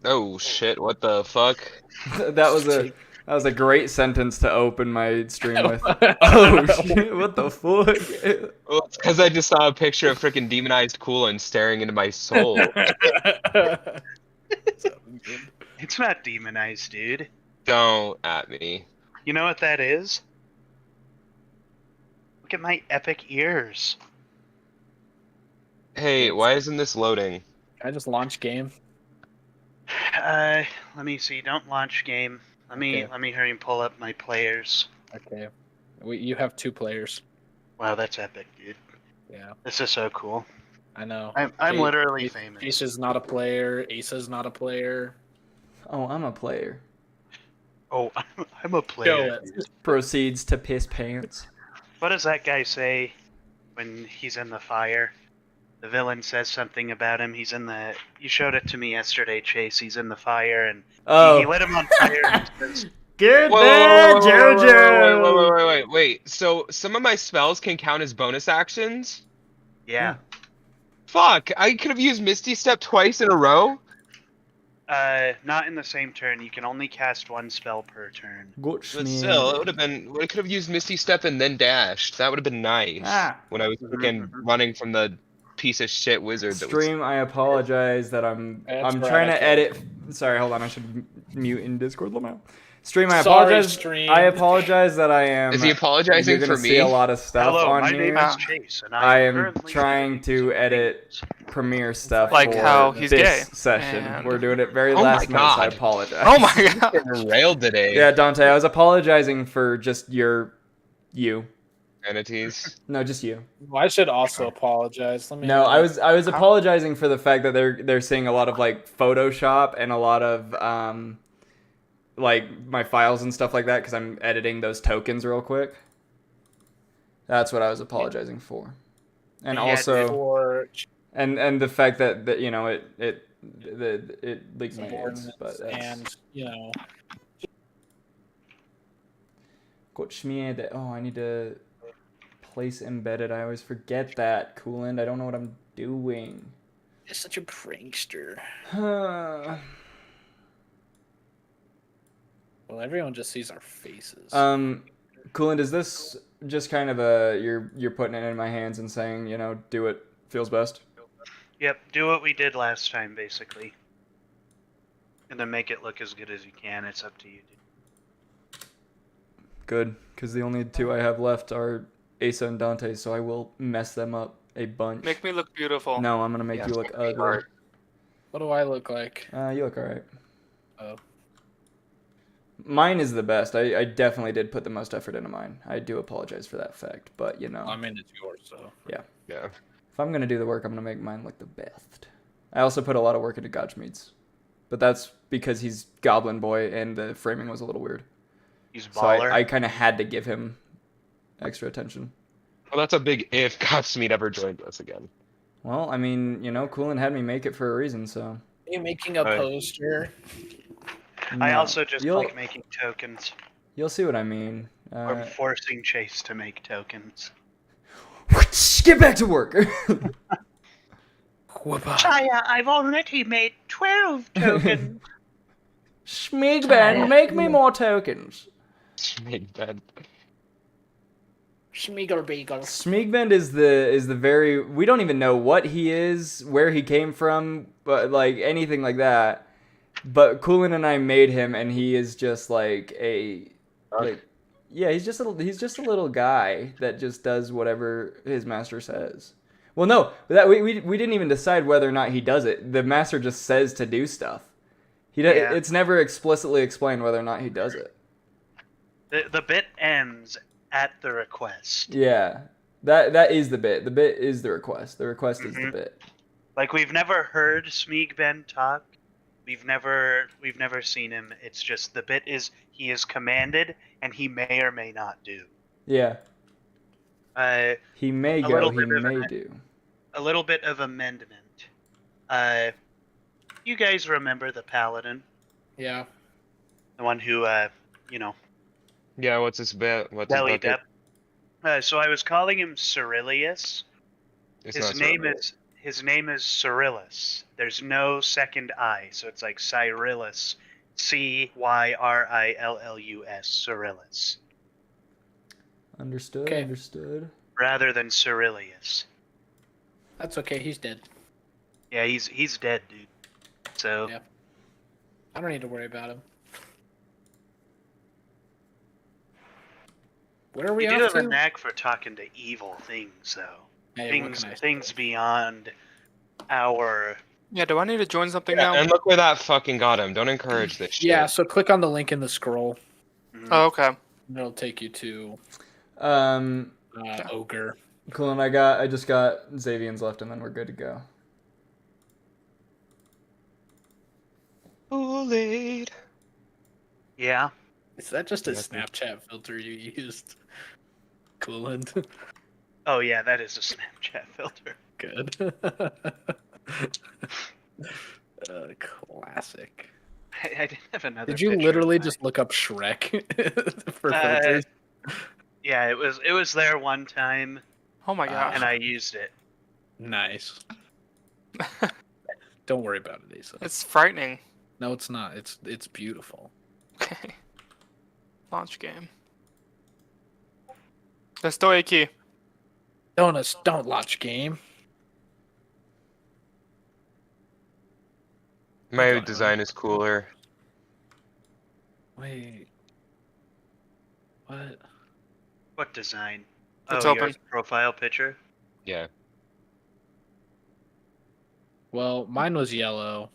Oh shit! What the fuck? that was a that was a great sentence to open my stream with. Oh shit! What the fuck? Well, it's because I just saw a picture of freaking demonized Coolin staring into my soul. It's not demonized, dude. Don't at me. You know what that is? Look at my epic ears. Hey, why isn't this loading? Can I just launch game? Let me see. Don't launch game. Let me Okay. hurry and pull up my players. Okay. You have 2 players. Wow, that's epic, dude. Yeah, This is so cool. I know. I'm literally Ace- famous. Ace not a player. Asa's not a player. Oh, I'm a player. Oh, I'm a player. it. Proceeds to piss pants. What does that guy say when he's in the fire? The villain says something about him. He's in the. You showed it to me yesterday, Chase. He's in the fire, and Oh, he lit him on fire. And says, good Whoa, there, whoa, whoa, whoa, whoa, JoJo. wait. So some of my spells can count as bonus actions? yeah. Fuck! I could have used Misty Step twice in a row. Not in the same turn. You can only cast 1 spell per turn. But still, it would have been. I could have used Misty Step and then dashed. That would have been nice. Ah. When I was freaking running from the piece of shit wizard that was. Stream, I apologize that I'm That's trying right, to edit. Sorry, hold on. I should mute in Discord now. Stream, I Sorry, apologize. stream. I apologize that I am. Is he apologizing You're gonna for see me? a lot of stuff Hello, on my here. name is Chase, and I am currently trying to doing edit Premiere stuff Like for how he's this gay. session. And- We're doing it very Oh my last minute, so I God. apologize. Oh my god. Getting railed today. Yeah, Dante, I was apologizing for just you. Entities. No, just you. Well, I should also apologize. Let me. No, I was apologizing for the fact that they're seeing a lot of like Photoshop and a lot of like my files and stuff like that because I'm editing those tokens real quick. That's what I was apologizing for, and Yeah, also for and the fact that you know it leaks my hands, but that's and Coach Schmied. Oh, I need to place embedded. I always forget that. Coolant. I don't know what I'm doing. you're such a prankster. Well, everyone just sees our faces. Coolant, is this just kind of a you're putting it in my hands and saying, you know, do what feels best? Yep, do what we did last time, basically. And then make it look as good as you can. It's up to you, dude. Good, because the only 2 I have left are Asa and Dante, so I will mess them up a bunch. Make me look beautiful. No, I'm gonna make you look ugly. What do I look like? You look alright. Oh. Mine is the best. I definitely did put the most effort into mine. I do apologize for that fact, but you know, I mean, it's yours, so. Yeah. if I'm gonna do the work, I'm gonna make mine look the best. I also put a lot of work into Gotchmeats, but that's because he's Goblin Boy and the framing was a little weird. He's So baller. I kind of had to give him extra attention. Well, that's a big if Godsmeet ever joined us again. Well, I mean, you know, Coolant had me make it for a reason, so. Are you making a Right. poster? I No. also just You'll- like making tokens. You'll see what I mean. Or forcing Chase to make tokens. Get back to work. Chaya, I've already made 12 tokens. Schmeegband, make me more tokens. Make that. Schmeagler bagel. Smeagvend is the very, we don't even know what he is, where he came from, but like anything like that. But Coolin and I made him, and he is just like yeah, he's just a little guy that just does whatever his master says. Well, no, that we didn't even decide whether or not he does it. The master just says to do stuff. Yeah. It's never explicitly explained whether or not he does it. The bit ends at the request. Yeah, that is the bit. The bit is the request. The request is the bit. Like, we've never heard Smeagben talk. We've never seen him. It's just the bit is he is commanded and he may or may not do. Yeah, he may A go. little He bit of may an- do. A little bit of amendment. You guys remember the paladin, Yeah. the one who you know, Yeah, what's his bet? What's his belly bucket? dep. So I was calling him Cerilius. It's His not name Cerberus. is his name is Cyrillus. There's no second I, so it's like Cyrillus, Cyrillus, Cyrillus, Understood. Okay. Understood. rather than Cyrilius. That's okay. He's dead. Yeah, he's dead, dude. So Yeah. I don't need to worry about him. Where are we you do off have a to? knack for talking to evil things, though. Hey, what can I say? Things beyond our. Yeah, do I need to join something Yeah, now? and look where that fucking got him. Don't encourage this shit. Yeah, so click on the link in the scroll. Oh, okay. And it'll take you to Um, Ogre. cool. And I just got Xavian's left, and then we're good to go. Kool-Aid. Yeah. Is that just a Yeah, I think- Snapchat filter you used? Coolant. Oh yeah, that is a Snapchat filter. Good. Classic. I didn't have another. Did you picture literally of just look up Shrek for Uh, filters? Yeah, it was there one time, Oh my gosh. and I used it. Nice. Don't worry about it, Asa. It's frightening. No, it's not. It's beautiful. Okay. Launch game. Dostoyevsky. Donuts don't launch game. My Hold on. design is cooler. Wait. What? What design? It's oh, open. your profile picture. Yeah. Well, mine was yellow.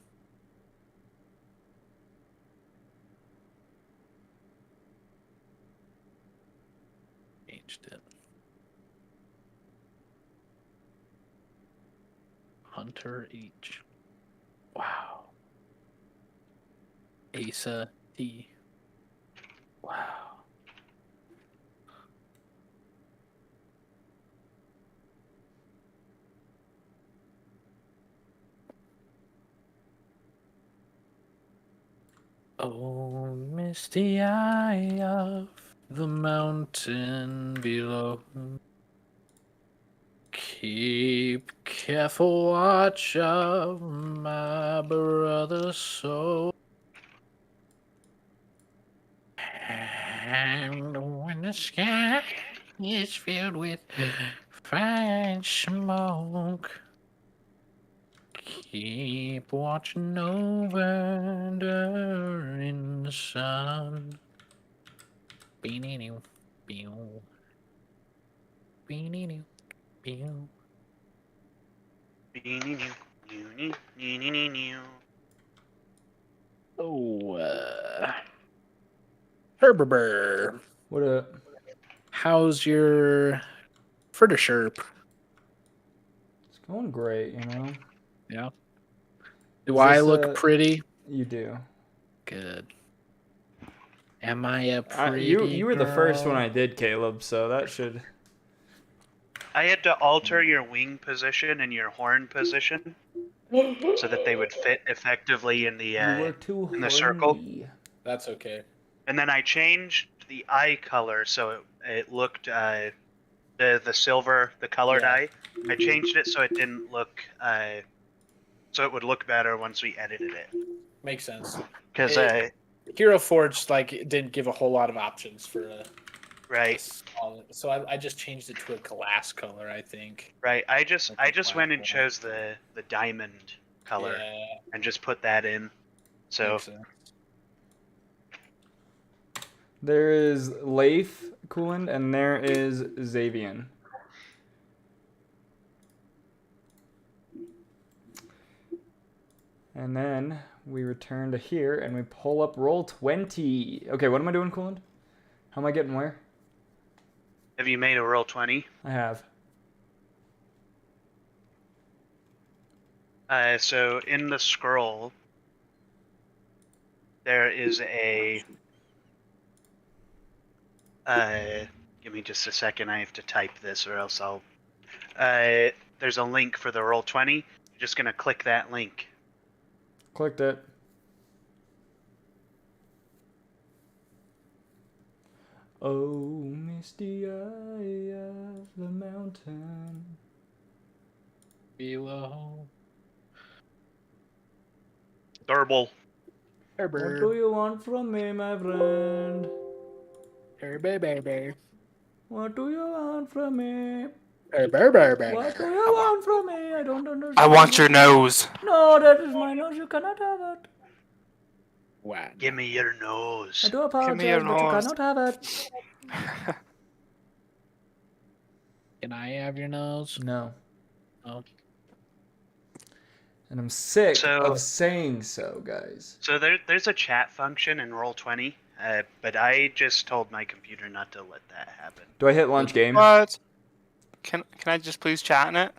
Changed it. Hunter H. Wow. Asa T. Wow. Oh, misty eye of the mountain below. Keep careful watch of my brother's soul. And when the sky is filled with fine smoke, keep watching over during the sun. Beanie-new, pew. Beanie-new, pew. Oh, Herberber, What a how's your Frittersherp? It's going great, you know. Yeah. Do Is I this, look pretty? You do. Good. Am I a pretty You were the first one girl? I did, Caleb. So that should. I had to alter your wing position and your horn position so that they would fit effectively in the You were too in the circle. horny. That's okay. and then I changed the eye color so it looked the silver, the colored Yeah. eye. I changed it so it didn't look so it would look better once we edited it. Makes sense. Because Hero Forge didn't give a whole lot of options for right, so I just changed it to a glass color, I think. right. I just Like the went and black one. chose the diamond color Yeah, and just put that in. So makes sense. There is Leif Cooland and there is Xavian. And then we return to here and we pull up roll 20. Okay, what am I doing, Cooland? How am I getting where? have you made a roll 20? I have. So in the scroll, there is a. Give me just a second. I have to type this, or else I'll. There's a link for the roll 20. You're just gonna click that link. Clicked it. Oh, misty eye of the mountain. Below. Durable. What do you want from me, my friend? Baby. What do you want from me? Baby. What do you want from me? I don't understand. I want your nose. No, that is my nose. You cannot have it. Wow. Give me your I nose. do apologize, your but you nose. cannot have it. Can I have your nose? No. Oh. And I'm sick So- of saying so, guys. So there's a chat function in Roll20, but I just told my computer not to let that happen. Do I hit launch game? What? Can I just please chat in it?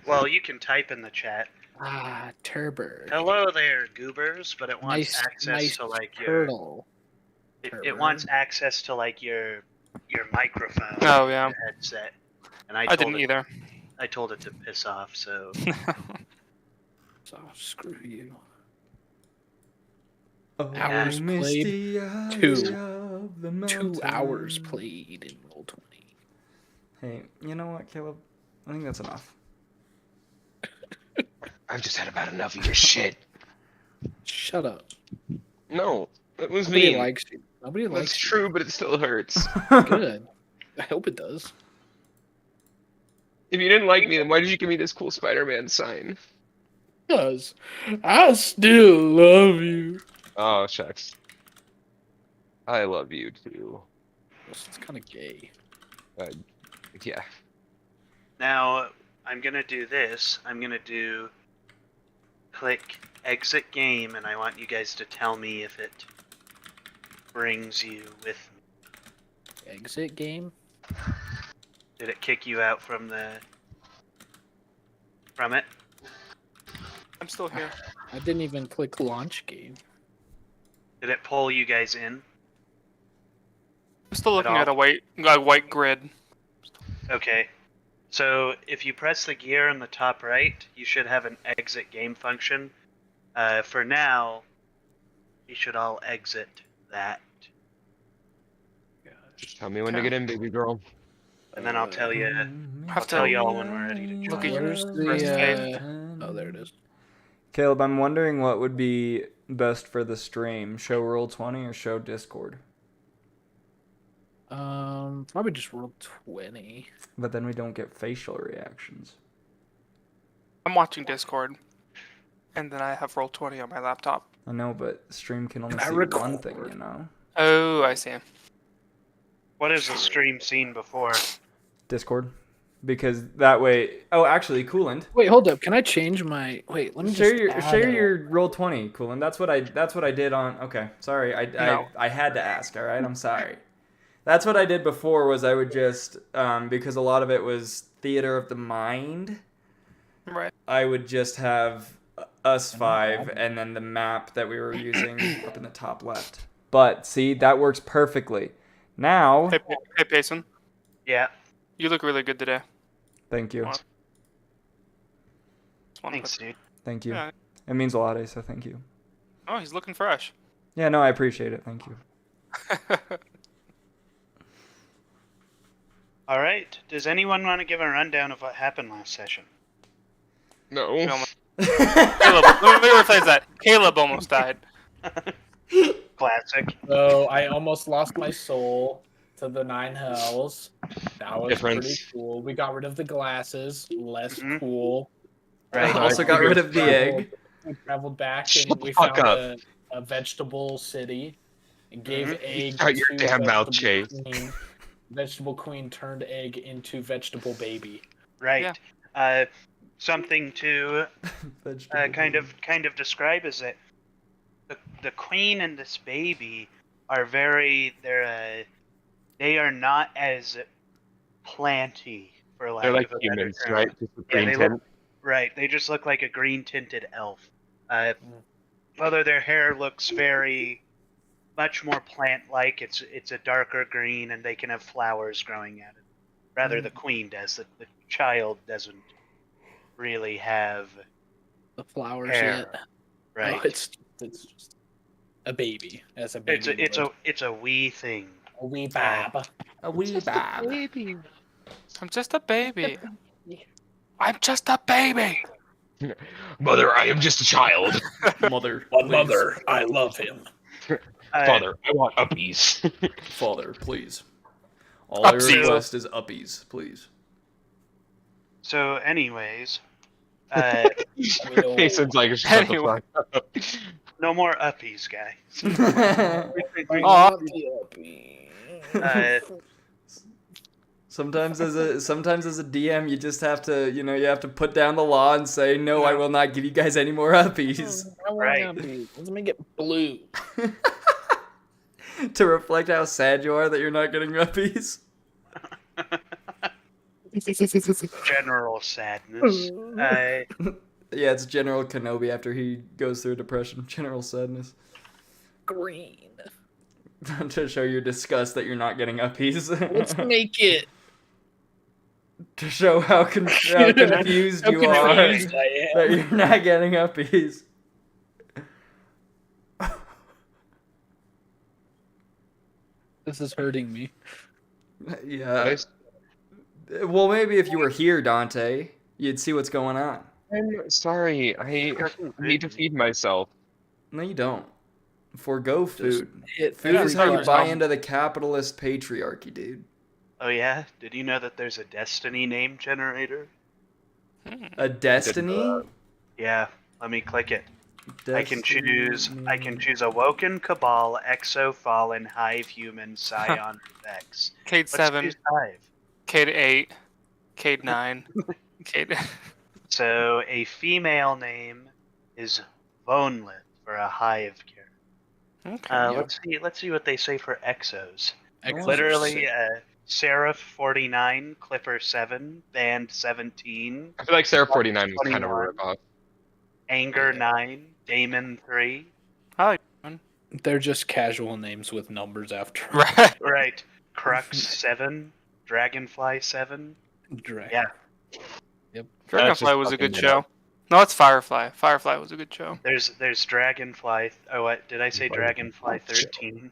Well, you can type in the chat. Ah, Turber. Hello there, goobers, but it wants access to like your turtle. it wants access to like your microphone. Oh, yeah. your headset. And I I told didn't it, either. I told it to piss off. So So screw you. Oh, Hours misty played, eyes 2. of the 2 hours mountain. played in Roll20. Hey, you know what, Caleb? I think that's enough. I've just had about enough of your shit. Shut up. No, that was Nobody mean. likes you. Nobody That's likes true, but it still hurts. you. Good. I hope it does. If you didn't like me, then why did you give me this cool Spider-Man sign? Because I still love you. Oh, shucks. I love you too. It's kind of gay. Yeah. now I'm gonna do this. I'm gonna do click exit game, and I want you guys to tell me if it brings you with me. Exit game? Did it kick you out from it? I'm still here. I didn't even click launch game. Did it pull you guys in? I'm still looking all? at a white grid. Okay. So if you press the gear in the top right, you should have an exit game function. For now, you should all exit that, Just tell me when to get in, baby girl. and then I'll tell you. Have I'll to tell you all when we're ready to join. look at your Where's first page. Oh, there it is. Caleb, I'm wondering what would be best for the stream. Show Roll20 or show Discord? Probably just Roll20. But then we don't get facial reactions. I'm watching Discord, and then I have Roll20 on my laptop. I know, but stream can only I see record. one thing, you know? Oh, I see. What has the stream seen before? Discord. Because that way... Oh, actually, Coolant. Wait, hold up. Can I change my... Wait, let me Share just your add your Roll20, Coolant. That's what I did on... Okay, sorry. No. I had to ask, all right? I'm sorry. That's what I did before was I would just... because a lot of it was theater of the mind... Right. I would just have us 5 and then the map that we were using up in the top left. But see, that works perfectly. Now, Hey, Payson. Yeah. You look really good today. thank you. Just wanna Thanks, put- dude. Thank you. Yeah. It means a lot, so thank you. Oh, he's looking fresh. Yeah, no, I appreciate it. Thank you. All right. Does anyone want to give a rundown of what happened last session? No. Caleb, let me rephrase that. Caleb almost died. Classic. So I almost lost my soul to the 9 hells. That was Difference. pretty cool. We got rid of the glasses. Less Mhm. cool. Right. Also got rid of the egg. We traveled back Shut and we the fuck found a vegetable city and gave Mhm. egg Shut your to damn mouth, vegetable Chase. queen. Vegetable queen turned egg into vegetable baby. Right. Something to Vegetable kind of describe is that the queen and this baby are they are not as planty, for lack They're like of a better humans, term. right? Just with Yeah, green they tint. look right. They just look like a green tinted elf. Although their hair looks very much more plant like, it's a darker green, and they can have flowers growing at it. Rather, the queen does. The child doesn't really have. The flowers Hair. yet. Right. Oh, it's just a baby. As a baby. It's a wee thing. a wee bab. A wee bab. I'm just a baby. I'm just a baby. Mother, I am just a child. Mother, But mother, I love him. Father, I want uppies. Father, please. All I Upsies. request is uppies, please. So, anyways, Mason's like, shut the Anyway. fuck up. no more uppies, guy. Sometimes as a DM, you just have to, you have to put down the law and say, no, I will not give you guys any more uppies. Right. Let's make it blue. To reflect how sad you are that you're not getting uppies. General sadness. Yeah, it's General Kenobi after he goes through depression. General sadness. Green. To show your disgust that you're not getting uppies. Let's make it. To show how confused you are confused I that am. you're not getting uppies. This is hurting me. Yeah. Nice. Well, maybe if you were here, Dante, you'd see what's going on. I'm sorry. I need to feed myself. No, you don't. Forgo food. Hit Food is how you every buy time. into the capitalist patriarchy, dude. Oh yeah? Did you know that there's a Destiny name generator? A destiny? Yeah, let me click it. I can choose Awoken, Cabal, Exo, Fallen, Hive, Human, Scion, Vex. Cade Let's 7, choose Hive. Cade 8, Cade 9, Cade. So a female name is Vonelith for a Hive character. Okay. Let's see what they say for Exos. Exos Literally, are Seraph 49, Clipper 7, Band 17, I feel like Sarah 49 was kind of a 21. ripoff. Anger 9, Damon 3. Hi. sick. They're just casual names with numbers after. Right. Right. Crux 7, Dragonfly 7. Dragon. Yeah. Dragonfly just was a good fucking show. No, it's Firefly. Firefly was a good show. There's Dragonfly. Oh, what did I say? Dragonfly 13.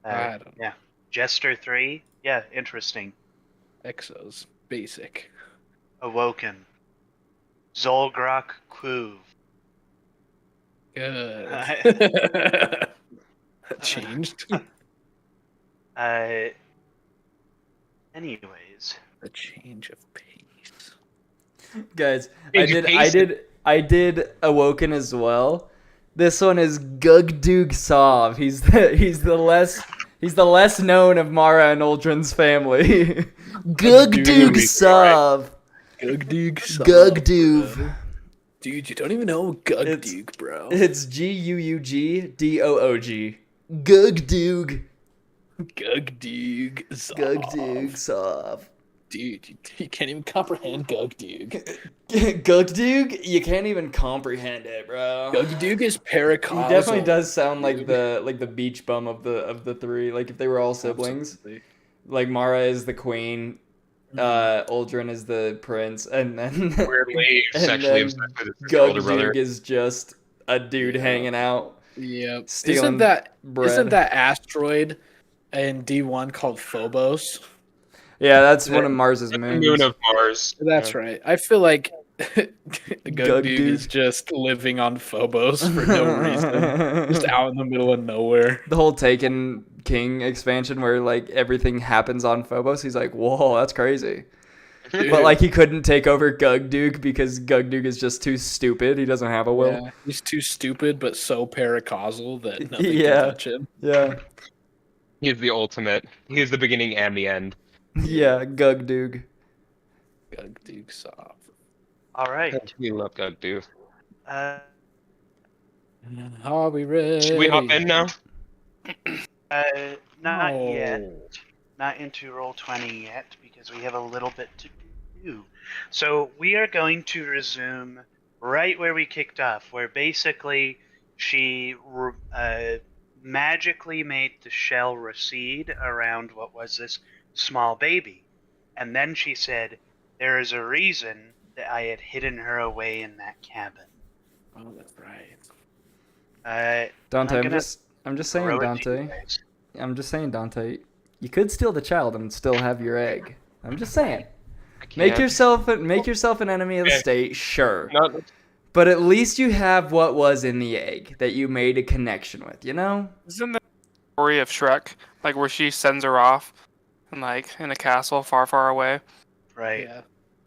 I don't know. Yeah. Jester 3. Yeah, interesting. Exos. Basic. Awoken. Zolgrok Kuv. Good. That changed. Anyways, The change of pace. Guys, Education. I did Awoken as well. This one is Gugdug Sov. He's the less known of Mara and Uldren's family. Gugdug Sov. Gugdug. Gugduv. Dude, you don't even know Gugdug, bro. It's Gugdoog. Gugdug. Gugdug. Gugdug Sov. Dude, you can't even comprehend Gugdug. Gugdug? You can't even comprehend it, bro. Gugdug is He paracausal. definitely does sound like the beach bum of the three. Like if they were all siblings. Absolutely. Like Mara is the queen, Uldren is the prince, and then Weirdly and sexually then obsessed with his older brother. Gugdug is just a dude hanging out. Yep. Stealing bread. Isn't that asteroid in D1 called Phobos? Yeah, that's one of Mars's The moons. moon of Mars. That's right. I feel like Gugdug Gugdug. is just living on Phobos for no reason. Just out in the middle of nowhere. The whole Taken King expansion where like everything happens on Phobos. He's like, whoa, that's crazy. But like he couldn't take over Gugdug because Gugdug is just too stupid. He doesn't have a will. Yeah, he's too stupid but so paracausal that nothing Yeah. can touch him. Yeah. He's the ultimate. He's the beginning and the end. Yeah, Gugdug. Gugdug soft. all right. We love Gugdu. Are we ready? Should we hop in now? Not No. yet. Not into Roll20 yet because we have a little bit to do. So we are going to resume right where we kicked off, where basically she magically made the shell recede around what was this small baby. And then she said, there is a reason that I had hidden her away in that cabin. Oh, that's right. Dante, I'm I'm gonna just saying, throw it to you Dante. guys. I'm just saying, Dante. You could steal the child and still have your egg. I'm just saying. Make can't. yourself an enemy of the Okay. state, sure. No, But at least you have what was in the egg that you made a connection with, you know? Isn't the story of Shrek like where she sends her off, and like in a castle far, far away? Right.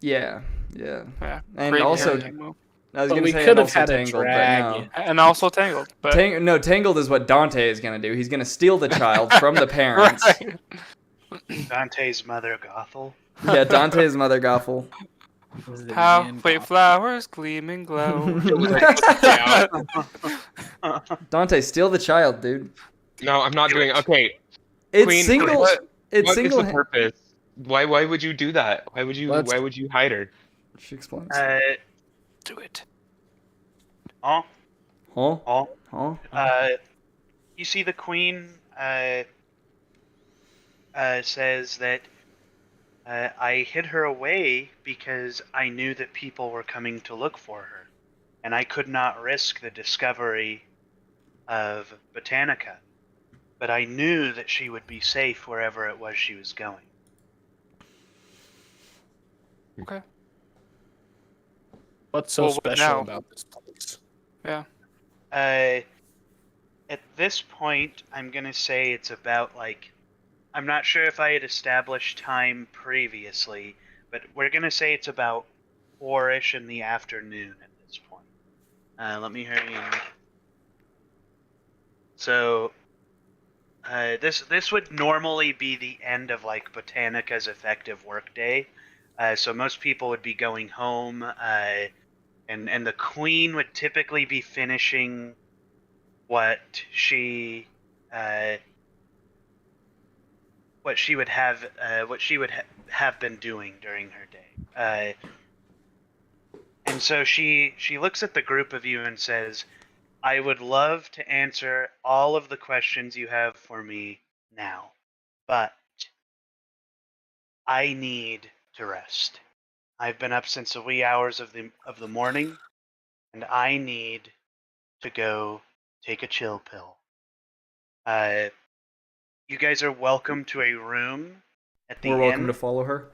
Yeah. Yeah. Yeah. And Great also, parenting move. I was But gonna we say could and have also had a Tangled, but no. dragon. And also Tangled, but Tangled is what Dante is gonna do. He's gonna steal the child from the parents. right. Dante's mother Gothel. Yeah, Dante's mother Gothel. Halfway flowers gleam and glow. Yeah. Dante, steal the child, dude. No, I'm not doing. Okay, It's Queen, single. what It's is single. the purpose? Why would you do that? Why would you? Let's- Why would you hide her? She explains. Do it. Oh, Huh? oh. Huh? You see, the queen says that I hid her away because I knew that people were coming to look for her, and I could not risk the discovery of Botanica. But I knew that she would be safe wherever it was she was going. Okay. What's so Well, what special now? about this place? Yeah. At this point, I'm gonna say it's about like, I'm not sure if I had established time previously, but we're gonna say it's about 4-ish in the afternoon at this point. Let me hurry in. So, this would normally be the end of like Botanica's effective workday. So most people would be going home, and the queen would typically be finishing what she would have been doing during her day. And so she looks at the group of you and says, I would love to answer all of the questions you have for me now, but I need to rest. I've been up since the wee hours of the morning, and I need to go take a chill pill. You guys are welcome to a room at the We're welcome inn. to follow her.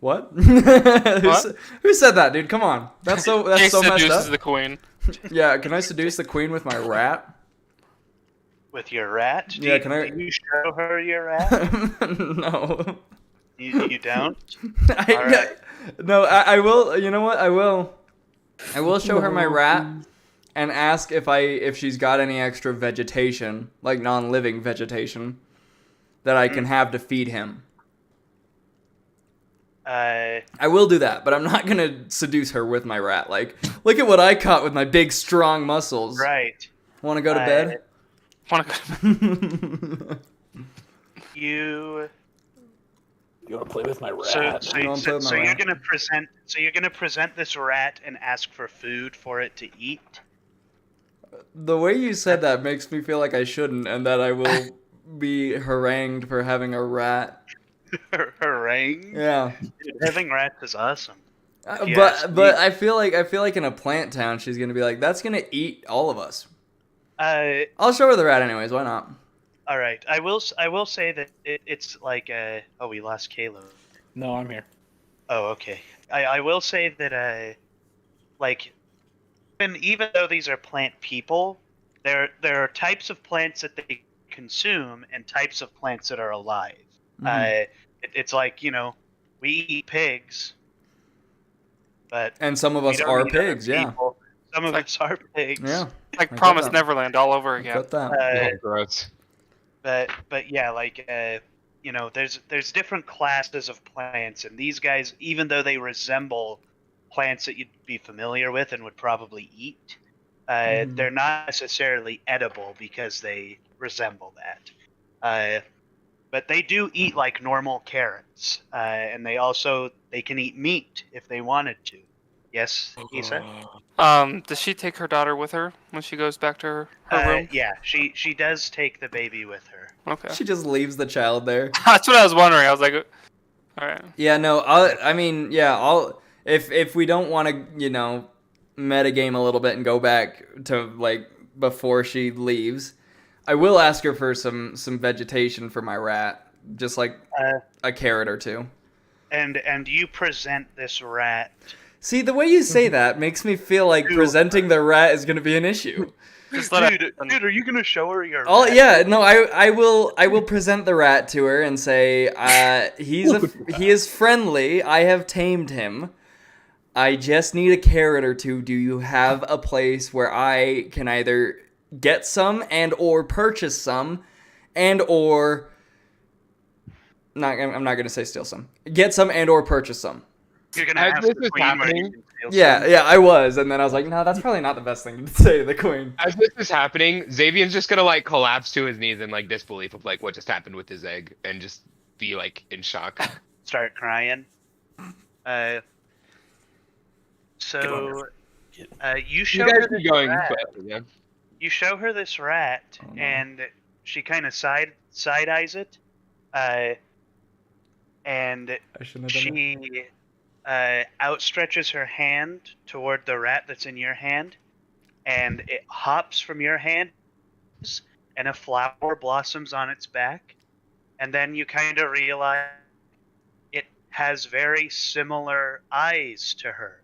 What? Who said that, dude? Come on. That's so He messed seduces up. the queen. Yeah, can I seduce the queen with my rat? With your rat? Yeah, can I- Do you show her your rat? No. You don't? I, no, I will. You know what? I will. I will show her my rat and ask if she's got any extra vegetation, like non-living vegetation, that I can have to feed him. I will do that, but I'm not gonna seduce her with my rat. Like, look at what I caught with my big, strong muscles. Right. Want to go to bed? You You want to play with my rat? so, You so, don't so, play with my so you're rat. gonna present this rat and ask for food for it to eat? The way you said that makes me feel like I shouldn't, and that I will be harangued for having a rat. Harangue? Yeah. Dude, having rats is awesome. If you But ask but me. I feel like in a plant town she's gonna be like, that's gonna eat all of us. I'll show her the rat anyways. Why not? All right. I will say that it's like oh, we lost Caleb. No, I'm here. Oh, okay. I will say that like even though these are plant people, there are types of plants that they consume and types of plants that are alive. Mhm. It's like, we eat pigs, but And some of we us don't are eat other pigs. Yeah. people. Some of us are pigs. Yeah. Like I get Promise that. Neverland all over again. Got that. Oh, gross. But yeah, like there's different classes of plants, and these guys, even though they resemble plants that you'd be familiar with and would probably eat, Mhm. they're not necessarily edible because they resemble that. But they do eat like normal carrots, and they can eat meat if they wanted to. Yes, Isa? Does she take her daughter with her when she goes back to her room? Yeah, she does take the baby with her. Okay. She just leaves the child there. That's what I was wondering. I was like, all right. Yeah. No. I'll. If we don't want to, metagame a little bit and go back to like before she leaves, I will ask her for some vegetation for my rat, just like a carrot or two. and you present this rat. See, the way you say that makes me feel like Dude. presenting the rat is going to be an issue. Just let Dude, are you gonna show her your? Oh rat? yeah, no, I will present the rat to her and say, he is friendly. I have tamed him. I just need a carrot or two. Do you have a place where I can either get some and or purchase some and or I'm not gonna say steal some. Get some and or purchase some. You're gonna As ask this the is queen where happening- you can steal Yeah, some. yeah, I was, and then I was like, no, that's probably not the best thing to say to the queen. As this is happening, Xavier's just gonna like collapse to his knees in like disbelief of like what just happened with his egg and just be like in shock. Start crying. So, you show You guys her keep this going, rat. but yeah. You show her this rat, Oh, no. and she kind of side eyes it, and I shouldn't have done she outstretches her hand toward the rat that's in your hand, and it hops from your hand, and a flower blossoms on its back, and then you kind of realize it has very similar eyes to her.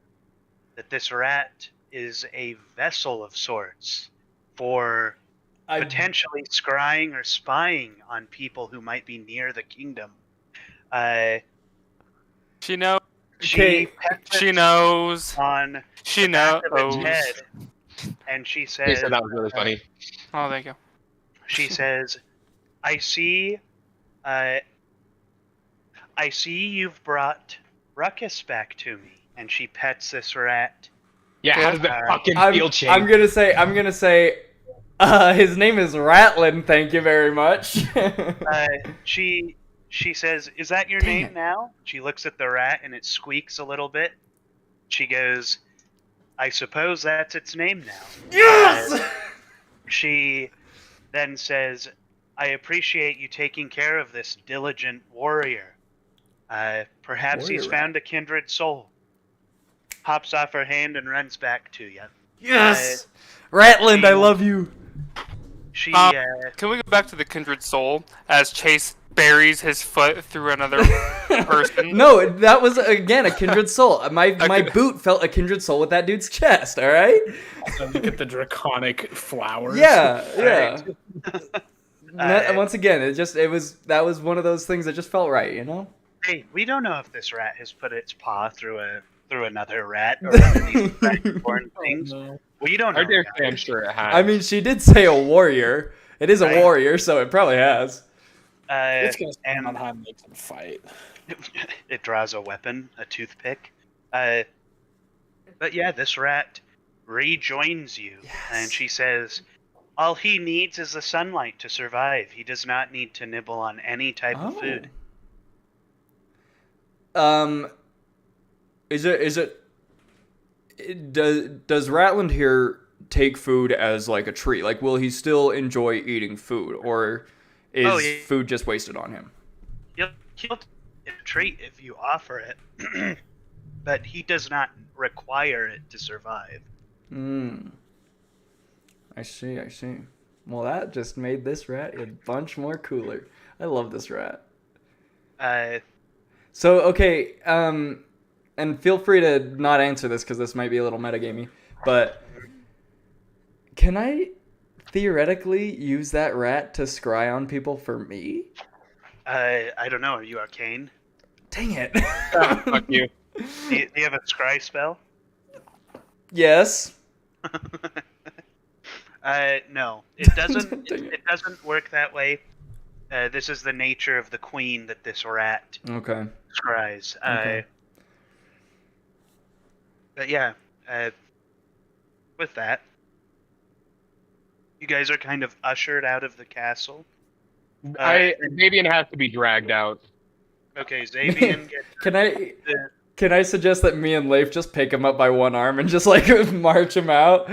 That this rat is a vessel of sorts for that. potentially scrying or spying on people who might be near the kingdom. She knows. Okay. She knows. On She the back knows. of its head, and she He says, said that was really funny. Oh, thank you. "She says, I see you've brought Ruckus back to me." And she pets this rat. Yeah, how does the fucking I'm feel change? gonna say, his name is Ratlin. Thank you very much. She says, "Is that your Dang name it. now?" She looks at the rat and it squeaks a little bit. She goes, "I suppose that's its name now." Yes. She then says, "I appreciate you taking care of this diligent warrior. Perhaps he's Warrior rat. found a kindred soul." Hops off her hand and runs back to you. Yes. Ratland, I love you. She, Can we go back to the kindred soul as Chase buries his foot through another person? No, that was again a kindred soul. My Okay. boot felt a kindred soul with that dude's chest. All right. So look at the draconic flowers. Yeah. Uh, Once again, that was one of those things that just felt right. You know. hey, we don't know if this rat has put its paw through another rat or one of these rat-born things. No. We don't know. I dare guys. say I'm sure it has. I mean, she did say a warrior. It is a Right. warrior, so it probably has. It's gonna stand and- on high and make them fight. It draws a weapon, a toothpick. But yeah, this rat rejoins you, and she says, "All he needs is the sunlight to survive. He does not need to nibble on any type of food." Does Ratland here take food as like a treat? Like, will he still enjoy eating food, or is Oh, yeah. food just wasted on him? He'll take a treat if you offer it, but he does not require it to survive. I see. Well, that just made this rat a bunch more cooler. I love this rat. So, okay, and feel free to not answer this because this might be a little metagamey, but can I theoretically use that rat to scry on people for me? I don't know. Are you arcane? Dang it. Fuck you. Do you have a scry spell? Yes. No, it doesn't. Dang it. It doesn't work that way. This is the nature of the queen that this rat Okay. scries. Okay. But yeah, with that, you guys are kind of ushered out of the castle. Xavier has to be dragged out. Okay, Xavian gets Can I suggest that me and Leif just pick him up by one arm and just like march him out?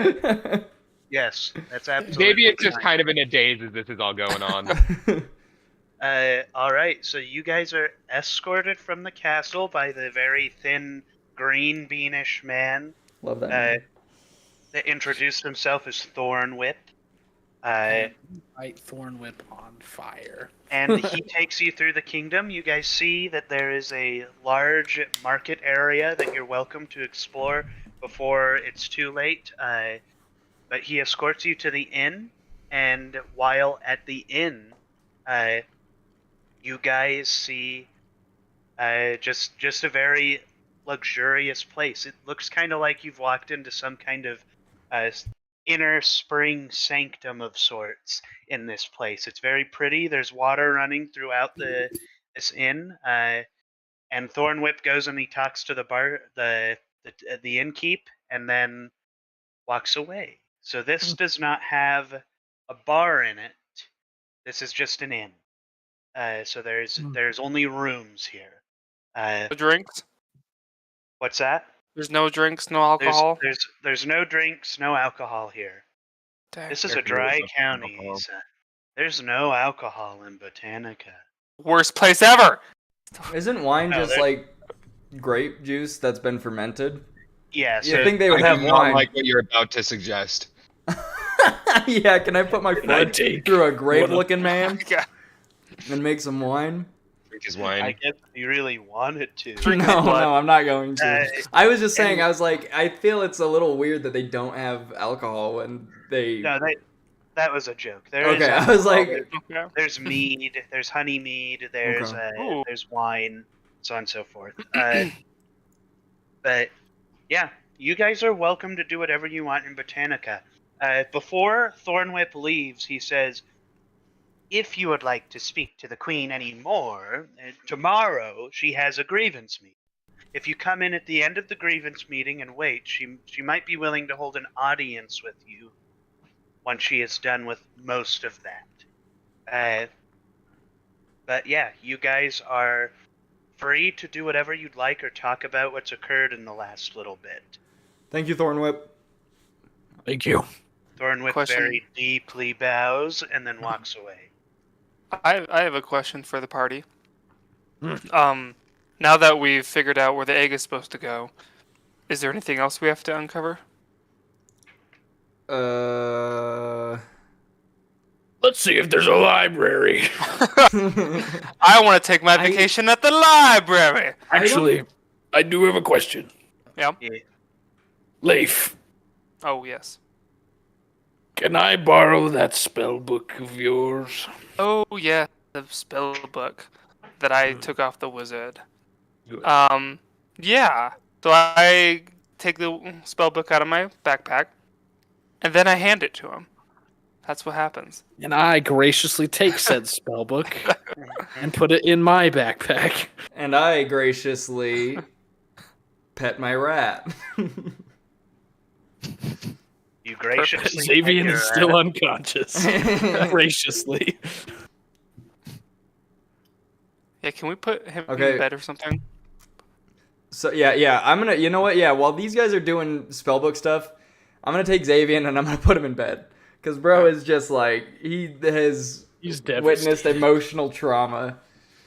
yes, that's absolutely. Xavier's just fine. kind of in a daze as this is all going on. All right, so you guys are escorted from the castle by the very thin, green beanish man Love that. that introduced himself as Thornwhip. Uh, Light Thornwhip on fire. and he takes you through the kingdom. You guys see that there is a large market area that you're welcome to explore before it's too late. But he escorts you to the inn, and while at the inn, you guys see just a very luxurious place. It looks kind of like you've walked into some kind of inner spring sanctum of sorts in this place. It's very pretty. There's water running throughout this inn, and Thornwhip goes and he talks to the innkeep, and then walks away. So this does not have a bar in it. This is just an inn. So there's only rooms here. No drinks? What's that? There's no drinks, no alcohol? There's no drinks, no alcohol here. Dang. This is a There dry is no county. alcohol. So there's no alcohol in Botanica. Worst place ever! Isn't wine No, just there- like grape juice that's been fermented? Yeah, You so think they would I have do not wine? like what you're about to suggest. Yeah, can I put my I foot take through a one of- grape-looking man Yeah. and make some wine? Drink his I wine. guess you really wanted to. Drink No, my blood. no, I'm not going to. Uh, I was just saying, and- I was like, I feel it's a little weird that they don't have alcohol when they. No, that was a joke. There is Okay, I was alcohol, like- Okay. there's mead, there's honey mead, there's Okay. Ooh. there's wine, so on and so forth. But yeah, you guys are welcome to do whatever you want in Botanica. Before Thornwhip leaves, he says, "If you would like to speak to the Queen any more, tomorrow she has a grievance meeting. If you come in at the end of the grievance meeting and wait, she might be willing to hold an audience with you once she is done with most of that." But yeah, you guys are free to do whatever you'd like or talk about what's occurred in the last little bit. Thank you, Thornwhip. Thank you. Thornwhip Question. very deeply bows and then walks away. I have a question for the party. Hmm. Now that we've figured out where the egg is supposed to go, is there anything else we have to uncover? Let's see if there's a library. I want to take my vacation at the library. Actually, I do have a question. Yeah. Yeah. Leif, Oh yes. can I borrow that spell book of yours? Oh yeah, the spell book that I took off the wizard. Good. Yeah. So I take the spell book out of my backpack, and then I hand it to him. That's what happens. And I graciously take said spell book and put it in my backpack. And I graciously pet my rat. You graciously. Xavier take is your, still unconscious. Graciously. Yeah. Can we put him Okay. in bed or something? So yeah, I'm gonna. You know what? Yeah, while these guys are doing spellbook stuff, I'm gonna take Xavier and I'm gonna put him in bed, cause bro is just like he has He's witnessed devastated. emotional trauma.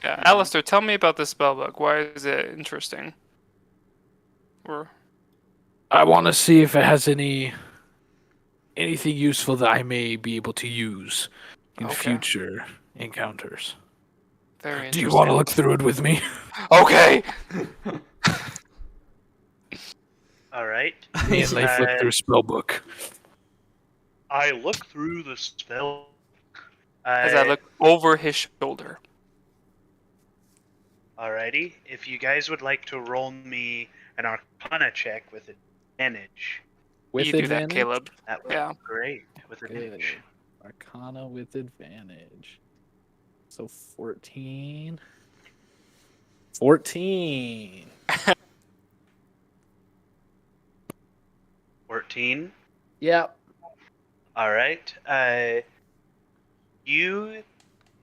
Yeah. Alistair, tell me about the spell book. Why is it interesting? Or I want to see if it has anything useful that I may be able to use in Okay. future encounters. very Do interesting. you want to look through it with me? Okay. All right. Me and Leif look Uh, through spell book. I look through the spell. As I look over his shoulder. Alrighty. If you guys would like to roll me an Arcana check with advantage, With you do that, advantage? Caleb. that would Yeah. be great. With Good. advantage. Arcana with advantage. So 14. 14. 14. Yep. All right. You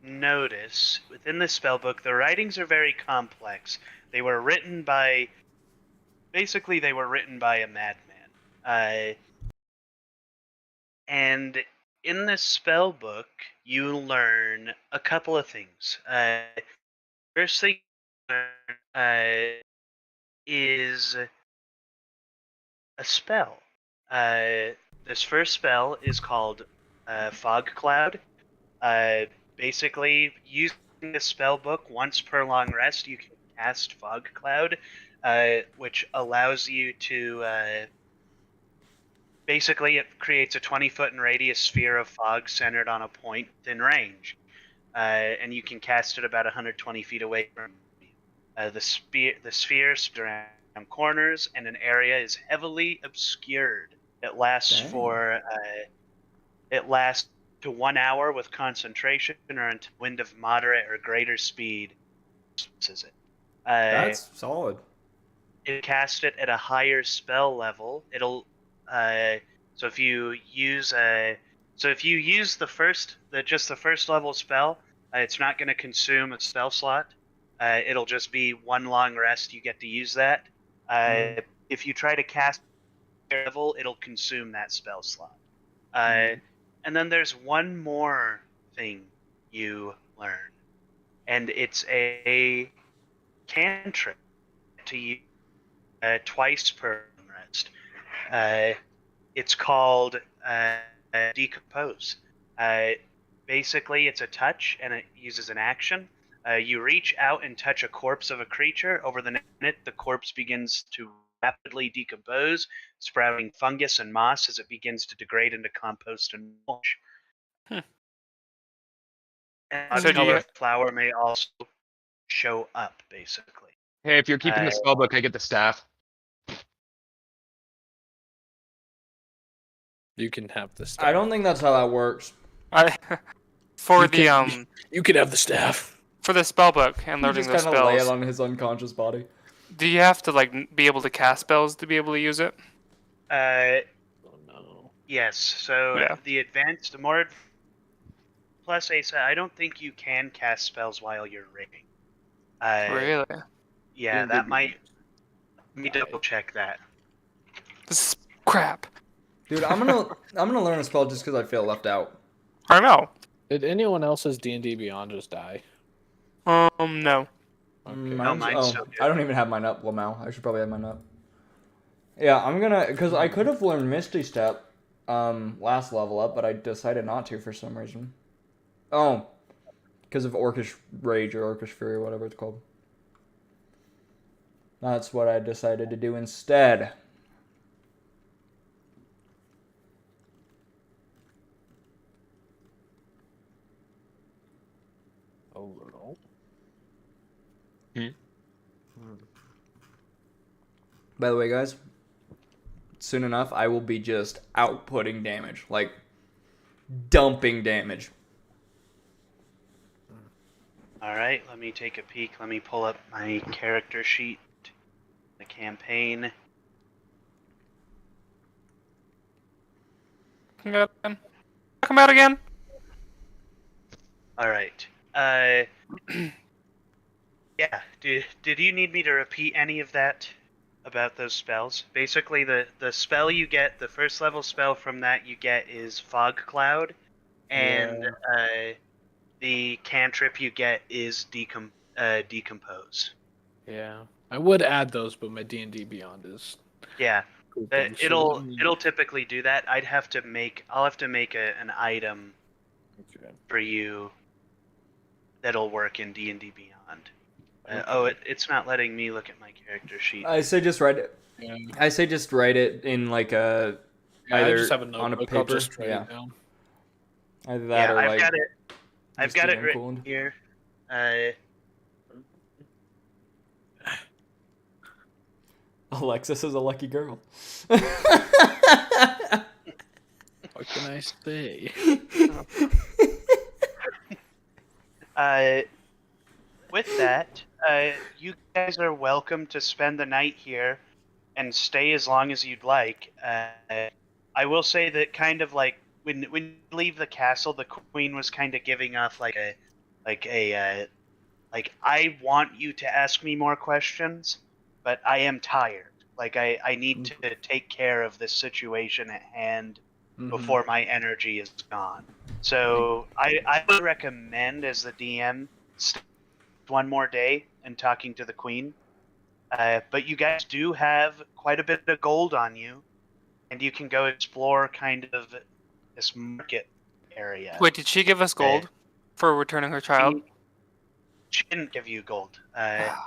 notice within the spellbook, the writings are very complex. They were written by, basically, they were written by a madman. And in this spell book, you learn a couple of things. First thing you learn is a spell. This first spell is called Fog Cloud. Basically, using the spell book once per long rest, you can cast Fog Cloud, which allows you to. Basically, it creates a 20-foot in radius sphere of fog centered on a point within range, and you can cast it about 120 feet away from you. The sphere spins around corners, and an area is heavily obscured. It lasts Dang. for it lasts to 1 hour with concentration or until wind of moderate or greater speed. Is it? That's solid. It cast it at a higher spell level. It'll so if you use the first level spell, it's not going to consume a spell slot. It'll just be one long rest. You get to use that. If you try to cast level, it'll consume that spell slot. And then there's one more thing you learn, and it's a cantrip to use twice per rest. It's called Decompose. Basically, it's a touch, and it uses an action. You reach out and touch a corpse of a creature. Over the minute, the corpse begins to rapidly decompose, sprouting fungus and moss as it begins to degrade into compost and mulch. And So do you another have- flower may also show up, basically. Hey, if you're keeping the spell book, I get the staff. You can have the staff. I don't think that's how that works. I for You the can- You can have the staff. for the spell book and You learning just those kind of lay it spells. on his unconscious body. Do you have to like be able to cast spells to be able to use it? Uh, Oh no. yes. So Yeah. the more. Plus, Asa, I don't think you can cast spells while you're raving. Really? Yeah, that might. Let me double check that. This is crap. Dude, I'm gonna learn a spell just because I feel left out. I know. Did anyone else's D&D Beyond just die? No. Okay. mine's still good. I don't even have mine up, Lamau. I should probably have mine up. Yeah, I'm gonna, because I could have learned Misty Step last level up, but I decided not to for some reason. Oh, because of Orcish Rage or Orcish Fury, whatever it's called. That's what I decided to do instead. Oh no. By the way, guys, soon enough, I will be just outputting damage. Like, dumping damage. Alright, let me take a peek. Let me pull up my character sheet. The campaign. Come out again. Alright. Yeah, did you need me to repeat any of that about those spells? Basically, the spell you get, the first level spell from that you get is Fog Cloud, and the cantrip you get is Decompose. Yeah. I would add those, but my D&D Beyond is Yeah, pooping, so it'll let me- it'll typically do that. I'll have to make an item Okay. for you that'll work in D&D Beyond. It's not letting me look at my character sheet. I say just write it. Yeah. I say just write it in like a I either just have a on a notebook. I'll paper. just write Yeah, it down. either that or I've like. got it. I've got it DM written cooled. here. Alexis is a lucky girl. What can I say? With that, you guys are welcome to spend the night here and stay as long as you'd like. I will say that kind of like when you leave the castle, the queen was kind of giving off like I want you to ask me more questions, but I am tired. Like I need to take care of this situation at hand before my energy is gone. So I would recommend as the DM one more day and talking to the queen. But you guys do have quite a bit of gold on you, and you can go explore kind of this market area. Wait, did she give us gold for returning her child? She didn't give you gold.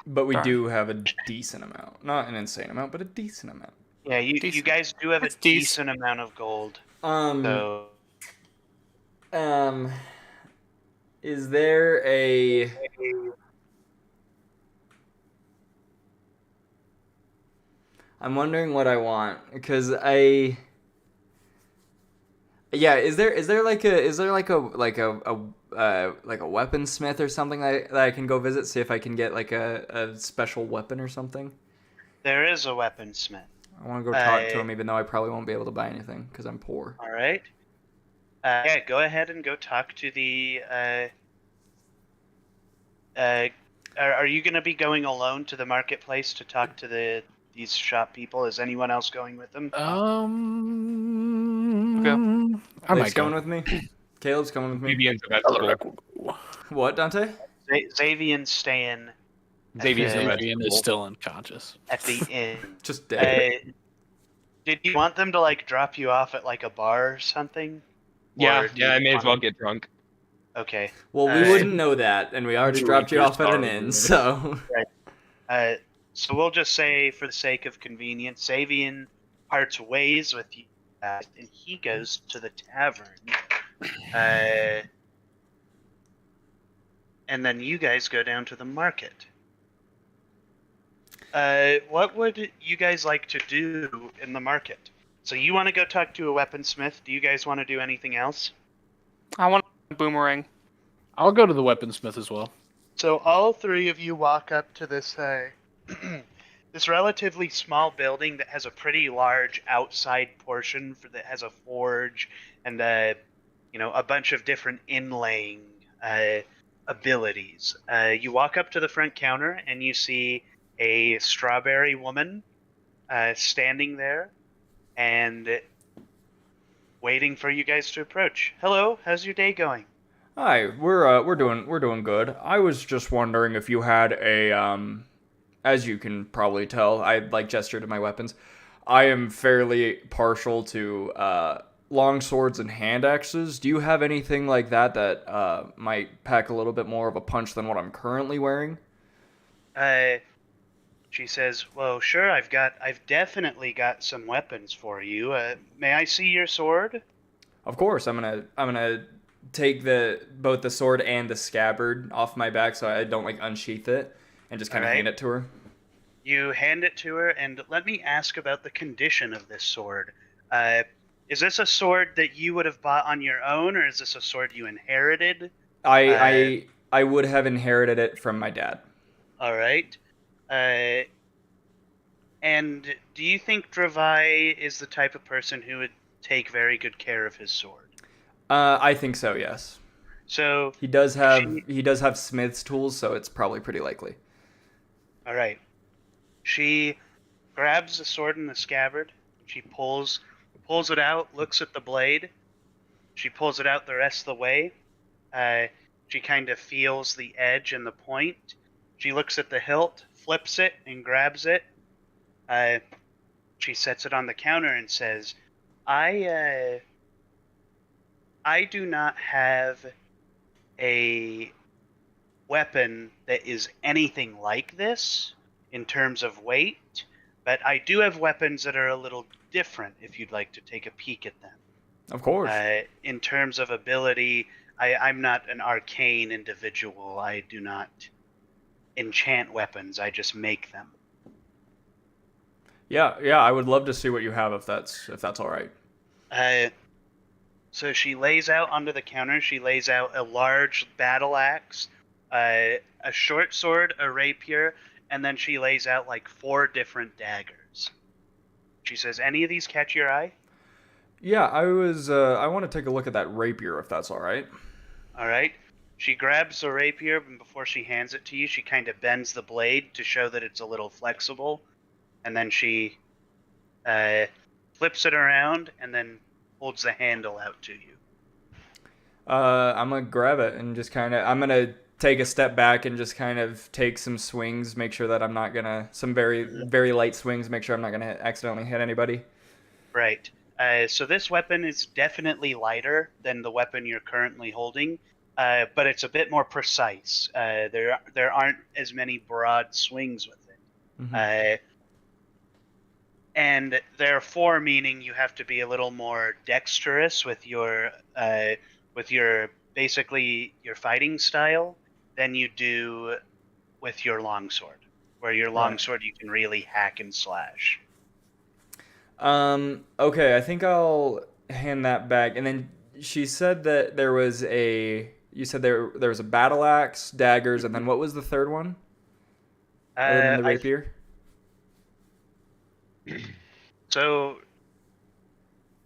But we Darn. do have a decent amount. Not an insane amount, but a decent amount. Yeah, you Decent. guys do have That's a decent amount of gold. So Is there a... I'm wondering what I want because yeah, is there like a weaponsmith or something that I can go visit, see if I can get like a special weapon or something? there is a weaponsmith. I want to go talk to him, even though I probably won't be able to buy anything because I'm poor. All right. Yeah, go ahead and go talk to the. Are you going to be going alone to the marketplace to talk to these shop people? Is anyone else going with them? I Leif's might go. coming with me. Caleb's coming with me. Xavier's a vegetable. What, Dante? Xavier's staying Xavier's a Okay. Xavier vegetable. is still unconscious. at the inn. Just dead. Did you want them to like drop you off at like a bar or something? Yeah, Or do yeah, I you may as wanna- well get drunk. Okay. Well, we uh, wouldn't know that, and we already Maybe dropped you you're off at an sorry, inn, dude. so... So we'll just say, for the sake of convenience, Xavier parts ways with you guys, and he goes to the tavern. And then you guys go down to the market. What would you guys like to do in the market? So you want to go talk to a weaponsmith. Do you guys want to do anything else? I want a boomerang. I'll go to the weaponsmith as well. So all three of you walk up to this this relatively small building that has a pretty large outside portion that has a forge and a bunch of different inlaying abilities. You walk up to the front counter and you see a strawberry woman standing there and waiting for you guys to approach. Hello, how's your day going? Hi, we're doing good. I was just wondering if you had a as you can probably tell, I like gesture to my weapons. I am fairly partial to long swords and hand axes. Do you have anything like that might pack a little bit more of a punch than what I'm currently wearing? She says, "Well, sure, I've definitely got some weapons for you. May I see your sword?" Of course, I'm gonna take both the sword and the scabbard off my back so I don't like unsheath it and just kind of Alright. hand it to her. You hand it to her, and let me ask about the condition of this sword. Is this a sword that you would have bought on your own, or is this a sword you inherited? I would have inherited it from my dad. All right. And do you think Dravai is the type of person who would take very good care of his sword? I think so, yes. So, He does have smith's tools, so it's probably pretty likely. all right. She grabs the sword in the scabbard. She pulls it out, looks at the blade. She pulls it out the rest of the way. She kind of feels the edge and the point. She looks at the hilt, flips it, and grabs it. She sets it on the counter and says, I do not have a weapon that is anything like this in terms of weight, but I do have weapons that are a little different if you'd like to take a peek at them. Of course. In terms of ability, I'm not an arcane individual. I do not enchant weapons. I just make them. Yeah, I would love to see what you have if that's all right. So she lays out onto the counter. She lays out a large battle axe, a short sword, a rapier, and then she lays out like 4 different daggers. She says, "Any of these catch your eye?" Yeah, I want to take a look at that rapier if that's all right. All right. She grabs the rapier, and before she hands it to you, she kind of bends the blade to show that it's a little flexible, and then she flips it around and then holds the handle out to you. I'm gonna grab it and I'm gonna take a step back and just kind of take some swings, make sure that I'm not gonna some very very light swings, make sure I'm not gonna accidentally hit anybody. Right. So this weapon is definitely lighter than the weapon you're currently holding, but it's a bit more precise. There aren't as many broad swings with it. Mhm. And therefore, meaning you have to be a little more dexterous with your basically your fighting style than you do with your longsword, where your Right. longsword you can really hack and slash. Okay, I think I'll hand that back. And then she said that there was a. You said there was a battle axe, daggers, and then what was the third one other than the I rapier? so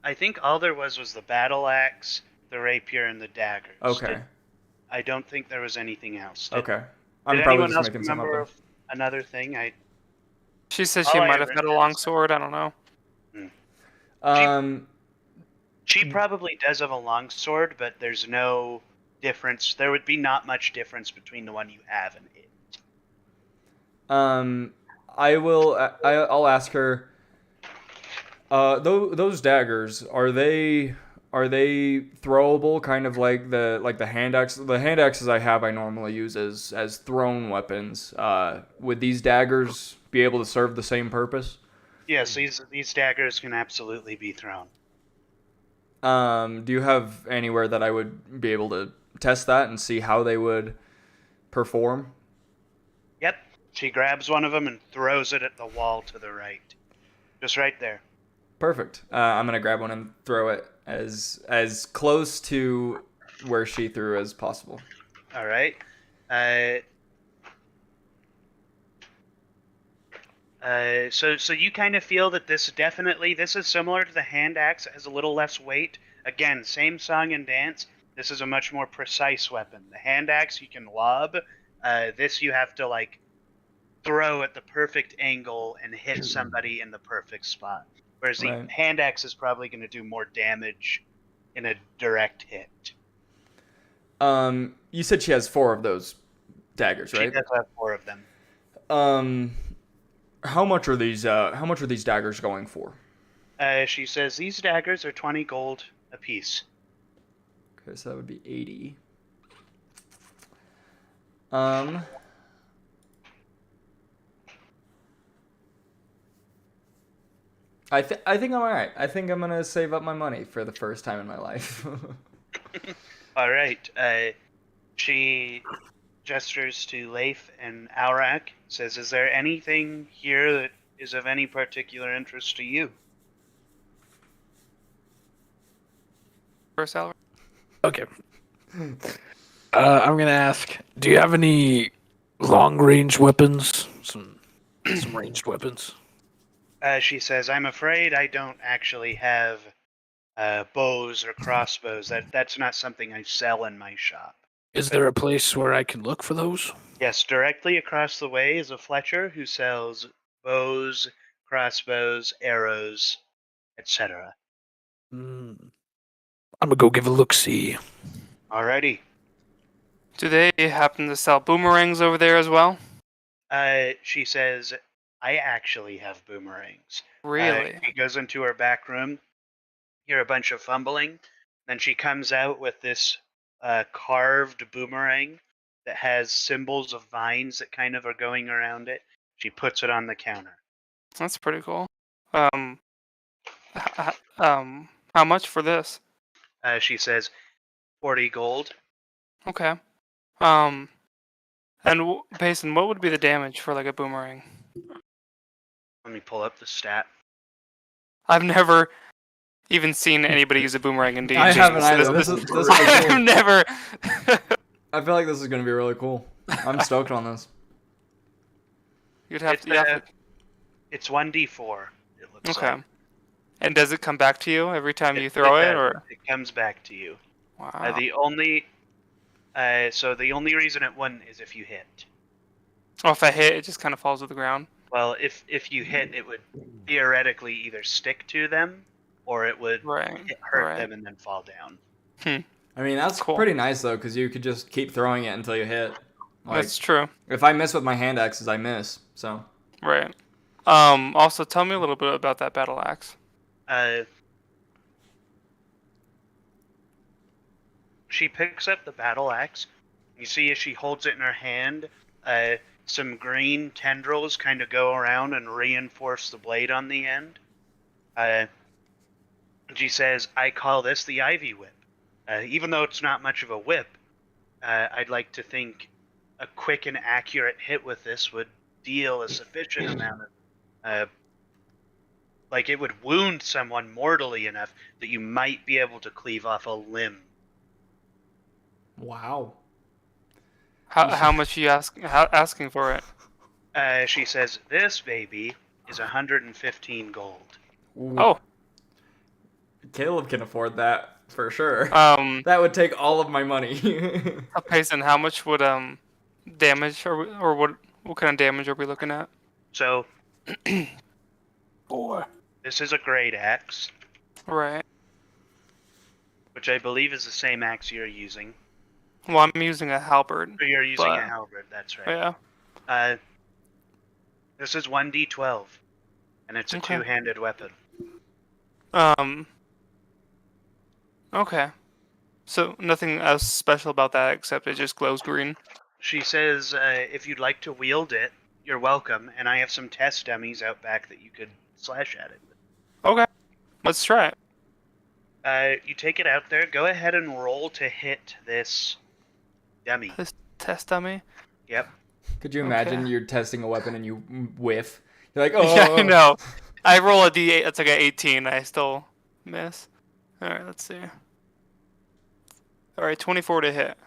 I think all there was the battle axe, the rapier, and the daggers. Okay. I don't think there was anything else. Did, Okay. I'm did probably anyone just else making something up remember there. of another thing? She said All she I might have wrote had a down long is sword. I don't know. Um, she probably does have a long sword, but there's no difference. There would be not much difference between the one you have and it. um, I'll ask her. Those daggers are they throwable? Kind of like the hand axe. The hand axes I have, I normally use as thrown weapons. Would these daggers be able to serve the same purpose? Yes, these daggers can absolutely be thrown. Do you have anywhere that I would be able to test that and see how they would perform? Yep. She grabs one of them and throws it at the wall to the right. Just right there. Perfect. I'm gonna grab one and throw it as close to where she threw as possible. All right. Uh, so you kind of feel that this is similar to the hand axe. It has a little less weight. Again, same song and dance. This is a much more precise weapon. The hand axe you can lob. This you have to like throw at the perfect angle and hit somebody in the perfect spot. Whereas the Right. hand axe is probably going to do more damage in a direct hit. You said she has 4 of those daggers, She right? does have 4 of them. Um, how much are these? How much are these daggers going for? She says these daggers are 20 gold apiece. Okay, so that would be 80. Um, I think I'm alright. I think I'm gonna save up my money for the first time in my life. All right. She gestures to Leif and Aurak, says, "Is there anything here that is of any particular interest to you?" First salary. Okay. I'm gonna ask. Do you have any long-range weapons? Some ranged weapons. She says, "I'm afraid I don't actually have bows or crossbows. That's not something I sell in my shop." Is there a place where I can look for those? Yes, directly across the way is a Fletcher who sells bows, crossbows, arrows, etc. Hmm. I'm gonna go give a look. See. Alrighty. Do they happen to sell boomerangs over there as well? She says, "I actually have boomerangs." Really? She goes into her back room, hear a bunch of fumbling, then she comes out with this carved boomerang that has symbols of vines that kind of are going around it. She puts it on the counter. That's pretty cool. How much for this? She says, 40 gold. Okay. And Payson, what would be the damage for like a boomerang? Let me pull up the stat. I've never even seen anybody use a boomerang in D&D. I haven't so either. This is pretty cool. I've never. I feel like this is gonna be really cool. I'm stoked on this. You'd have It's, to. You have to It's 1d4. It looks okay. like. And does it come back to you every time you throw it, does. or? It comes back to you. Wow. The only reason it wouldn't is if you hit. Oh, if I hit, it just kind of falls to the ground. Well, if you hit, it would theoretically either stick to them or it would Right. hurt Right. them and then fall down. I mean, that's Cool. pretty nice though, because you could just keep throwing it until you hit. Like, That's true. if I miss with my hand axes, I miss. So, Right. Also, tell me a little bit about that battle axe. she picks up the battle axe. You see as she holds it in her hand, some green tendrils kind of go around and reinforce the blade on the end. She says, "I call this the Ivy Whip. Even though it's not much of a whip, I'd like to think a quick and accurate hit with this would deal a sufficient amount of, like it would wound someone mortally enough that you might be able to cleave off a limb." Wow. How much are you asking for it? She says, "This baby is 115 gold." Ooh, Oh, Caleb can afford that for sure. um, That would take all of my money. Payson, how much would damage or what kind of damage are we looking at? So 4. this is a great axe, Right. which I believe is the same axe you're using. Well, I'm using a halberd. Or you're using But- a halberd, that's right. Yeah. This is 1d12, and it's a Okay. two-handed weapon. Okay. So nothing else special about that except it just glows green. She says, if you'd like to wield it, you're welcome, and I have some test dummies out back that you could slash at it with. Okay. Let's try it. You take it out there, go ahead and roll to hit this dummy. This test dummy. Yep. Could you imagine Okay. you're testing a weapon and you whiff? You're like, oh. Yeah, I know. I roll a d8. That's like an 18. I still miss. All right. Let's see. All right. 24 to hit.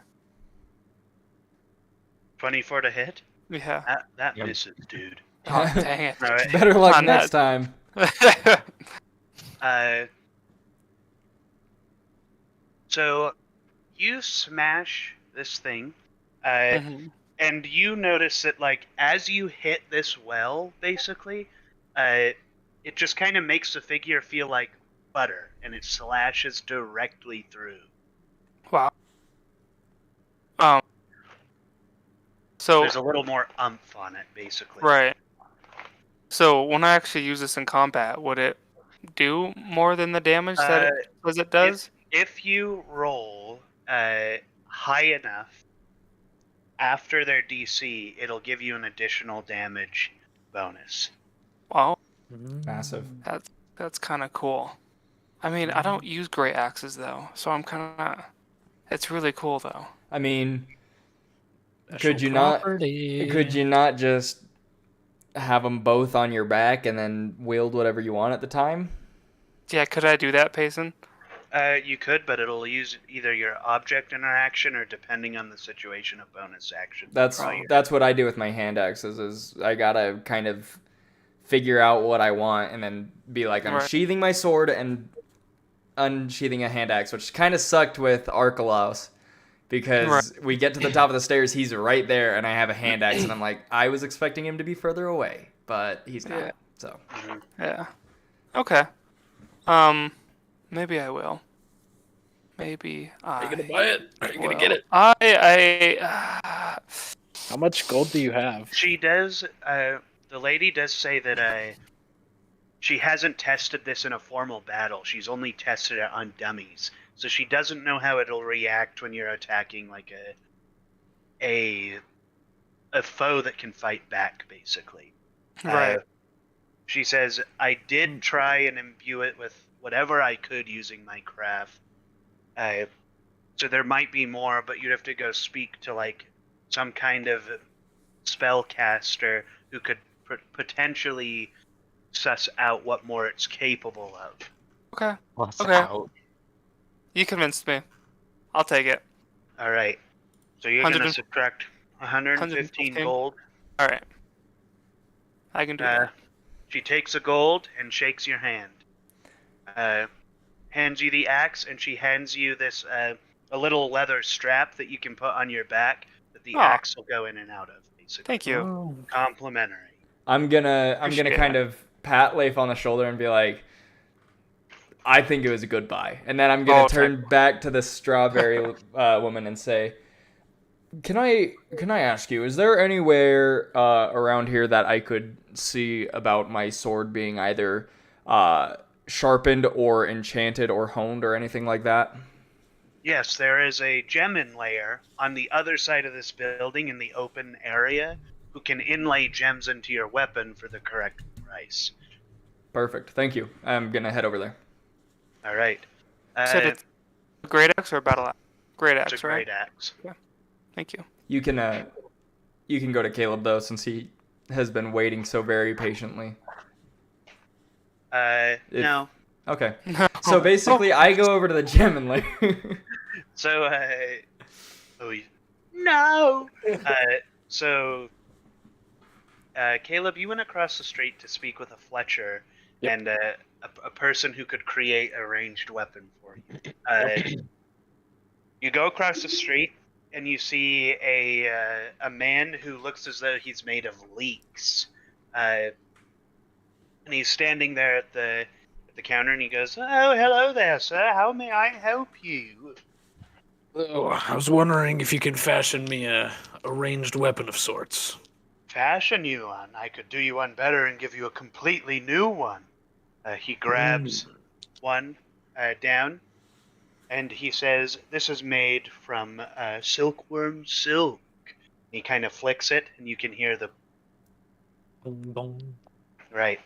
24 to hit? Yeah. That Yep. misses, dude. Oh, dang it. Alright. Better luck On next that. time. So you smash this thing, Mhm. and you notice that, like, as you hit this well, basically, it just kind of makes the figure feel like butter, and it slashes directly through. Wow. So There's a little more umph on it, basically. right. So when I actually use this in combat, would it do more than the damage that it says it does? If you roll high enough after their DC, it'll give you an additional damage bonus. Wow, Massive. that's kind of cool. I mean, I don't use great axes though, so I'm kind of. It's really cool though. I mean, Special Could you not- property. could you not just have them both on your back and then wield whatever you want at the time? Yeah, could I do that, Payson? You could, but it'll use either your object interaction or, depending on the situation, a bonus action. That's Probably. that's what I do with my hand axes. Is I gotta kind of figure out what I want and then be like, I'm Right. sheathing my sword and unsheathing a hand axe, which kind of sucked with Archelaus because we get to the top of the stairs, he's right there, and I have a hand axe, and I'm like, I was expecting him to be further away, but he's not. Yeah. So Yeah. Okay. Maybe I will. Maybe Are you I. gonna buy it? Are you gonna will. get it? How much gold do you have? She does. The lady does say that she hasn't tested this in a formal battle. She's only tested it on dummies, so she doesn't know how it'll react when you're attacking like a foe that can fight back, basically. Right. She says, I did try and imbue it with whatever I could using my craft. So there might be more, but you'd have to go speak to like some kind of spellcaster who could potentially suss out what more it's capable of. Okay. Plus Okay. out. You convinced me. I'll take it. All right. So you're going to 100 subtract 115 115. gold. All right. I can do that. She takes a gold and shakes your hand. Hands you the axe, and she hands you this a little leather strap that you can put on your back that the Aw. axe will go in and out of. Basically, Thank you. Oh. complimentary. I'm gonna Appreciate kind it. of pat Leif on the shoulder and be like, I think it was a good buy. And then I'm gonna Oh, turn back to the strawberry woman and say, Can I ask you, is there anywhere around here that I could see about my sword being either sharpened or enchanted or honed or anything like that? Yes, there is a gem inlayer on the other side of this building in the open area who can inlay gems into your weapon for the correct price. Perfect. Thank you. I'm gonna head over there. All right. Said it's a great axe or a battle axe? Great It's a axe, right? great axe. Thank you. You can go to Caleb though, since he has been waiting so very patiently. If- No. Okay. So basically, I go over to the gem and like. So, no. So, Caleb, you went across the street to speak with a Fletcher Yep. and a person who could create a ranged weapon for you. You go across the street and you see a man who looks as though he's made of leeks, and he's standing there at the counter, and he goes, "Oh, hello there, sir. How may I help you?" Oh, I was wondering if you could fashion me a ranged weapon of sorts. Fashion you one. I could do you one better and give you a completely new one. He grabs one down, and he says, "This is made from silkworm silk." He kind of flicks it, and you can hear the right.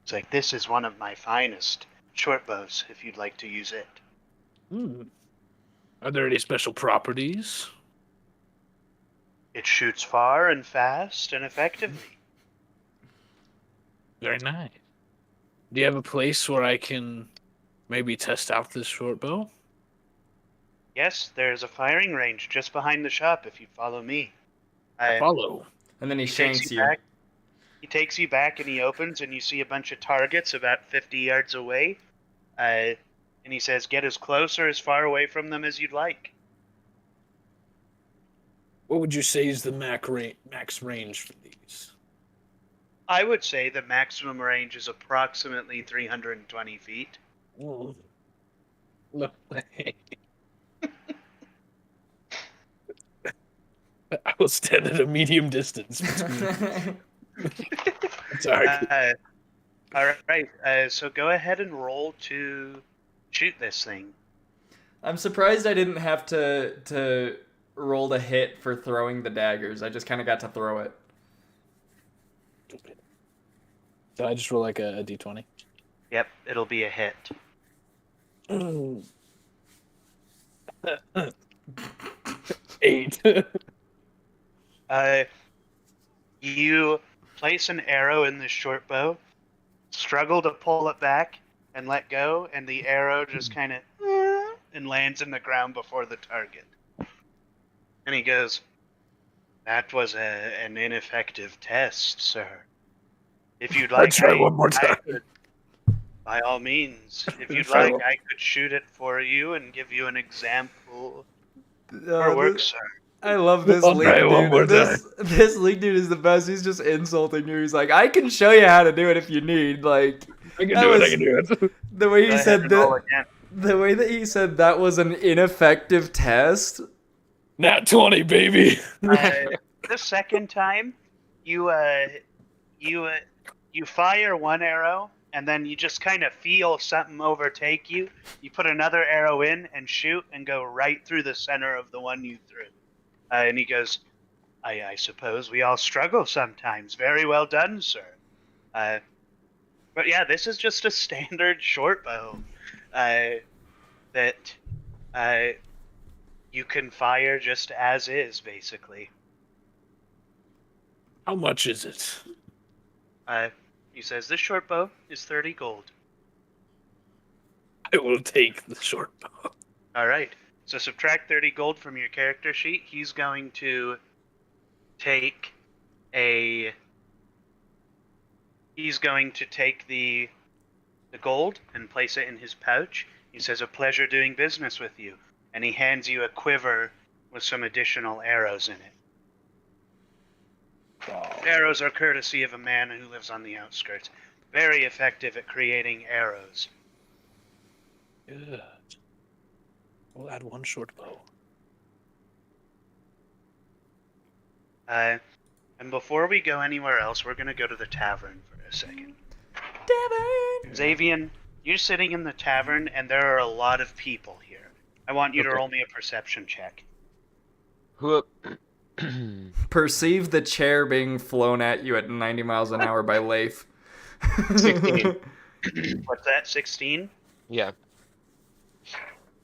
It's like, "This is one of my finest short bows. If you'd like to use it." Hmm. Are there any special properties? It shoots far and fast and effectively. Very nice. Do you have a place where I can maybe test out this short bow? Yes, there's a firing range just behind the shop if you follow me. Follow. And then he He takes shanks you you. back. He takes you back and he opens and you see a bunch of targets about 50 yards away. And he says, "Get as close or as far away from them as you'd like." What would you say is the max range for these? I would say the maximum range is approximately 320 feet. Oh. No. I will stand at a medium distance between. Sorry. All right, so go ahead and roll to shoot this thing. I'm surprised I didn't have to roll to hit for throwing the daggers. I just kind of got to throw it. So I just roll like a d20. Yep, it'll be a hit. 8. You place an arrow in this short bow, struggle to pull it back, and let go, and the arrow just kind of and lands in the ground before the target. And he goes, "That was an ineffective test, sir. If you'd like, try one more time. By all means, if you'd Try like, one. I could shoot it for you and give you an example for work, sir." I love this I'll leak try it one more dude. This leak dude is the best. He's just insulting you. He's like, "I can show you how to do it if you need." Like, I can That do it. was- I can do it. the way Go he ahead said and roll that. again. The way that he said that was an ineffective test. Nat 20, baby. The second time, you fire one arrow, and then you just kind of feel something overtake you. You put another arrow in and shoot, and go right through the center of the one you threw. And he goes, I suppose we all struggle sometimes. Very well done, sir." But yeah, this is just a standard short bow that you can fire just as is, basically. How much is it? He says, "This short bow is 30 gold." I will take the short bow. All right. So subtract 30 gold from your character sheet. He's going to take the gold and place it in his pouch. He says, "A pleasure doing business with you." And he hands you a quiver with some additional arrows in it. Arrows are courtesy of a man who lives on the outskirts. Very effective at creating arrows. Good. We'll add one short bow. And before we go anywhere else, we're going to go to the tavern for a second. Tavern. Xavian, you're sitting in the tavern, and there are a lot of people here. I want you to Okay. roll me a perception check. Who? Perceive the chair being flown at you at 90 miles an hour by Leif. 16. What's that? 16. Yeah.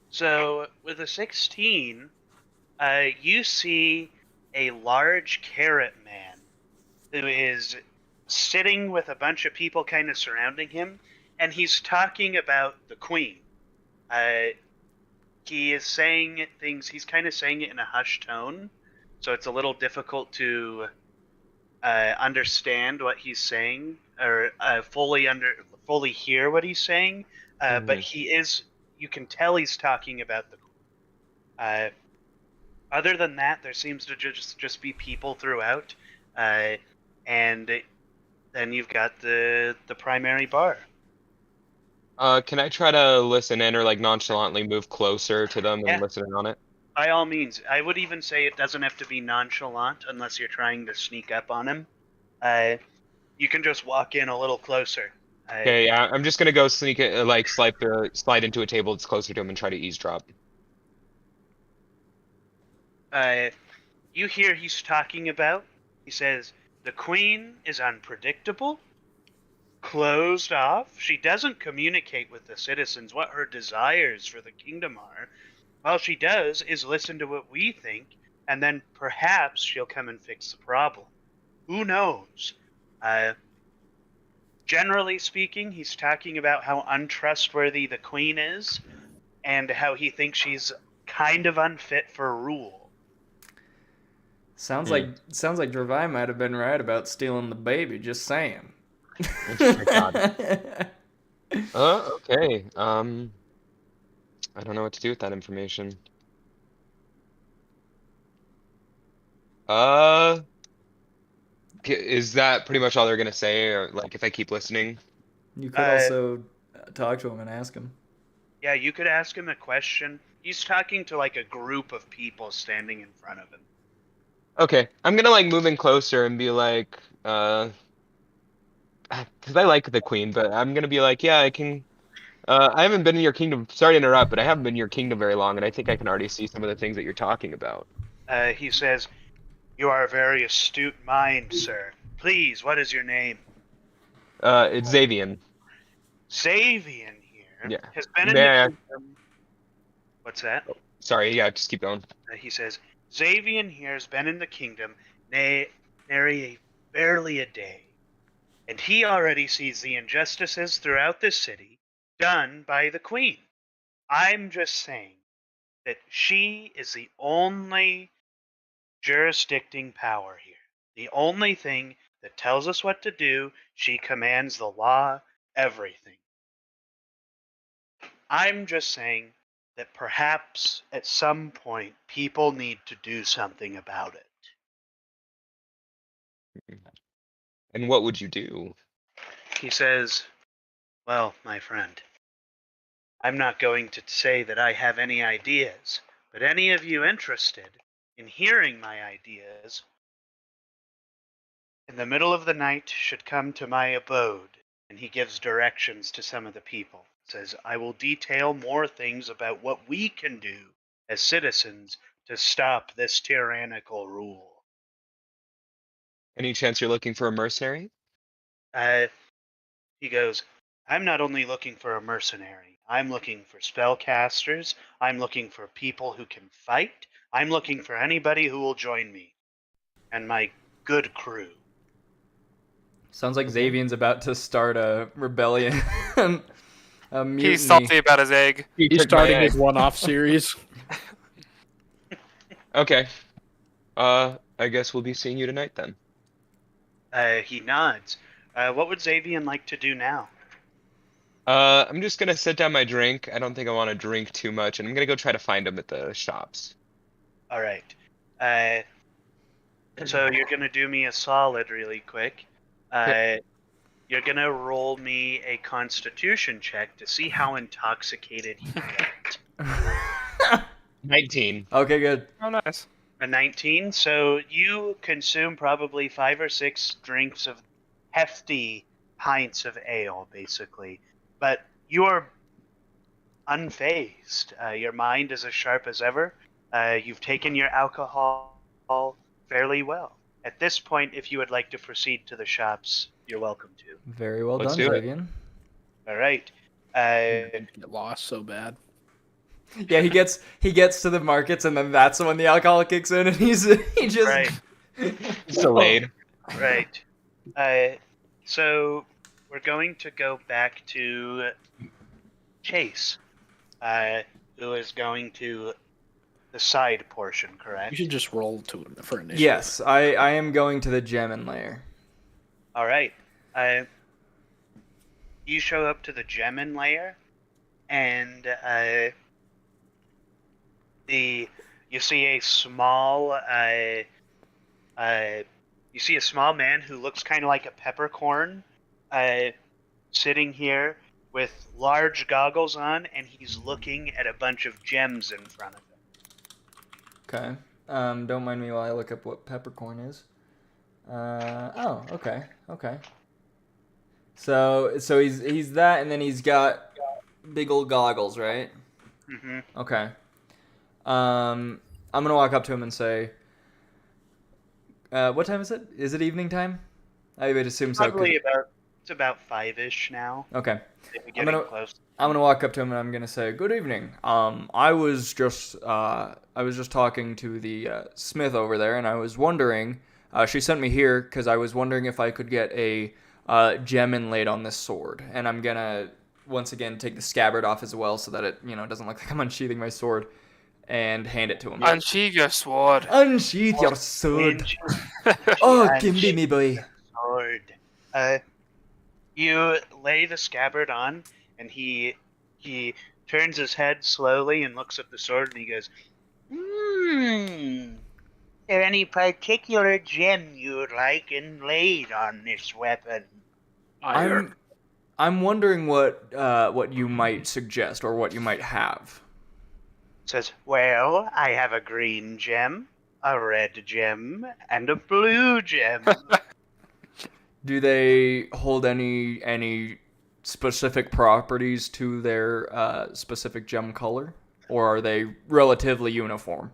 So with a 16, you see a large carrot man who is sitting with a bunch of people kind of surrounding him, and he's talking about the queen. He is saying things. He's kind of saying it in a hushed tone, so it's a little difficult to understand what he's saying or fully hear what he's saying. But he is. You can tell he's talking about the. Other than that, there seems to just be people throughout, and then you've got the primary bar. Can I try to listen in or like nonchalantly move closer to them Yeah. and listen in on it? By all means, I would even say it doesn't have to be nonchalant unless you're trying to sneak up on him. You can just walk in a little closer. Okay, yeah, I'm just gonna go sneak it, like slide into a table that's closer to him and try to eavesdrop. You hear he's talking about. He says the queen is unpredictable, closed off. She doesn't communicate with the citizens what her desires for the kingdom are. All she does is listen to what we think, and then perhaps she'll come and fix the problem. Who knows? Generally speaking, he's talking about how untrustworthy the queen is, and how he thinks she's kind of unfit for rule. Sounds like Dravai might have been right about stealing the baby. Just saying. Oh my God. Okay. I don't know what to do with that information. Is that pretty much all they're gonna say, or like if I keep listening? You could also talk to him and ask him. Yeah, you could ask him a question. He's talking to like a group of people standing in front of him. Okay, I'm gonna like move in closer and be like, because I like the queen, but I'm gonna be like, yeah, I can. I haven't been in your kingdom. Sorry to interrupt, but I haven't been in your kingdom very long, and I think I can already see some of the things that you're talking about. He says, "You are a very astute mind, sir. Please, what is your name?" It's Xavian. Xavian here Yeah. has been in May the I- kingdom. What's that? Sorry, yeah, just keep going. He says, "Xavian here has been in the kingdom nary barely a day, and he already sees the injustices throughout this city done by the queen. I'm just saying that she is the only jurisdicting power here. The only thing that tells us what to do. She commands the law, everything. I'm just saying that perhaps at some point people need to do something about it." And what would you do? He says, "Well, my friend, I'm not going to say that I have any ideas, but any of you interested in hearing my ideas in the middle of the night should come to my abode." And he gives directions to some of the people. Says, "I will detail more things about what we can do as citizens to stop this tyrannical rule." Any chance you're looking for a mercenary? He goes, "I'm not only looking for a mercenary. I'm looking for spellcasters. I'm looking for people who can fight. I'm looking for anybody who will join me and my good crew." Sounds like Xavian's about to start a rebellion. A mutiny. He's salty about his egg. He's took my starting egg. his one-off series. Okay. I guess we'll be seeing you tonight then. He nods. What would Xavian like to do now? I'm just gonna set down my drink. I don't think I want to drink too much, and I'm gonna go try to find him at the shops. All right. So you're going to do me a solid really quick. You're going to roll me a constitution check to see how intoxicated you get. 19. Okay, good. Oh, nice. A 19. So you consume probably 5 or 6 drinks of hefty pints of ale, basically. But you're unfazed. Your mind is as sharp as ever. You've taken your alcohol fairly well. At this point, if you would like to proceed to the shops, you're welcome to. Very well Let's done, do it. Xavier. All right. Get lost so bad. Yeah, he gets to the markets, and then that's when the alcohol kicks in, and he just Right. It's delayed. Right. So we're going to go back to Chase, who is going to the side portion, correct? You should just roll to it for initiative. Yes, I am going to the Gemin lair. All right. You show up to the Gemin lair, and you see a small man who looks kind of like a peppercorn, sitting here with large goggles on, and he's looking at a bunch of gems in front of him. Okay. Don't mind me while I look up what peppercorn is. Oh, okay. So he's that, and then he's got big old goggles, right? Mm-hmm. Okay. I'm gonna walk up to him and say, "What time is it? Is it evening time?" I would assume so. Probably it's about 5-ish now. Okay. Maybe getting close. I'm gonna walk up to him and I'm gonna say, "Good evening. I was just talking to the smith over there, and I was wondering. She sent me here because I was wondering if I could get a gem inlaid on this sword, and I'm gonna once again take the scabbard off as well, so that it doesn't look like I'm unsheathing my sword, and hand it to him. Unsheathe your sword. Unsheath your sword. Oh, gimme me boy. Sword. You lay the scabbard on, and he turns his head slowly and looks at the sword, and he goes, Is there any particular gem you'd like inlaid on this weapon? I'm wondering what you might suggest or what you might have. Says, well, I have a green gem, a red gem, and a blue gem. Do they hold any specific properties to their specific gem color, or are they relatively uniform?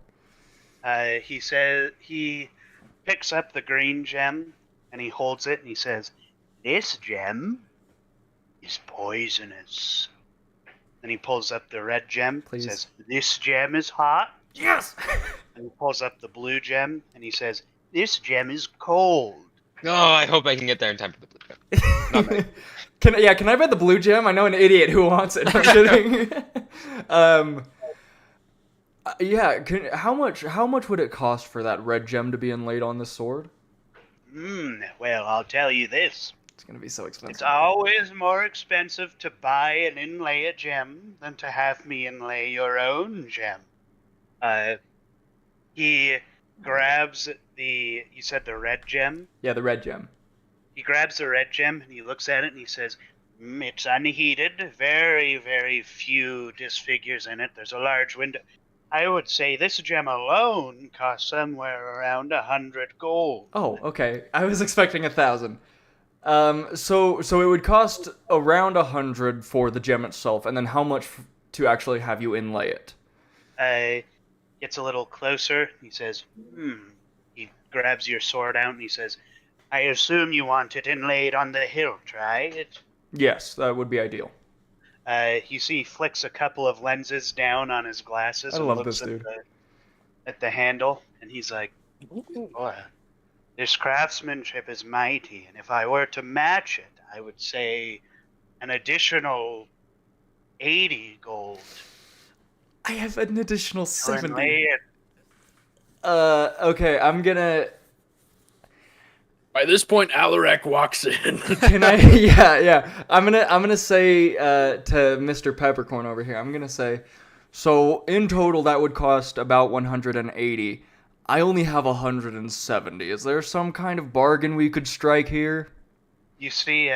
He says he picks up the green gem and he holds it and he says, "This gem is poisonous." Then he pulls up the red gem. Please. He says, "This gem is hot." Yes. And he pulls up the blue gem and he says, "This gem is cold." Oh, I hope I can get there in time for the blue gem. Not bad. Can I buy the blue gem? I know an idiot who wants it. I'm kidding. Yeah. How much would it cost for that red gem to be inlaid on the sword? Well, I'll tell you this. It's gonna be so expensive. It's always more expensive to buy and inlay a gem than to have me inlay your own gem. He grabs you said the red gem? Yeah, the red gem. He grabs the red gem and he looks at it and he says, it's unheated, very, very few disfigures in it. There's a large window. I would say this gem alone costs somewhere around 100 gold. Oh, okay. I was expecting 1,000. So it would cost around 100 for the gem itself, and then how much to actually have you inlay it? Gets a little closer. He says, He grabs your sword out and he says, I assume you want it inlaid on the hilt, right? Yes, that would be ideal. You see he flicks a couple of lenses down on his glasses I and love looks this dude. at the handle, and he's like, boy, this craftsmanship is mighty, and if I were to match it, I would say an additional 80 gold. I have an additional to inlay 70. it. Okay, I'm gonna... By this point, Alarak walks in. Can I? Yeah. I'm gonna say to Mr. Peppercorn over here. I'm gonna say, so in total that would cost about 180. I only have 170. Is there some kind of bargain we could strike here? You see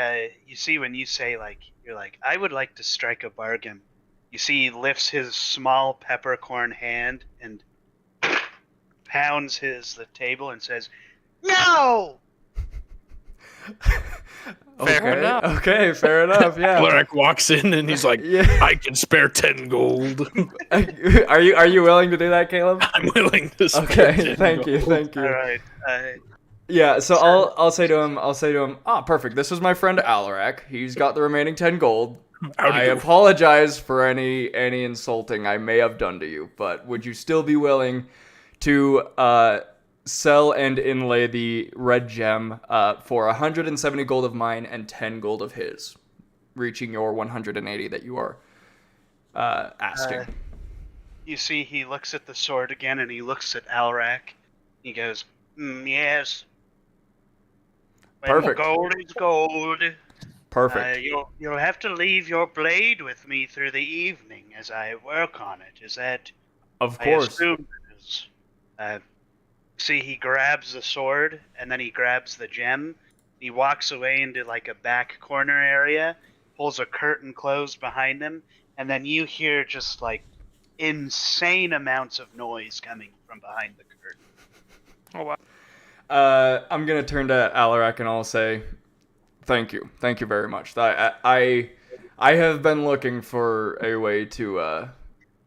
when you say you're like, I would like to strike a bargain. You see he lifts his small peppercorn hand and pounds the table and says, No! Fair enough. Okay, fair enough. Yeah. Alaric walks in and he's like, Yeah. I can spare 10 gold. Are you willing to do that, Caleb? I'm willing to spare Okay, 10 thank you, gold. thank All you. right. Yeah, so I'll say to him, perfect. This is my friend Alarak. He's got the remaining 10 gold. Howdy I do. apologize for any insulting I may have done to you, but would you still be willing to sell and inlay the red gem for 170 gold of mine and 10 gold of his, reaching your 180 that you are asking? You see, he looks at the sword again, and he looks at Alrak. He goes, "Yes. When Perfect. gold is gold. Perfect. You'll have to leave your blade with me through the evening as I work on it. Is that? Of I course. assume it is. See, he grabs the sword and then he grabs the gem. He walks away into like a back corner area, pulls a curtain closed behind him, and then you hear just like insane amounts of noise coming from behind the curtain. Oh wow. I'm gonna turn to Alarak and I'll say, thank you very much. I have been looking for a way to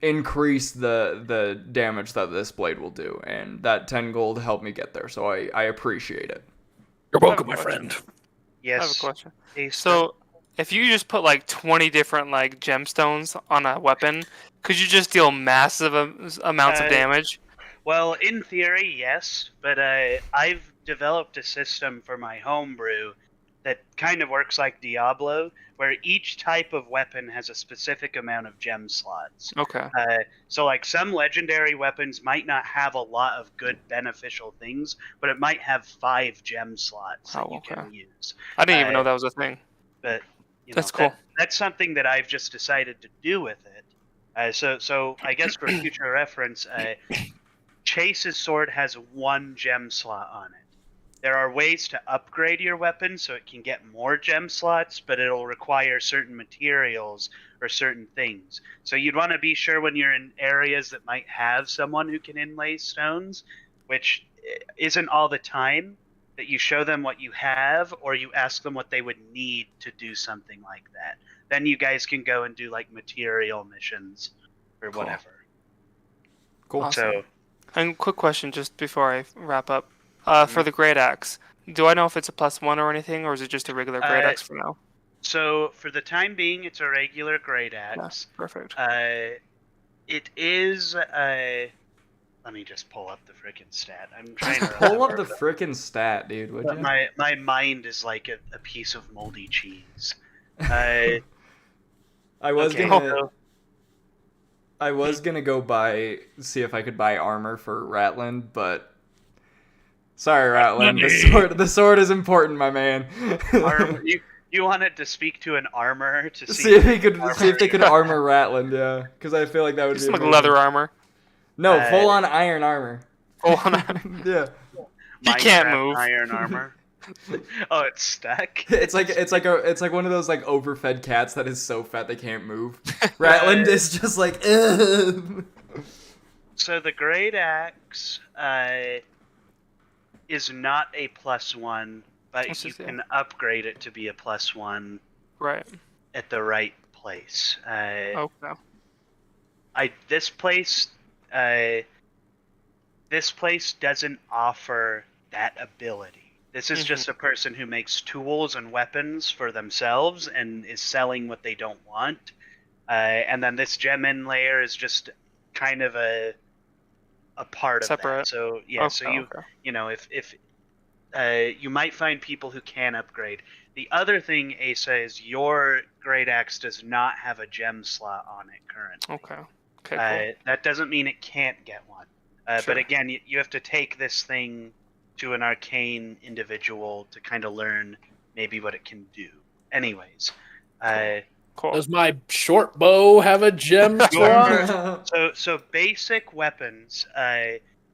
increase the damage that this blade will do, and that 10 gold helped me get there, so I appreciate it. You're welcome, my friend. Yes. I have a question. Ace, So, if you just put like 20 different like gemstones on a weapon, could you just deal massive amounts of damage? well, in theory, yes, but I've developed a system for my homebrew that kind of works like Diablo, where each type of weapon has a specific amount of gem slots. Okay. So, like, some legendary weapons might not have a lot of good beneficial things, but it might have 5 gem slots that Oh, you okay. can use. I didn't even know that was a thing. But you know, That's cool. That's something that I've just decided to do with it. So I guess for future reference, Chase's sword has 1 gem slot on it. There are ways to upgrade your weapon so it can get more gem slots, but it'll require certain materials or certain things. So you'd want to be sure when you're in areas that might have someone who can inlay stones, which isn't all the time, that you show them what you have or you ask them what they would need to do something like that. Then you guys can go and do like material missions or Cool. whatever. Cool. Awesome. So And quick question, just before I wrap up, for the great axe, do I know if it's a +1 or anything, or is it just a regular great axe for now? So for the time being, it's a regular great Yeah, axe. perfect. It is. Let me just pull up the freaking stat. I'm trying to Pull up remember, the frickin' stat, dude, would but you? my mind is like a piece of moldy cheese. Uh, I was okay, gonna so- I was gonna go see if I could buy armor for Ratland, but sorry, Ratland. The sword is important, my man. you wanted to speak to an armor to see, see if they could armor Ratland, yeah, because I feel like that would Just be like amazing. leather armor. No, full on iron armor. Full on. Yeah, He can't Minecraft move. iron armor. Oh, it's stuck. it's like one of those like overfed cats that is so fat they can't move. Ratland is just like. Ugh. So the great axe is not a +1, but Let's you just see. can upgrade it to be a +1 Right. at the right place. Okay. This place doesn't offer that ability. This is just a person who makes tools and weapons for themselves and is selling what they don't want. And then this gem inlayer is just kind of a part of Separate. that. So yeah, so Okay, you okay. you know if you might find people who can upgrade. The other thing, Asa, is your great axe does not have a gem slot on it currently. Okay. Okay. Cool. That doesn't mean it can't get one. But Sure. again, you have to take this thing to an arcane individual to kind of learn maybe what it can do. Anyways, Cool. Does my short bow have a gem slot? so basic weapons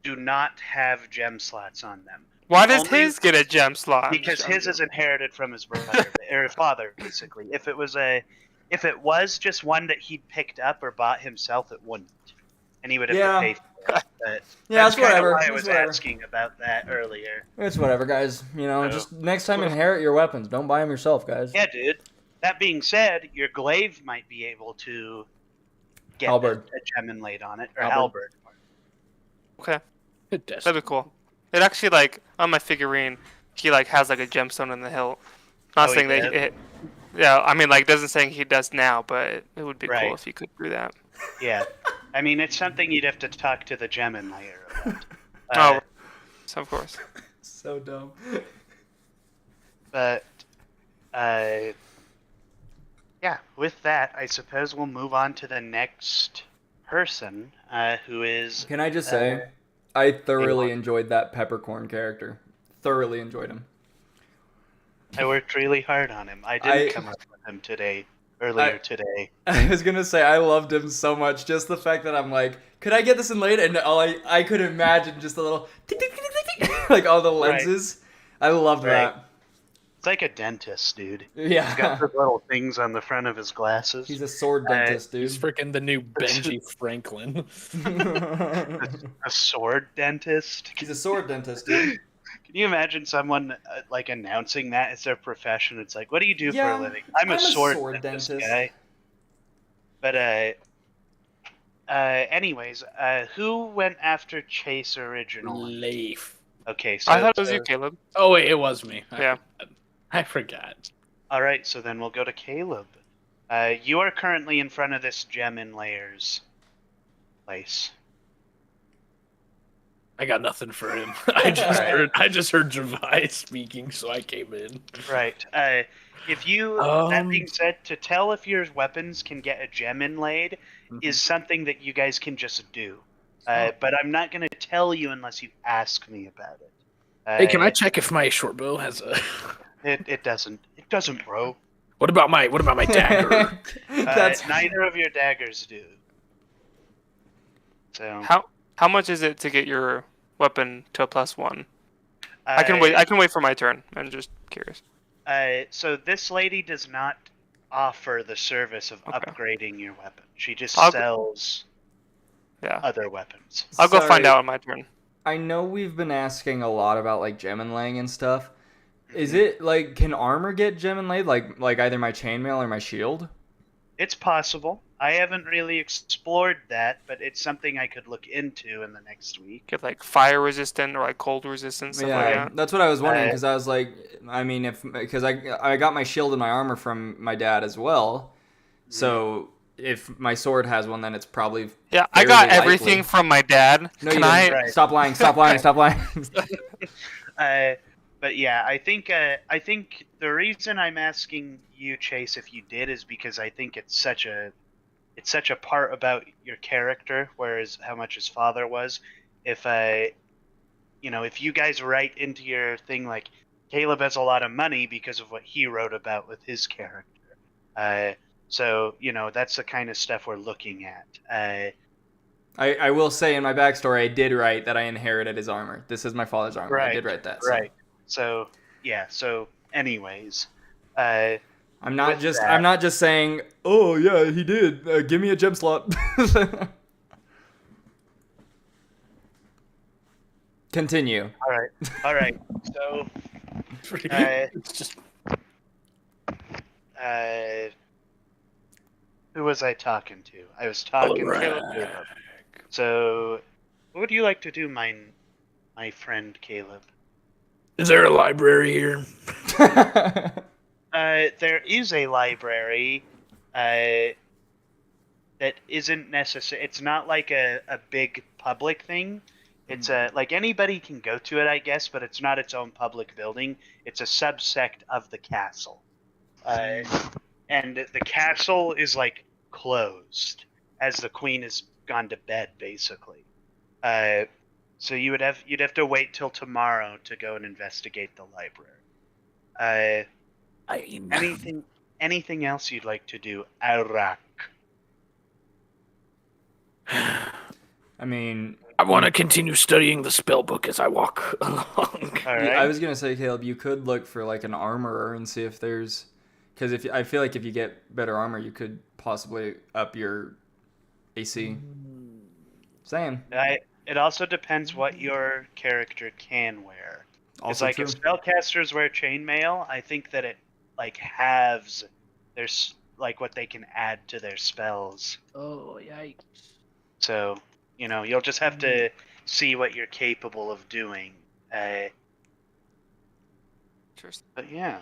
do not have gem slots on them. Why does only- his get a gem slot? Because his is inherited from his brother or father, basically. If it was just one that he picked up or bought himself, it wouldn't, and he would have Yeah. to pay for it. But Yeah, That's it's kind of whatever. why I It's was whatever. asking about that earlier. It's whatever, guys. You know, Oh. just next time inherit your weapons. Don't buy them yourself, guys. Yeah, dude. That being said, your glaive might be able to get Halberd. a gem inlaid on it, or Halberd. halberd. Okay, that'd be cool. It actually like on my figurine, he like has like a gemstone in the hilt. Not Oh, he saying that. does? Yeah, I mean like doesn't saying he does now, but it would be Right. cool if he could do that. Yeah. I mean, it's something you'd have to talk to the gem inlayer about. Oh, so of course. So dumb. But, yeah, with that, I suppose we'll move on to the next person, who is... Can I just say, I thoroughly Elon. enjoyed that peppercorn character. Thoroughly enjoyed him. I worked really hard on him. I didn't come up with him earlier today. I was gonna say I loved him so much. Just the fact that I'm like, could I get this in later? And all I could imagine just a little tick, tick, tick, tick, tick, like all the lenses. I loved that. It's like a dentist, dude. Yeah, He's got the little things on the front of his glasses. he's a sword dentist, dude. He's freaking the new Benji Franklin. A sword dentist. He's a sword dentist, dude. Can you imagine someone like announcing that as their profession? It's like, what do you do for Yeah, a living? I'm a sword dentist. guy. But anyways, who went after Chase originally? Leaf. Okay, so I thought it was you, Caleb. Oh wait, it was me. Yeah. I forgot. all right, so then we'll go to Caleb. You are currently in front of this gem inlayer's place. I got nothing for him. I just heard Gervais speaking, so I came in. Right. If you, that being said, to tell if your weapons can get a gem inlaid is something that you guys can just do. But I'm not going to tell you unless you ask me about it. Hey, can I check if my short bow has a? It doesn't. It doesn't, bro. What about my dagger? That's Neither of your daggers do. So How much is it to get your weapon to a +1? I can wait. I can wait for my turn. I'm just curious. So this lady does not offer the service of Okay. upgrading your weapon. She just I'll- sells Yeah, other weapons. I'll go find Sorry. out on my turn. I know we've been asking a lot about like gem inlaying and stuff. Is it like can armor get gem inlaid like either my chainmail or my shield? It's possible. I haven't really explored that, but it's something I could look into in the next week. Get like fire resistant or like cold resistant stuff like Yeah, that. that's what I was wondering because I was like, I mean, because I got my shield and my armor from my dad as well, so if my sword has one, then it's probably Yeah, I got fairly everything likely. from my dad. No, Can you I? didn't. Right. Stop lying! Stop lying! Stop lying! But yeah, I think the reason I'm asking you, Chase, if you did, is because I think it's such a part about your character, whereas how much his father was. If if you guys write into your thing like Caleb has a lot of money because of what he wrote about with his character, so that's the kind of stuff we're looking at. I will say in my backstory, I did write that I inherited his armor. This is my father's armor. I Right, did write that. So. Right. So yeah. So anyways, I'm not With just that- I'm not just saying, oh yeah, he did. Give me a gem slot. Continue. all right. So It's just who was I talking to? I was talking to Caleb. Caleb. So, what would you like to do, my friend Caleb? is there a library here? There is a library that isn't necessary. It's not like a big public thing. It's like anybody can go to it, I guess, but it's not its own public building. It's a subsect of the castle, and the castle is like closed as the queen has gone to bed, basically. So you'd have to wait till tomorrow to go and investigate the library. Anything else you'd like to do, Arak? I mean, I want to continue studying the spell book as I walk along. All right. I was gonna say, Caleb, you could look for like an armorer and see if there's, because I feel like if you get better armor, you could possibly up your AC. Saying. it also depends what your character can wear. It's Also like true. if spellcasters wear chainmail, I think that it like halves like what they can add to their spells. Oh, yikes. So, you'll just have to see what you're capable of doing. Interesting. But yeah.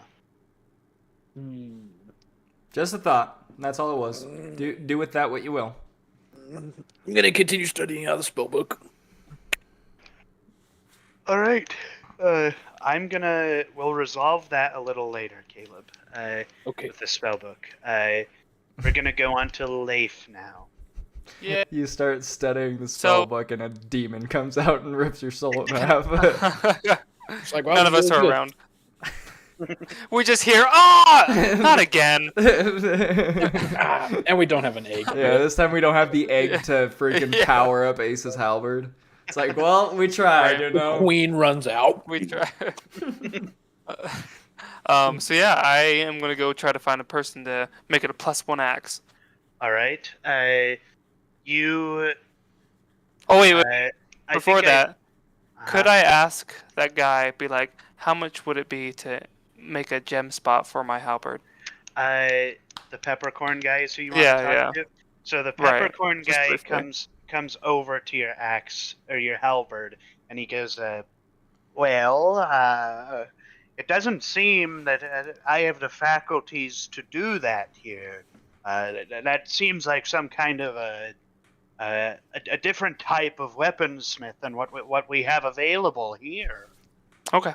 Just a thought. That's all it was. Do with that what you will. I'm gonna continue studying out the spell book. All right. We'll resolve that a little later, Caleb. Okay. With the spell book. We're gonna go on to Leif now. Yeah. You start studying the spell So- book and a demon comes out and rips your soul in half. It's like, wow, None of us really are good. around. We just hear, ah, not again. And we don't have an egg. Yeah, this time we don't have the egg to freaking Yeah. power up Ace's halberd. It's like, well, we tried, you know. Queen runs out. We try. So yeah, I am gonna go try to find a person to make it a +1 axe. All right. You. Oh wait, I before think that, could uh, I ask that guy, be like, how much would it be to make a gem spot for my halberd? The peppercorn guy is who you want Yeah, to talk yeah. to. So the Right. peppercorn Just guy briefly. comes over to your axe or your halberd, and he goes, "Well, it doesn't seem that I have the faculties to do that here. That seems like some kind of a different type of weaponsmith than what we have available here." Okay.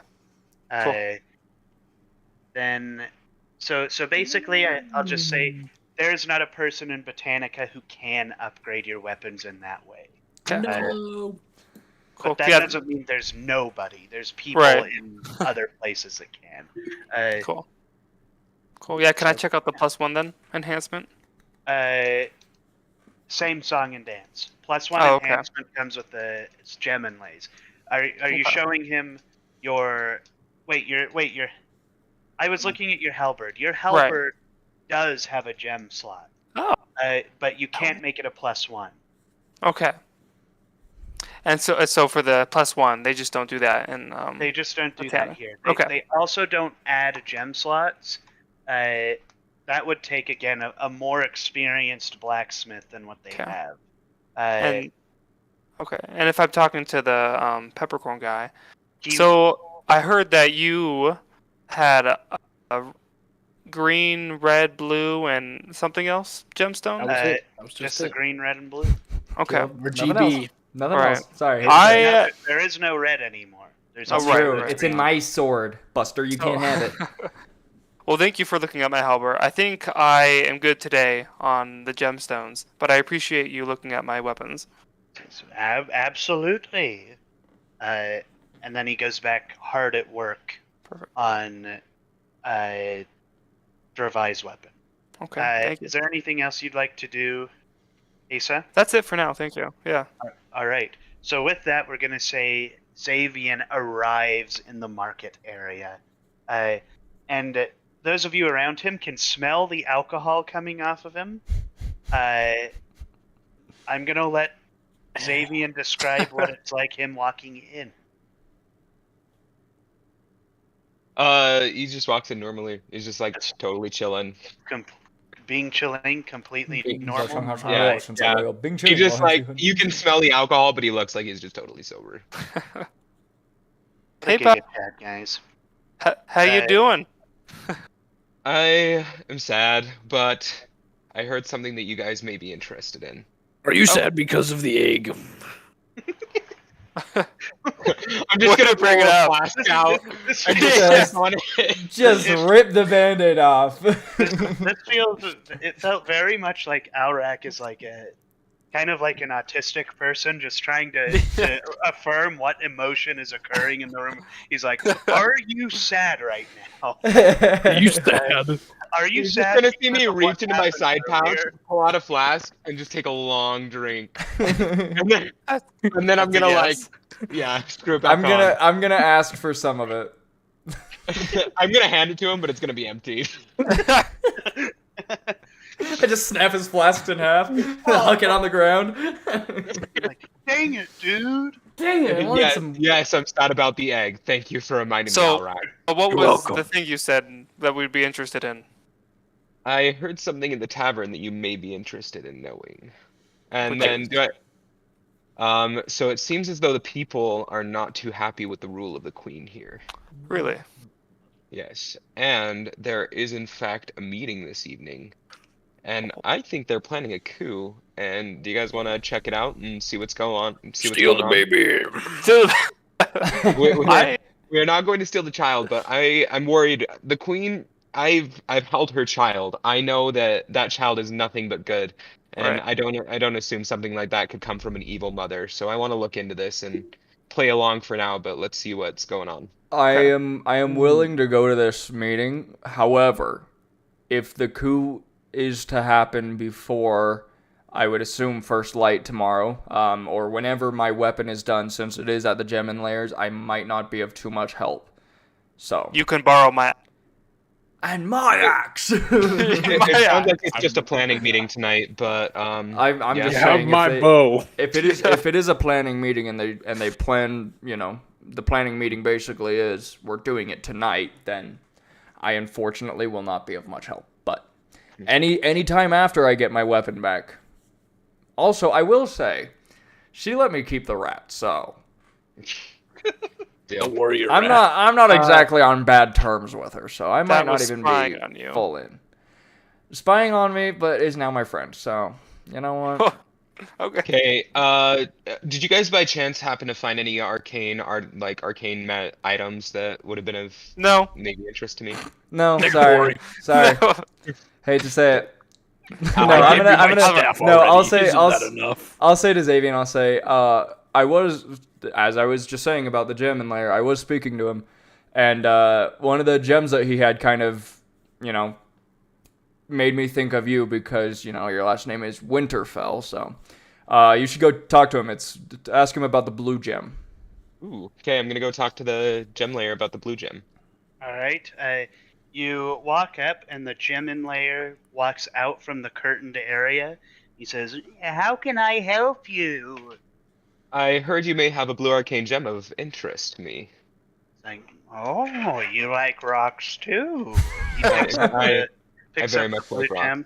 Then, so basically, I'll just say there's not a person in Botanica who can upgrade your weapons in that way. Okay. No. Cool. But that Yeah. doesn't mean there's nobody. There's people Right. in other places that can. Cool. Cool. Yeah. Can I check out the +1 then enhancement? Same song and dance. +1 Oh, okay. enhancement comes with the gem inlays. Are you Okay. showing him your? Wait, your. I was looking at your halberd. Your halberd does have a gem slot. Oh. But you can't make it a +1. Okay. And so for the +1, they just don't do that. And They just don't do Botana. that here. Okay. They also don't add gem slots. That would take again a more experienced blacksmith than what they Okay. have. and okay. And if I'm talking to the peppercorn guy, he- so I heard that you had a green, red, blue, and something else gemstone. That was Uh, it. That was just just the it. green, red, and blue. Okay. We're Nothing GB. else. Nothing Alright. else. Sorry. There is no red anymore. There's Oh, It's only right, true. right. It's in my sword, Buster. You can't have it. Well, thank you for looking at my halberd. I think I am good today on the gemstones, but I appreciate you looking at my weapons. Absolutely. And then he goes back hard at work Perfect. on Dravai's weapon. Okay. Thank you. Is there anything else you'd like to do, Asa? That's it for now. Thank you. Yeah. All right. So with that, we're gonna say Xavian arrives in the market area, and those of you around him can smell the alcohol coming off of him. I'm gonna let Xavian describe what it's like him walking in. He just walks in normally. He's just like totally chilling. Being chilling, completely normal. Yeah, yeah. Bing He just like you can smell the alcohol, but he looks like he's just totally sober. Hey, Look Bob. at that, guys. How you doing? I am sad, but I heard something that you guys may be interested in. Are you sad because of the egg? I'm just gonna bring it a up. flask out. This and feels- just on it. Just rip the band-aid off. it felt very much like Alrak is like a kind of like an autistic person just trying to affirm what emotion is occurring in the room. He's like, "Are you sad right now? Are you sad? Are you He's sad?" just gonna see because me of what reach into my happened side pouch, earlier?" pull out a flask, and just take a long drink. And then I'm gonna Yes. screw it back on. I'm gonna ask for some of it. I'm gonna hand it to him, but it's gonna be empty. I just snap his flasks in half, huck it on the ground. Like, Dang it, dude! Dang it! I wanted Yeah, some. yes, I'm sad about the egg. Thank you for reminding me, So- Alright. What You're was welcome. the thing you said that we'd be interested in? I heard something in the tavern that you may be interested in knowing. And Which then is- do I, so it seems as though the people are not too happy with the rule of the queen here. Really? Yes, and there is in fact a meeting this evening, and I think they're planning a coup. And do you guys want to check it out and see what's going on? See what's Steal going the on? baby. Dude, We're, we're not going to steal the child, but I'm worried. The queen, I've held her child. I know that that child is nothing but good, and Right. I don't assume something like that could come from an evil mother. So I want to look into this and play along for now, but let's see what's going on. I Okay. am willing to go to this meeting. However, if the coup is to happen before, I would assume first light tomorrow, or whenever my weapon is done, since it is at the gem and layers, I might not be of too much help. So. you can borrow my. And my axe. It sounds like it's just a planning meeting tonight, but I'm yeah. just Have saying my if, bow. if it is a planning meeting and they plan, the planning meeting basically is we're doing it tonight, then I unfortunately will not be of much help. But any time after I get my weapon back. Also, I will say, she let me keep the rat, so The warrior. I'm not exactly on bad terms with her, so I might That not was even spying be on you. full in. Spying on me, but is now my friend, so you know what? Okay. Okay, did you guys by chance happen to find any arcane items that would have been of No. maybe interest to me? No, They're sorry. boring. Sorry. No. Hate to say it. No, I I'm gave gonna, you I'm my gonna, staff no, I'll already. say, Isn't that enough? I'll say to Xavier, I'll say, I was, as I was just saying about the gem and layer, I was speaking to him, and one of the gems that he had kind of, made me think of you because, your last name is Winterfell, so you should go talk to him. Ask him about the blue gem. Ooh, okay, I'm gonna go talk to the gem layer about the blue gem. All right. You walk up, and the gem inlayer walks out from the curtained area. He says, "How can I help you?" I heard you may have a blue arcane gem of interest to me. It's like, "Oh, you like rocks too?" He I- picks up I very the much blue like rocks. gem,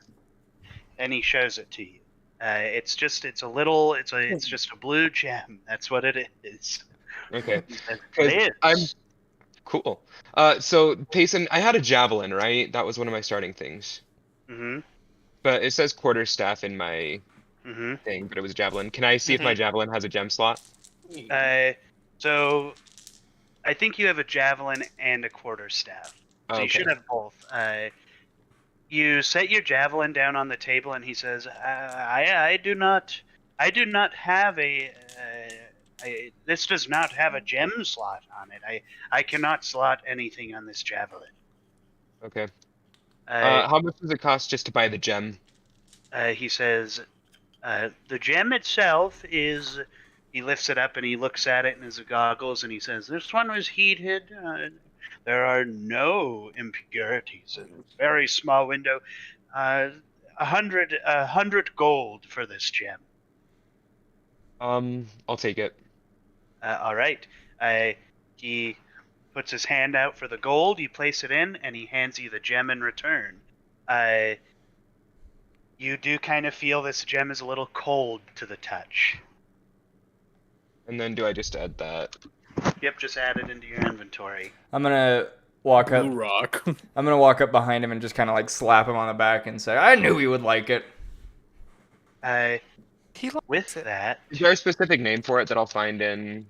and he shows it to you. It's just a blue gem. That's what it is. Okay, He says, 'cause "It I'm is." cool. So Payson, I had a javelin, right? That was one of my starting things. Mm-hmm. But it says quarterstaff in my Mm-hmm. thing, but it was javelin. Can I see if my javelin has a gem slot? So I think you have a javelin and a quarterstaff. So you should have both. You set your javelin down on the table, and he says, I do not have this does not have a gem slot on it. I cannot slot anything on this javelin." Okay. How much does it cost just to buy the gem? He says, "The gem itself is." He lifts it up and he looks at it in his goggles, and he says, "This one was heated. There are no impurities. A very small window. 100 gold for this gem." I'll take it. All right. He puts his hand out for the gold. You place it in, and he hands you the gem in return. You do kind of feel this gem is a little cold to the touch. And then do I just add that? Yep, just add it into your inventory. I'm gonna walk up. Blue rock. I'm gonna walk up behind him and just kind of like slap him on the back and say, "I knew he would like it." He likes With it. that, Is there a specific name for it that I'll find in?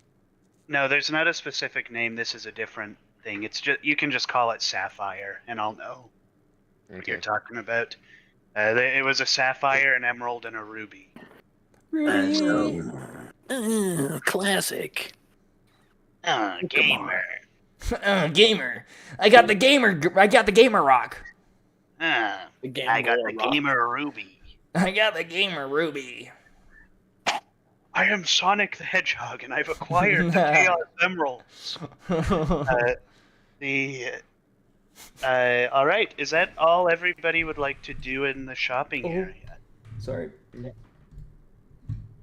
no, there's not a specific name. This is a different thing. It's just you can just call it sapphire, and I'll know what you're Okay. talking about. It was a sapphire, an emerald, and a ruby. Classic. Gamer. Gamer. I got the gamer rock. I got the gamer ruby. I got the gamer ruby. I am Sonic the Hedgehog, and I've acquired the Chaos Emeralds. All right. Is that all everybody would like to do in the shopping area? Sorry.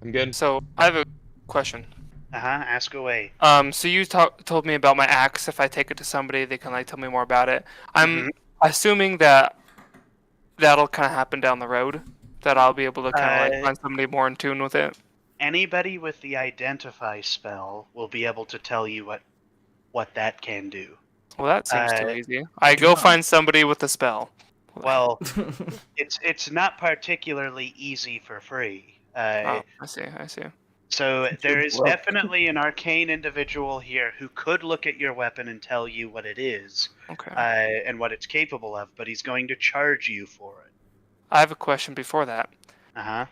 I'm good. So I have a question. Ask away. So you told me about my axe. If I take it to somebody, they can like tell me more about it. I'm assuming that that'll kind of happen down the road. That I'll be able to kind of like find somebody more in tune with it. Anybody with the identify spell will be able to tell you what that can do. Well, that seems too easy. I go find somebody with a spell. Well, it's not particularly easy for free. I see. So there is definitely an arcane individual here who could look at your weapon and tell you what it is, and what it's capable of, but he's going to charge you for it. I have a question before that.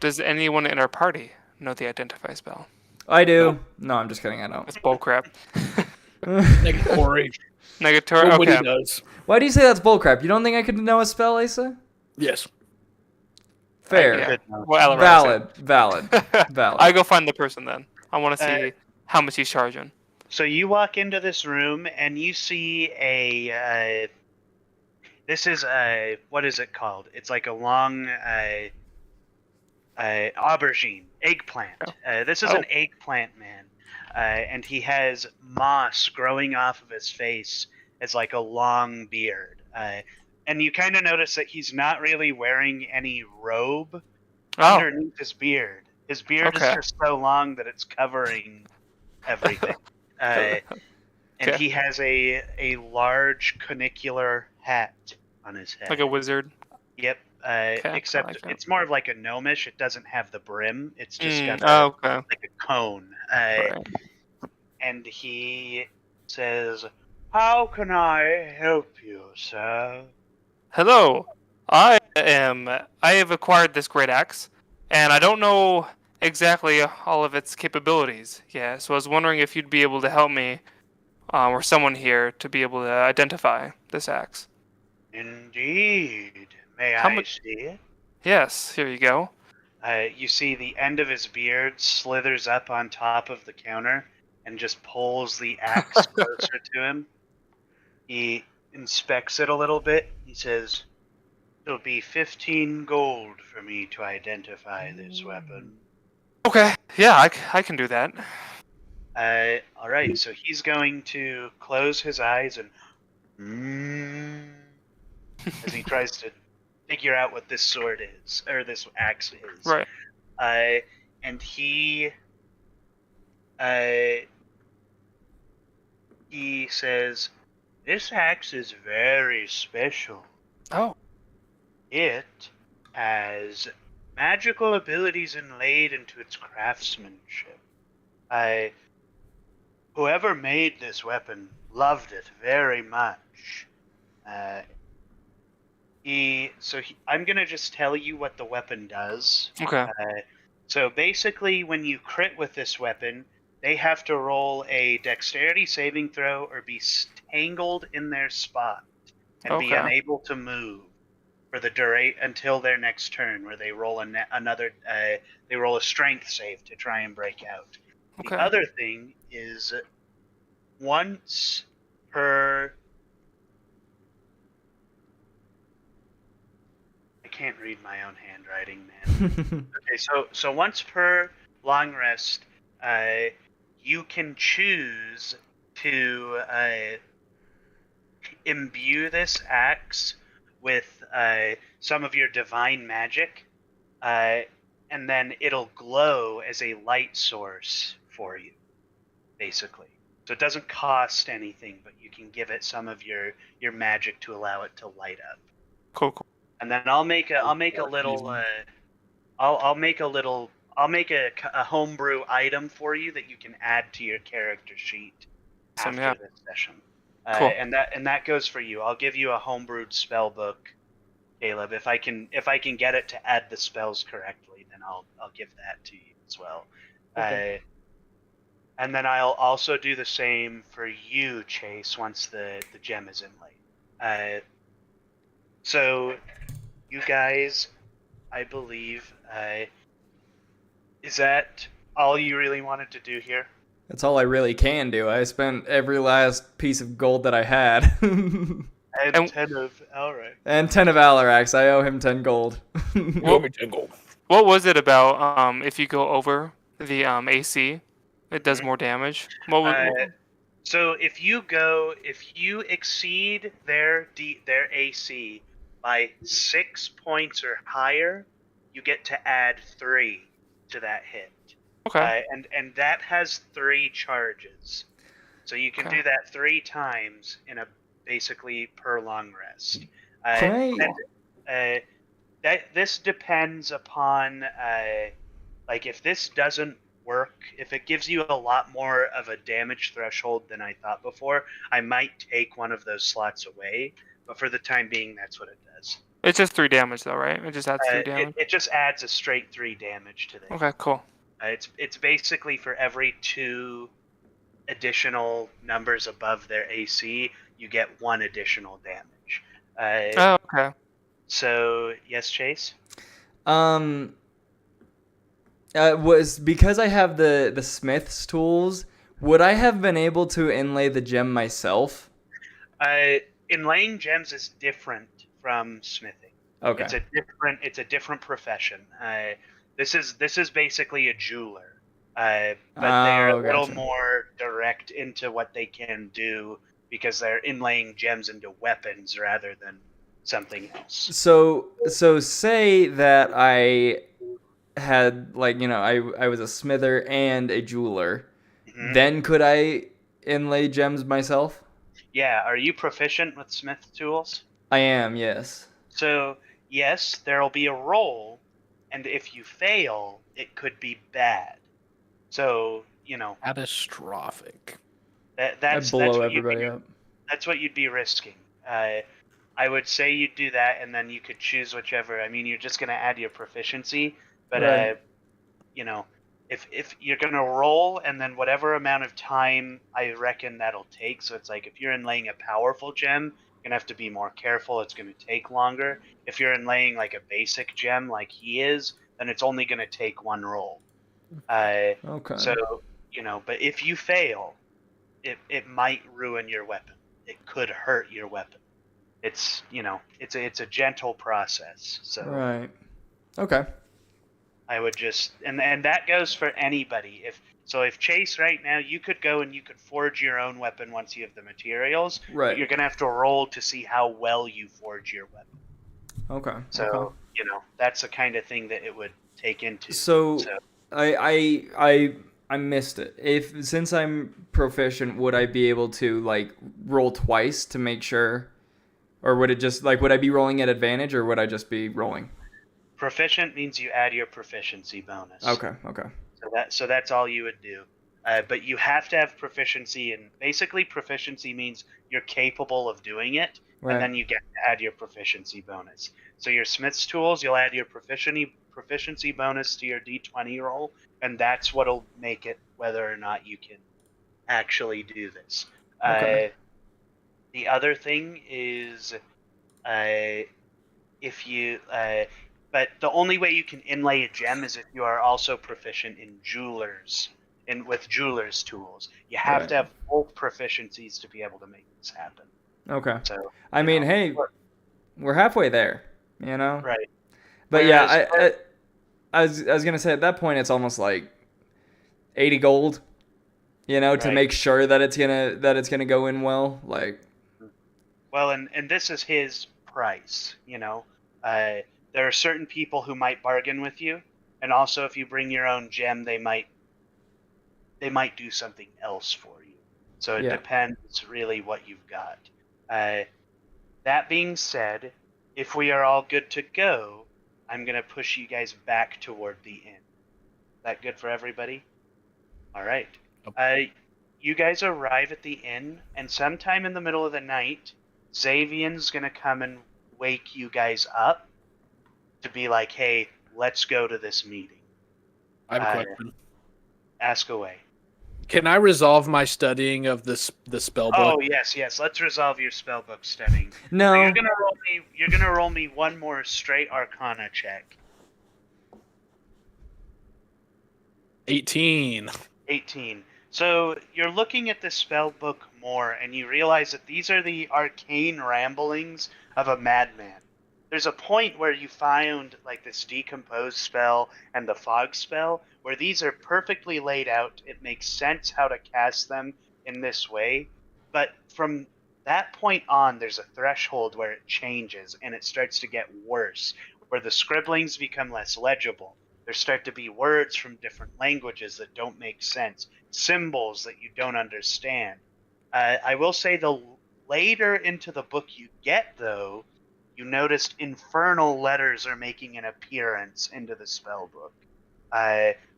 Does anyone in our party know the identify spell? I do. No, I'm just kidding. I don't. It's bullcrap. Negatory. Negatory. Nobody Okay. does. Why do you say that's bullcrap? You don't think I could know a spell, Asa? Yes. Fair. Yeah. Good enough. Well, Alaraz, Valid. I go find the person then. I want to see how much he's charging. So you walk into this room and you see a. This is a. What is it called? It's like a long. Aubergine. Eggplant. This is an eggplant man. And he has moss growing off of his face as like a long beard. And you kind of notice that he's not really wearing any robe underneath his beard. His beard is just so long that it's covering everything. And he has a large cunicular hat on his head. Like a wizard. Yep. Except it's more of like a gnomish. It doesn't have the brim. It's just got like a cone. And he says, "How can I help you, sir?" Hello. I have acquired this great axe, and I don't know exactly all of its capabilities. Yeah, so I was wondering if you'd be able to help me, or someone here, to be able to identify this axe. Indeed. May I see it? Yes, here you go. You see the end of his beard slithers up on top of the counter and just pulls the axe closer to him. He inspects it a little bit. He says, "It'll be 15 gold for me to identify this weapon." Okay, yeah, I can do that. Alright, so he's going to close his eyes and as he tries to figure out what this sword is, or this axe is. Right. And he says, "This axe is very special. Oh. It has magical abilities inlaid into its craftsmanship. Whoever made this weapon loved it very much. I'm gonna just tell you what the weapon does. Okay. So basically, when you crit with this weapon, they have to roll a dexterity saving throw or be tangled in their spot and be unable to move for the until their next turn, where they roll they roll a strength save to try and break out. Okay. The other thing is once per. I can't read my own handwriting, man. Okay, so once per long rest, you can choose to imbue this axe with some of your divine magic, and then it'll glow as a light source for you, basically. So it doesn't cost anything, but you can give it some of your magic to allow it to light up. Cool. And then I'll make a homebrew item for you that you can add to your character sheet after this session. Cool. And that goes for you. I'll give you a homebrewed spell book, Caleb. If I can get it to add the spells correctly, then I'll give that to you as well. Okay. And then I'll also do the same for you, Chase, once the gem is inlaid. So, you guys, I believe, is that all you really wanted to do here? That's all I really can do. I spent every last piece of gold that I had. And 10 of Alric. And 10 of Alarax. I owe him 10 gold. You owe me 10 gold. What was it about if you go over the AC It does Mhm. more damage. What would, Uh, So if you exceed their AC by 6 points or higher, you get to add 3 to that hit. okay. And that has 3 charges. So you can Okay. do that 3 times in a basically per long rest. Can Uh, I? and this depends upon like if this doesn't work, if it gives you a lot more of a damage threshold than I thought before, I might take one of those slots away. But for the time being, that's what it does. It's just 3 damage though, right? It just adds 3 It, damage. it just adds a straight 3 damage to the. Okay, cool. It's basically for every 2 additional numbers above their AC, you get 1 additional damage. Oh, okay. So yes, Chase. Um, was because I have the Smith's tools. Would I have been able to inlay the gem myself? Inlaying gems is different from smithing. Okay. It's a different profession. This is basically a jeweler, but they're a little gotcha. more direct into what they can do because they're inlaying gems into weapons rather than something else. So say that I had I was a smither and a jeweler. Mhm. Then could I inlay gems myself? Yeah, are you proficient with smith tools? I am, yes. So yes, there'll be a roll, and if you fail, it could be bad. So Catastrophic. that's I that's blow what you'd everybody be, up. that's what you'd be risking. I would say you'd do that, and then you could choose whichever. I mean, you're just gonna add your proficiency, but Right. you know, if you're gonna roll, and then whatever amount of time I reckon that'll take. So it's like if you're inlaying a powerful gem, you're gonna have to be more careful. It's gonna take longer. If you're inlaying like a basic gem, like he is, then it's only gonna take 1 roll. Okay. So but if you fail, it might ruin your weapon. It could hurt your weapon. It's it's a gentle process. So Right. Okay. I would just and that goes for anybody. If Chase right now, you could go and you could forge your own weapon once you have the materials. But Right. you're gonna have to roll to see how well you forge your weapon. Okay. So okay. that's the kind of thing that it would take into. So I missed it. If since I'm proficient, would I be able to roll twice to make sure, or would it just would I be rolling at advantage, or would I just be rolling? Proficient means you add your proficiency bonus. Okay. Okay. So that's all you would do. But you have to have proficiency, and basically proficiency means you're capable of doing it, Right. and then you get to add your proficiency bonus. So your Smith's tools, you'll add your proficiency bonus to your D20 roll, and that's what'll make it whether or not you can actually do this. Okay. The other thing is, if you but the only way you can inlay a gem is if you are also proficient in with jeweler's tools. You have Right. to have both proficiencies to be able to make this happen. Okay. So I mean, hey, we're halfway there, right. But yeah, Whereas- I was gonna say at that point it's almost like 80 gold, to Right. make sure that it's gonna go in well. Well, and this is his price. There are certain people who might bargain with you, and also if you bring your own gem, they might do something else for you. So it Yeah. depends really what you've got. That being said, if we are all good to go, I'm gonna push you guys back toward the inn. That good for everybody? All right. You guys arrive at the inn, and sometime in the middle of the night, Xavian's gonna come and wake you guys up to be like, "Hey, let's go to this meeting." I have a question. Ask away. Can I resolve my studying of the spell book? Oh yes. Let's resolve your spellbook studying. No. So you're gonna roll me one more straight Arcana check. 18. 18. So you're looking at the spell book more, and you realize that these are the arcane ramblings of a madman. there's a point where you find like this decompose spell and the fog spell where these are perfectly laid out. It makes sense how to cast them in this way, but from that point on, there's a threshold where it changes and it starts to get worse, where the scribblings become less legible. There start to be words from different languages that don't make sense, symbols that you don't understand. I will say the later into the book you get, though, you noticed infernal letters are making an appearance into the spell book.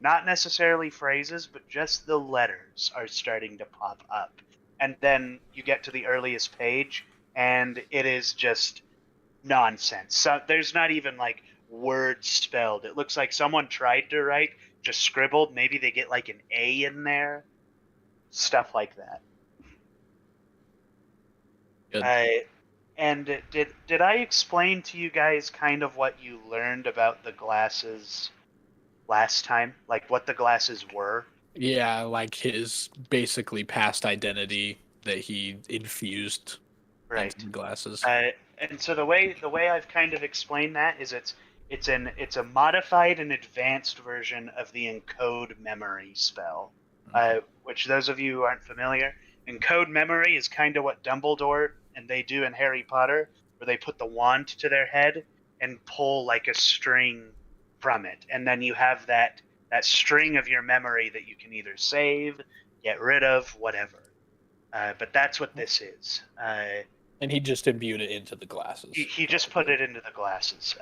Not necessarily phrases, but just the letters are starting to pop up. And then you get to the earliest page, and it is just nonsense. So there's not even like words spelled. It looks like someone tried to write, just scribbled. Maybe they get like an A in there. Stuff like that. Good. And did I explain to you guys kind of what you learned about the glasses last time? Like what the glasses were? Yeah, like his basically past identity that he infused Right. into the glasses. And so the way I've kind of explained that is it's a modified and advanced version of the encode memory spell, which those of you who aren't familiar, encode memory is kind of what Dumbledore and they do in Harry Potter, where they put the wand to their head and pull like a string from it, and then you have that string of your memory that you can either save, get rid of, whatever. But that's what this is. And he just imbued it into the glasses. He just put it into the glasses.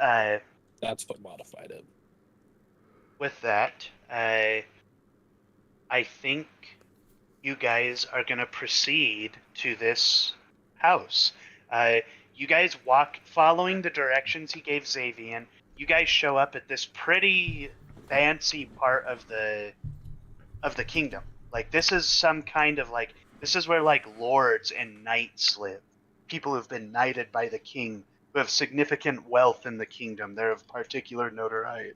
That's what modified it. With that, I think you guys are going to proceed to this house. You guys walk following the directions he gave Xavian. You guys show up at this pretty fancy part of the kingdom. Like this is some kind of like this is where like lords and knights live. People who've been knighted by the king, who have significant wealth in the kingdom. They're of particular notoriety.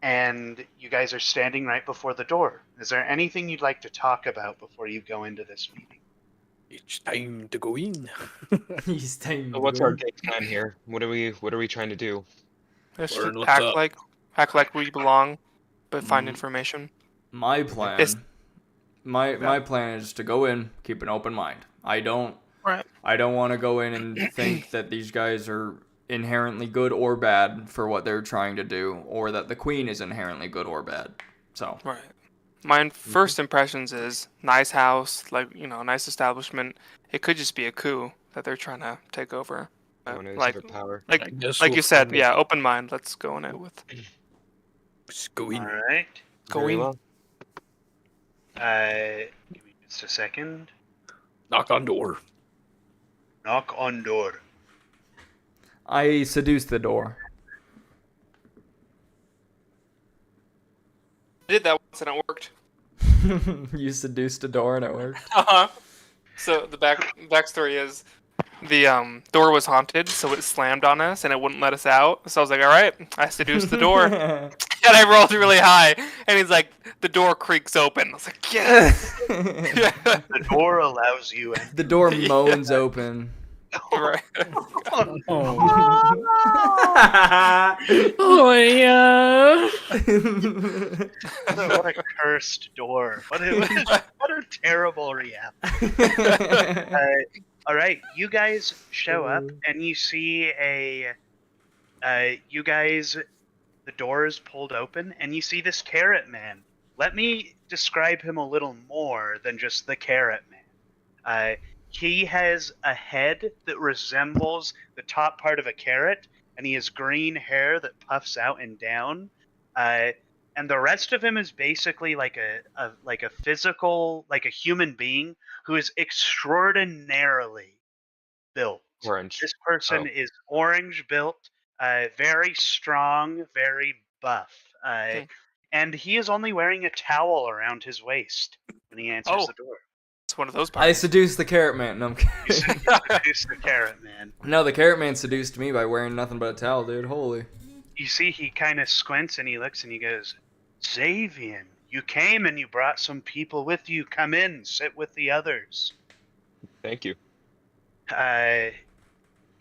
And you guys are standing right before the door. Is there anything you'd like to talk about before you go into this meeting? It's time to go in. He's time. So what's our game plan here? What are we trying to do? Just Learn what's act up. like we belong, but find information. My plan. It's- My plan is to go in, keep an open mind. I don't Right. want to go in and think that these guys are inherently good or bad for what they're trying to do, or that the queen is inherently good or bad. So Right. My first impressions is nice house, like nice establishment. It could just be a coup that they're trying to take over. Someone who's Like, for power. I guess like we'll you said, find yeah, open mind. Let's go in it with Just go in. All right. Very going. well. Give me just a second. Knock on door. Knock on door. I seduce the door. I did that once and it worked. You seduced a door and it worked. Uh-huh. So the backstory is the door was haunted, so it slammed on us and it wouldn't let us out. So I was like, all right, I seduced the door. And I rolled really high. And he's like, the door creaks open. I was like, yes. The door allows you in. The door moans open. Right. Oh yeah. What a cursed door. What a terrible reality. All right, you guys show up and you see the door is pulled open and you see this carrot man. Let me describe him a little more than just the carrot man. He has a head that resembles the top part of a carrot, and he has green hair that puffs out and down. And the rest of him is basically like a physical, like a human being who is extraordinarily built. Orange. This person is orange built, very strong, very buff. And he is only wearing a towel around his waist when he answers the door. It's one of those I parties. seduced the carrot man. No, I'm kidding. You seduce the carrot man. No, the carrot man seduced me by wearing nothing but a towel, dude. Holy. You see, he kind of squints and he looks and he goes, Xavian, you came and you brought some people with you. Come in, sit with the others. Thank you.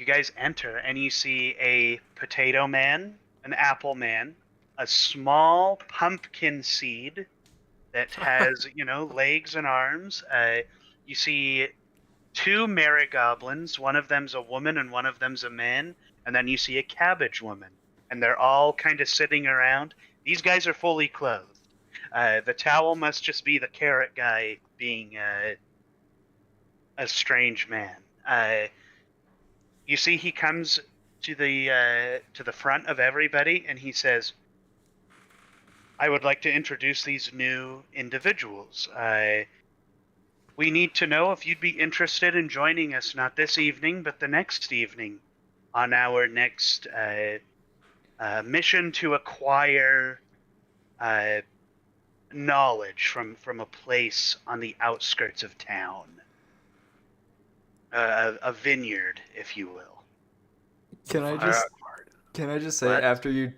You guys enter, and you see a potato man, an apple man, a small pumpkin seed that has, legs and arms. You see two Marigoblins. One of them's a woman and one of them's a man. And then you see a cabbage woman. And they're all kind of sitting around. These guys are fully clothed. The towel must just be the carrot guy being a strange man. You see he comes to the front of everybody and he says, I would like to introduce these new individuals. We need to know if you'd be interested in joining us, not this evening, but the next evening, on our next mission to acquire knowledge from a place on the outskirts of town. A vineyard, if you will. Can I just say, What? after you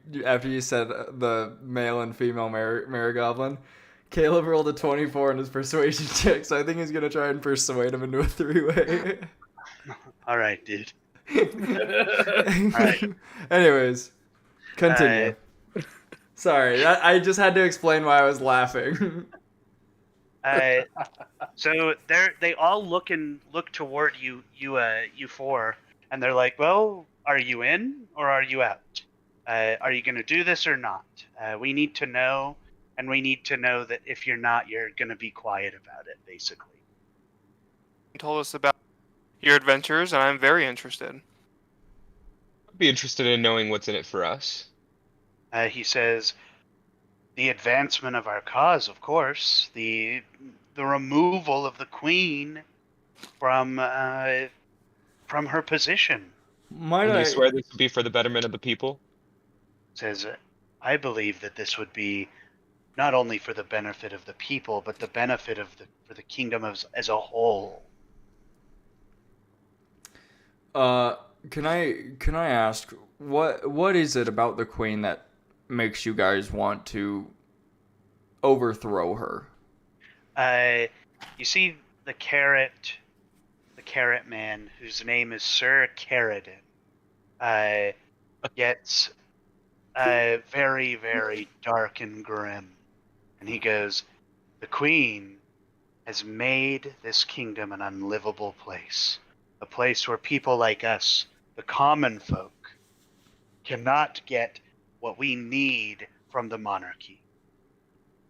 said the male and female Marigoblin, Caleb rolled a 24 in his persuasion check, so I think he's gonna try and persuade him into a 3-way. All right, dude. Anyways, continue. Sorry, I just had to explain why I was laughing. So they all look toward you four, and they're like, "Well, are you in or are you out? Are you going to do this or not? We need to know, and we need to know that if you're not, you're going to be quiet about it, basically." You told us about your adventures, and I'm very interested. I'd be interested in knowing what's in it for us. He says, "The advancement of our cause, of course. The removal of the queen from her position." Might And I you swear this would be for the betterment of the people? Says, "I believe that this would be not only for the benefit of the people, but the benefit for the kingdom as a whole." Can I ask what is it about the queen that makes you guys want to overthrow her? You see the carrot man, whose name is Sir Carradin, gets very, very dark and grim, and he goes, "The queen has made this kingdom an unlivable place, a place where people like us, the common folk, cannot get what we need from the monarchy.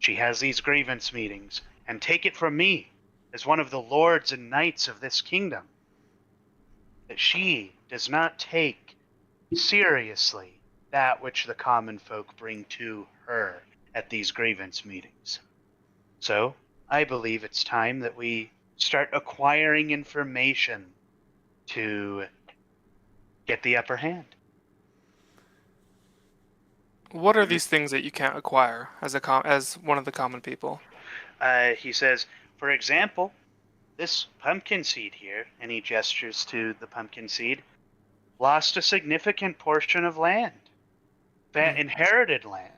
She has these grievance meetings, and take it from me, as one of the lords and knights of this kingdom, that she does not take seriously that which the common folk bring to her at these grievance meetings. So, I believe it's time that we start acquiring information to get the upper hand." What are these things that you can't acquire as one of the common people? He says, for example, this pumpkin seed here, and he gestures to the pumpkin seed, lost a significant portion of land, inherited land,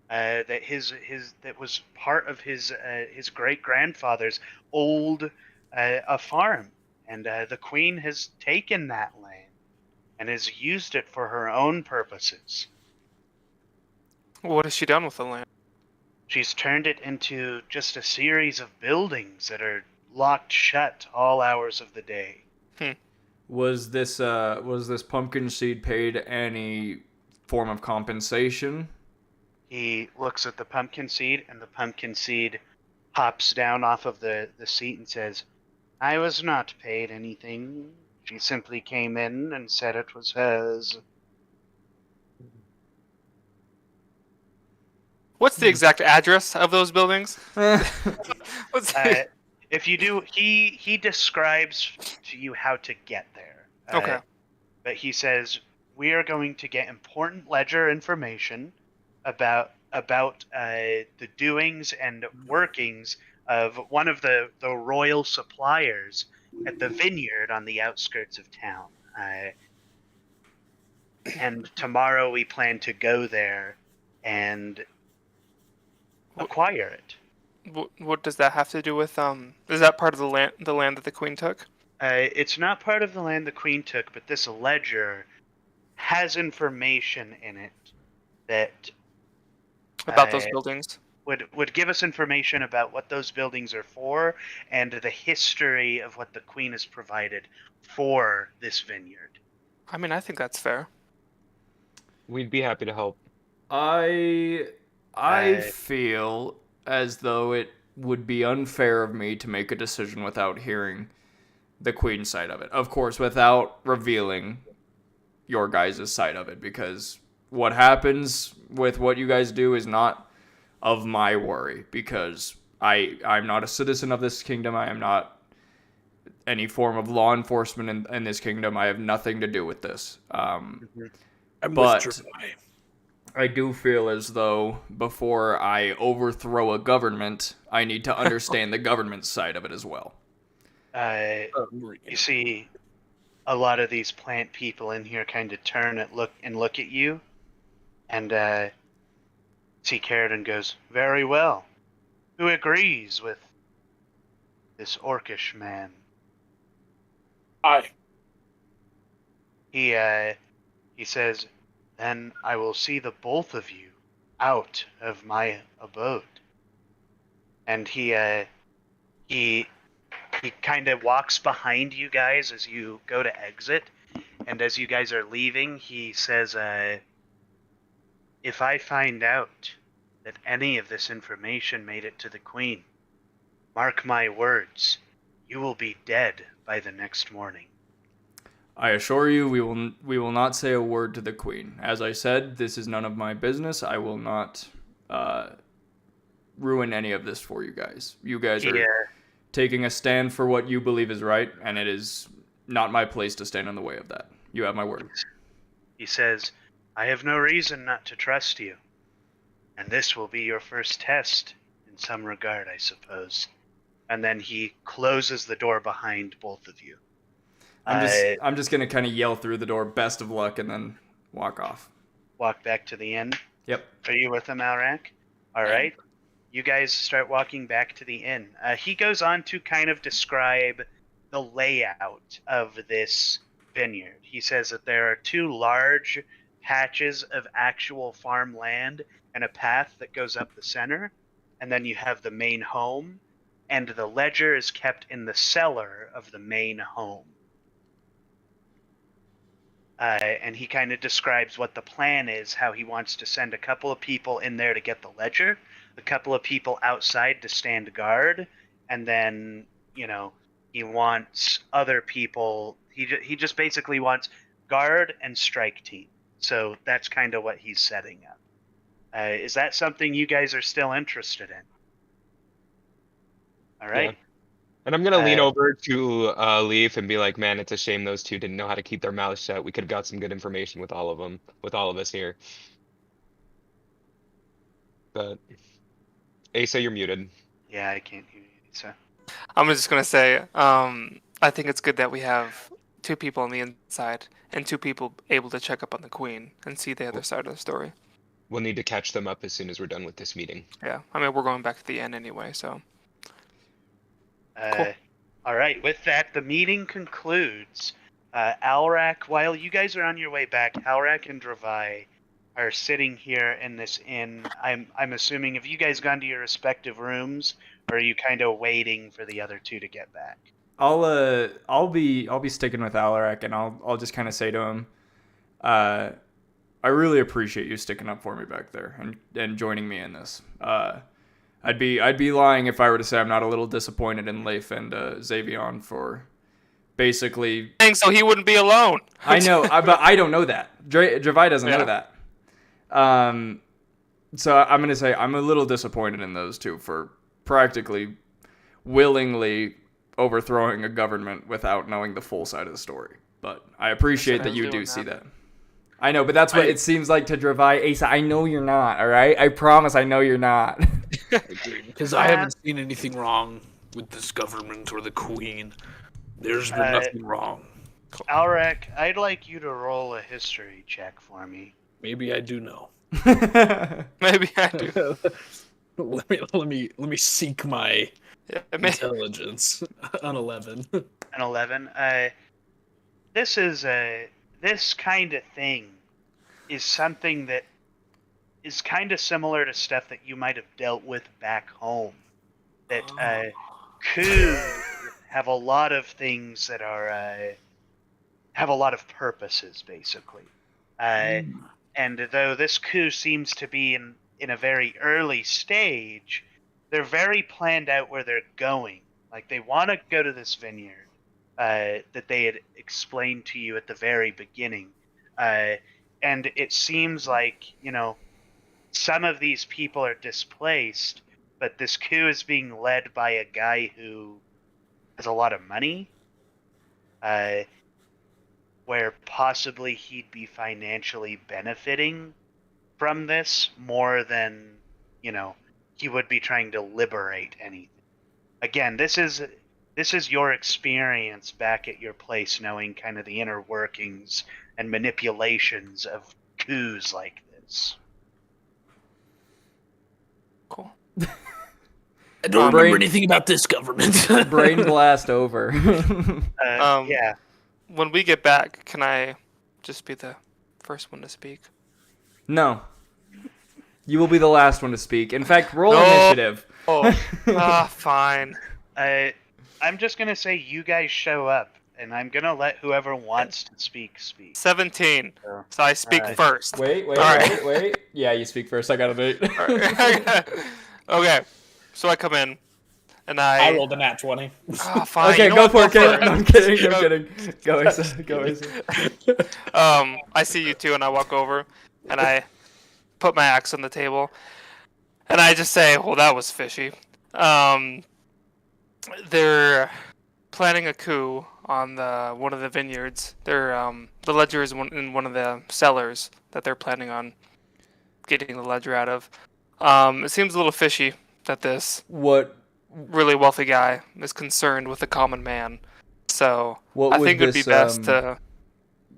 that was part of his great grandfather's old a farm, and the queen has taken that land and has used it for her own purposes. What has she done with the land? She's turned it into just a series of buildings that are locked shut all hours of the day. Was this pumpkin seed paid any form of compensation? He looks at the pumpkin seed, and the pumpkin seed hops down off of the seat and says, "I was not paid anything. She simply came in and said it was hers." What's the exact address of those buildings? What's the... If you do, he describes to you how to get there. Okay. But he says, "We are going to get important ledger information about the doings and workings of one of the royal suppliers at the vineyard on the outskirts of town. And tomorrow we plan to go there and acquire it." What does that have to do with Is that part of the land that the queen took? It's not part of the land the queen took, but this ledger has information in it that About those Uh, buildings. would give us information about what those buildings are for and the history of what the queen has provided for this vineyard. I mean, I think that's fair. We'd be happy to help. I Uh, feel as though it would be unfair of me to make a decision without hearing the queen's side of it. Of course, without revealing your guys' side of it, because what happens with what you guys do is not of my worry, because I'm not a citizen of this kingdom. I am not any form of law enforcement in this kingdom. I have nothing to do with this. I'm But- with Jeremiah. I do feel as though before I overthrow a government, I need to understand the government side of it as well. You see, a lot of these plant people in here kind of turn and look at you, and see Carradine goes, "Very well. Who agrees with this orcish man?" I He says, "Then I will see the both of you out of my abode." And he kind of walks behind you guys as you go to exit, and as you guys are leaving, he says, "If I find out that any of this information made it to the Queen, mark my words, you will be dead by the next morning." I assure you, we will not say a word to the queen. As I said, this is none of my business. I will not ruin any of this for you guys. You guys are Yeah. taking a stand for what you believe is right, and it is not my place to stand in the way of that. You have my word. He says, "I have no reason not to trust you. And this will be your first test, in some regard, I suppose." And then he closes the door behind both of you. I'm just gonna kind of yell through the door, "Best of luck," and then walk off. Walk back to the inn. Yep. Are you with him, Alrak? All right. You guys start walking back to the inn. He goes on to kind of describe the layout of this vineyard. He says that there are two large patches of actual farmland and a path that goes up the center, and then you have the main home, and the ledger is kept in the cellar of the main home. And he kind of describes what the plan is, how he wants to send a couple of people in there to get the ledger, a couple of people outside to stand guard, and then, he wants other people. He just basically wants guard and strike team. So that's kind of what he's setting up. Is that something you guys are still interested in? All right. Yeah. And I'm gonna lean over to Leaf and be like, "Man, it's a shame those two didn't know how to keep their mouths shut. We could have got some good information with all of them, with all of us here." But Asa, you're muted. Yeah, I can't hear you. So I'm just gonna say, I think it's good that we have two people on the inside and two people able to check up on the queen and see the other side of the story. We'll need to catch them up as soon as we're done with this meeting. Yeah, I mean, we're going back to the end anyway, so. Cool. All right. With that, the meeting concludes. Alrak, while you guys are on your way back, Alrak and Dravai are sitting here in this inn. I'm assuming, have you guys gone to your respective rooms, or are you kind of waiting for the other two to get back? I'll be sticking with Alarak, and I'll just kind of say to him, I really appreciate you sticking up for me back there and joining me in this. I'd be lying if I were to say I'm not a little disappointed in Leif and Xavion for basically. So he wouldn't be alone. I know, but I don't know that. Dravai doesn't know Yeah. that. So I'm gonna say I'm a little disappointed in those two for practically willingly overthrowing a government without knowing the full side of the story. But I appreciate that you do doing see that. that. I know, but that's what it seems like to Dravai. Asa, I know you're not, all right? I promise I know you're not. Because I haven't seen anything wrong with this government or the queen. There's been nothing wrong. Alrak, I'd like you to roll a history check for me. Maybe I do know. Maybe I do. let me seek my Yeah, maybe. intelligence. An 11. An 11. This kind of thing is something that is kind of similar to stuff that you might have dealt with back home. That coups have a lot of things that are have a lot of purposes, basically. And though this coup seems to be in a very early stage, they're very planned out where they're going. Like, they want to go to this vineyard that they had explained to you at the very beginning. And it seems like, some of these people are displaced, but this coup is being led by a guy who has a lot of money, where possibly he'd be financially benefiting from this more than, he would be trying to liberate anything. Again, this is your experience back at your place, knowing kind of the inner workings and manipulations of coups like this. Cool. I don't Brain- remember anything about this government. Brain blast over. Yeah. When we get back, can I just be the first one to speak? No. You will be the last one to speak. In fact, roll No. initiative. Oh, fine. I'm just gonna say you guys show up, and I'm gonna let whoever wants to speak. 17. Oh. So I speak Alright. first. Wait. Alright. Yeah, you speak first. I got an 8. Okay. So I come in, and I rolled a nat 20. Oh, fine. Okay, you know go what? for it, Caleb. No, I'm kidding. Go- I'm kidding. Go, Asa. Go, Asa. I see you two, and I walk over, and I put my axe on the table, and I just say, "Well, that was fishy." They're planning a coup on one of the vineyards. The ledger is in one of the cellars that they're planning on getting the ledger out of. It seems a little fishy that this What really wealthy guy is concerned with the common man. So What I would think it would be this, best to.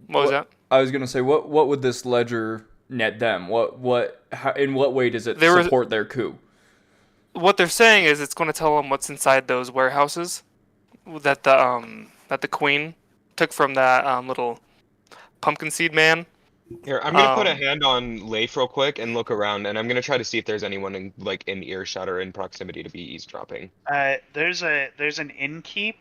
What was that? I was gonna say, what would this ledger net them? In what way does it There was- support their coup? What they're saying is it's going to tell them what's inside those warehouses that the queen took from that little pumpkin seed man. Here, I'm gonna put a hand on Leif real quick and look around, and I'm gonna try to see if there's anyone in earshot or in proximity to be eavesdropping. There's an innkeep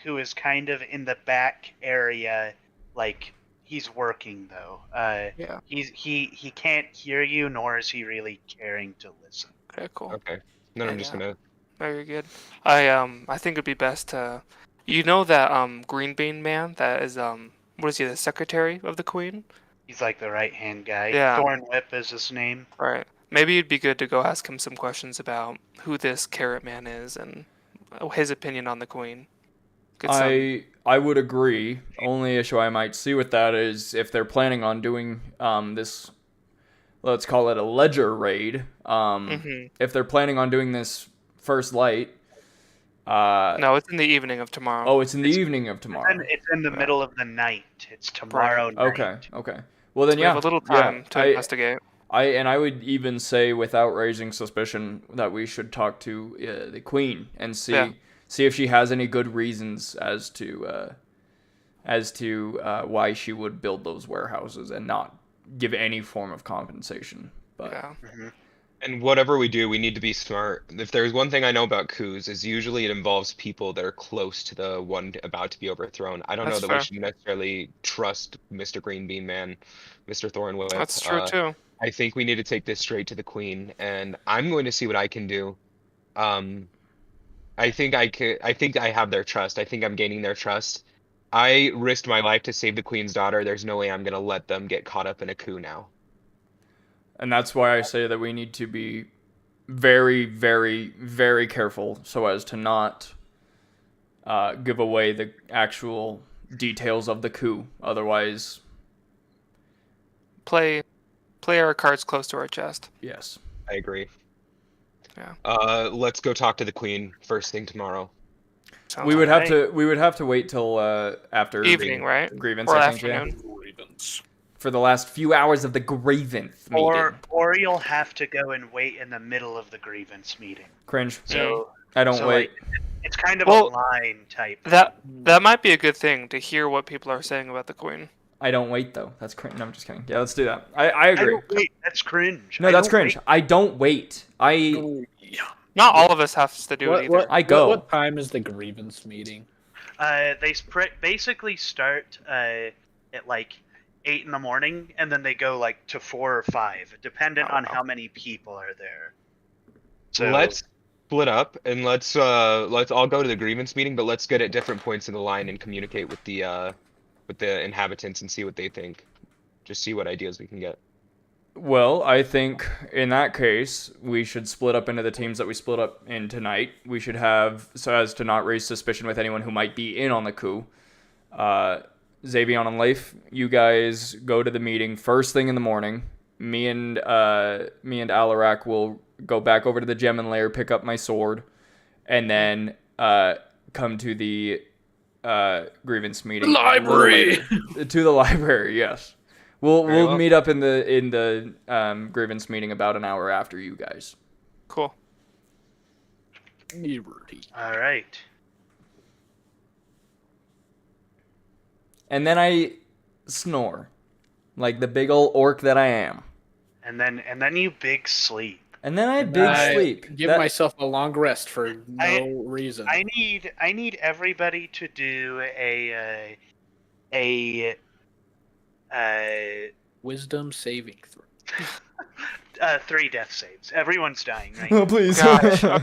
who is kind of in the back area, like he's working though. Yeah. He can't hear you, nor is he really caring to listen. Okay, cool. Okay. Then I'm just Yeah. gonna. Very good. I think it'd be best to, that green bean man that is what is he, the secretary of the queen? He's like the right hand guy. Yeah. Thornwhip is his name. Right. Maybe it'd be good to go ask him some questions about who this carrot man is and his opinion on the queen. Get some- I would agree. Only issue I might see with that is if they're planning on doing this, let's call it a ledger raid. Mhm. If they're planning on doing this first light, No, it's in the evening of tomorrow. oh, it's in the evening of tomorrow. And it's in the middle of the night. It's tomorrow night. Okay. Well then, We yeah, have a little yeah, time to investigate. I would even say, without raising suspicion, that we should talk to the queen and see Yeah. if she has any good reasons as to why she would build those warehouses and not give any form of compensation. But Yeah. And whatever we do, we need to be smart. If there's one thing I know about coups, is usually it involves people that are close to the one about to be overthrown. I don't That's know that fair. we should necessarily trust Mr. Green Bean Man, Mr. Thornwhip. That's true too. I think we need to take this straight to the queen, and I'm going to see what I can do. I think I have their trust. I think I'm gaining their trust. I risked my life to save the queen's daughter. There's no way I'm gonna let them get caught up in a coup now. and that's why I say that we need to be very, very, very careful so as to not give away the actual details of the coup. Otherwise, Play our cards close to our chest. yes. I agree. Yeah. Let's go talk to the queen first thing tomorrow. Sounds We would alright. have to wait till after Evening, right? grievance, Or I think, yeah. afternoon. Grievance. For the last few hours of the grievance meeting. Or you'll have to go and wait in the middle of the grievance meeting. Cringe. So I don't so, wait. like, It's kind of Well, a line type. That might be a good thing to hear what people are saying about the queen. I don't wait though. That's cringe. No, I'm just kidding. Yeah, let's do that. I I agree. don't wait. That's cringe. No, I that's don't cringe. wait. I don't wait. Yeah. Not all of us have to do it either. I go. What time is the grievance meeting? Basically start at like 8 in the morning, and then they go like to 4 or 5, dependent Oh, on wow. how many people are there. So Let's split up and let's all go to the grievance meeting, but let's get at different points in the line and communicate with the inhabitants and see what they think. Just see what ideas we can get. Well, I think in that case, we should split up into the teams that we split up in tonight. We should have, so as to not raise suspicion with anyone who might be in on the coup. Xavion and Leif, you guys go to the meeting first thing in the morning. Me and Alarak will go back over to the Gemin lair, pick up my sword, and then come to the grievance meeting. Library. To the library, yes. We'll Very well. meet up in the grievance meeting about an hour after you guys. Cool. Liberty. all right. And then I snore, like the big old orc that I am. And then you big sleep. And then I big sleep. Give That- myself a long rest for no I- reason. I need everybody to do a Wisdom saving throw. 3 death saves. Everyone's dying right Oh, please. Gosh. No,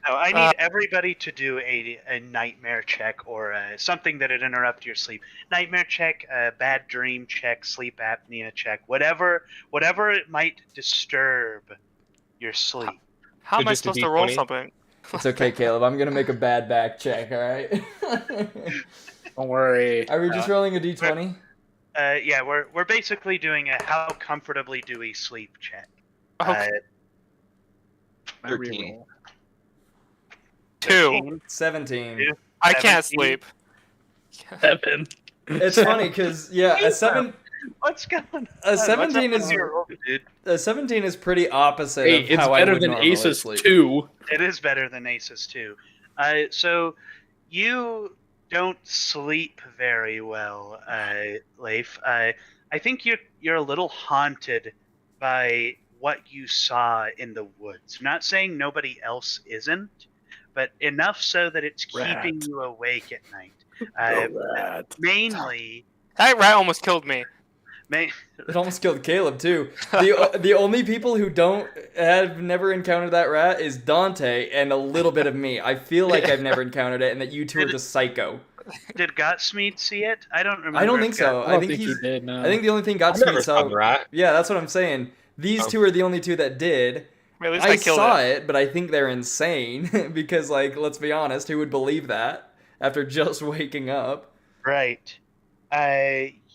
I need everybody to do a nightmare check or something that'd interrupt your sleep. Nightmare check, bad dream check, sleep apnea check, whatever it might disturb your sleep. How So am I just a supposed to roll D20? something? It's okay, Caleb. I'm gonna make a bad back check. All right. Don't worry. Are we just rolling a d20? Yeah, we're basically doing a how comfortably do we sleep check. Okay. I 13. reroll. 2. 17. Two. I can't 17. sleep. 7. It's funny because a 7 What's going on? a 17 What's up is with your roll, dude? a 17 is pretty opposite Hey, of it's how I better would than normally Aces sleep. 2. It is better than Aces too. So you don't sleep very well, Leif. I think you're a little haunted by what you saw in the woods. I'm not saying nobody else isn't, but enough so that it's keeping Rat. you awake at night. Rat. Mainly, That rat almost killed me. It almost killed Caleb too. The only people who have never encountered that rat is Dante and a little bit of me. I feel like I've never encountered it, and that you two are just psycho. did Gotsmead see it? I don't remember. I don't if think so. I don't think he's. you did, no. I think the only thing I've never Godspeed saw saw. the rat. Yeah, that's what I'm saying. These Oh. two are the only two that did. At least I I killed saw it. it, but I think they're insane because, like, let's be honest, who would believe that after just waking up? Right.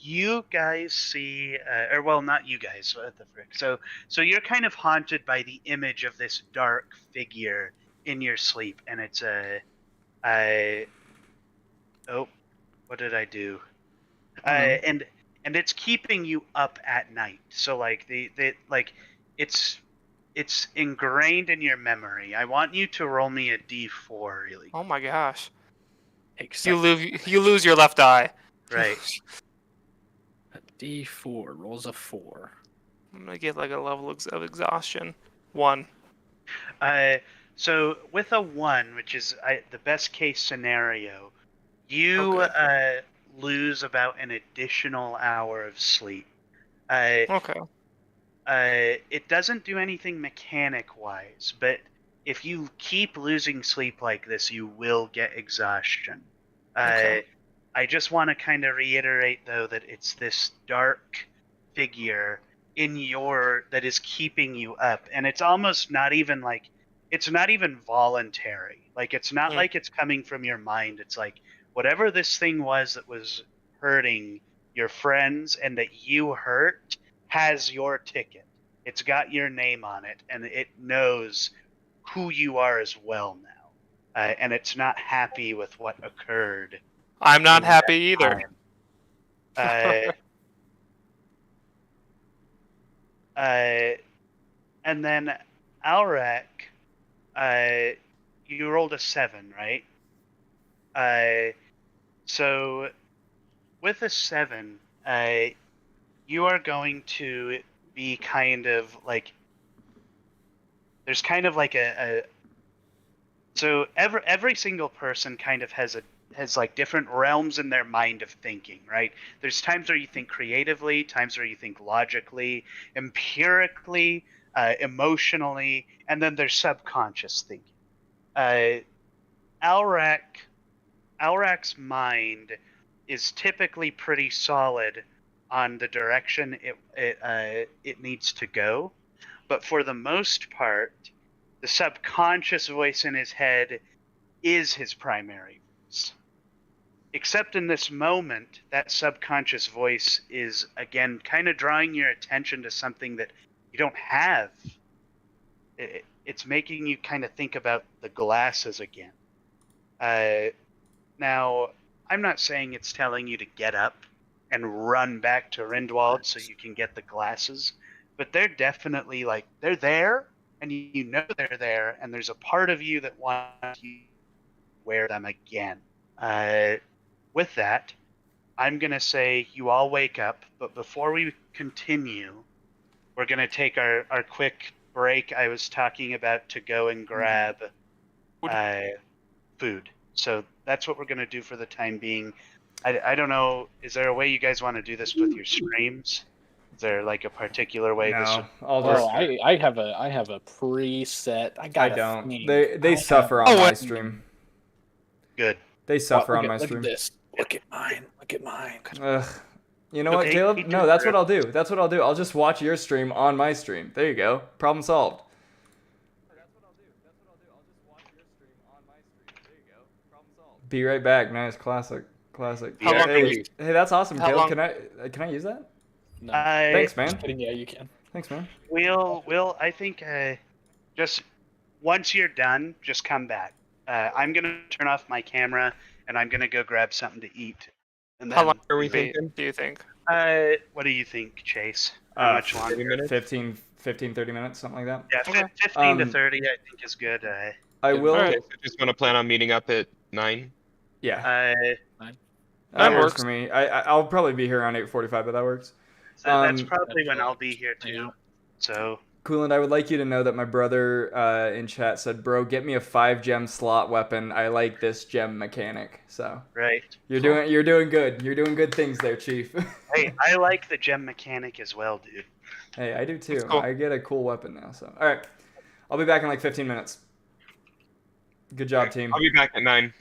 You guys see, or well, not you guys. What the frick? So you're kind of haunted by the image of this dark figure in your sleep, and it's oh, what did I do? And it's keeping you up at night. So like it's ingrained in your memory. I want you to roll me a d4 really. Oh my gosh. Except You lose your left eye. Right. a D4 rolls a 4. I'm gonna get like a level of exhaustion. 1. So with a 1, which is the best case scenario, you lose about an additional hour of sleep. Okay. It doesn't do anything mechanic wise, but if you keep losing sleep like this, you will get exhaustion. Okay. I just want to kind of reiterate though that it's this dark figure that is keeping you up, and it's almost not even like it's not even voluntary. Like it's not like it's coming from your mind. It's like whatever this thing was that was hurting your friends and that you hurt has your ticket. It's got your name on it, and it knows who you are as well now. And it's not happy with what occurred. I'm not in happy that either. time. And then Alrak, you rolled a 7, right? So with a 7, you are going to be kind of like there's kind of like a so every single person kind of has like different realms in their mind of thinking, right? There's times where you think creatively, times where you think logically, empirically, emotionally, and then there's subconscious thinking. Uh, Alrak's mind is typically pretty solid on the direction it needs to go, but for the most part, the subconscious voice in his head is his primary voice. Except in this moment, that subconscious voice is again kind of drawing your attention to something that you don't have. It's making you kind of think about the glasses again. Now, I'm not saying it's telling you to get up and run back to Rindwald so you can get the glasses, but they're definitely like they're there, and you know they're there, and there's a part of you that wants you to wear them again. With that, I'm gonna say you all wake up, but before we continue, we're gonna take our quick break I was talking about to go and grab food. So that's what we're gonna do for the time being. I don't know. Is there a way you guys want to do this with your streams? Is there like a particular way this No, would I'll Bro, just. I have a preset. I I got a don't. thing. They I suffer have on Oh, my wait. stream. good? They suffer on my Look stream. at this. Look at mine. Look at mine. Ugh. You know what, Okay, Caleb? me No, too, that's Chris. what I'll do. That's what I'll do. I'll just watch your stream on my stream. There you go. Problem solved. Be right back. Nice, classic. How long Hey, are we- hey, that's awesome, How Caleb. long- Can I use that? No. Thanks, man. Just kidding. Yeah, you can. Thanks, man. We'll I think just once you're done, just come back. I'm gonna turn off my camera and I'm gonna go grab something to eat. And How then long Are we wait, thinking? do you think? what do you think, Chase? How much longer? 30 minutes? 15, 30 minutes, something like that. Yeah, Okay. 15 to Um, 30 I think is good. I will. Okay, so just want to plan on meeting up at 9. Yeah, Uh, that works works. for me. I'll probably be here around 8:45, but that works. so that's Um, probably when I'll be here too. Yeah. So Coolant, I would like you to know that my brother in chat said, "Bro, get me a 5-gem slot weapon. I like this gem mechanic." So right. you're doing good. You're doing good things there, Chief. Hey, I like the gem mechanic as well, dude. Hey, I do too. That's cool. I get a cool weapon now. So all right, I'll be back in like 15 minutes. Good job, team. I'll be back at 9.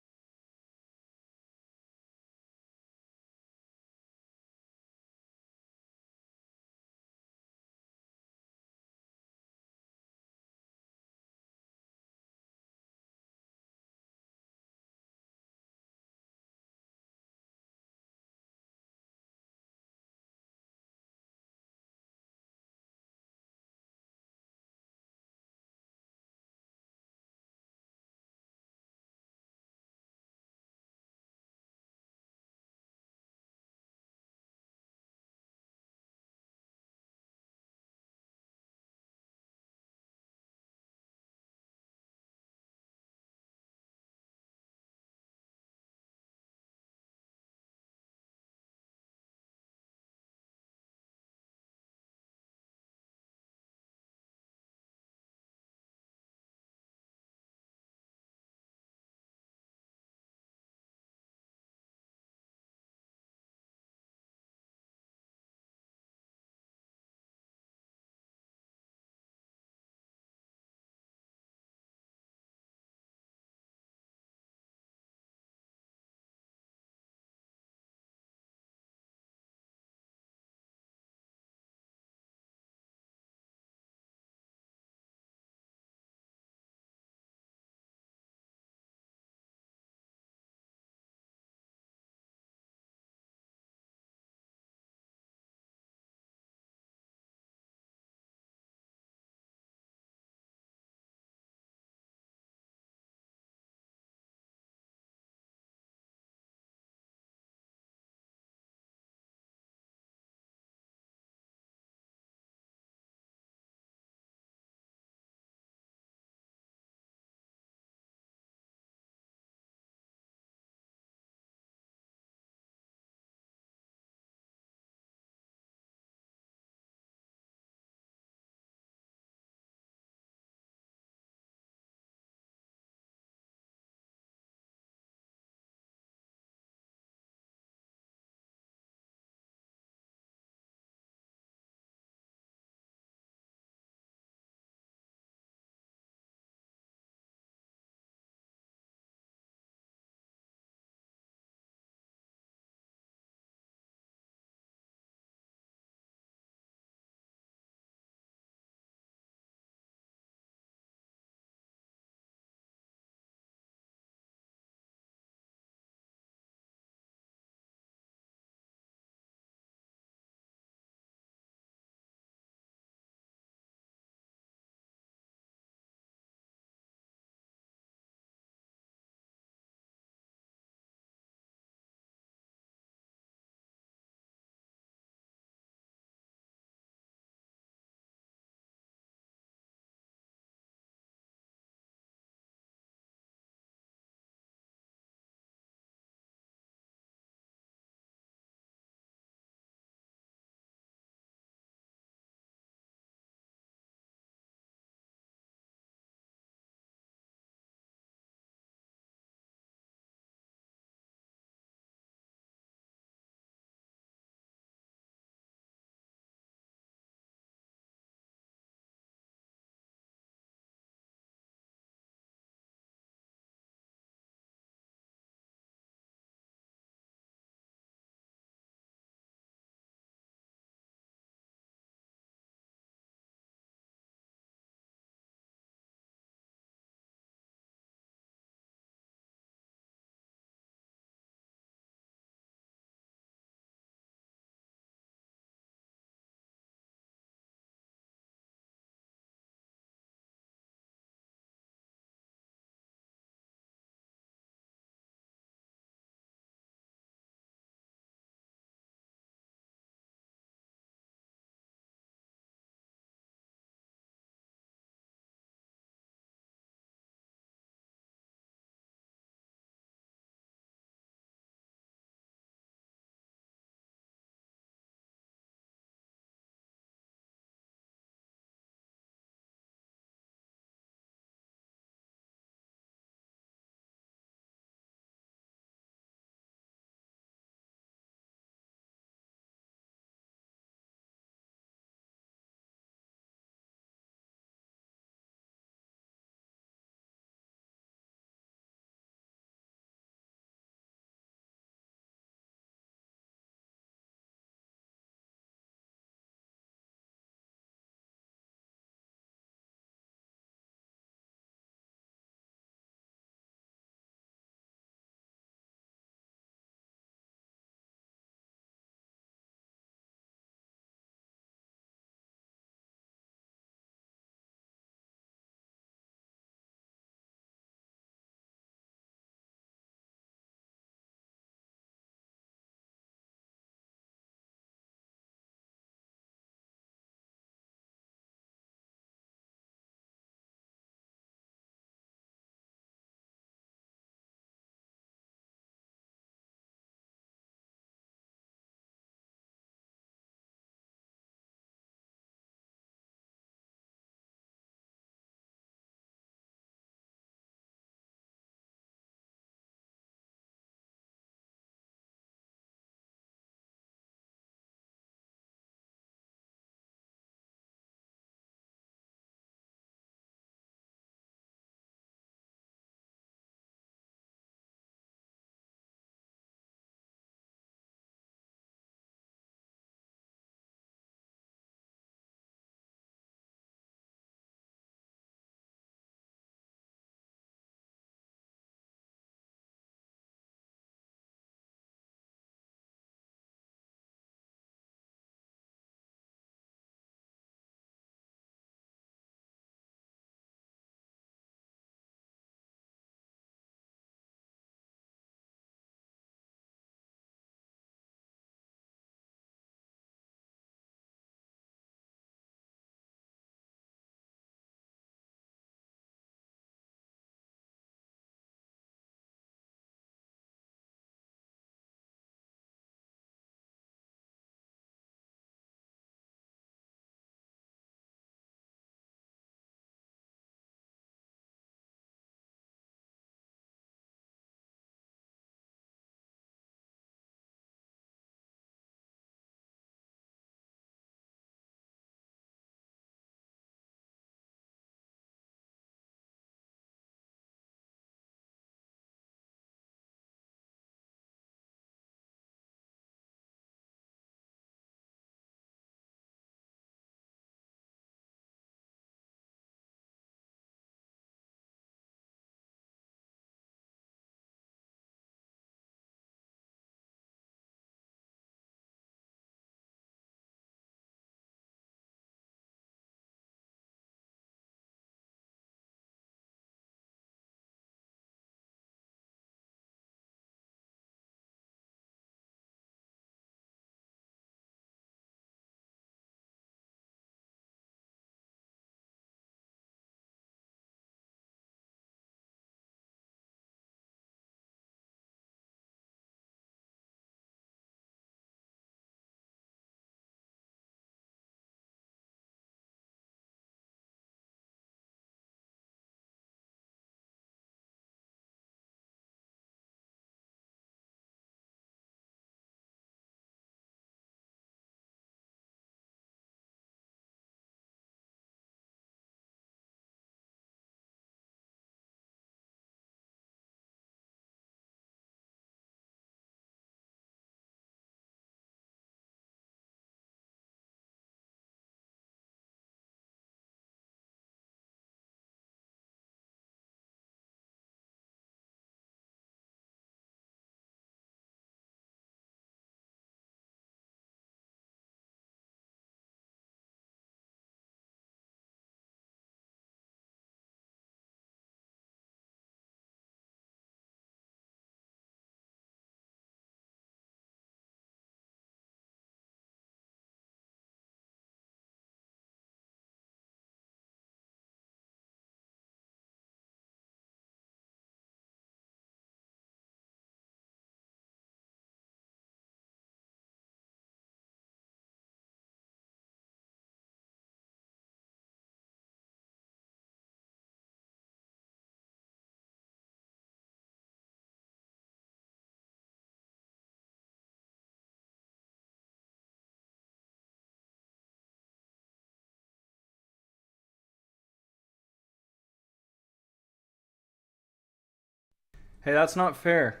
Hey, that's not fair.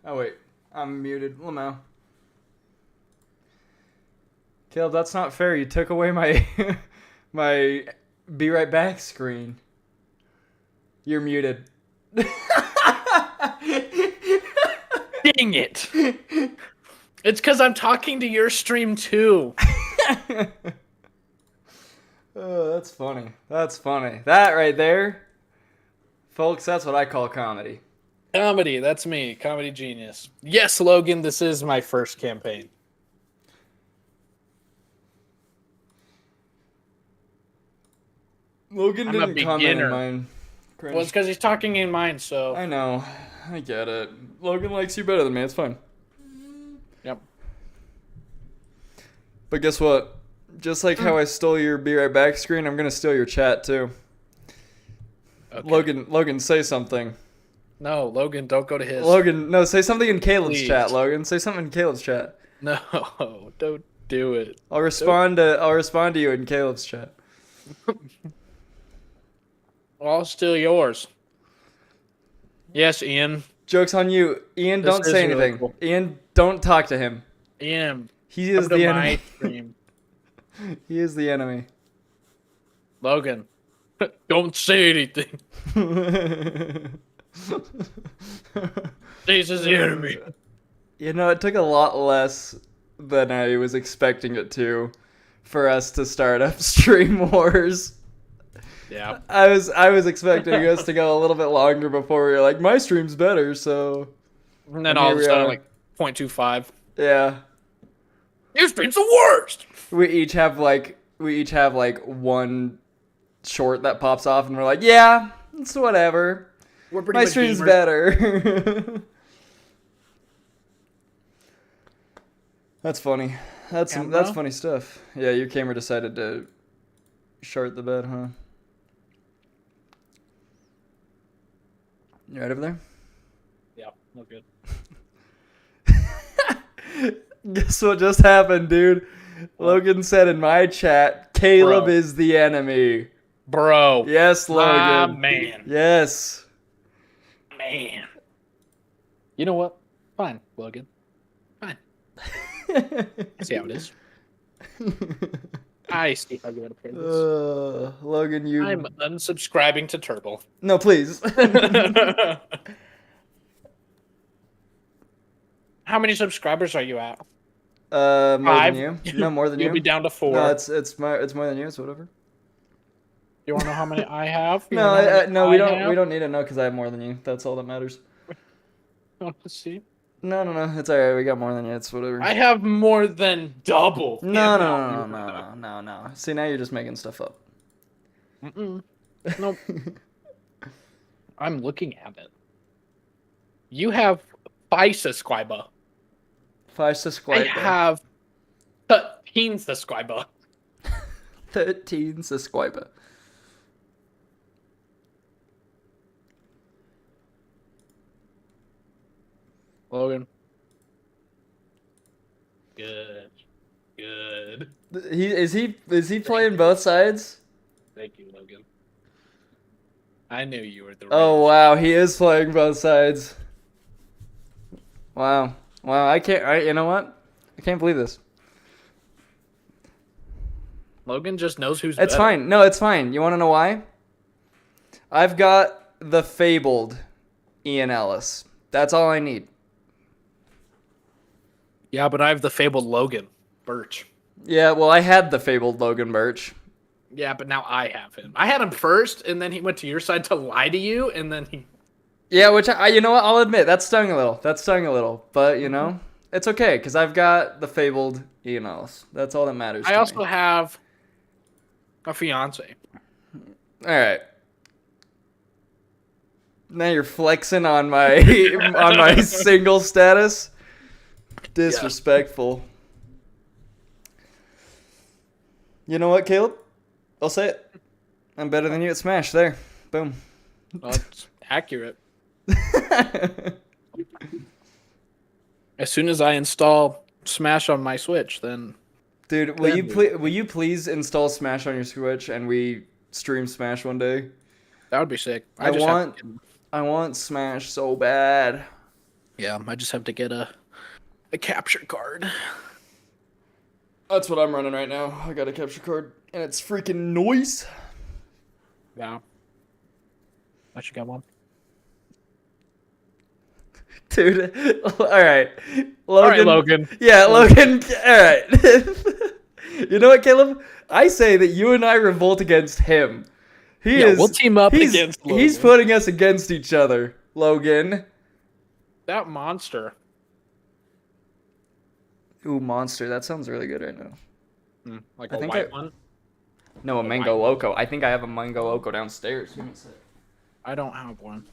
Oh wait, I'm muted. Lamau. Caleb, that's not fair. You took away my my be right back screen. You're muted. Dang it! It's because I'm talking to your stream too. Oh, that's funny. That's funny. That right there, folks, that's what I call comedy. Comedy, that's me, comedy genius. Yes, Logan, this is my first campaign. Logan I'm a didn't comment in beginner. mine. Cringe. Well, it's because he's talking in mine, so. I know. I get it. Logan likes you better than me. It's fine. Yep. But guess what? Just like how I stole your be right back screen, I'm gonna steal your chat too. Okay. Logan, say something. No, Logan, don't go to his. Logan, no, say something in Caleb's Please. chat. Logan, say something in Caleb's chat. No, don't do it. I'll respond to you in Caleb's chat. I'll steal yours. Yes, Ian. Joke's on you, Ian. This Don't is say really anything. cool. Ian, don't talk to him. Ian, He is come the to my enemy. stream. He is the enemy. Logan, don't say anything. This is the enemy. You know, it took a lot less than I was expecting it to for us to start up Stream Wars. Yeah. I was expecting us to go a little bit longer before we were like, my stream's better, so And then And all here of a we sudden, are. like 0.25. yeah. Your stream's the worst. We each have like one short that pops off and we're like, yeah, it's whatever. We're pretty My much stream's gamers. better. That's funny. That's Camera? funny stuff. Yeah, your camera decided to shart the bed, huh? You right over there? Yeah, we're good. Guess what just happened, dude? Logan said in my chat, Caleb Bro. is the enemy. Bro. Yes, Ah, Logan. man. Yes. Man. You know what? Fine, Logan. Fine. See how it is. I see how you're gonna play this. Logan, you. I'm unsubscribing to Turtle. No, please. How many subscribers are you at? More Five? than you. No, more than You'll you. be down to 4. No, it's more than you. It's whatever. You want to know how many I have? You No, wanna know how many no, I we don't. have? We don't need to know because I have more than you. That's all that matters. You want to see? No, it's alright. We got more than you. It's whatever. I have more than double. the No. amount you have. No. See, now you're just making stuff up. Mm-mm. Nope. I'm looking at it. You have 5 subscriber. 5 I subscribers. have 13 subscriber. 13 subscribers. Logan. Good. Is he playing both sides? Thank you, Logan. I knew you were the Oh wow, he is playing both sides. Wow. You know what? I can't believe this. Logan just knows who's It's better. fine. No, it's fine. You want to know why? I've got the fabled Ian Ellis. That's all I need. Yeah, but I have the fabled Logan Birch. Yeah, well, I had the fabled Logan Birch. Yeah, but now I have him. I had him first, and then he went to your side to lie to you, and then he... Yeah, which you know what? I'll admit that stung a little. But you know, it's okay because I've got the fabled Ian Ellis. That's all that matters. I to also me. have a fiance. All right. Now you're flexing on my on my single status. Disrespectful. You know what, Caleb? I'll say it. I'm better than you at Smash. There. Boom. Well, it's accurate. As soon as I install Smash on my Switch, then Dude, will you please install Smash on your Switch and we stream Smash one day? that would be sick. I just have want- to get I want Smash so bad. Yeah, I just have to get a capture card. That's what I'm running right now. I got a capture card, and it's freaking noise. Yeah. I should get one. Dude, all right. Logan. All right, Logan. Yeah, Logan. All right. You know what, Caleb? I say that you and I revolt against him. We'll team up he's, against Logan. He's putting us against each other, Logan. That monster. Ooh, monster. That sounds really good right now. Like I a think white one. No, a mango loco. I think I have a mango loco downstairs. Give me a sec. I don't have one.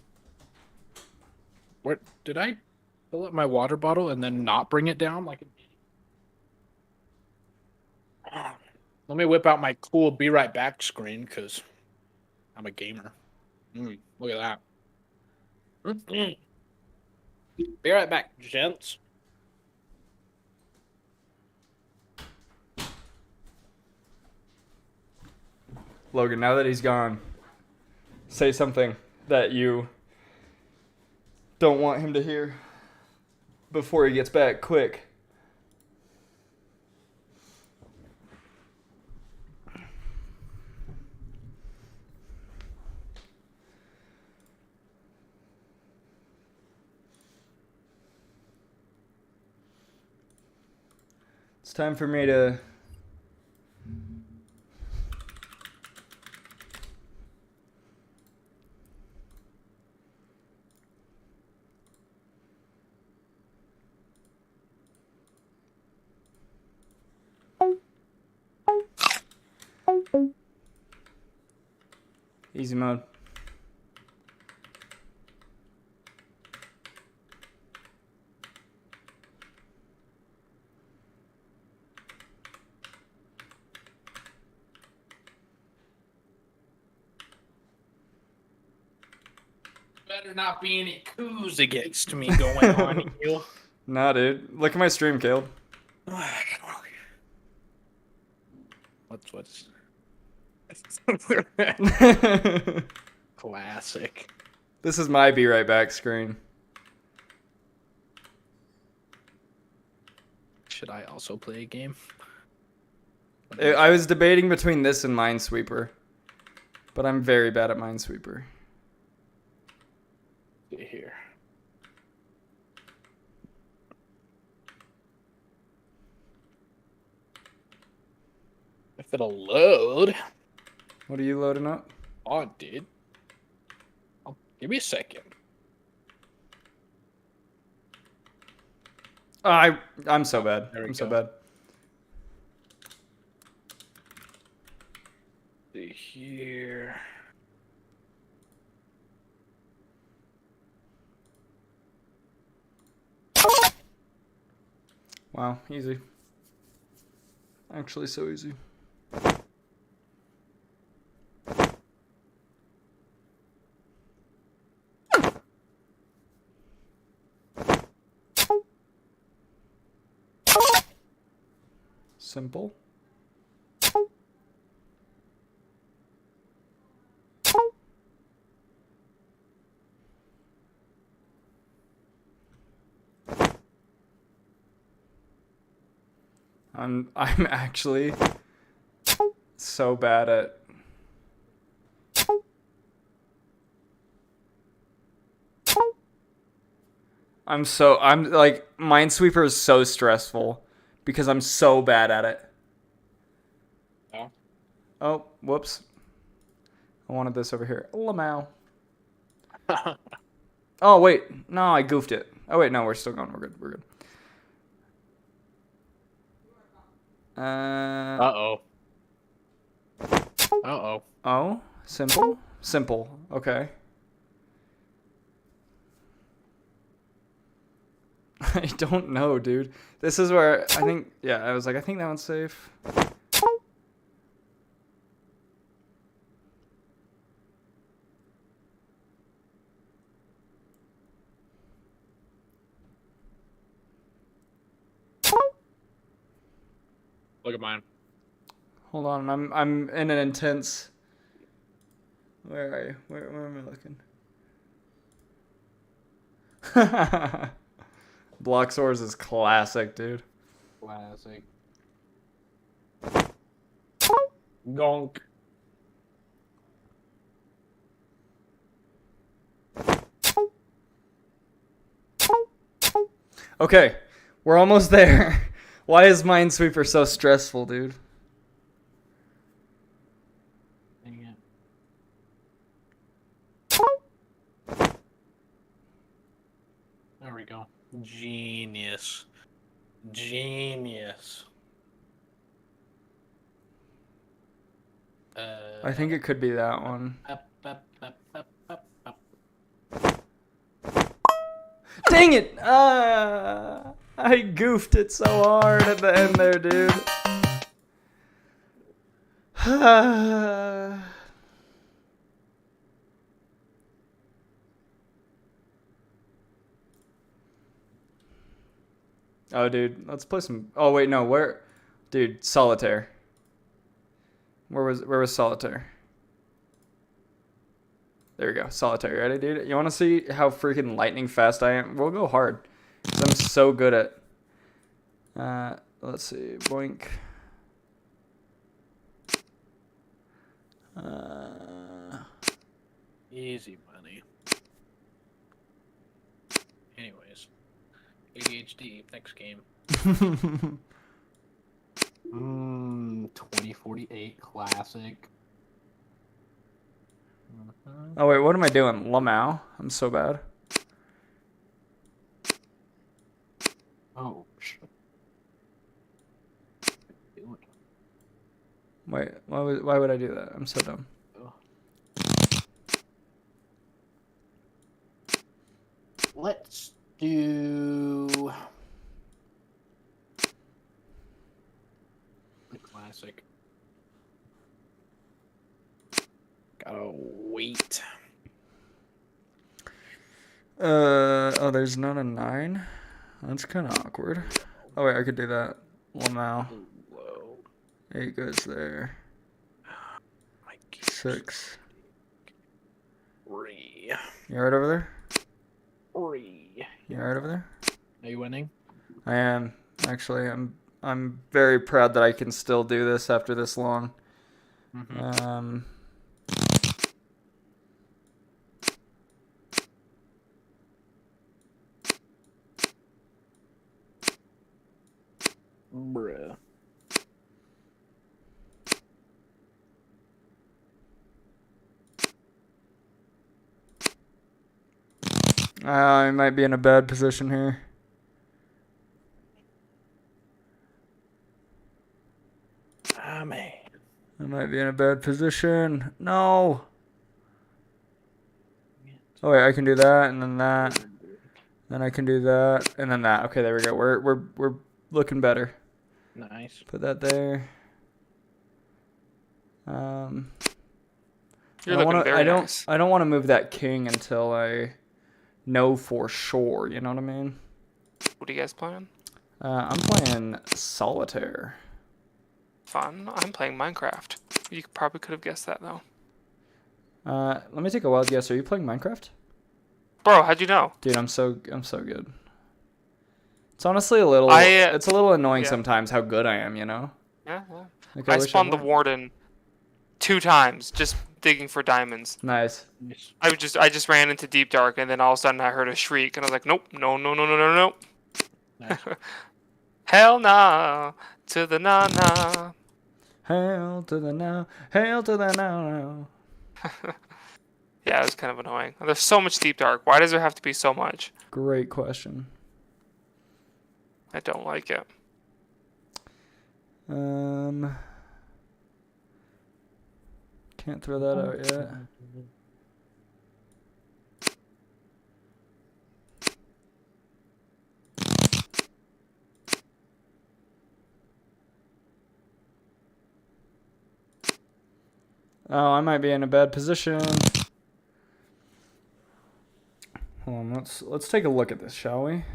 Where did I fill up my water bottle and then not bring it down like an idiot? Let me whip out my cool be right back screen because I'm a gamer. Look at that. Be right back, gents. Logan, now that he's gone, say something that you don't want him to hear before he gets back. Quick. It's time for me to easy mode. Better not be any coups against me going on you. Nah, dude. Look at my stream, Caleb. What's classic. This is my be right back screen. Should I also play a game? I was debating between this and Minesweeper, but I'm very bad at Minesweeper. See here. If it'll load. What are you loading up? Oh, dude. Give me a second. I'm so bad. There we I'm so go. bad. See here. Wow, easy. Actually, so easy. Simple. I'm actually so bad at I'm like Minesweeper is so stressful because I'm so bad at it. Oh. Oh, whoops. I wanted this over here. Lamau. Oh wait, no, I goofed it. Oh wait, no, we're still going. We're good. We're good. Uh-oh. Uh-oh. Oh, simple? Simple. Okay. I don't know, dude. This is where I think, yeah, I was like, I think that one's safe. Look at mine. Hold on, I'm in an intense. Where are you? Where am I looking? Bloxors is classic, dude. Classic. Gonk. Okay, we're almost there. Why is Minesweeper so stressful, dude? Dang it. There we go. Genius. Genius. I think it could be that one. Up, up, up, up, up, up. Dang it! I goofed it so hard at the end there, dude. Oh, dude, let's play some. Oh wait, no, where? Dude, Solitaire. Where was Solitaire? There we go, Solitaire. Ready, dude? You want to see how freaking lightning fast I am? We'll go hard. 'Cause I'm so good at. Let's see, boink. Easy money. Anyways. ADHD, next game. 2048 classic. Oh wait, what am I doing? Lamau? I'm so bad. Oh, shit. Doing? Wait, why would I do that? I'm so dumb. Let's do the classic. Gotta wait. Oh, there's not a 9? That's kind of awkward. Oh wait, I could do that. Lamau. Whoa. 8 goes there. My 6. Three. You alright over there? Three. You alright over there? Are you winning? I am. Actually, I'm very proud that I can still do this after this long. Mm-hmm. Bruh. I might be in a bad position here. Ah, man. I might be in a bad position. No. Oh wait, I can do that and then that. Then I can do that and then that. Okay, there we go. We're looking better. Nice. Put that there. You're looking very nice. I don't want to move that king until I know for sure. You know what I mean? What are you guys playing? I'm playing Solitaire. Fun. I'm playing Minecraft. You probably could have guessed that though. Let me take a wild guess. Are you playing Minecraft? Bro, how'd you know? Dude, I'm so good. It's honestly a little. It's a little annoying sometimes how good I am. You know. Yeah. Like, I wish spawned the weren't. warden 2 times just digging for diamonds. Nice. Nice. I just ran into deep dark and then all of a sudden I heard a shriek and I was like, nope, no. Nice. Hell nah to the nah. Hail to the now. Hail to the now. Yeah, it was kind of annoying. There's so much deep dark. Why does there have to be so much? Great question. I don't like it. Can't throw that out yet. Oh, I might be in a bad position. Hold on, let's take a look at this, shall we?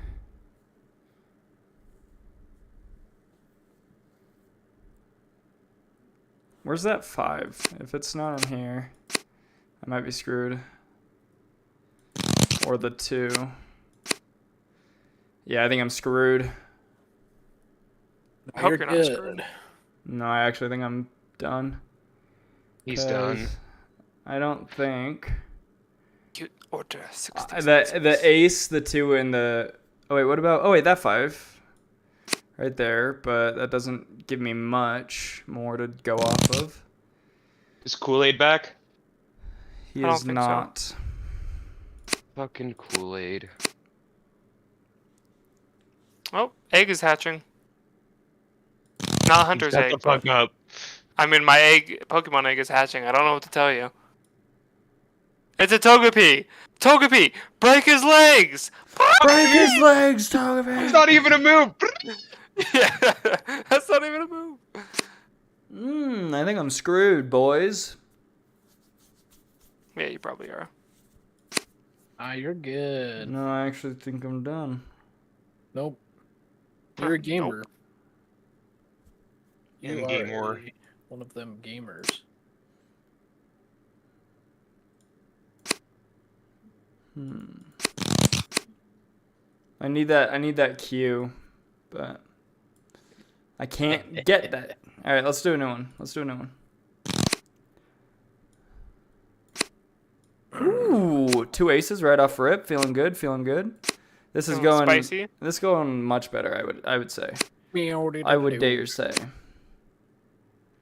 Where's that 5? If it's not in here, I might be screwed. Or the 2. Yeah, I think I'm screwed. I hope You're you're not screwed. good. No, I actually think I'm done. He's done. 'Cause I don't think You order 60 the ace, the 2, and the. Oh wait, what about? Oh wait, that 5, right there. But that doesn't give me much more to go off of. Is Kool-Aid back? He I don't is think so. not. Fucking Kool-Aid. Oh, egg is hatching. Not Hunter's Shut egg, the fuck but up. I mean my egg, Pokemon egg is hatching. I don't know what to tell you. It's a Togepi! Togepi! Break his legs! Break his legs, It's Togepi. not even a move. Yeah, that's not even a move. I think I'm screwed, boys. Yeah, you probably are. You're good. No, I actually think I'm done. Nope. You're a Nope. gamer. And You are gamer. one of them gamers. I need that Q, but I can't get that. All right, let's do a new one. Ooh, 2 aces right off rip. Feeling good. This is going Spicy. This is going much better. I would say. I would dare say.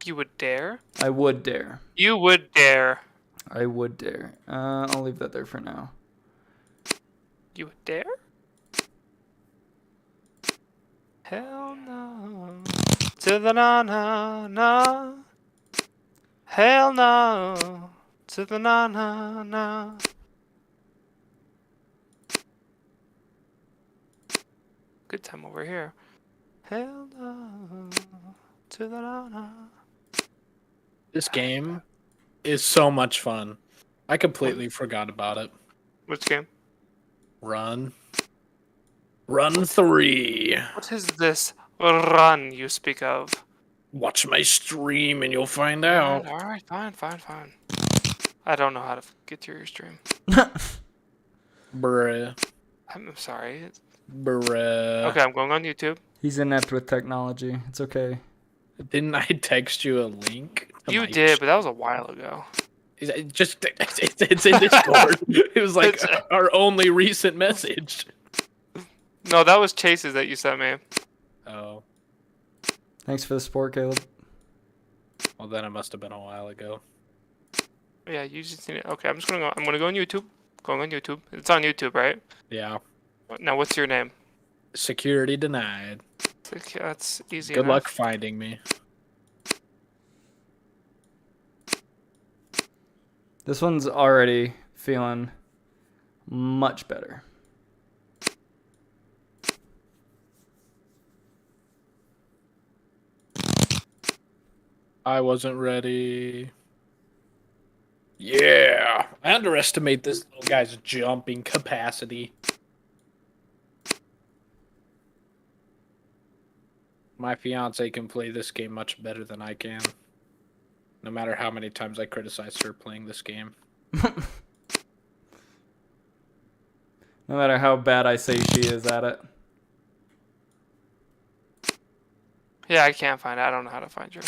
You would dare? I would dare. You would dare. I would dare. I'll leave that there for now. You would dare? Hell no. To the na na na. Hell no. To the na na na. Good time over here. Hell no. To the na na. This game is so much fun. I completely forgot about it. Which game? Run 3. What is this run you speak of? Watch my stream and you'll find out. Alright, fine. I don't know how to get to your stream. Bruh. I'm sorry. Bruh. Okay, I'm going on YouTube. He's inept with technology. It's okay. Didn't I text you a link? to You my did, but that was a while ago. It's in Discord. It was like It's- our only recent message. No, that was Chase's that you sent me. Oh, Thanks for the support, Caleb. well then it must have been a while ago. Yeah, you just seen it. Okay, I'm gonna go on YouTube. Going on YouTube. It's on YouTube, right? Yeah. Now, what's your name? Security denied. That's easy. Good enough. luck finding me. This one's already feeling much better. I wasn't ready. Yeah. I underestimate this little guy's jumping capacity. My fiance can play this game much better than I can. No matter how many times I criticize her playing this game. No matter how bad I say she is at it. Yeah, I can't find it. I don't know how to find your.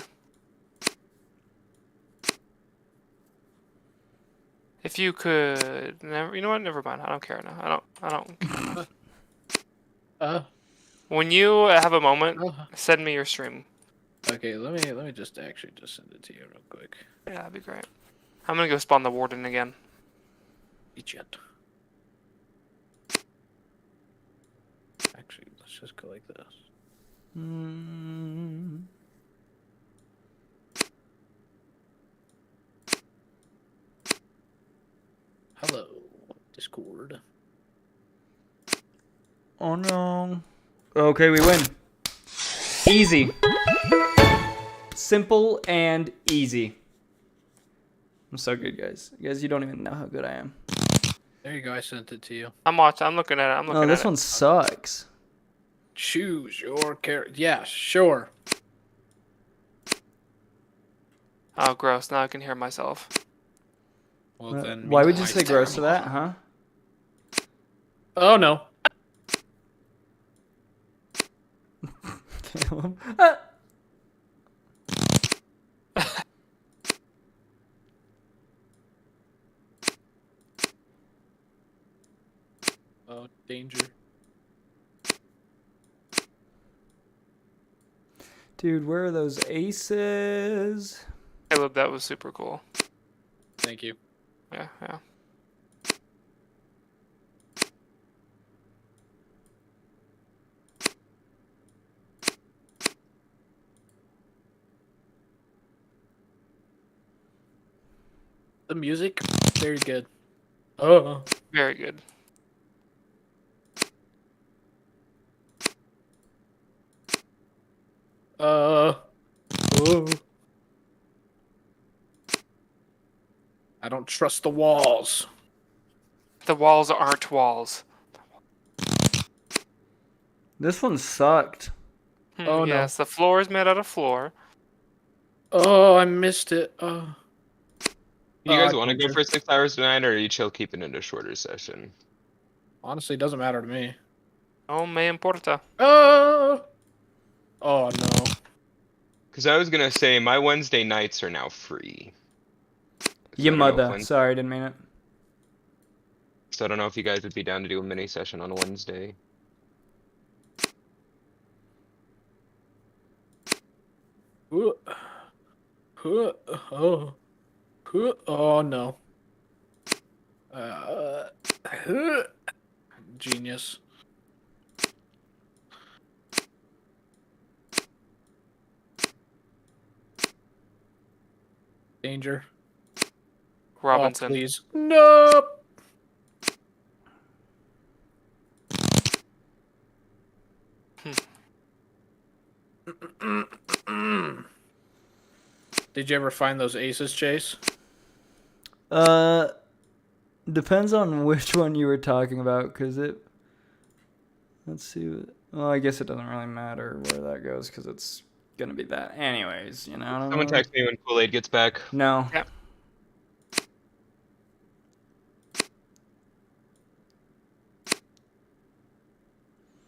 If you could, never. You know what? Never mind. I don't care now. I don't. When you have a moment, send me your stream. Okay, let me just send it to you real quick. Yeah, that'd be great. I'm gonna go spawn the warden again. Egypt. Actually, let's just go like this. Hello, Discord. Oh no. Okay, we win. Easy. Simple and easy. I'm so good, guys. You don't even know how good I am. There you go. I sent it to you. I'm watching. I'm looking at it. I'm looking Oh, at this it. one sucks. Choose your character. Yeah, sure. Oh, gross. Now I can hear myself. Well, then. Why would you meanwhile- say gross to that, huh? Oh no. him. Ah! Oh, danger. Dude, where are those aces? Caleb, that was super cool. Thank you. Yeah, yeah. The music, very good. Oh. Very good. Oh. I don't trust the walls. The walls aren't walls. This one sucked. Oh, no. Yes, the floor is made out of floor. Oh, I missed it. Oh. You guys Oh, want to go danger. for 6 hours tonight, or are you chill keeping it a shorter session? Honestly, it doesn't matter to me. No me importa. Oh. Oh no. Because I was gonna say my Wednesday nights are now free. So Your I don't know if mother. Sorry, didn't mean it. So I don't know if you guys would be down to do a mini session on a Wednesday. Ooh. Ooh. Oh. Ooh. Oh no. Genius. Danger. Robinson. Oh, please. Nope. Did you ever find those aces, Chase? Depends on which one you were talking about, cause it. Let's see. Well, I guess it doesn't really matter where that goes, cause it's gonna be that anyways. You know what I Someone mean? text me when Kool-Aid gets back. No. Yeah.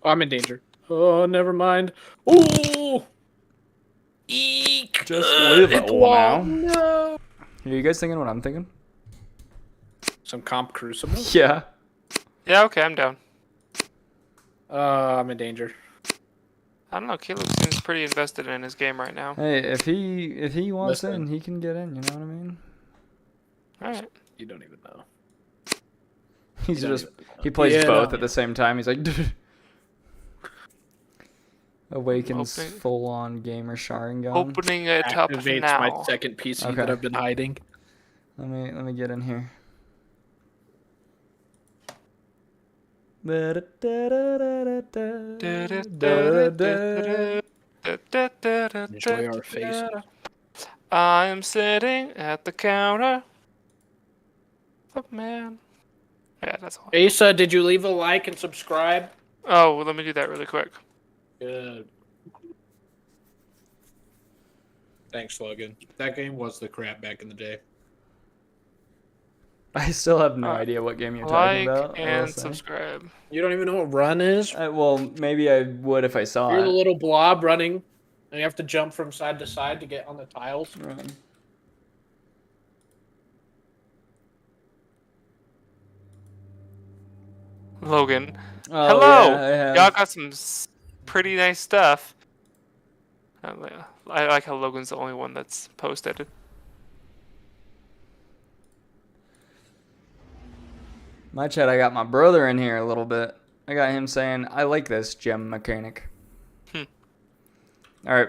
Oh, I'm in danger. Oh, never mind. Ooh. Eek. Just leave Hit it the all wall. now. No. Are you guys thinking what I'm thinking? Some comp crucible. Yeah. Yeah, okay, I'm down. I'm in danger. I don't know. Caleb seems pretty invested in his game right now. Hey, if he wants Listen. in, he can get in. You know what I mean? All right. You don't even know. He's You don't just even know. he plays Yeah, both no. at the same time. He's like awakens Opening- full on gamer Sharingan. Opening it up Activates now. my second PC Okay. that I've been hiding. Let me get in here. Enjoy our face. I am sitting at the counter. Fuck, man. Yeah, that's all. Asa, did you leave a like and subscribe? Oh, well, let me do that really quick. Good. Thanks, Logan. That game was the crap back in the day. I still have no Uh, idea what game you're talking Like about. I will and say. subscribe. You don't even know what run is? Well, maybe I would if I saw You're the it. little blob running, and you have to jump from side to side to get on the tiles. Right. Logan. Oh, Hello! yeah, I have. Y'all got some pretty nice stuff. I like how Logan's the only one that's posted. My chat, I got my brother in here a little bit. I got him saying, I like this gem mechanic. Hmm. Alright.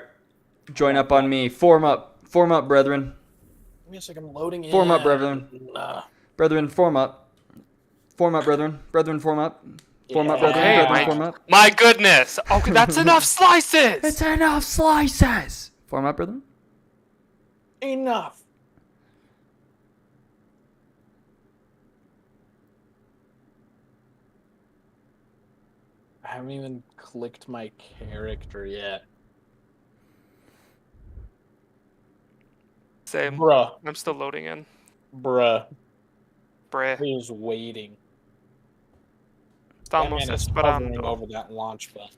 Join up on me. Form up. Form up, brethren. Give me a second, I'm loading in. Form up, brethren. Nah. Brethren, form up. Form up, brethren. Brethren, form up. Form up, Yeah. brethren. Okay, Brethren, Mike. form up. My goodness! Okay, that's enough slices! It's enough slices! Form up, brethren. Enough. I haven't even clicked my character yet. Same. Bruh. I'm still loading in. Bruh. Bruh. He is waiting. That man Estamos is hovering esperando. over that launch button.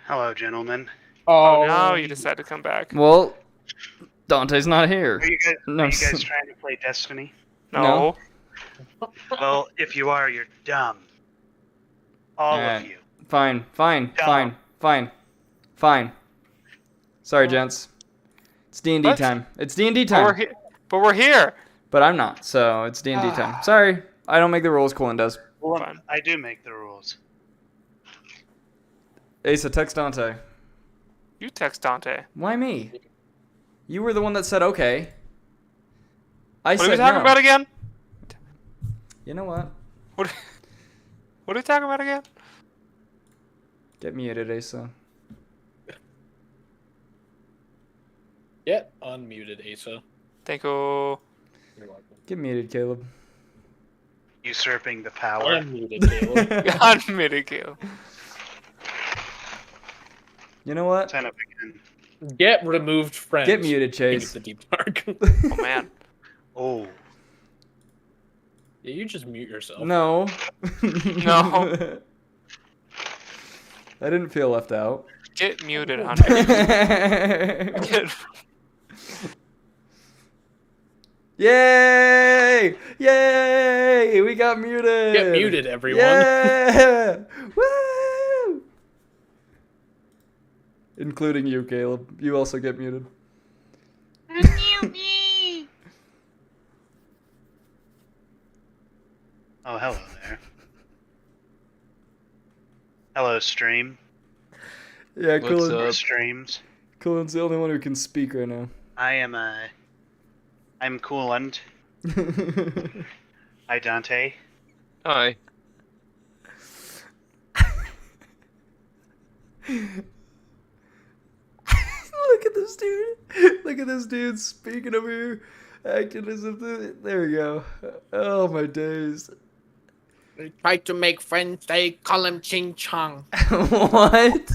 Hello, gentlemen. Oh, now you decide to come back. Well, Dante's not here. Are you guys, No, are you guys trying to play Destiny? No. Well, if you are, you're dumb. All Alright. of you. Fine. Dumb. Sorry, gents. It's D&D What? time. It's D&D But we're, time. but we're here. But I'm not, so it's D&D time. Sorry, I don't make the rules. Colin does. Well, Fine. I do make the rules. Asa, text Dante. You text Dante. Why me? You were the one that said okay. I What are said we talking no. about again? You know what? What are we talking about again? Get muted, Asa. Get unmuted, Asa. Thank you. You're welcome. Get muted, Caleb. Usurping the power. Unmuted, Caleb. Unmuted, Caleb. You know what? Sign up again. Get removed friends. Get muted, Into Chase. the deep dark. Oh man. Oh. Yeah, you just mute yourself. No. No. I didn't feel left out. Get muted, Hunter. Get... Yay! Yay! We got muted. Get muted, everyone. Yeah! Woo! Including you, Caleb. You also get muted. Oh, hello there. Hello, stream. Yeah, What's Colin's, up? Streams. Colin's the only one who can speak right now. I am, I'm Coolant. Hi, Dante. Hi. Look at this dude. Look at this dude speaking over here. Acting as if there we go. Oh my days. They try to make friends, they call him Ching Chong. What?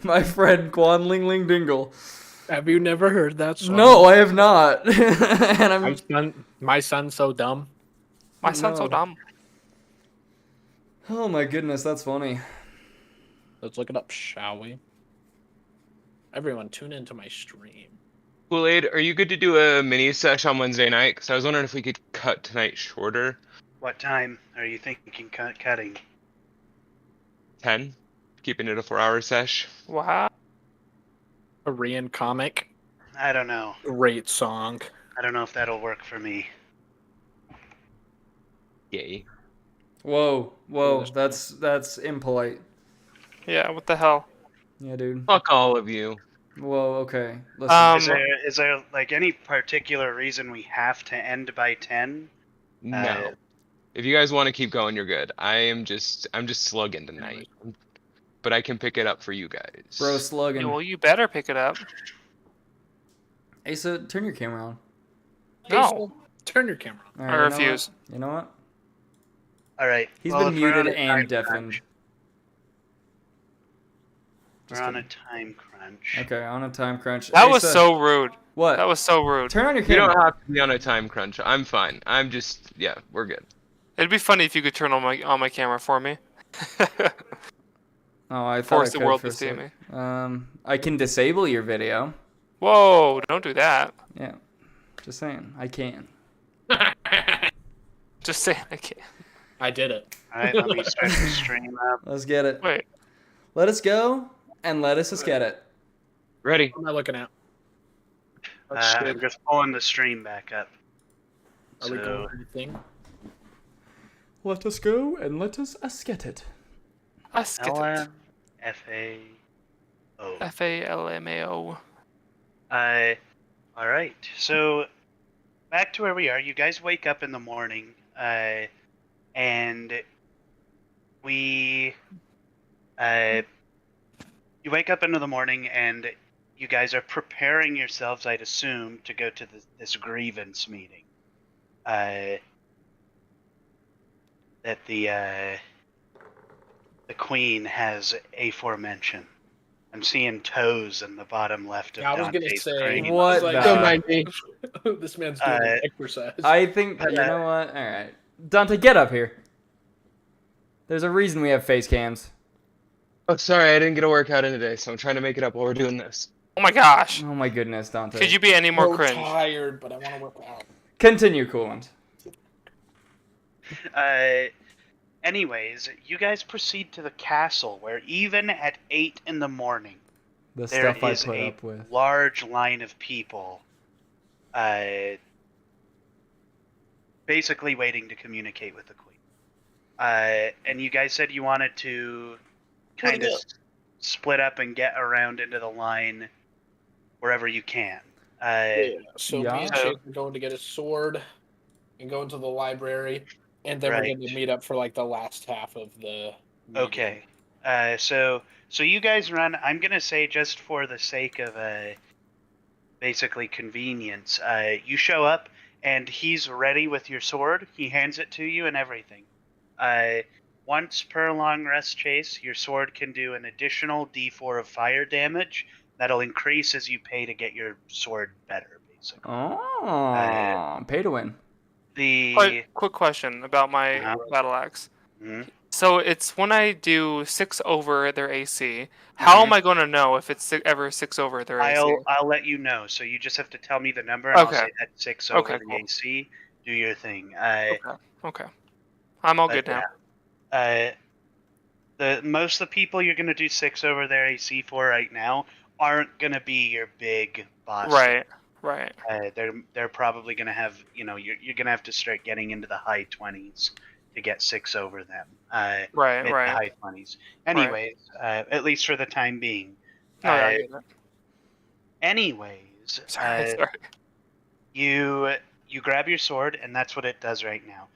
My friend Quan Ling Ling Dingle. Have you never heard that song? No, I have not. And I'm My son's so dumb. My son's so No. dumb. Oh my goodness, that's funny. Let's look it up, shall we? Everyone, tune into my stream. Kool-Aid, are you good to do a mini sesh on Wednesday night? Because I was wondering if we could cut tonight shorter. What time are you thinking cutting? 10? Keeping it a 4-hour sesh. Wow. Korean comic. I don't know. Great song. I don't know if that'll work for me. Yay. Whoa, that's impolite. Yeah, what the hell? Yeah, dude. Fuck all of you. Whoa, okay. Listen. Is there like any particular reason we have to end by 10? No. If you guys want to keep going, you're good. I'm just slugging tonight. But I can pick it up for you guys. Bro, slugging. Yeah, well, you better pick it up. Asa, turn your camera on. No. Turn your camera on. All I right, you know refuse. what? You know what? All right. He's well, been if we're on muted a and time deafened. crunch- We're Just on a kidding. time crunch. Okay, on a time crunch. That was Asa, so rude. What? That was so rude. Turn on your You camera. don't have to be on a time crunch. I'm fine. I'm just, yeah, we're good. It'd be funny if you could turn on my camera for me. Oh, I thought Force I the could world for to a see sec. me. I can disable your video. Whoa! Don't do that. Yeah, just saying, I can. Just saying I can't. I did it. All right, let me start the stream up. Let's get it. Wait. Let us go and let us get it. Ready? What am I looking at? I'm just pulling the stream back up. Are we So- going anything? Let us go and let us get it. Let's get it. LMFAO. FALMAO. All right. So back to where we are. You guys wake up in the morning, and we, you wake up into the morning, and you guys are preparing yourselves, I'd assume, to go to this grievance meeting. That the queen has aforementioned. I'm seeing toes in the bottom left of Yeah, I was gonna Dante's say. screen. What I was like, the- don't mind me. This man's doing Uh, exercise. I think, you know what? Alright. Dante, get up here. There's a reason we have face cams. Oh, sorry, I didn't get a workout in today, so I'm trying to make it up while we're doing this. Oh my gosh. Oh my goodness, Dante. Could you be any more So cringe? tired, but I want to work out. Continue, Coolant. Anyways, you guys proceed to the castle, where even at 8 in the morning, The there stuff I is put a up with. large line of people, basically waiting to communicate with the queen. And you guys said you wanted to kind of split up and get around into the line wherever you can. So Yeah. me and Chase are going to get a sword and go into the library, and then we're Right. going to meet up for like the last half of the. meeting. Okay. So you guys run. I'm gonna say, just for the sake of basically convenience, you show up and he's ready with your sword. He hands it to you and everything. Once per long rest, Chase, your sword can do an additional D4 of fire damage. That'll increase as you pay to get your sword better, basically. Oh, pay to win. Quick question about my Uh-huh. battle axe. Mhm. So it's when I do 6 over their AC. How am I going to know if it's ever 6 over their AC? I'll let you know. So you just have to tell me the number, and I'll Okay. say that 6 over Okay, the cool. AC. Do your thing. Okay. I'm all But good now. The most of the people you're gonna do 6 over their AC for right now aren't gonna be your big boss. Right. They're probably gonna have, you're gonna have to start getting into the high 20s to get 6 over them. Mid to Right. high 20s. Anyways, at least for the time being. No, I get it. Anyways, Sorry. you grab your sword, and that's what it does right now.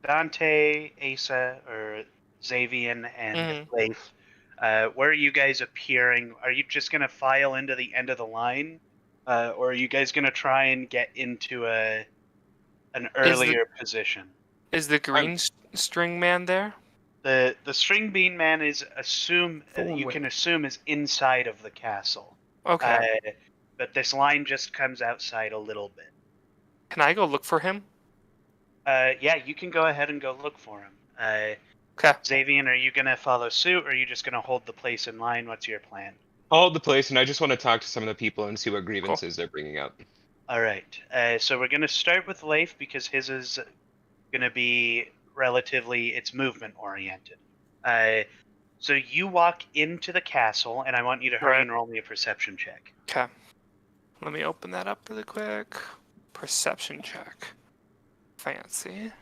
Dante, Asa, or Xavian, and Leif, where are you guys appearing? Are you just gonna file into the end of the line, or are you guys gonna try and get into an earlier position? Is the green string man there? The string bean man is Thorn can whip. assume is inside of the castle. Okay. But this line just comes outside a little bit. Can I go look for him? Yeah, you can go ahead and go look for him. Okay. Xavian, are you gonna follow suit, or are you just gonna hold the place in line? What's your plan? I'll hold the place, and I just want to talk to some of the people and see what grievances they're bringing up. All right. So we're gonna start with Leif, because his is gonna be it's movement oriented. So you walk into the castle, and I want you to hurry Right. and roll me a perception check. Okay. Let me open that up really quick. Perception check. Fancy.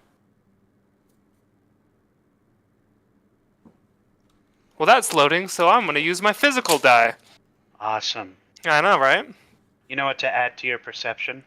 Well, that's loading, so I'm going to use my physical die. Awesome. I know, right? You know what to add to your perception?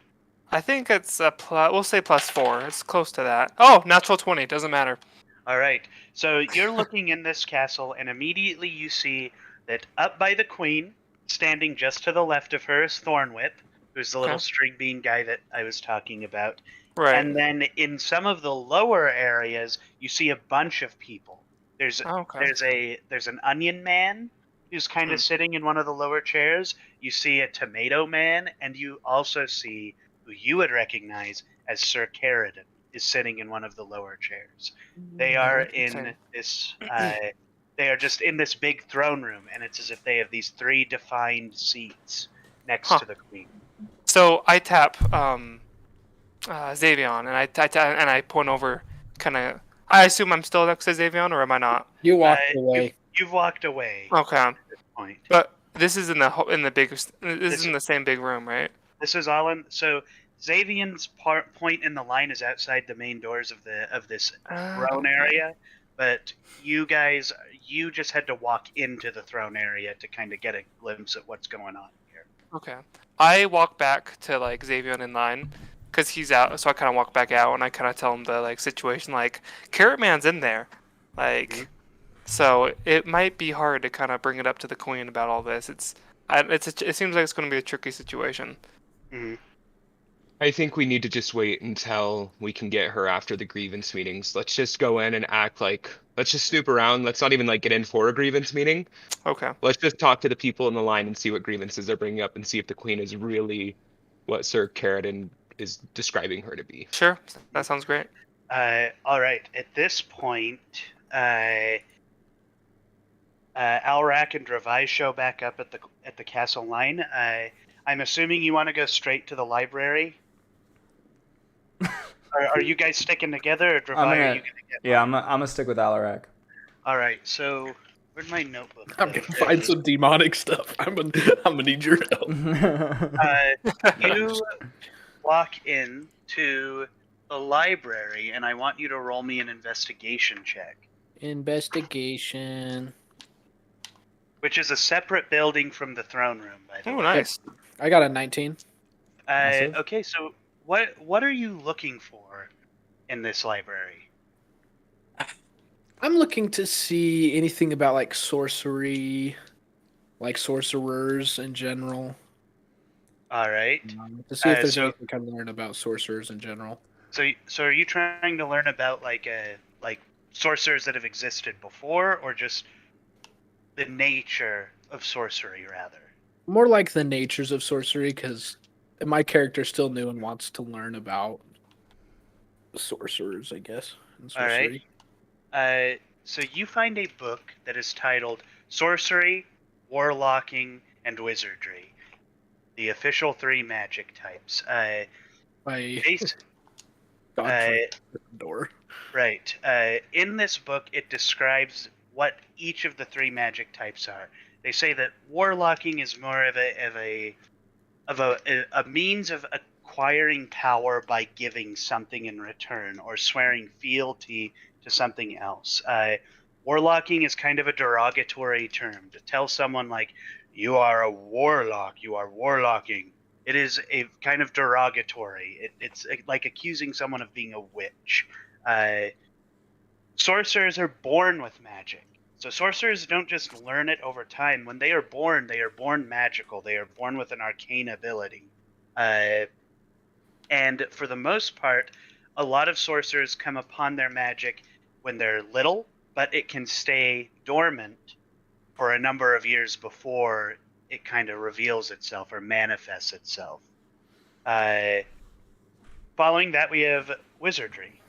I think it's a we'll say +4. It's close to that. Oh, natural 20. Doesn't matter. All right. So you're looking in this castle, and immediately you see that up by the queen, standing just to the left of her, is Thornwhip, who's the little Okay. string bean guy that I was talking about. Right. And then in some of the lower areas, you see a bunch of people. There's an onion man who's kind of sitting in one of the lower chairs. You see a tomato man, and you also see who you would recognize as Sir Caradon is sitting in one of the lower chairs. They are in this. They are just in this big throne room, and it's as if they have these 3 defined seats next to the queen. So I tap Xavion, and I point over, kind of. I assume I'm still next to Xavion, or am I not? You walked away. You've walked away. Okay. At this point. But this is in the big. This is in the same big room, right? This is all in. So Xavian's point in the line is outside the main doors of this throne area, but you just had to walk into the throne area to kind of get a glimpse at what's going on here. Okay. I walk back to like Xavion in line, because he's out, so I kind of walk back out and I kind of tell him the like situation, like Carrot Man's in there, like, so it might be hard to kind of bring it up to the queen about all this. It seems like it's going to be a tricky situation. Mm-hmm. I think we need to just wait until we can get her after the grievance meetings. Let's just go in and act like, let's just snoop around. Let's not even like get in for a grievance meeting. Okay. Let's just talk to the people in the line and see what grievances they're bringing up and see if the queen is really what Sir Caradon is describing her to be. Sure. That sounds great. All right. At this point, Alrak and Dravai show back up at the castle line. I'm assuming you want to go straight to the library. Are you guys sticking together, or I'm Dravai? Are gonna. you gonna get? Yeah, I'm gonna stick with Alarak. All right. So where'd my notebook go? I'm gonna find some demonic stuff. I'm gonna need your help. You walk in to the library, and I want you to roll me an investigation check, Investigation. which is a separate building from the throne room, by the Oh, way. nice. I got a 19. Massive. Okay, so what are you looking for in this library? I'm looking to see anything about like sorcery, like sorcerers in general. All right. To see if there's so- anything I can learn about sorcerers in general. So are you trying to learn about like sorcerers that have existed before, or just the nature of sorcery, rather? More like the natures of sorcery, because my character's still new and wants to learn about sorcerers, I guess. And All right. sorcery. So you find a book that is titled Sorcery, Warlocking, and Wizardry, the official 3 magic types. By Base, Godfrey Gryffindor. right. In this book, it describes what each of the 3 magic types are. They say that warlocking is more of a means of acquiring power by giving something in return, or swearing fealty to something else. Warlocking is kind of a derogatory term to tell someone like, you are a warlock, you are warlocking. It is a kind of derogatory. It's like accusing someone of being a witch. Sorcerers are born with magic. So sorcerers don't just learn it over time. When they are born magical. They are born with an arcane ability. And for the most part, a lot of sorcerers come upon their magic when they're little, but it can stay dormant for a number of years before it kind of reveals itself or manifests itself. Following that, we have wizardry.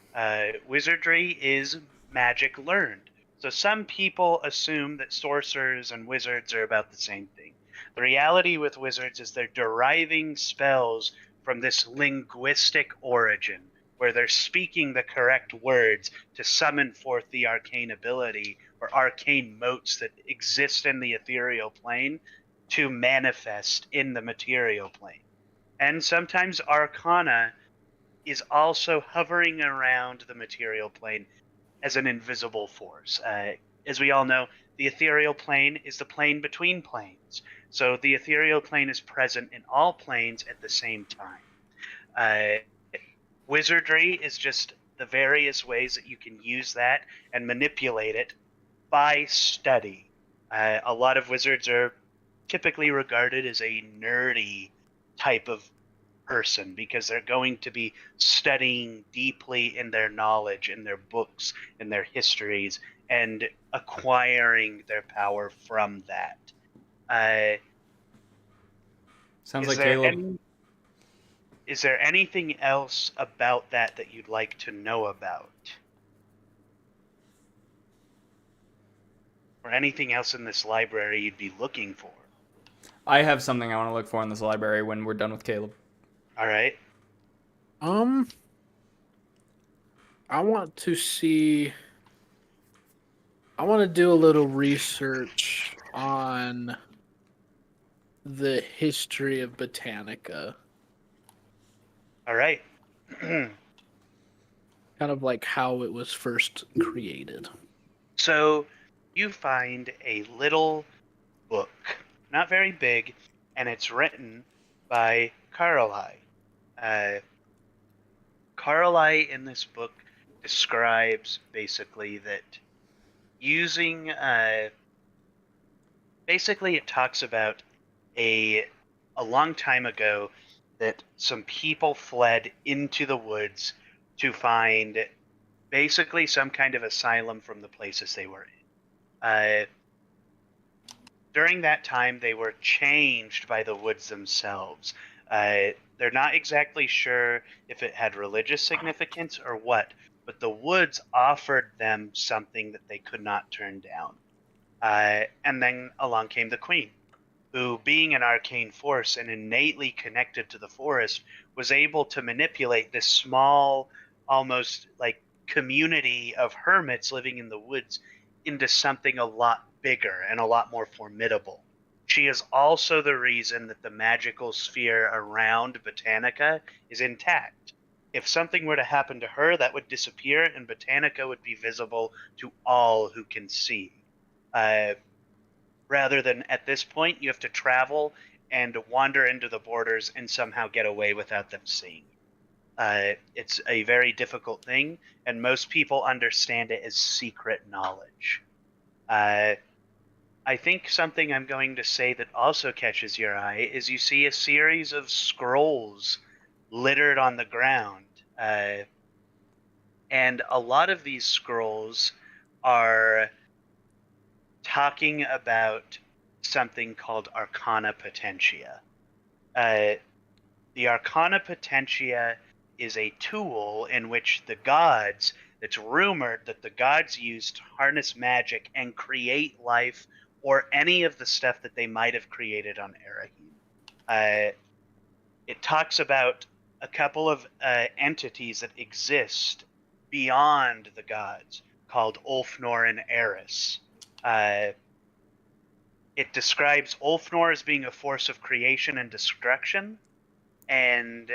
Wizardry is magic learned. So some people assume that sorcerers and wizards are about the same thing. The reality with wizards is they're deriving spells from this linguistic origin, where they're speaking the correct words to summon forth the arcane ability or arcane motes that exist in the ethereal plane to manifest in the material plane. And sometimes arcana is also hovering around the material plane as an invisible force. As we all know, the ethereal plane is the plane between planes. So the ethereal plane is present in all planes at the same time. Wizardry is just the various ways that you can use that and manipulate it by study. A lot of wizards are typically regarded as a nerdy type of person because they're going to be studying deeply in their knowledge, in their books, in their histories, and acquiring their power from that. Sounds like Caleb. Is there anything else about that you'd like to know about? Or anything else in this library you'd be looking for? I have something I want to look for in this library when we're done with Caleb. All right. I want to see. I want to do a little research on the history of Botanica. All right. Kind of like how it was first created. So you find a little book, not very big, and it's written by Karolai. Karolai in this book describes basically that using basically it talks about a long time ago that some people fled into the woods to find basically some kind of asylum from the places they were in. During that time, they were changed by the woods themselves. They're not exactly sure if it had religious significance or what, but the woods offered them something that they could not turn down. And then along came the queen, who, being an arcane force and innately connected to the forest, was able to manipulate this small, almost like community of hermits living in the woods into something a lot bigger and a lot more formidable. She is also the reason that the magical sphere around Botanica is intact. If something were to happen to her, that would disappear, and Botanica would be visible to all who can see. Rather than at this point, you have to travel and wander into the borders and somehow get away without them seeing. It's a very difficult thing, and most people understand it as secret knowledge. I think something I'm going to say that also catches your eye is you see a series of scrolls littered on the ground. And a lot of these scrolls are talking about something called Arcana Potentia. The Arcana Potentia is a tool in which the gods, it's rumored that the gods use to harness magic and create life or any of the stuff that they might have created on Arahim. It talks about a couple of entities that exist beyond the gods called Ulfnor and Eris. It describes Ulfnor as being a force of creation and destruction, and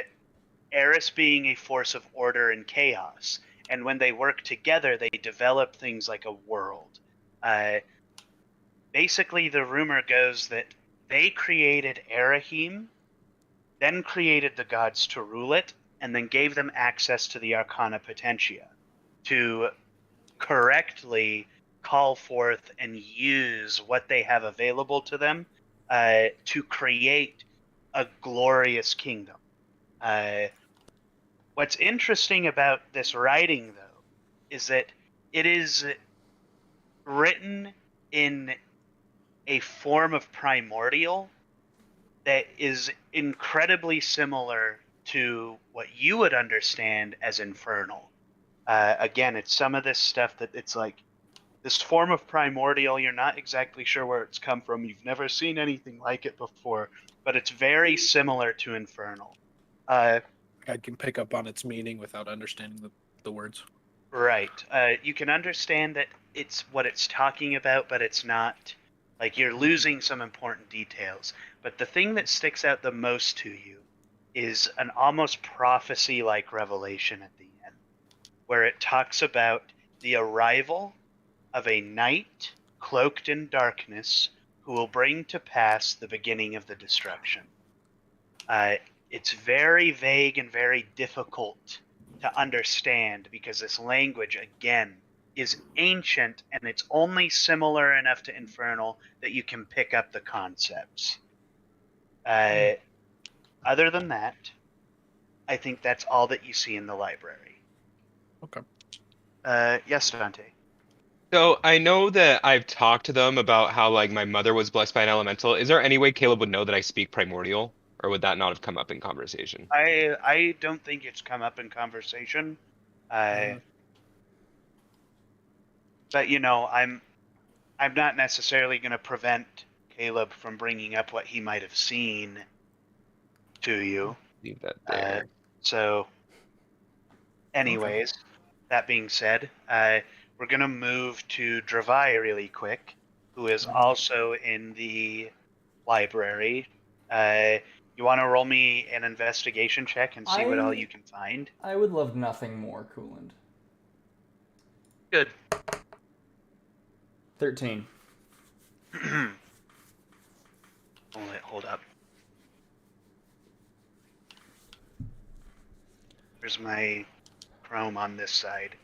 Eris being a force of order and chaos. And when they work together, they develop things like a world. Basically, the rumor goes that they created Arahim, then created the gods to rule it, and then gave them access to the Arcana Potentia to correctly call forth and use what they have available to them to create a glorious kingdom. What's interesting about this writing, though, is that it is written in a form of primordial that is incredibly similar to what you would understand as infernal. Again, it's some of this stuff that it's like this form of primordial, you're not exactly sure where it's come from. You've never seen anything like it before, but it's very similar to infernal. I can pick up on its meaning without understanding the words. Right. You can understand that it's what it's talking about, but it's not. Like, you're losing some important details. But the thing that sticks out the most to you is an almost prophecy-like revelation at the end, where it talks about the arrival of a knight cloaked in darkness who will bring to pass the beginning of the destruction. It's very vague and very difficult to understand because this language, again, is ancient and it's only similar enough to Infernal that you can pick up the concepts. Other than that, I think that's all that you see in the library. Okay. Yes, Dante. So I know that I've talked to them about how like my mother was blessed by an elemental. Is there any way Caleb would know that I speak primordial, or would that not have come up in conversation? I don't think it's come up in conversation. But you know, I'm not necessarily going to prevent Caleb from bringing up what he might have seen to you. Leave that there. So, anyways, that being said, we're going to move to Dravai really quick, who is also in the library. You want to roll me an investigation check and see what all you can find? I would love nothing more, Cooland. Good. 13. Hold up. Here's my Chrome on this side.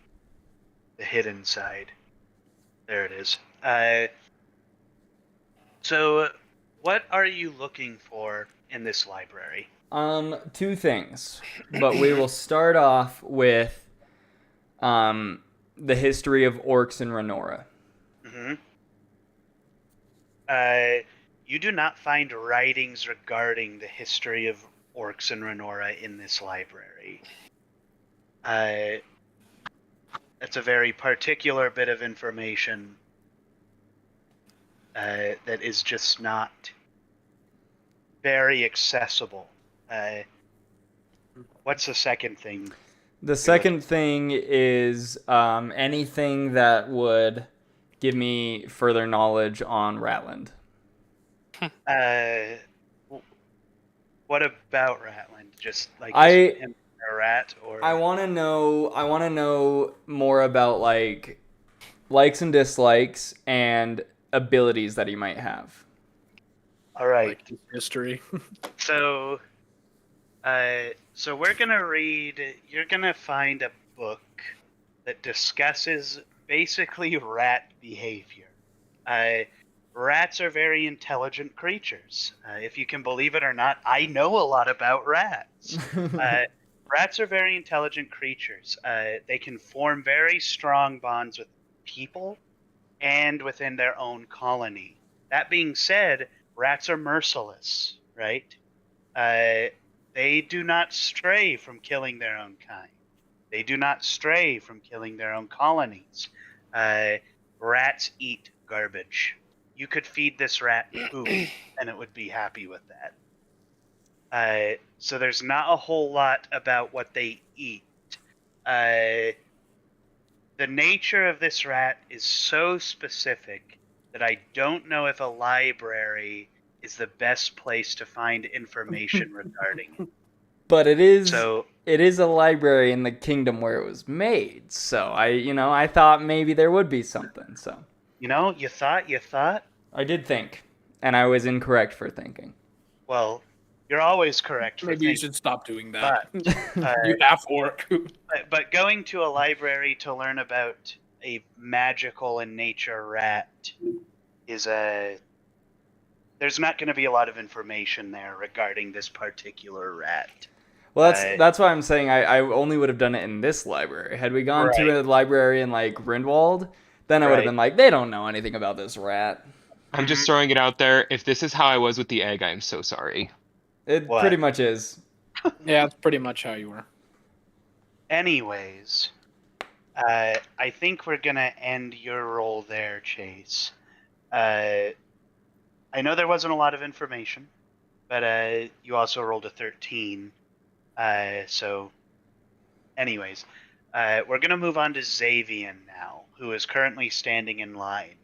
The hidden side. There it is. So, what are you looking for in this library? Two things. But we will start off with the history of orcs in Renora. You do not find writings regarding the history of orcs in Renora in this library. That's a very particular bit of information that is just not very accessible. What's the second thing? The second thing is anything that would give me further knowledge on Ratland. What about Ratland? Just like I- him a rat, or I want to know. I want to know more about like likes and dislikes and abilities that he might have. all right. Like his history. So, so we're gonna read. You're gonna find a book that discusses basically rat behavior. Rats are very intelligent creatures. If you can believe it or not, I know a lot about rats. Rats are very intelligent creatures. They can form very strong bonds with people and within their own colony. That being said, rats are merciless, right? They do not stray from killing their own kind. They do not stray from killing their own colonies. Rats eat garbage. You could feed this rat poop, and it would be happy with that. So there's not a whole lot about what they eat. The nature of this rat is so specific that I don't know if a library is the best place to find information regarding it. But it is So, a library in the kingdom where it was made. So I thought maybe there would be something. So you thought? I did think, and I was incorrect for thinking. Well, you're always correct for Maybe you thinking, should stop doing that. but, You half orc. but going to a library to learn about a magical in nature rat is there's not going to be a lot of information there regarding this particular rat. Well, that's why I'm saying I only would have done it in this library. Had we gone to Right. a library in like Grindelwald, then I would have Right. been like, they don't know anything about this rat. I'm just throwing it out there. If this is how I was with the egg, I am so sorry. It What? pretty much is. Yeah, that's pretty much how you were. Anyways, I think we're going to end your role there, Chase. I know there wasn't a lot of information, but you also rolled a 13. So, anyways, we're going to move on to Xavian now, who is currently standing in line.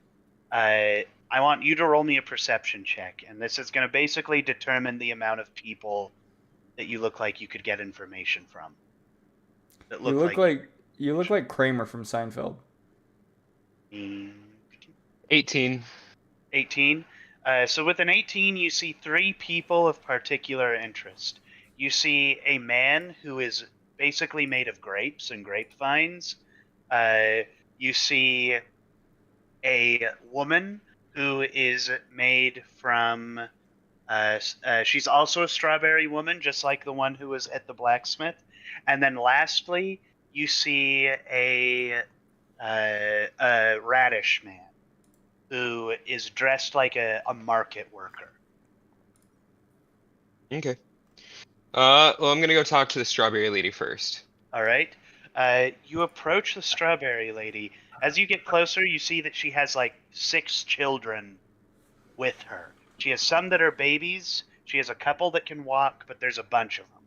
I want you to roll me a perception check, and this is going to basically determine the amount of people that you look like you could get information from. That You look like Kramer from Seinfeld. 18. 18. So with an 18, you see 3 people of particular interest. You see a man who is basically made of grapes and grapevines. You see a woman who is made from. She's also a strawberry woman, just like the one who was at the blacksmith. And then lastly, you see a radish man who is dressed like a market worker. Okay. Well, I'm gonna go talk to the strawberry lady first. All right. You approach the strawberry lady. As you get closer, you see that she has like 6 children with her. She has some that are babies. She has a couple that can walk, but there's a bunch of them.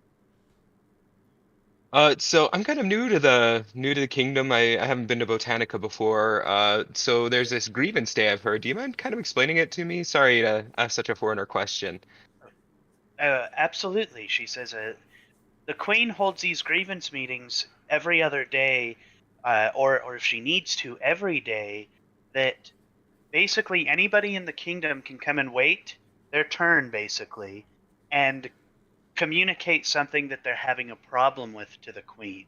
So I'm kind of new to the kingdom. I haven't been to Botanica before. So there's this grievance day I've heard. Do you mind kind of explaining it to me? Sorry to ask such a foreigner question. Absolutely, she says. The queen holds these grievance meetings every other day, or if she needs to, every day. That basically anybody in the kingdom can come and wait their turn, basically, and communicate something that they're having a problem with to the queen.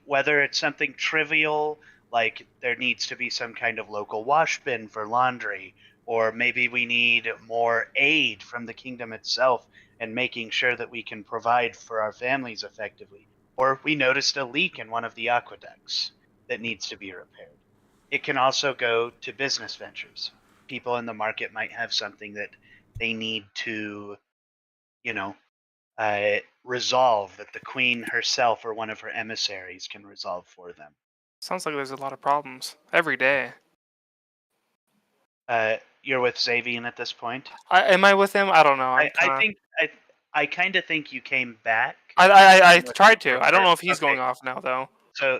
Whether it's something trivial, like there needs to be some kind of local wash bin for laundry, or maybe we need more aid from the kingdom itself and making sure that we can provide for our families effectively. Or we noticed a leak in one of the aqueducts that needs to be repaired. It can also go to business ventures. People in the market might have something that they need to, resolve, that the queen herself or one of her emissaries can resolve for them. Sounds like there's a lot of problems every day. you're with Xavian at this point. Am I with him? I don't know. I kind of think you came back. I tried to. I don't know if he's Okay. going off now though.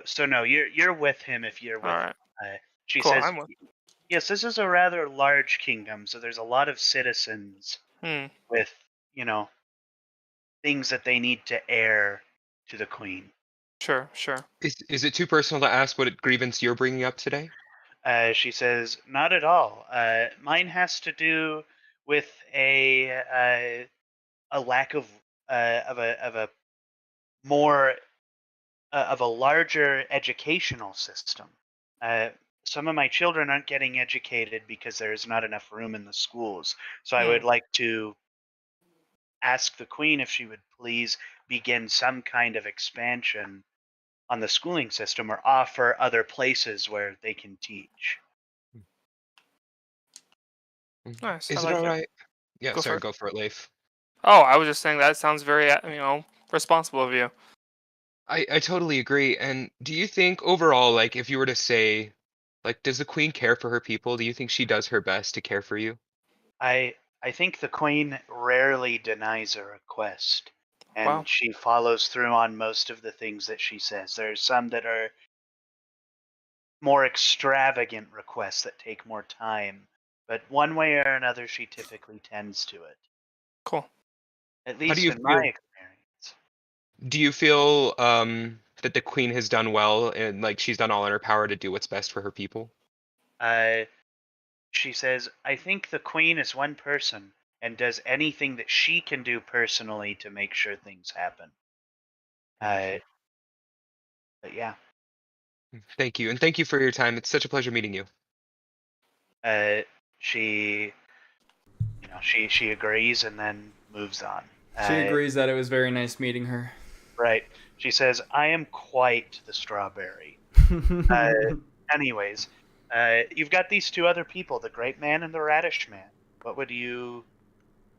So no, you're with him if you're with. All right. She Cool. says, I'm with. yes, this is a rather large kingdom, so there's a lot of citizens with things that they need to air to the queen. Sure. Sure. Is it too personal to ask what grievance you're bringing up today? She says, not at all. Mine has to do with a lack of a more of a larger educational system. Some of my children aren't getting educated because there's not enough room in the schools. So I would like to ask the queen if she would please begin some kind of expansion on the schooling system or offer other places where they can teach. Nice. Is I it like all it. right? Yeah, Go for sorry, it. go for it, Leif. Oh, I was just saying that sounds very responsible of you. I totally agree. And do you think overall, like, if you were to say, like, does the queen care for her people? Do you think she does her best to care for you? I think the queen rarely denies a request, and Wow. she follows through on most of the things that she says. There's some that are more extravagant requests that take more time, but one way or another, she typically tends to it. Cool. At How do least you in my feel? experience. Do you feel that the queen has done well and like she's done all in her power to do what's best for her people? She says, I think the queen is one person and does anything that she can do personally to make sure things happen. But yeah, Thank you, and thank you for your time. It's such a pleasure meeting you. she, she agrees and then moves on. She agrees that it was very nice meeting her. Right. She says, I am quite the strawberry. Anyways, you've got these two other people, the Grape Man and the Radish Man. Who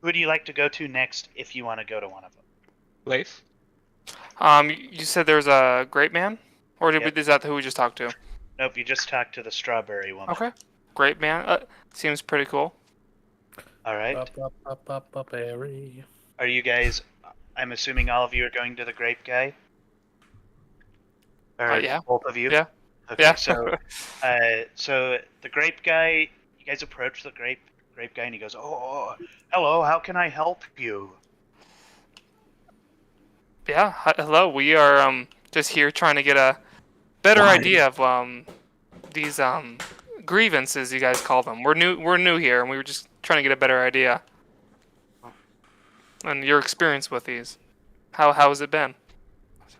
would you like to go to next if you want to go to one of them? Leif? You said there's a great man, or Yep. is that who we just talked to? Nope, you just talked to the strawberry woman. Okay. Great man. Seems pretty cool. All right. Berry. Are you guys? I'm assuming all of you are going to the grape guy. Or Yeah. both of you. Yeah. Okay. Yeah. So the grape guy, you guys approach the grape guy, and he goes, "Oh, hello. How can I help you?" Yeah. Hello. We are just here trying to get a better idea of these grievances you guys call them. We're new here, and we were just trying to get a better idea. And your experience with these. How has it been?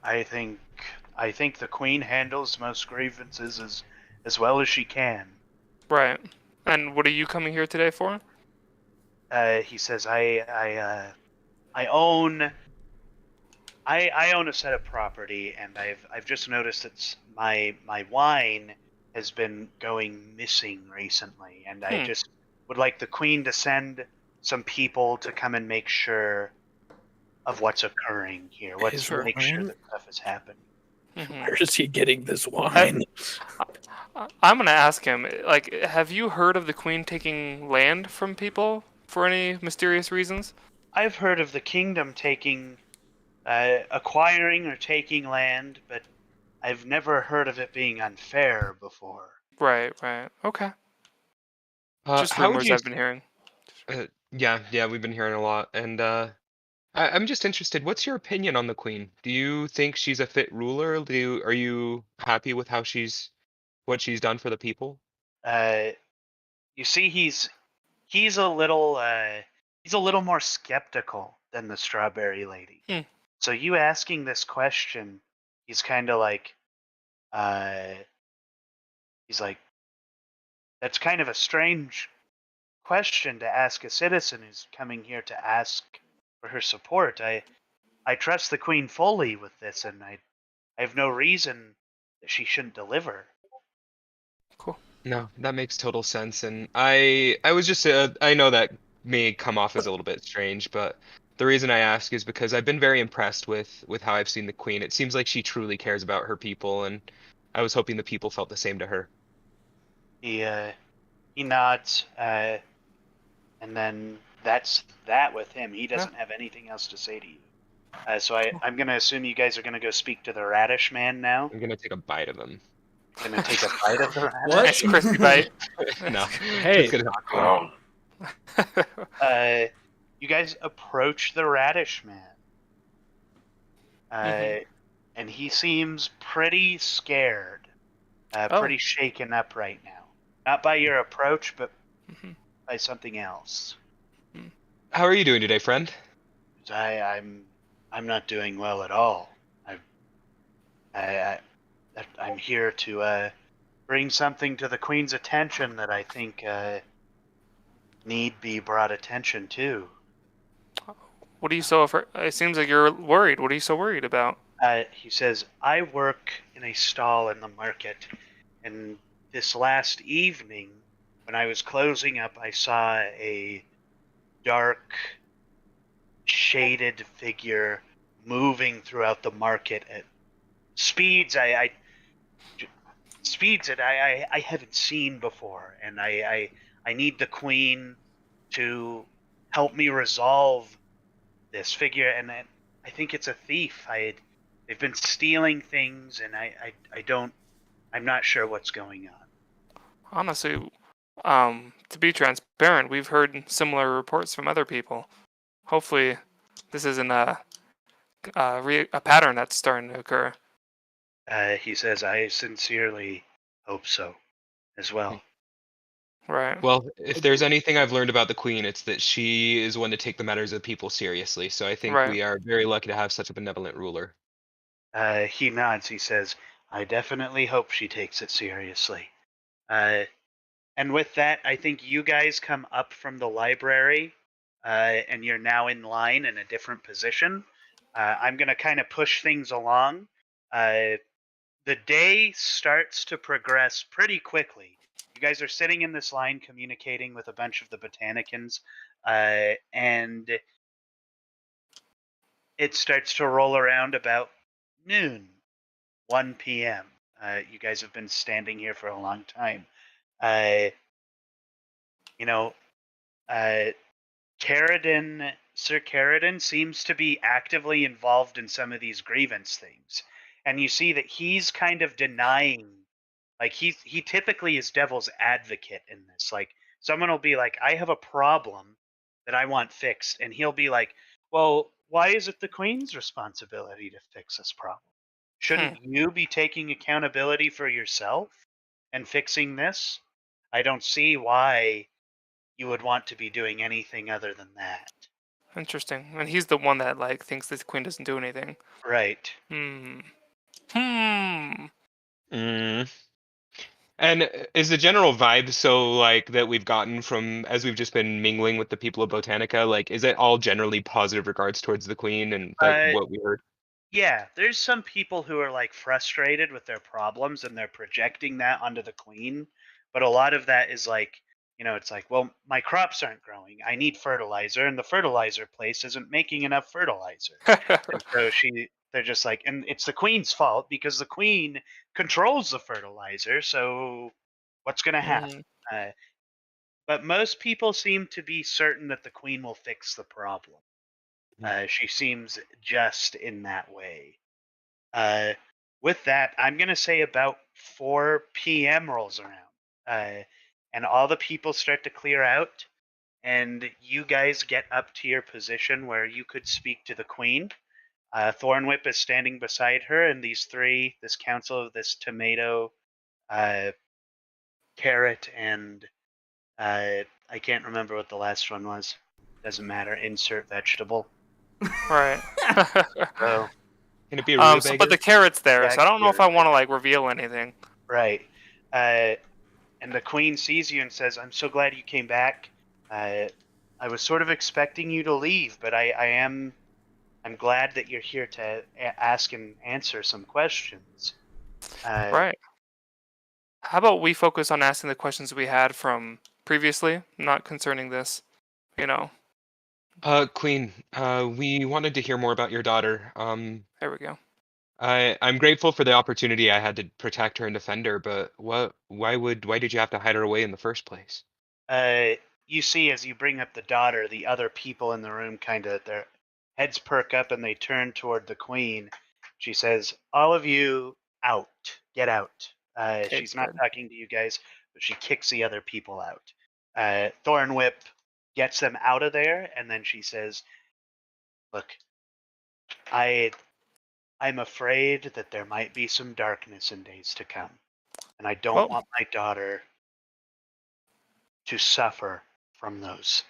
I think the queen handles most grievances as well as she can. Right. And what are you coming here today for? He says, I own a set of property, and I've just noticed that my wine has been going missing recently, and I just would like the queen to send some people to come and make sure of what's occurring here. Make sure that stuff is happening. Where is he getting this wine? I'm gonna ask him. Like, have you heard of the queen taking land from people for any mysterious reasons? I've heard of the kingdom acquiring or taking land, but I've never heard of it being unfair before. Right. Okay. Just How would rumors you? I've been hearing. Yeah, we've been hearing a lot, and I'm just interested. What's your opinion on the queen? Do you think she's a fit ruler? Are you happy with what she's done for the people? You see, he's a little more skeptical than the strawberry lady. So you asking this question, he's kind of like, he's like, that's kind of a strange question to ask a citizen who's coming here to ask for her support. I trust the queen fully with this, and I have no reason that she shouldn't deliver. Cool. No, that makes total sense, and I was just I know that may come off as a little bit strange, but the reason I ask is because I've been very impressed with how I've seen the queen. It seems like she truly cares about her people, and I was hoping the people felt the same to her. He nods. And then that's that with him. He doesn't have anything else to say to you. So I'm going to assume you guys are going to go speak to the radish man now. I'm gonna take a bite of him. Going to take a bite of the radish? What? Nice crispy bite. No. Hey. Just gonna talk to him. You guys approach the radish man. And he seems pretty scared, pretty shaken up right now. Not by your approach, but by something else. How are you doing today, friend? I'm not doing well at all. I'm here to bring something to the Queen's attention that I think need be brought attention to. What are you so afraid? It seems like you're worried. What are you so worried about? He says, I work in a stall in the market, and this last evening, when I was closing up, I saw a dark, shaded figure moving throughout the market at speeds speeds that I haven't seen before, and I need the Queen to help me resolve this figure, and I think it's a thief. They've been stealing things, and I'm not sure what's going on. Honestly, to be transparent, we've heard similar reports from other people. Hopefully, this isn't a pattern that's starting to occur. He says, I sincerely hope so, as well. Right. Well, if there's anything I've learned about the Queen, it's that she is one to take the matters of people seriously. So I think Right. we are very lucky to have such a benevolent ruler. He nods. He says, I definitely hope she takes it seriously. And with that, I think you guys come up from the library, and you're now in line in a different position. I'm going to kind of push things along. The day starts to progress pretty quickly. You guys are sitting in this line communicating with a bunch of the Botanicans, and it starts to roll around about noon, 1 p.m. You guys have been standing here for a long time. Sir Carradine seems to be actively involved in some of these grievance things. And you see that he's kind of denying, like he typically is devil's advocate in this. Like someone will be like, I have a problem that I want fixed. And he'll be like, well, why is it the Queen's responsibility to fix this problem? Shouldn't you be taking accountability for yourself and fixing this? I don't see why you would want to be doing anything other than that. Interesting. And he's the one that thinks this Queen doesn't do anything. Right. Mm. And is the general vibe so that we've gotten from as we've just been mingling with the people of Botanica, is it all generally positive regards towards the Queen and what we heard? Yeah, there's some people who are frustrated with their problems and they're projecting that onto the Queen, but a lot of that is it's like, well, my crops aren't growing. I need fertilizer, and the fertilizer place isn't making enough fertilizer. And so they're just like, and it's the Queen's fault because the Queen controls the fertilizer. So what's going to happen? But most people seem to be certain that the Queen will fix the problem. She seems just in that way. With that, I'm going to say about 4 p.m. rolls around. And all the people start to clear out, and you guys get up to your position where you could speak to the Queen. Thornwhip is standing beside her, and this council of this tomato, carrot, and I can't remember what the last one was. Doesn't matter. Insert vegetable. Right. So, Can it be a but the carrot's there, Yeah, so I don't know if I carrot. want to reveal anything. right. And the Queen sees you and says, I'm so glad you came back. I was sort of expecting you to leave, but I'm glad that you're here to ask and answer some questions. Right. How about we focus on asking the questions we had from previously, not concerning this, Queen, we wanted to hear more about your daughter. There we go. I'm grateful for the opportunity I had to protect her and defend her, but why did you have to hide her away in the first place? you see as you bring up the daughter, the other people in the room kind of their heads perk up and they turn toward the queen. She says, "All of you out, get out." Okay, She's not good. talking to you guys, but she kicks the other people out. Thornwhip gets them out of there, and then she says, "Look, I'm afraid that there might be some darkness in days to come, and I don't Well, want my daughter to suffer from those.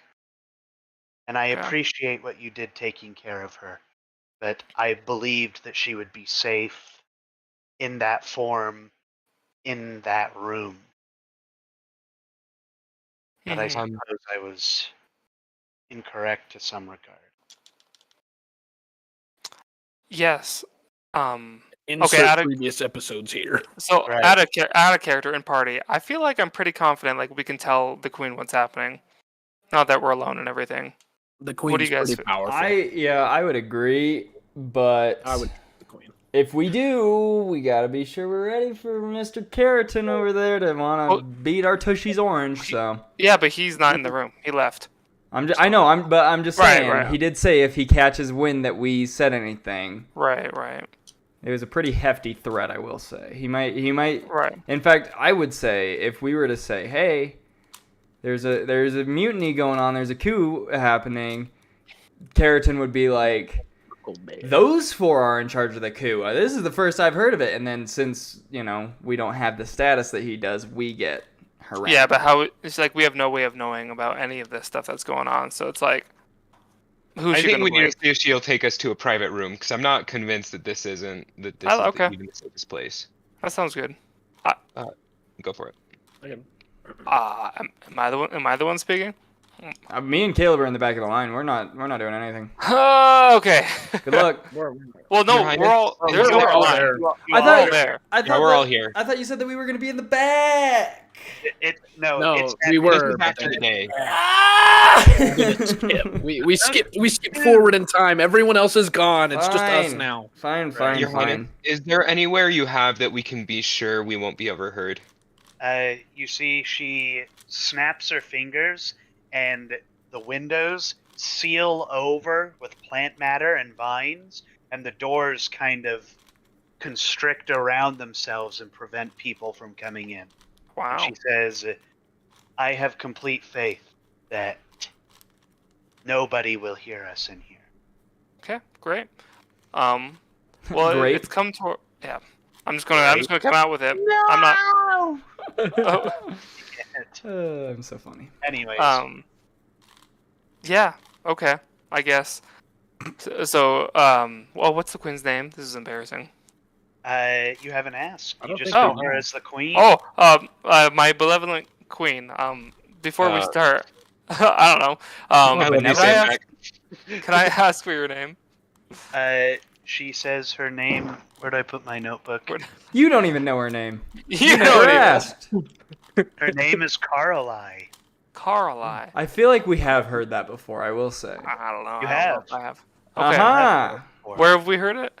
And I yeah. appreciate what you did taking care of her, but I believed that she would be safe in that form, in that room. But I Mhm. suppose I was incorrect to some regard." Yes. Okay. Insert previous episodes here. So Right. out of character in party, I feel like I'm pretty confident. Like we can tell the queen what's happening. Now that we're alone and everything. The What do you queen's guys? pretty powerful. I would agree, but I would the queen. if we do, we gotta be sure we're ready for Mr. Keratin over there to want to Well- beat our tushies orange. So Yeah, but he's not in the room. He left. I'm just Right, saying. right. He did say if he catches wind that we said anything. Right. Right. It was a pretty hefty threat, I will say. He might. Right. In fact, I would say if we were to say, "Hey, there's a mutiny going on. There's a coup happening," Keratin would be like, "Those four are in charge of the coup. This is the first I've heard of it." And then since we don't have the status that he does, we get harassed. Yeah, but how? It's like we have no way of knowing about any of this stuff that's going on. So it's like, who's I she think gonna we blame? need to see if she'll take us to a private room because I'm not convinced that this isn't Okay. even the safest place. That sounds good. Go for it. Am I the one? Am I the one speaking? Me and Caleb are in the back of the line. We're not doing anything. Okay. Good luck. Well, no, Your Highness? we're all. Oh, There's we're no all line. there. You I all thought- All there. Yeah, we're all here. I thought you said that we were gonna be in the back. No, it's we This were is back to the day. We skipped forward in time. Everyone else is gone. It's just us Fine. now. Fine, Your fine. Highness, is there anywhere you have that we can be sure we won't be overheard? You see, she snaps her fingers, and the windows seal over with plant matter and vines, and the doors kind of constrict around themselves and prevent people from coming in. Wow. And she says, "I have complete faith that nobody will hear us in here." Okay, great. Well, Great. it's come to. Yeah. I'm just gonna come out with it. I'm not. Oh, I'm so funny. Anyways, yeah. Okay. I guess. So, well, what's the queen's name? This is embarrassing. you haven't asked. I You don't just think know we her know. as the queen. My benevolent queen. Before we start, I don't know. Well, Can never I, say ask, can I ask for your name? She says her name. Where'd I put my notebook? You don't even know her name. You never know it. asked. Her name is Carly. Carly. I feel like we have heard that before. I will say. I don't know. You I don't know have. if I have. Okay. Aha. Where have we heard it?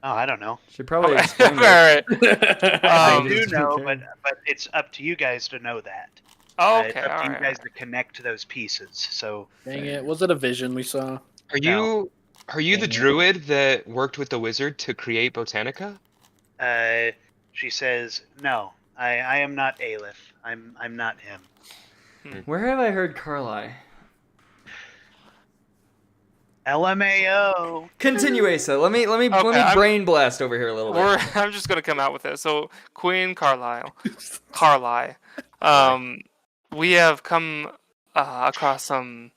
Oh, I don't know. Should probably Okay. explain All it. right. I Um, do just know, don't care. but it's up to you guys to know that. Oh, It's okay. up All to you right. guys to connect those pieces. So Dang it! Was it a vision we saw? Are you the Dang it. druid that worked with the wizard to create Botanica? she says, "No, I am not Aleph. I'm not him." Where have I heard Carly? LMAO. Continue, Asa. Let me I'm- brain blast over here a little bit. I'm just gonna come out with it. So, Queen Carlisle, we have come across some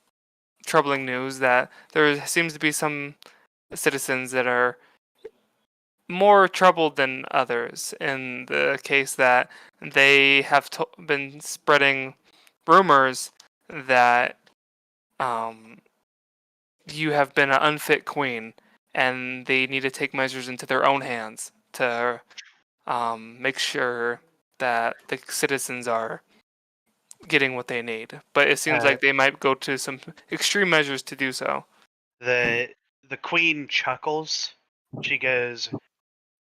troubling news that there seems to be some citizens that are more troubled than others. In the case that they have been spreading rumors that you have been an unfit queen, and they need to take measures into their own hands to make sure that the citizens are getting what they need. But it seems like they might go to some extreme measures to do so. The queen chuckles. She goes,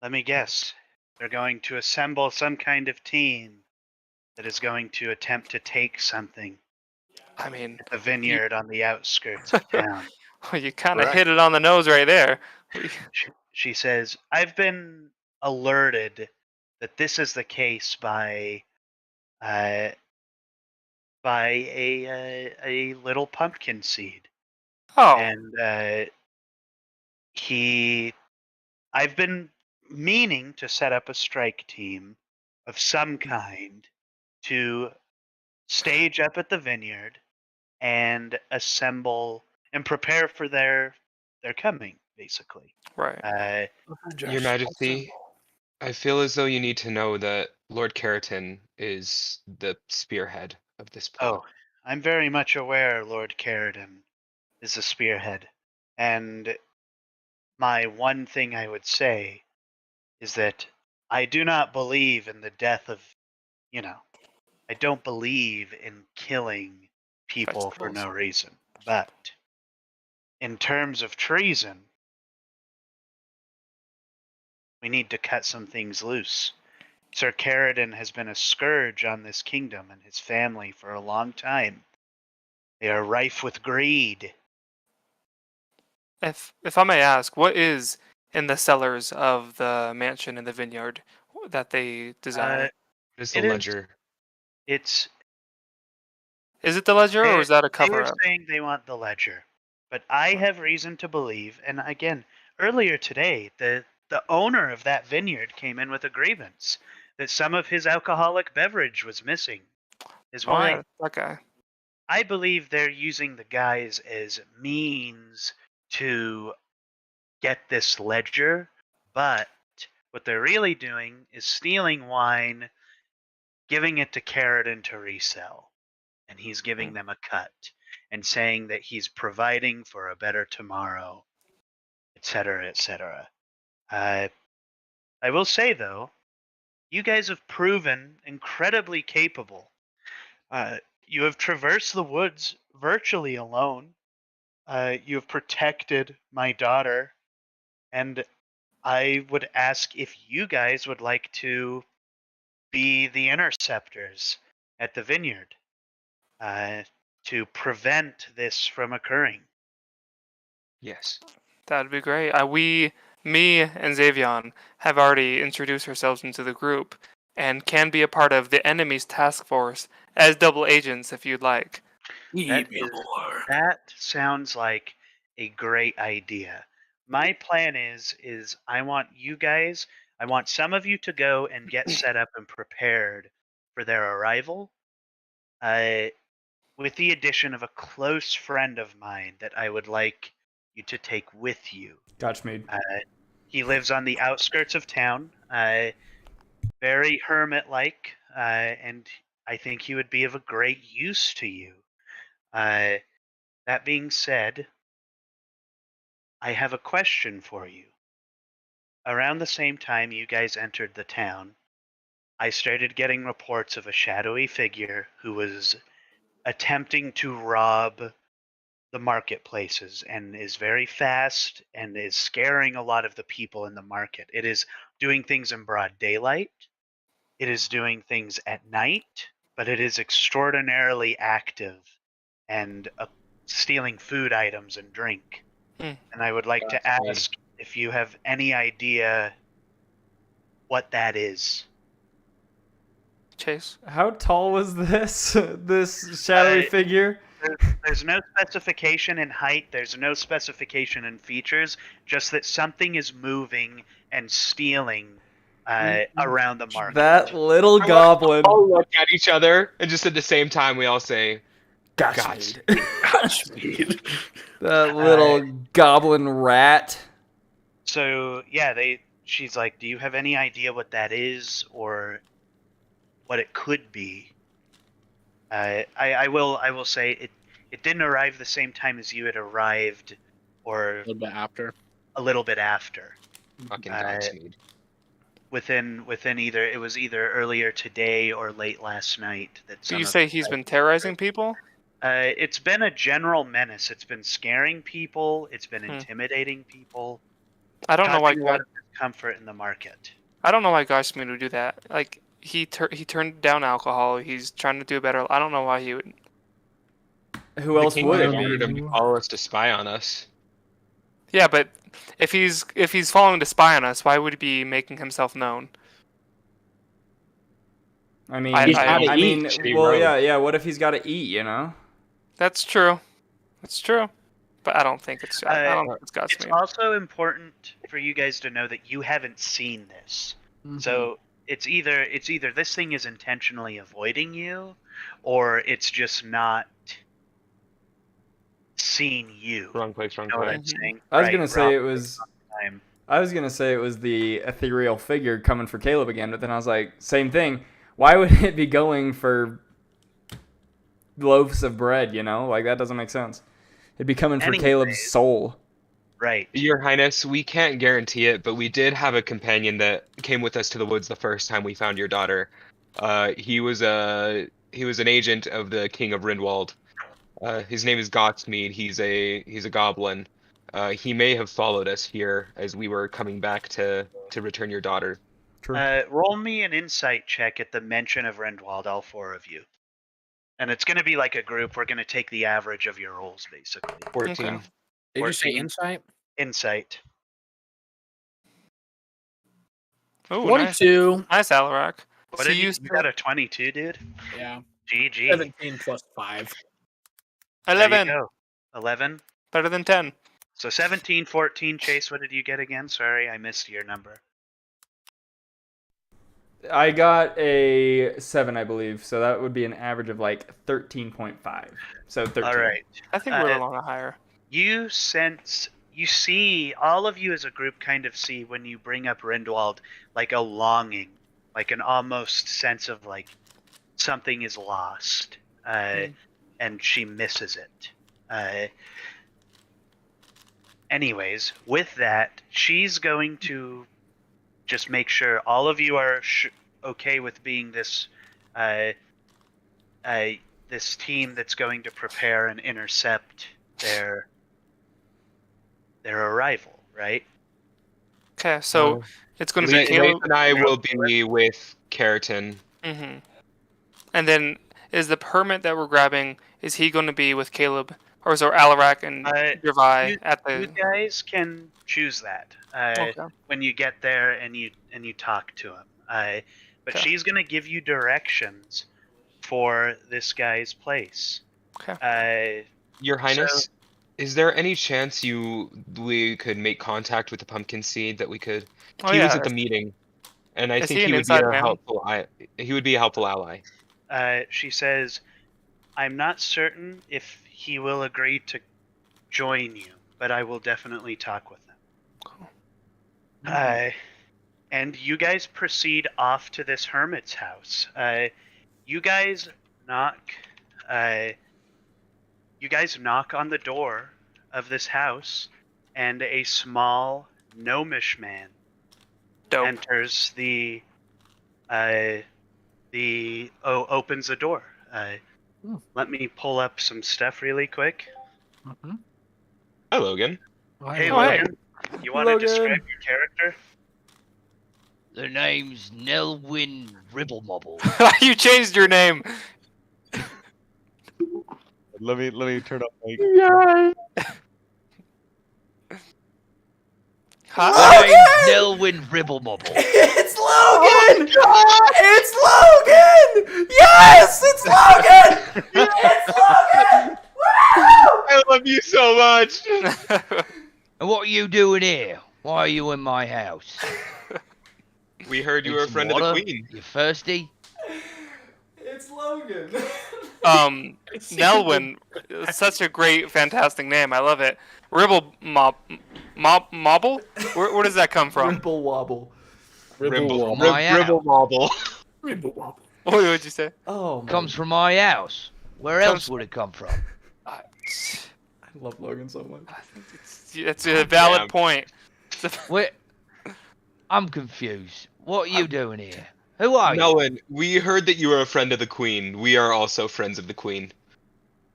"Let me guess. They're going to assemble some kind of team that is going to attempt to take something." I mean, The vineyard on the outskirts of town. you kind of Correct. hit it on the nose right there. She says, "I've been alerted that this is the case uh, by a little pumpkin seed, Oh, and I've been meaning to set up a strike team of some kind to stage up at the vineyard and assemble and prepare for their coming, basically. right. Your Majesty, I feel as though you need to know that Lord Keratin is the spearhead of this plot. Oh, I'm very much aware Lord Carradine is a spearhead, and my one thing I would say is that I do not believe in the death of, I don't believe in killing people for Vegetables. no reason. But in terms of treason, we need to cut some things loose. Sir Carradine has been a scourge on this kingdom and his family for a long time. They are rife with greed. If I may ask, what is in the cellars of the mansion in the vineyard that they desire? It's the It is. ledger. It's. Is it the ledger or is that a They cover were up? saying they want the ledger, but I have reason to believe. And again, earlier today, the owner of that vineyard came in with a grievance that some of his alcoholic beverage was missing, his Oh wine. yeah, that guy. I believe they're using the guys as means to get this ledger, but what they're really doing is stealing wine, giving it to Carradine to resell, and he's giving them a cut and saying that he's providing for a better tomorrow, etc., etc. I will say though, you guys have proven incredibly capable. You have traversed the woods virtually alone. You have protected my daughter, and I would ask if you guys would like to be the interceptors at the vineyard to prevent this from occurring. Yes. That'd be great. Me and Xavion have already introduced ourselves into the group and can be a part of the enemy's task force as double agents if you'd like. That sounds like a great idea. My plan is I want you guys, I want some of you to go and get set up and prepared for their arrival. With the addition of a close friend of mine that I would like you to take with you. Gotchmead. He lives on the outskirts of town, very hermit-like, and I think he would be of a great use to you. That being said, I have a question for you. Around the same time you guys entered the town, I started getting reports of a shadowy figure who was attempting to rob the marketplaces and is very fast and is scaring a lot of the people in the market. It is doing things in broad daylight. It is doing things at night, but it is extraordinarily active and stealing food items and drink. Hmm. And I would like to ask if you have any idea what that is. Chase. How tall was this this shadowy figure? There's no specification in height. There's no specification in features. Just that something is moving and stealing around the market. That little goblin. All look at each other, and just at the same time, we all say, Gotchmead. Godspeed. That little goblin rat. So yeah, she's like, "Do you have any idea what that is, or what it could be?" I will say it didn't arrive the same time as you had arrived, or A little bit after. a little bit after. fucking Godspeed. Within either earlier today or late last night. Do you say he's been terrorizing people? It's been a general menace. It's been scaring people. It's been intimidating people. I don't know why. Causing a lot of discomfort in the market. I don't know why Goshmin would do that. Like he turned down alcohol. He's trying to do better. I don't know why he would. Who The else king would might it ordered him be? to follow us to spy on us. Yeah, but if he's following to spy on us, why would he be making himself known? I mean, He's gotta I eat, mean, shitty well, road. yeah. What if he's got to eat? You know. That's true. That's true. But I don't think it's. I don't think it's It's Godspeed. also important for you guys to know that you haven't seen this. So it's either this thing is intentionally avoiding you, or it's just not seen you. Wrong place, wrong You know what time. I'm saying? I was Right, gonna say wrong it was. time. I was gonna say it was the ethereal figure coming for Caleb again, but then I was like, same thing. Why would it be going for loaves of bread? You know, like that doesn't make sense. It'd be coming for Caleb's Anyways. soul. Right. Your Highness, we can't guarantee it, but we did have a companion that came with us to the woods the first time we found your daughter. He was an agent of the King of Rindwald. His name is Gotsmead. He's a goblin. He may have followed us here as we were coming back to return your daughter. True. Roll me an insight check at the mention of Rendwald, all four of you. And it's going to be like a group. We're going to take the average of your rolls, basically. 14. Okay. Did you say 14. insight? Insight. Ooh, nice, 22. nice, Alarak. What So did you you got a 22, dude? Yeah. GG. 17 plus 5. There you 11, go. 11. better than 10. So 17, 14. Chase, what did you get again? Sorry, I missed your number. I got a 7, I believe, so that would be an average of like 13.5. So 13. All right. I think we're along a higher. You see, all of you as a group kind of see when you bring up Rindwald like a longing, like an almost sense of like something is lost, and she misses it. Anyways, with that, she's going to just make sure all of you are okay with being this this team that's going to prepare and intercept their arrival, right? Okay, so it's going to be Leif Caleb. and I will be with Keratin. Mm-hmm. And then is the permit that we're grabbing? Is he going to be with Caleb, or is there Alarak and Gervais at the? You guys can choose that Okay. when you get there and you talk to him. But Okay. she's gonna give you directions for this guy's place. Okay. Your Highness, is there any chance we could make contact with the pumpkin seed that we could? Oh He yeah. was at the meeting, and I Is think he he an would be inside a man? helpful. He would be a helpful ally. She says, "I'm not certain if he will agree to join you, but I will definitely talk with him." Cool. And you guys proceed off to this hermit's house. You guys knock. You guys knock on the door of this house, and a small gnomish man Dope. enters opens the door. Let me pull up some stuff really quick. Mm-hmm. Hi, Logan. Hey, Oh, hey. Logan, you want to Logan. describe your character? The name's Nelwyn Ribblebobble. You changed your name. Let me turn off my. Huh? The name's Nelwyn Ribblebobble. It's Logan! It's Logan! Yes, it's Logan! It's Logan! Woo! I love you so much. And what are you doing here? Why are you in my house? We heard you Need were a some friend of the water? Queen. You thirsty? It's Logan. Nelwyn, such a great, fantastic name. I love it. Ribble Mobble? Where does that come from? Ripple wobble. Rimble, My house. Ribble Mobble. What would you say? Oh, my. Comes from my house. Where else would it come from? I love Logan so much. It's a valid Damn. point. Wait, I'm confused. What are you doing here? Who are you? Nolan, we heard that you were a friend of the Queen. We are also friends of the Queen.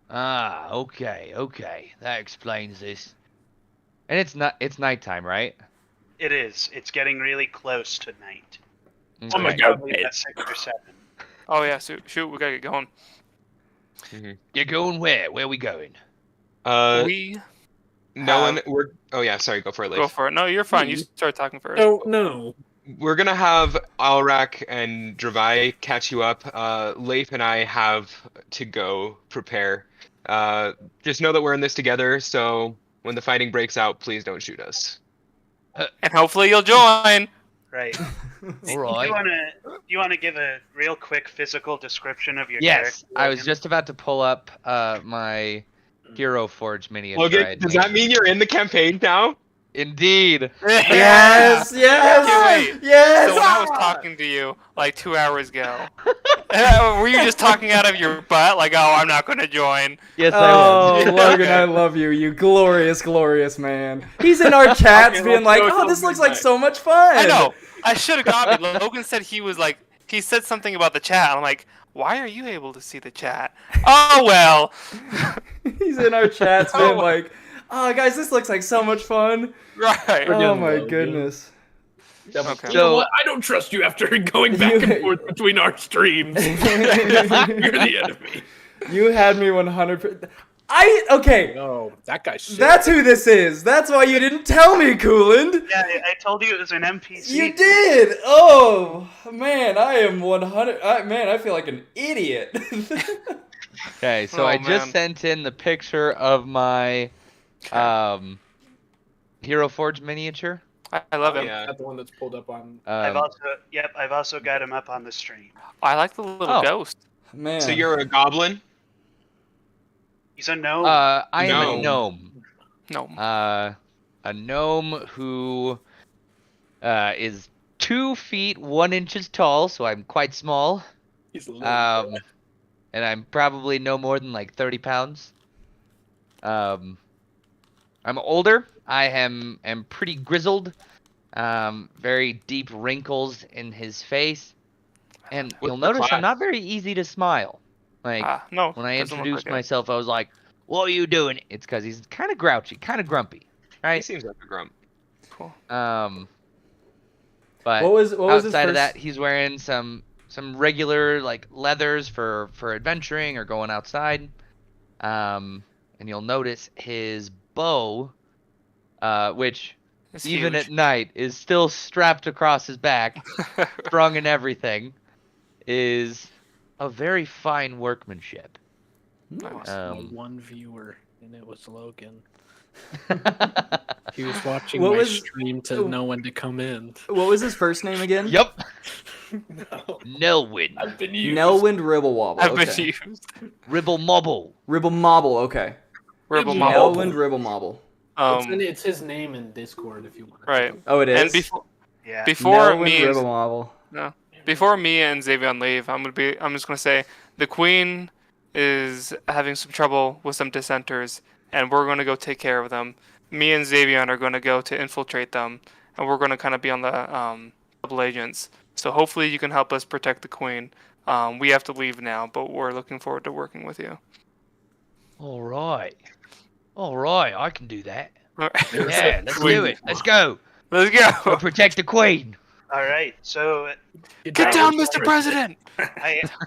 Ah, okay. That explains this. And it's nighttime, right? It is. It's getting really close to night. Oh my Okay. god. Probably about 6 or 7. Oh yeah, shoot, we gotta get going. You're going where? Where are we going? we No have- one. We're. Oh yeah, sorry. Go for it, go Leif. for it. No, you're fine. You Me? start talking first. No. We're gonna have Alrak and Dravai catch you up. Leif and I have to go prepare. Just know that we're in this together. So when the fighting breaks out, please don't shoot us. And hopefully you'll join. Right. All right. Do you want to give a real quick physical description of your Yes, character? I was Logan? just about to pull up my Hero Forge miniature. Logan, I'd does made. that mean you're in the campaign now? Indeed. Yes, yes, Wait. yes. So when I was talking to you like 2 hours ago, were you just talking out of your butt like, "Oh, I'm not going to join"? Yes, Oh, I was. Logan, I love you. You glorious, glorious man. He's in our chats Okay, being let's like, go oh, till this looks like midnight. so much fun. I know. I should have got me. Logan said he said something about the chat. I'm like, why are you able to see the chat? Oh well. He's in our chats Oh. being like, oh, guys, this looks like so much fun. Right. Oh, my Logan. goodness. Okay. You know So- what? I don't trust you after going back You- and forth between our streams. You're the enemy. You had me 100%. Okay, No, that guy's sick. that's who this is. That's why you didn't tell me, Cooland. Yeah, I told you it was an NPC. You did. Oh, man, I am 100. Man, I feel like an idiot. Okay, so Oh, I just man. sent in the picture of my Hero Forge miniature. I love him. Yeah. Is that the one that's pulled up on? I've also got him up on the stream. I like the little Oh. ghost. Man. So you're a goblin? He's a gnome. I am a Gnome. gnome. No. A gnome who is 2 feet 1 inches tall, so I'm quite small. He's a little And I'm probably no more than like 30 pounds. I'm older. I am pretty grizzled. Very deep wrinkles in his face. And What's you'll the notice class? I'm not very easy to smile. Like, No. when I doesn't look introduced like it. myself, I was like, "What are you doing?" It's because he's kind of grouchy, kind of grumpy, He right? seems like a grump. Cool. But What was his outside of first- that, he's wearing some regular like leathers for adventuring or going outside. And you'll notice his bow, which It's even huge. at night is still strapped across his back, strung and everything, is a very fine workmanship. Nice. one viewer, and it was Logan. He was watching What my was- stream to know when to come in. What was his first name again? Yep, No, Nelwyn, I've been used. Nelwind Ribblewobble. I've Okay. been used. Ribble Mobble. Ribblemobble. Okay. Rebel Nelwyn. Mobile. Nelwind Ribblemobble. It's his name in Discord if you want. to Right. check Oh, it is. And yeah. before Nelwind me and Ribblemobble. Before me and Xavier leave, I'm just gonna say the Queen is having some trouble with some dissenters, and we're gonna go take care of them. Me and Xavier are gonna go to infiltrate them, and we're gonna kind of be on the double agents. So hopefully you can help us protect the Queen. We have to leave now, but we're looking forward to working with you. All right. All right, I can do that. Alright. Yeah, let's Queen. do it. Let's go. Let's We'll go. protect the queen. All right. So it. Get down, Mr. President.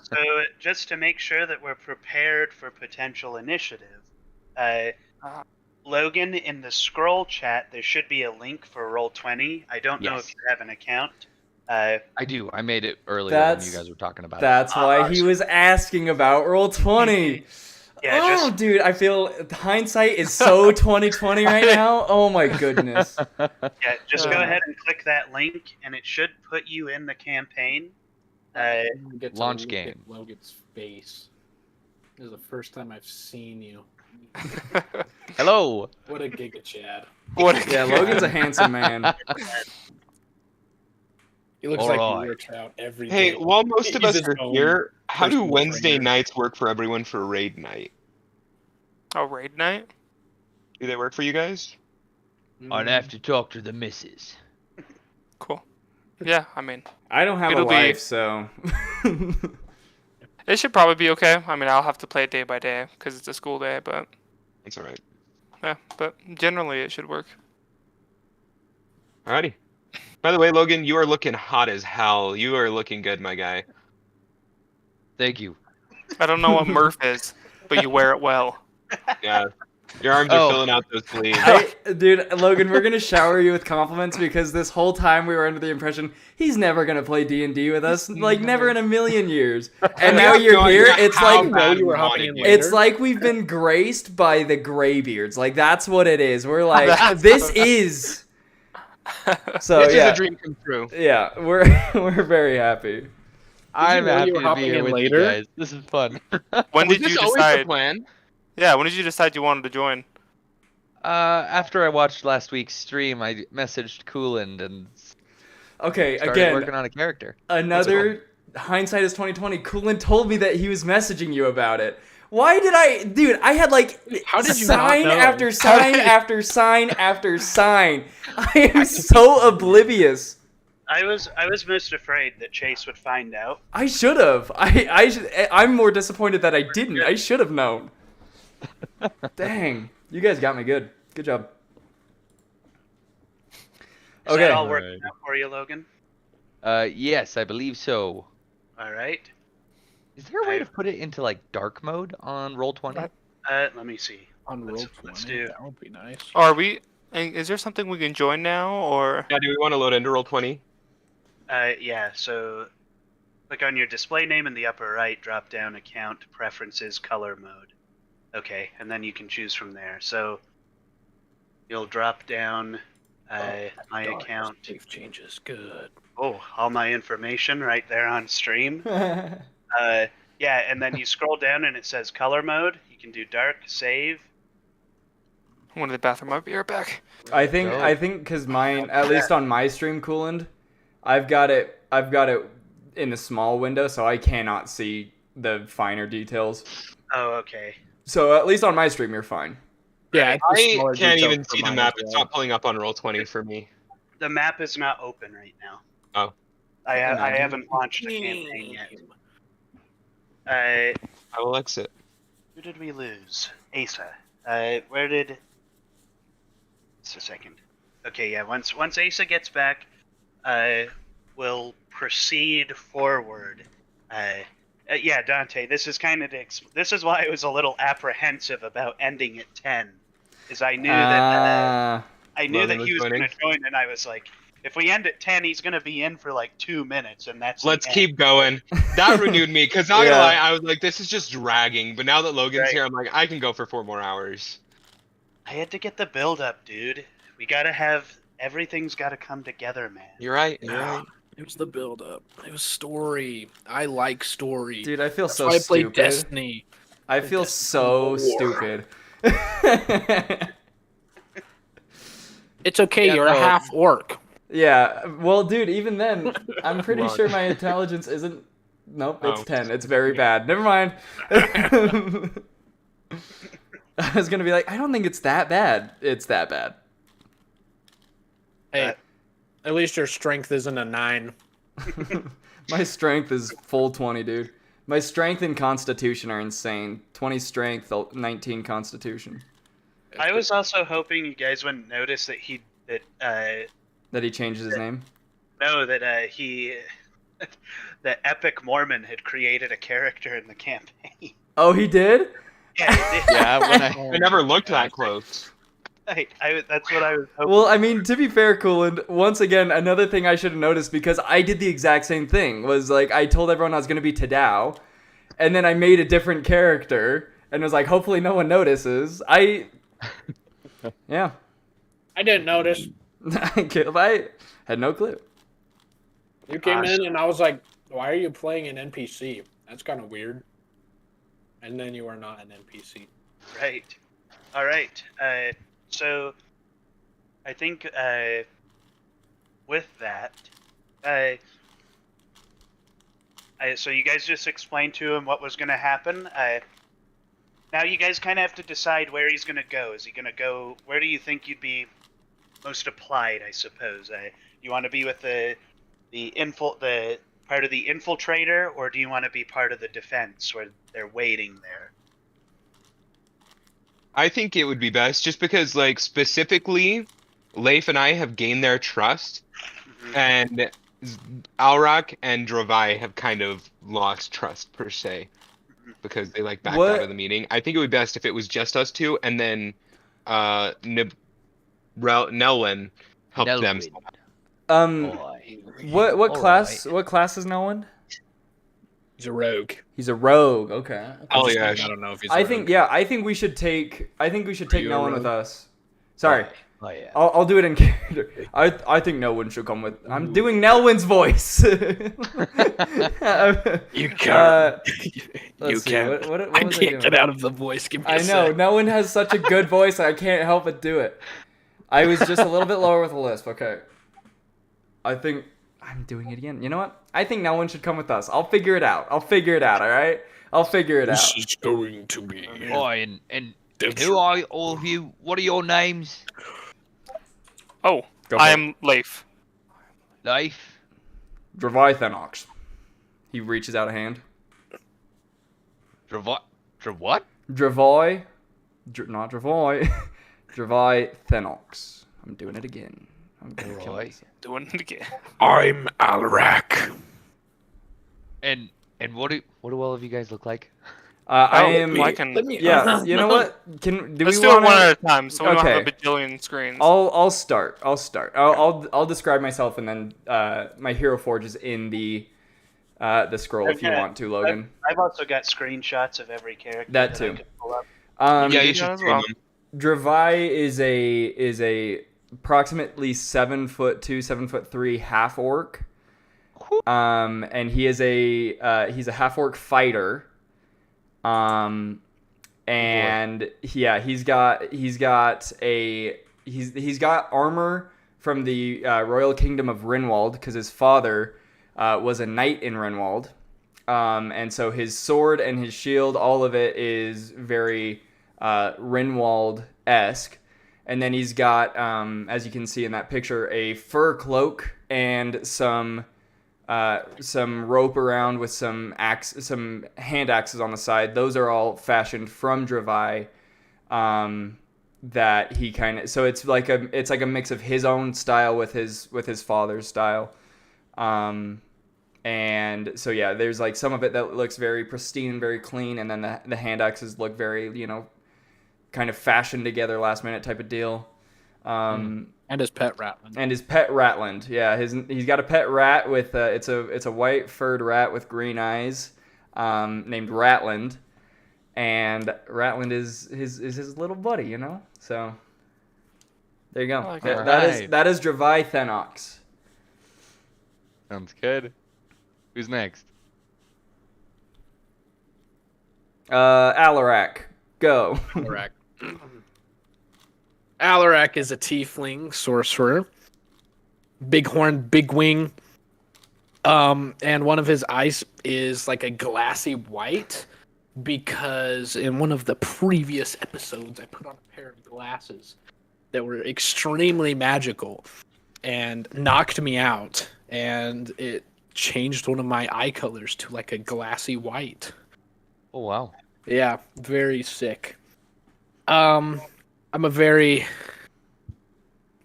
so just to make sure that we're prepared for potential initiative, Logan, in the scroll chat, there should be a link for Roll20. I don't know Yes. if you have an account. I do. I made it earlier when That's- you guys were talking about it. That's why he was asking about Roll20. Yeah, Oh, just dude, I feel hindsight is so 2020 right now. Oh my goodness. go ahead and click that link, and it should put you in the campaign. Get to Launch look game. at Logan's face. This is the first time I've seen you. Hello. What a giga Chad. What? Yeah, Logan's a handsome man. He looks All like right. he works out every day. Hey, while most of He's us his are own here, how do personal Wednesday trainer. nights work for everyone for raid night? Oh, raid night? Do they work for you guys? I'd have to talk to the missus. Cool. Yeah, I mean, I don't have It'll a be- life, so. it should probably be okay. I mean, I'll have to play it day by day because it's a school day, but That's alright. yeah, but generally it should work. Alrighty. By the way, Logan, you are looking hot as hell. You are looking good, my guy. Thank you. I don't know what Murph is. but you wear it well. Yeah. Your arms Oh. are filling out those sleeves. Dude, Logan, we're gonna shower you with compliments because this whole time we were under the impression he's never gonna play D&D with us, like never in a million years. And now have you're no here. idea It's how like bad you were we hopping wanted in you. later. it's like we've been graced by the Graybeards. Like that's what it is. We're like That's- this is. So This is yeah, a dream come true. yeah, we're very happy. I'm know you happy were to be hopping here in with later? you guys. This is fun. When Was did this you always the decide? plan? Yeah, when did you decide you wanted to join? After I watched last week's stream, I messaged Cooland and Okay, started again, working on a character. another hindsight is 2020. Coolin told me that he was messaging you about it. Why did I, dude? I had like How did you not sign know? after sign after sign after sign. I am so oblivious. I was most afraid that Chase would find out. I should have. I'm more disappointed that I didn't. I should have known. Dang, you guys got me good. Good job. Is Okay. that all working out for you, Logan? Yes, I believe so. All right. Is there a way to put it into like dark mode on Roll20? Let me see. On Let's- roll let's 20, do- that would be nice. Are we? Is there something we can join now, or? Yeah, do we want to load into Roll20? Yeah. So, click on your display name in the upper right. Drop down account preferences color mode. Okay, and then you can choose from there. So, you'll drop down my Dark account. Save changes. Good. Oh, all my information right there on stream. Yeah, and then you scroll down and it says color mode. You can do dark, save. I'm going to the bathroom. I'll be right back. I think because mine, at least on my stream, Cooland, I've got it in a small window, so I cannot see the finer details. Oh, okay. So at least on my stream, you're fine. Yeah, it's a I smaller can't detail even for see the mine map. as It's well. not pulling up on Roll20 for me. The map is not open right now. Oh. I haven't launched the campaign yet. I will exit. Who did we lose? Asa. Where did? Just a second. Okay, yeah. Once Asa gets back, we'll proceed forward. Yeah, Dante. This is kind of this is why I was a little apprehensive about ending at 10, is I knew that I knew Logan that he was was going joining. to join, and I was like, if we end at 10, he's going to be in for like 2 minutes, and that's. the Let's end. keep going. That renewed me, because not Yeah. gonna lie, I was like, this is just dragging. But now that Logan's Right. here, I'm like, I can go for 4 more hours. I had to get the build up, dude. We gotta have everything's got to come together, man. You're right. You're Yeah. right. It was the build up. It was story. I like story. Dude, I feel That's so why I played stupid. Destiny. I feel Destiny so War. stupid. It's okay. Yeah, you're a no. half orc. Yeah, well, dude, even then, I'm pretty Run. sure my intelligence isn't. Nope, it's Oh. 10. It's very bad. Never mind. I was gonna be like, I don't think it's that bad. It's that bad. Hey, at least your strength isn't a 9. My strength is full 20, dude. My strength and constitution are insane. 20 strength, 19 constitution. I was also hoping you guys wouldn't notice that That he changes his name. that Epic Mormon had created a character in the campaign. Oh, he did? Yeah, he did. Yeah, when I I never looked that close. That's what I was hoping. Well, I mean, to be fair, Cooland, once again, another thing I should have noticed, because I did the exact same thing, was like, I told everyone I was going to be Tadao, and then I made a different character, and was like, hopefully no one notices. Yeah. I didn't notice. I had no clue. You came Gosh. in and I was like, why are you playing an NPC? That's kind of weird. And then you are not an NPC. Right. All right. So I think with that, so you guys just explained to him what was going to happen. Now you guys kind of have to decide where he's going to go. Is he going to go? Where do you think you'd be most applied? I suppose. You want to be with the part of the infiltrator, or do you want to be part of the defense where they're waiting there? I think it would be best, just because, like, specifically, Leif and I have gained their trust, Mhm. and Alrak and Drovai have kind of lost trust, per se. because they like backed What- out of the meeting. I think it would be best if it was just us two, and then Nelwyn helped them. Nelwyn. Um, Boy. what All class? What class is Nolan? He's a rogue. He's a rogue. Okay. Oh Just yeah, kidding, I don't know if he's. A I rogue. think I think we should take you a Nolan with rogue? us. Sorry. Oh yeah. I'll do it in character. I think Nelwyn should come with. I'm doing Nelwyn's voice. You can't. you Let's see, can't. what I was can't doing? get out of the voice. Give me I a know sec. Nelwyn has such a good voice. I can't help but do it. I was just a little bit lower with the lisp. Okay. I think I'm doing it again. You know what? I think Nelwyn should come with us. I'll figure it out. All right. I'll figure it out. This is going to be. Boy, and who are all of you? What are your names? Oh, Go for I it. am Leif. Life. Dravithenox. He reaches out a hand. What? Dravoy. Not Dravoy. Dravithenox. I'm doing it again. I'm gonna kill Right. myself. Doing it again. I'm Alrak. And what do all of you guys look like? I Oh, am. I can. Yeah, you know what? Do Let's we do want it one at a time, so we don't have Okay. a bajillion screens. I'll start. I'll describe myself and then my hero forge is in the scroll if you Okay. want to, Logan. I've also got screenshots of every character. That I too. can pull up. yeah, you Yeah, should as stream well. them. Dravai is a approximately 7'2", 7'3" half orc. And he is he's a half orc fighter. And yeah, he's got armor from the royal kingdom of Rinwald because his father was a knight in Rinwald. And so his sword and his shield, all of it is very Rinwald-esque. And then he's got, as you can see in that picture, a fur cloak and some rope around with some hand axes on the side. Those are all fashioned from Dravai. That he kind of, so it's like a mix of his own style with his father's style. And so yeah, there's like some of it that looks very pristine, very clean, and then the hand axes look very, kind of fashioned together last minute type of deal. And his pet Ratman. And his pet Ratland, yeah, he's got a pet rat with it's a white furred rat with green eyes, named Ratland, and Ratland is his little buddy, So there you go. I like That is Dravai Thenox. Sounds good. Who's next? Alarak, go. Alarak. Alarak is a tiefling sorcerer. Big horn, big wing. And one of his eyes is like a glassy white because in one of the previous episodes I put on a pair of glasses that were extremely magical and knocked me out, and it changed one of my eye colors to like a glassy white. Oh wow. Yeah, very sick. I'm a very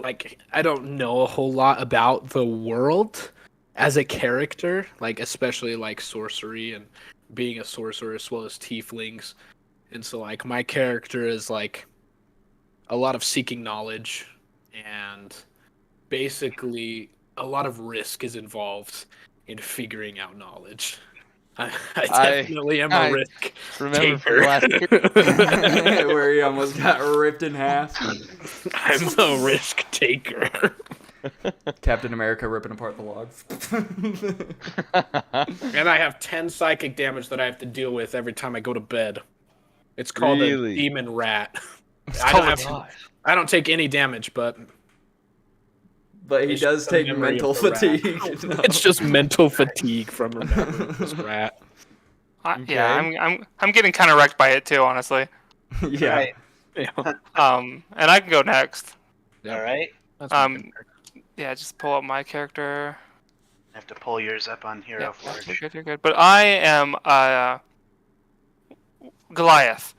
I don't know a whole lot about the world as a character, especially sorcery and being a sorcerer as well as tieflings. And so my character is a lot of seeking knowledge, and basically a lot of risk is involved in figuring out knowledge. I definitely am a I risk Remember from taker. last Where he almost got ripped in half. I'm a risk taker. Captain America ripping apart the logs. And I have 10 psychic damage that I have to deal with every time I go to bed. It's called Really? a demon rat. called I don't take any damage, but But he It's does just a take memory mental of the rat. fatigue. it's just mental fatigue from remembering this rat. Yeah, I'm getting kind of wrecked by it too, honestly. Yeah. Right. Yeah, And I can go next. All right. that's my Um, character. Yeah, just pull up my character. I have to pull yours up on Hero Yeah, Forge. you're good. But I am Goliath.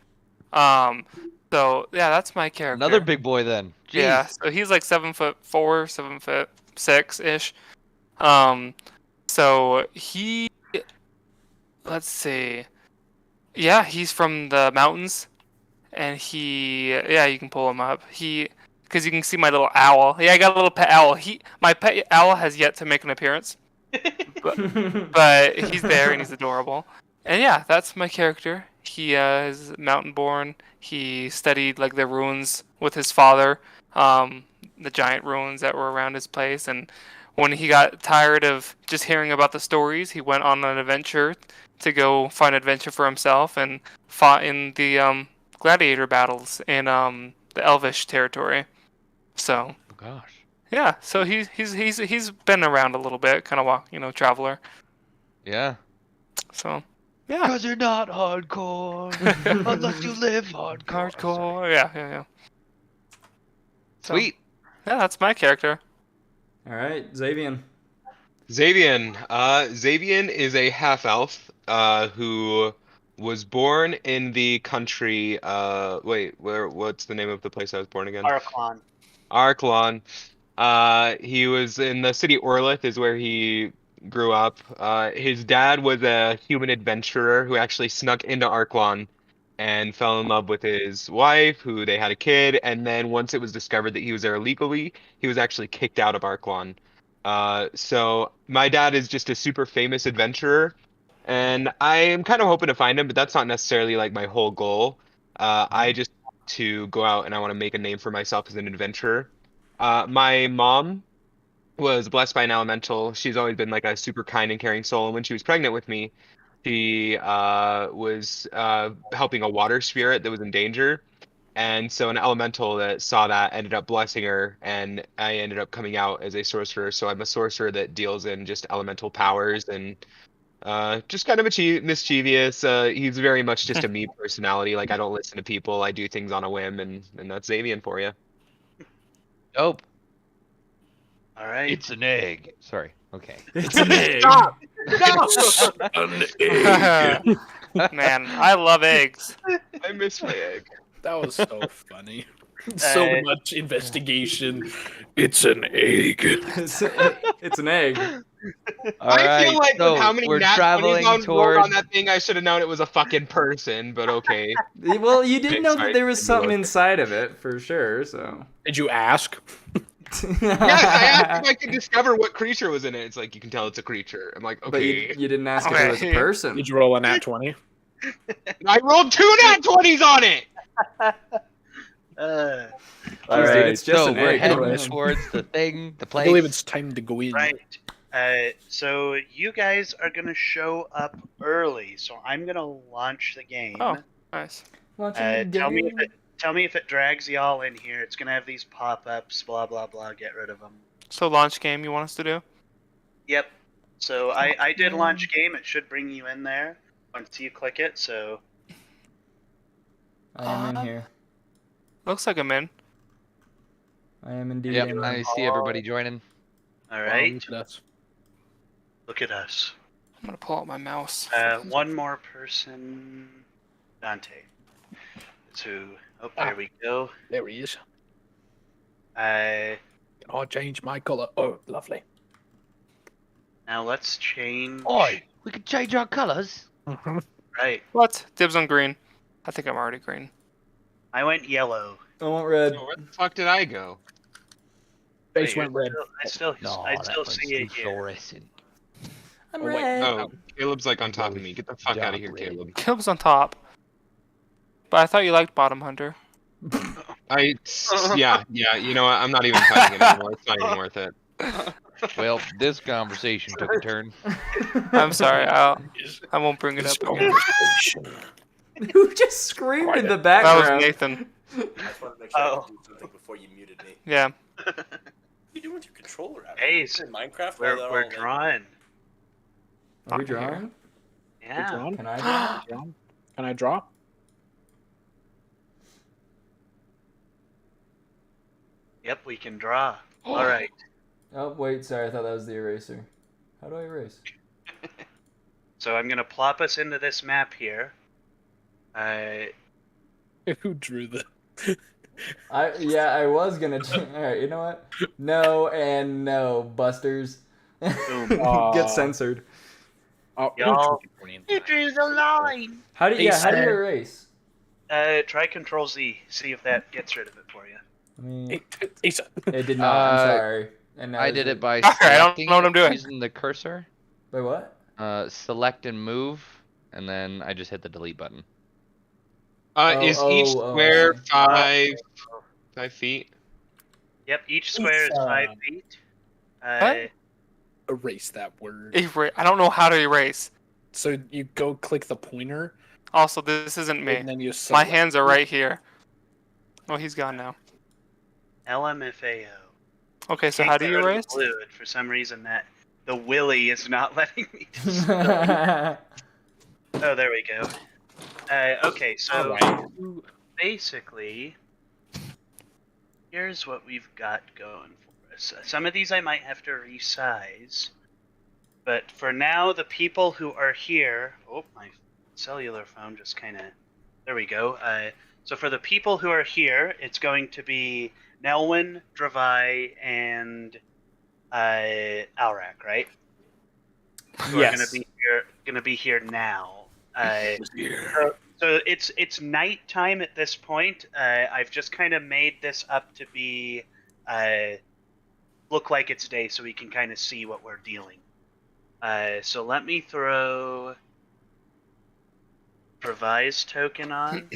So yeah, that's my character. Another big boy then. Jeez. Yeah, so he's 7'4", 7'6" ish. So he, let's see, Yeah, he's from the mountains, and yeah, you can pull him up. Because you can see my little owl. Yeah, I got a little pet owl. My pet owl has yet to make an appearance, but he's there and he's adorable. And yeah, that's my character. He is mountain born. He studied like the ruins with his father, the giant ruins that were around his place. And when he got tired of just hearing about the stories, he went on an adventure to go find adventure for himself and fought in the gladiator battles in the Elvish territory. So Oh gosh. yeah, so he's been around a little bit, kind of traveler. Yeah. So yeah. Because you're not hardcore unless you live hardcore. Hardcore. Yeah. So, Sweet. yeah, that's my character. All right, Xavian. Xavian is a half elf who was born in the country. What's the name of the place I was born again? Arklon. Arklon. He was in the city Orlith is where he grew up. His dad was a human adventurer who actually snuck into Arklon and fell in love with his wife, who they had a kid, and then once it was discovered that he was there illegally, he was actually kicked out of Arklon. So my dad is just a super famous adventurer, and I am kind of hoping to find him, but that's not necessarily like my whole goal. I just want to go out and I want to make a name for myself as an adventurer. My mom was blessed by an elemental. She's always been like a super kind and caring soul, and when she was pregnant with me, she was helping a water spirit that was in danger. And so an elemental that saw that ended up blessing her, and I ended up coming out as a sorcerer. So I'm a sorcerer that deals in just elemental powers and just kind of mischievous. He's very much just a me personality. Like I don't listen to people. I do things on a whim, and that's Xavian for you. Dope. All right. It's an egg. Sorry. Okay. It's an egg. Stop! Man, I love eggs. I miss my egg. That was so funny. So much investigation. It's an egg. It's an egg. All I feel right, like so with how many we're nat 20s traveling rolled toward. on that thing, I should have known it was a fucking person. But okay. Well, you did know that Sorry, there was something okay. inside of it for sure. So. Did you ask? Yeah, I asked if I could discover what creature was in it. It's like you can tell it's a creature. I'm like, But you okay. didn't ask if it was a Okay. person. Did you roll a nat 20? I rolled 2 nat 20s on it. All Dude, right, it's just so an we're egg. heading Anyways. towards the thing, the I place. believe it's time to go in. Right. So you guys are gonna show up early, so I'm gonna launch the game. Oh. Nice. Tell me if it drags y'all in here. It's gonna have these pop-ups, blah blah blah. Get rid of them. So launch game you want us to do? Yep. So I did launch game. It should bring you in there once you click it. So I am in here. Looks like I'm in. I am indeed Yep, in. I see everybody joining. all right. That's Look at us. I'm gonna pull out my mouse. One more person. Dante. So there we go. there he is. Uh, I'll change my color. Oh, lovely. now let's change. Oi, we can change our colours. Right. What? Dibs on green. I think I'm already green. I went yellow. I want red. Where the fuck did I go? Face Wait, went red. I still No, I that still one's see it here. fluorescent. I'm Oh, wait. red. Oh, Caleb's like on top of me. Get the fuck out of here, Dark red. Caleb. Caleb's on top. But I thought you liked Bottom Hunter. Yeah. You know what? I'm not even fighting it anymore. It's not even worth it. Well, this conversation took a turn. I'm sorry. I won't bring it up again. Who just screamed in the That was background? Nathan. I just wanted to make sure I Oh. could do something before you muted me. Yeah. What are you doing with your controller out? Hey, in Minecraft? We're drawing. Are we drawing? Yeah. Drawn? Can I draw? Can I draw? Yep, we can draw. All right. Oh, wait, sorry. I thought that was the eraser. How do I erase? So I'm gonna plop us into this map here. Who drew the? I was gonna. All right, you know what? No and no, Busters. Boom. Get censored. Oh, Y'all- green. You drew the line. How do you Ace. erase? Try Control Z. See if that gets rid of it for you. I mean, Ace. it did not. I'm sorry. And now I is did it by Alright, I don't selecting know what I'm it doing. using the cursor. Wait, what? Select and move, and then I just hit the delete button. Is each oh, square I 5 feet? Yep, each square is 5 feet. What? Erase that word. I don't know how to erase. So you go click the pointer, Also, this isn't me. and then you My select. hands are right here. Oh, he's gone now. LMFAO. Okay, so Can't how do get you rid of the erase? blue, and for some reason that the willy is not letting me. see. Oh, there we go. Okay, so Alright. basically, here's what we've got going for us. Some of these I might have to resize, but for now, the people who are here. Oh, my cellular phone just kind of. There we go. So for the people who are here, it's going to be Nelwyn, Dravai, and Alrak, right? Who are gonna be here now. So it's nighttime at this point. I've just kind of made this up to be look like it's day, so we can kind of see what we're dealing. So let me throw Revise token on.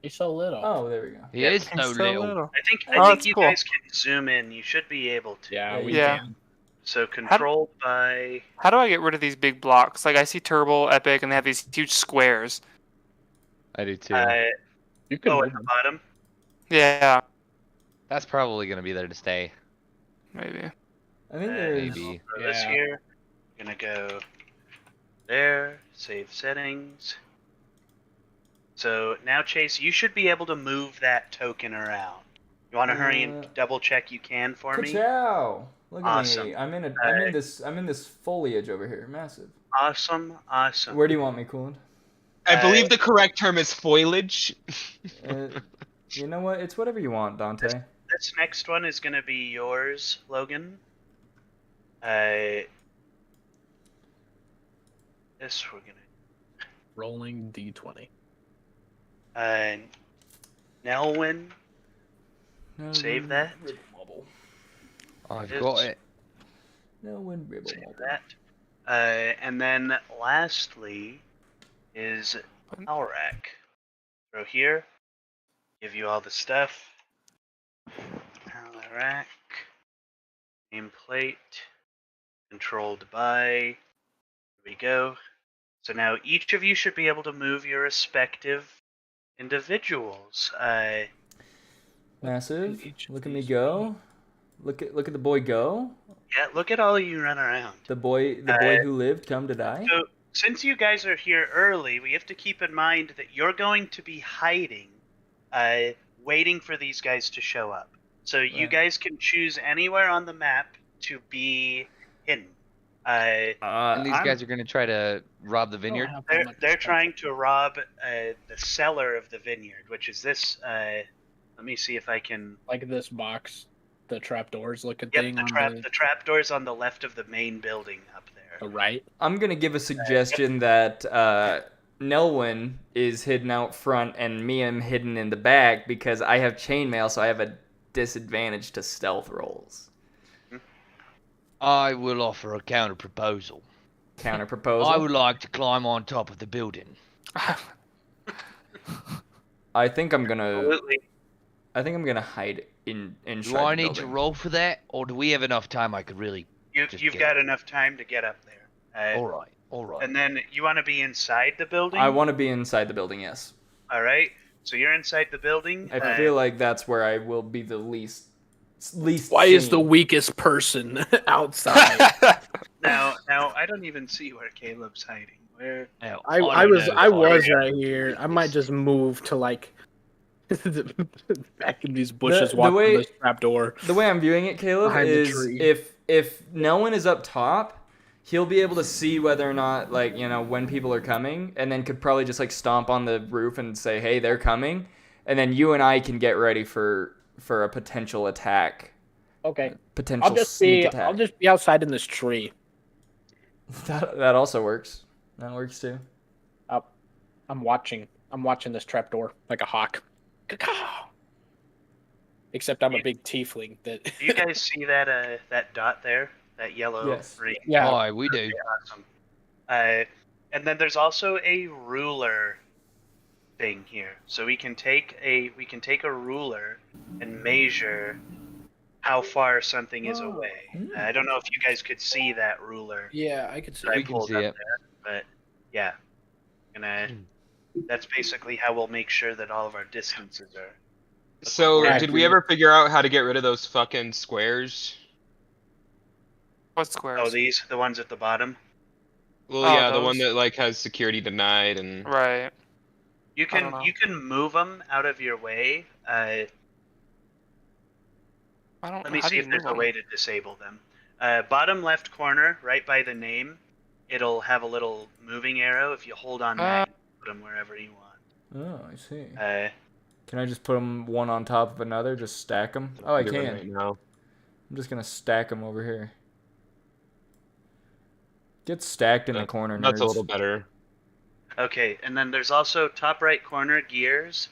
He's so little. Oh, there we go. He Yep. is so little. I think Oh, that's you cool. guys can zoom in. You should be able to. Yeah, we Yeah. can. So controlled by. How do I get rid of these big blocks? Like I see Turbo, Epic, and they have these huge squares. I do too. You can. Oh, move at the him. bottom. Yeah, That's probably gonna be there to stay. maybe. I think there's. Maybe. For this Yeah. here, gonna go there. Save settings. So now, Chase, you should be able to move that token around. You want to hurry and double check you can for me? Ka-chow! Look at Awesome. me. I'm in this foliage over here. Massive. Awesome. Where do you want me, Coolant? I believe the correct term is foliage. You know what? It's whatever you want, Dante. This next one is gonna be yours, Logan. This we're gonna. Rolling D20. Nelwyn, save that. Ribble mobble. I've It's- got it. No one ribble Save mobble. that. And then lastly is Alrak. Throw here. Give you all the stuff. Alrak. Nameplate. Controlled by. Here we go. So now each of you should be able to move your respective individuals. Massive. Each of Look at me these go. Look at the boy go. Yeah, look at all of you run around. The boy who lived come to die. So since you guys are here early, we have to keep in mind that you're going to be hiding, waiting for these guys to show up. So you Right. guys can choose anywhere on the map to be hidden. And these guys are gonna try to rob the vineyard. They're trying to rob the cellar of the vineyard, which is this. Let me see if I can. Like this box, the trapdoors looking Yep, thing the on trapdoor's on the left of the main building up there. the right. I'm gonna give a suggestion that Nelwyn is hidden out front and me am hidden in the back because I have chainmail, so I have a disadvantage to stealth rolls. I will offer a counter proposal. Counter proposal. I would like to climb on top of the building. I think I'm gonna. Absolutely. I think I'm gonna hide inside Do I the need to building. roll for that, or do we have enough time I could really... Just You've get got it. enough time to get up there. All right. And then you want to be inside the building? I want to be inside the building. Yes. All right. So you're inside the building. I feel like that's where I will be the least. Why is the seen. weakest person outside? now I don't even see where Caleb's hiding. Where? Now, I don't was know I if was right here. I might just move to like back in these bushes, The walk way- through this trapdoor. The way I'm viewing it, Caleb, Behind the is tree. if no one is up top, he'll be able to see whether or not when people are coming, and then could probably just stomp on the roof and say, "Hey, they're coming," and then you and I can get ready for a potential attack. Okay, Potential I'll just sneak be attack. I'll just be outside in this tree. That also works. That works too. I'm watching this trapdoor like a hawk. Caw-caw. Except I'm a big tiefling that. Do you guys see that that dot there? That yellow Yes. ring? Yeah. Aye, we do. Awesome. And then there's also a ruler thing here. So we can take a ruler and measure how far something is away. I don't know if you guys could see that ruler. Yeah, I could see. that I We can pulled see up it. there, but yeah, that's basically how we'll make sure that all of our distances are. So, Yeah, did we ever figure out how to get rid of those fucking squares? What squares? Oh, the ones at the bottom. Well, Oh, yeah, the one those? that like has security denied and. Right. You I don't can know. move them out of your way. I don't. Let me how do see you if there's move a 'em? way to disable them. Bottom left corner, right by the name, it'll have a little moving arrow. If you hold on that, you can put them wherever you want. Oh, I see. Can I just put them one on top of another? Just stack them? Oh, I doing can. right now. I'm just gonna stack them over here. Get stacked in the corner, That's a nerds. little better. Okay, and then there's also top right corner gears.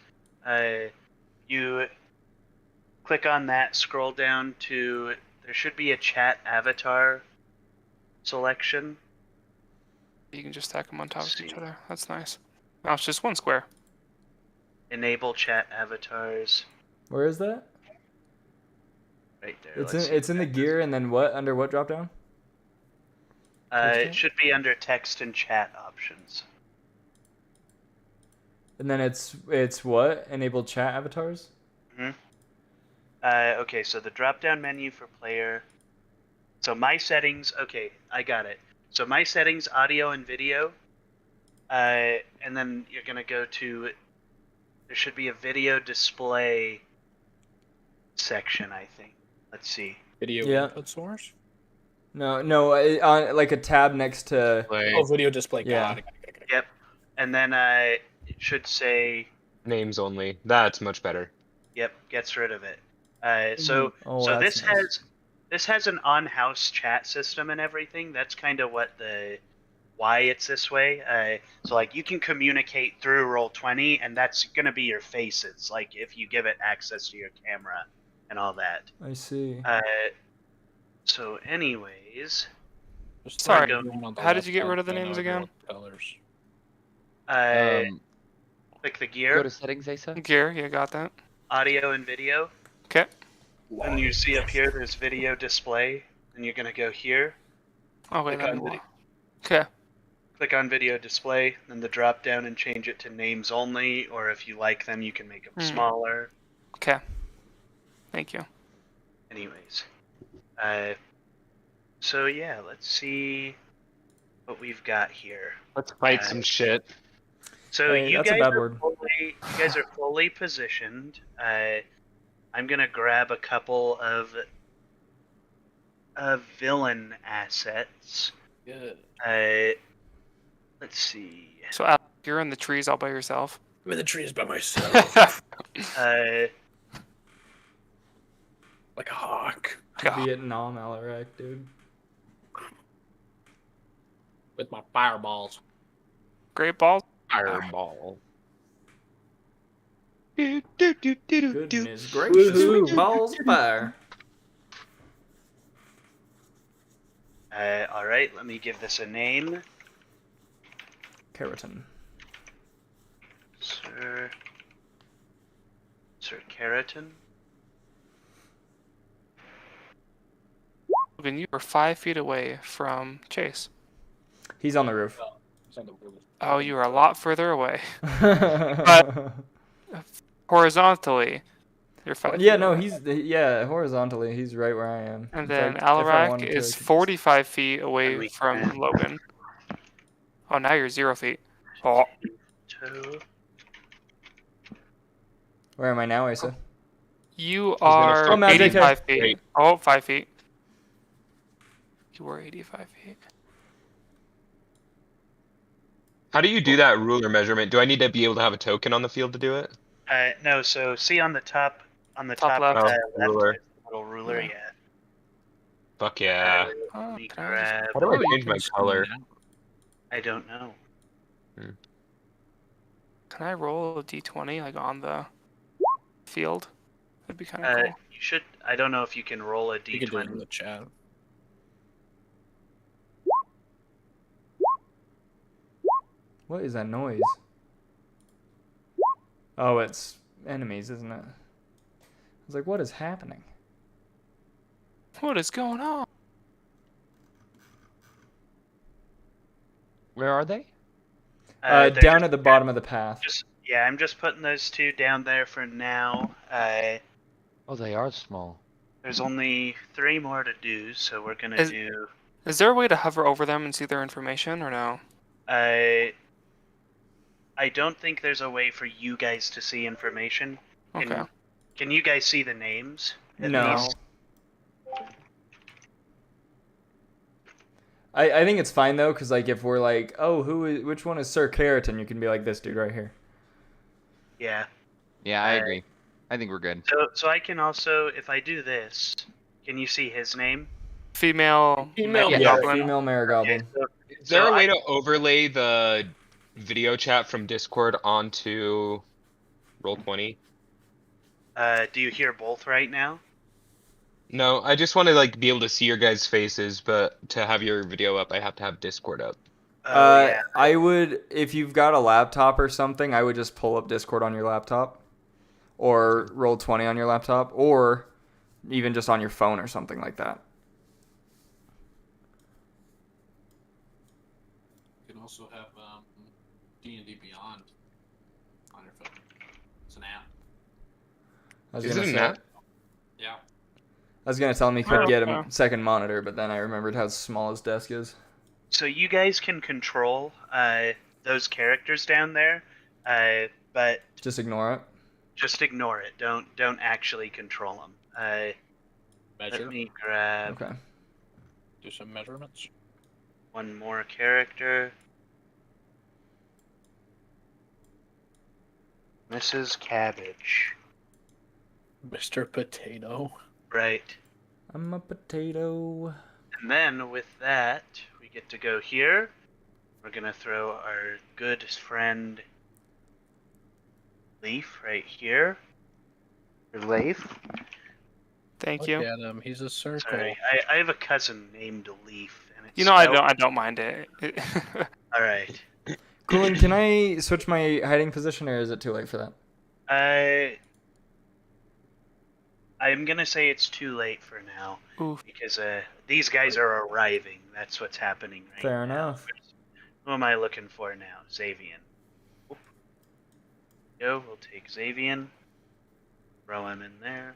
You click on that, scroll down to, there should be a chat avatar selection. You can just stack them on top of each See. other. That's nice. Oh, it's just one square. Enable chat avatars. Where is that? Right there. It's let's in see. it's in the gear, and then what? Under what drop down? It should be under text and chat options. And then it's what? Enable chat avatars? Okay, so the drop-down menu for player. So my settings. Okay, I got it. So my settings, audio and video. And then you're gonna go to. There should be a video display section, I think. Let's see. Video Yeah. input source. No, on like a tab next to. Like Oh, video display. Yeah. Got it. Yep. And then it should say. names only. That's much better. Yep, gets rid of it. So Oh, so that's nice. this has an on-house chat system and everything. That's kind of why it's this way. So like you can communicate through Roll20, and that's gonna be your faces. Like if you give it access to your camera and all that. I see. So anyways, Just Sorry, throw it on the how did you get left-hand rid of the side names of again? Colors. click the Go gear, to settings, Asa. Gear, you got that. audio and video, Okay. and you see up here there's video display, and you're gonna go here. Oh wait, Click let on me. video. Okay. Click on video display, then the drop down and change it to names only, or if you like them, you can make them smaller. Okay. Thank you. Anyways, so yeah, let's see what we've got here. Let's fight some shit. So Hey, you that's a guys bad are word. you guys are fully positioned. I'm gonna grab a couple of villain assets. Good. Let's see. So Alex, you're in the trees all by yourself. I'm in the trees by myself, like a hawk, Vietnam, Alarak, dude. with my fireballs. Great balls. Fireball. Goodness gracious, sweet balls of fire. All right, let me give this a name. Keratin. Sir Keratin. Logan, you were 5 feet away from Chase. He's on the roof. It's on the roof. Oh, you were a lot further away. But Horizontally, you're 5 yeah, feet no, away. horizontally, he's right where I am. And In then fact, if I Alarak wanted to, I is could- 45 feet And away we from can- Logan. Oh, now you're 0 feet. Oh, Toe. Where am I now, Asa? you gonna are Oh, Magic 85 Head. feet. Wait. Oh, 5 feet. You were 85 feet. How do you do that ruler measurement? Do I need to be able to have a token on the field to do it? No, so see on the top Top left. left, ruler. there's a little ruler, Yeah. yeah. Fuck yeah. Oh, Let me can I just- grab. How do I Oh, you change my can skin color? now. I don't know. Can I roll a d20 like on the field? That'd be kind of cool. You should. I don't know if you can roll a You can do it in d20. the chat. What is that noise? Oh, it's enemies, isn't it? I was like, what is happening? What is going on? Where are they? They're Down just- at the bottom of the path. Yeah, I'm just putting those two down there for now. Oh, they are small. There's only 3 more to do, so we're gonna Is- do. Is there a way to hover over them and see their information, or no? I don't think there's a way for you guys to see information. Okay. Can you guys see the names? at No. least? I think it's fine though, because like if we're like, oh, which one is Sir Keratin? You can be like this dude right here. Yeah. Yeah, I agree. I think we're good. So I can also, if I do this, can you see his name? Female. Female Mega Yeah, Goblin. female Marigoblin. Is there So a way to overlay the video chat from Discord onto Roll20? Do you hear both right now? No, I just want to like be able to see your guys' faces, but to have your video up, I have to have Discord up. Oh, yeah. I would, if you've got a laptop or something, I would just pull up Discord on your laptop, or Roll20 on your laptop, or even just on your phone or something like that. You can also have D&D Beyond on your phone. It's an app. I was Is gonna it an say- app? Yeah. I was gonna tell him he could Oh, get a yeah. second monitor, but then I remembered how small his desk is. So you guys can control those characters down there, but Just ignore it. just ignore it. Don't actually control them. Measure. Let me grab Okay. Do some measurements. one more character. Mrs. Cabbage. Mr. Potato. Right. I'm a potato. And then with that, we get to go here. We're gonna throw our good friend Leaf right here. Or Leaf. Thank Look you. at him. He's a circle. Sorry, I have a cousin named Leaf, and it's You know, I spelled- don't. I don't mind it. All right. Coolin, can I switch my hiding position, or is it too late for that? I'm gonna say it's too late for now Oof. because these guys are arriving. That's what's happening right Fair now. enough. Who am I looking for now? Xavian. Oop. Go. We'll take Xavian. Throw him in there.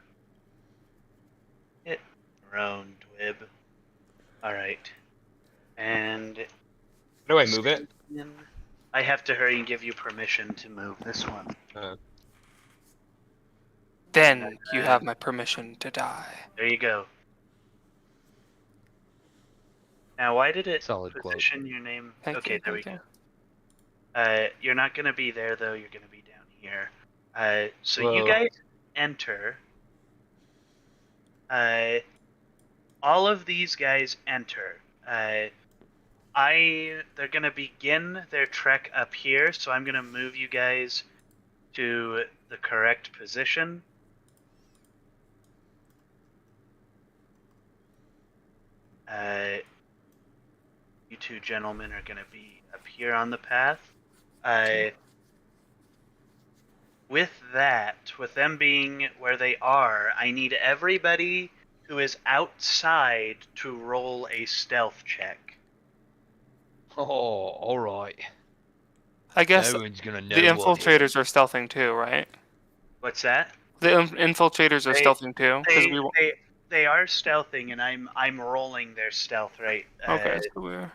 Hit. Roan Dwib. All right. And How do I move it? I have to hurry and give you permission to move this one. Then you have my permission to die. There you go. Now, why did it Solid quote. position your name? Thank Okay, you, there we thank go. You're not gonna be there though. You're gonna be down here. So you Whoa. guys enter. All of these guys enter. They're gonna begin their trek up here, so I'm gonna move you guys to the correct position. You two gentlemen are gonna be up here on the path. With that, with them being where they are, I need everybody who is outside to roll a stealth check. Oh, all right. I guess No one's gonna know. the what it infiltrators are stealthing too, right? What's that? The infiltrators are They- stealthing too, because They are stealthing, and I'm rolling their stealth right Okay, so we're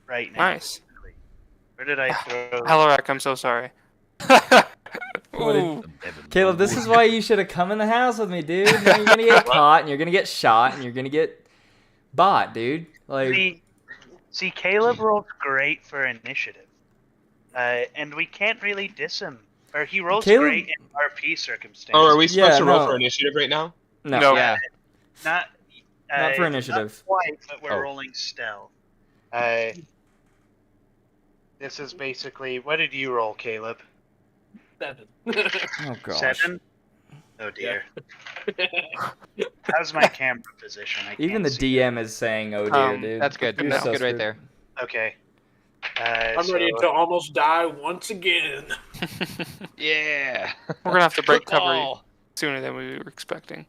right now. nice. Where did I throw? Alarak, I'm so sorry. Ooh. Caleb, this is why you should have come in the house with me, dude. Now you're gonna get caught, and you're gonna get shot, and you're gonna get bought, dude. Like, See, Caleb rolls great for initiative, and we can't really diss him. Or he rolls Caleb- great in RP circumstances. Oh, are we supposed Yeah, to roll no. for initiative right now? no. No. Yeah. Not Not for Not initiative. quite, but we're Oh. rolling stealth. This is basically. What did you roll, Caleb? 7. Oh gosh. 7? Oh dear. How's my camera position? I Even can't the see. DM is saying, "Oh dear, dude." That's good. You're That's so good right screwed. there. Okay. I'm ready to almost die once again. Yeah. We're gonna have to break cover Football. sooner than we were expecting.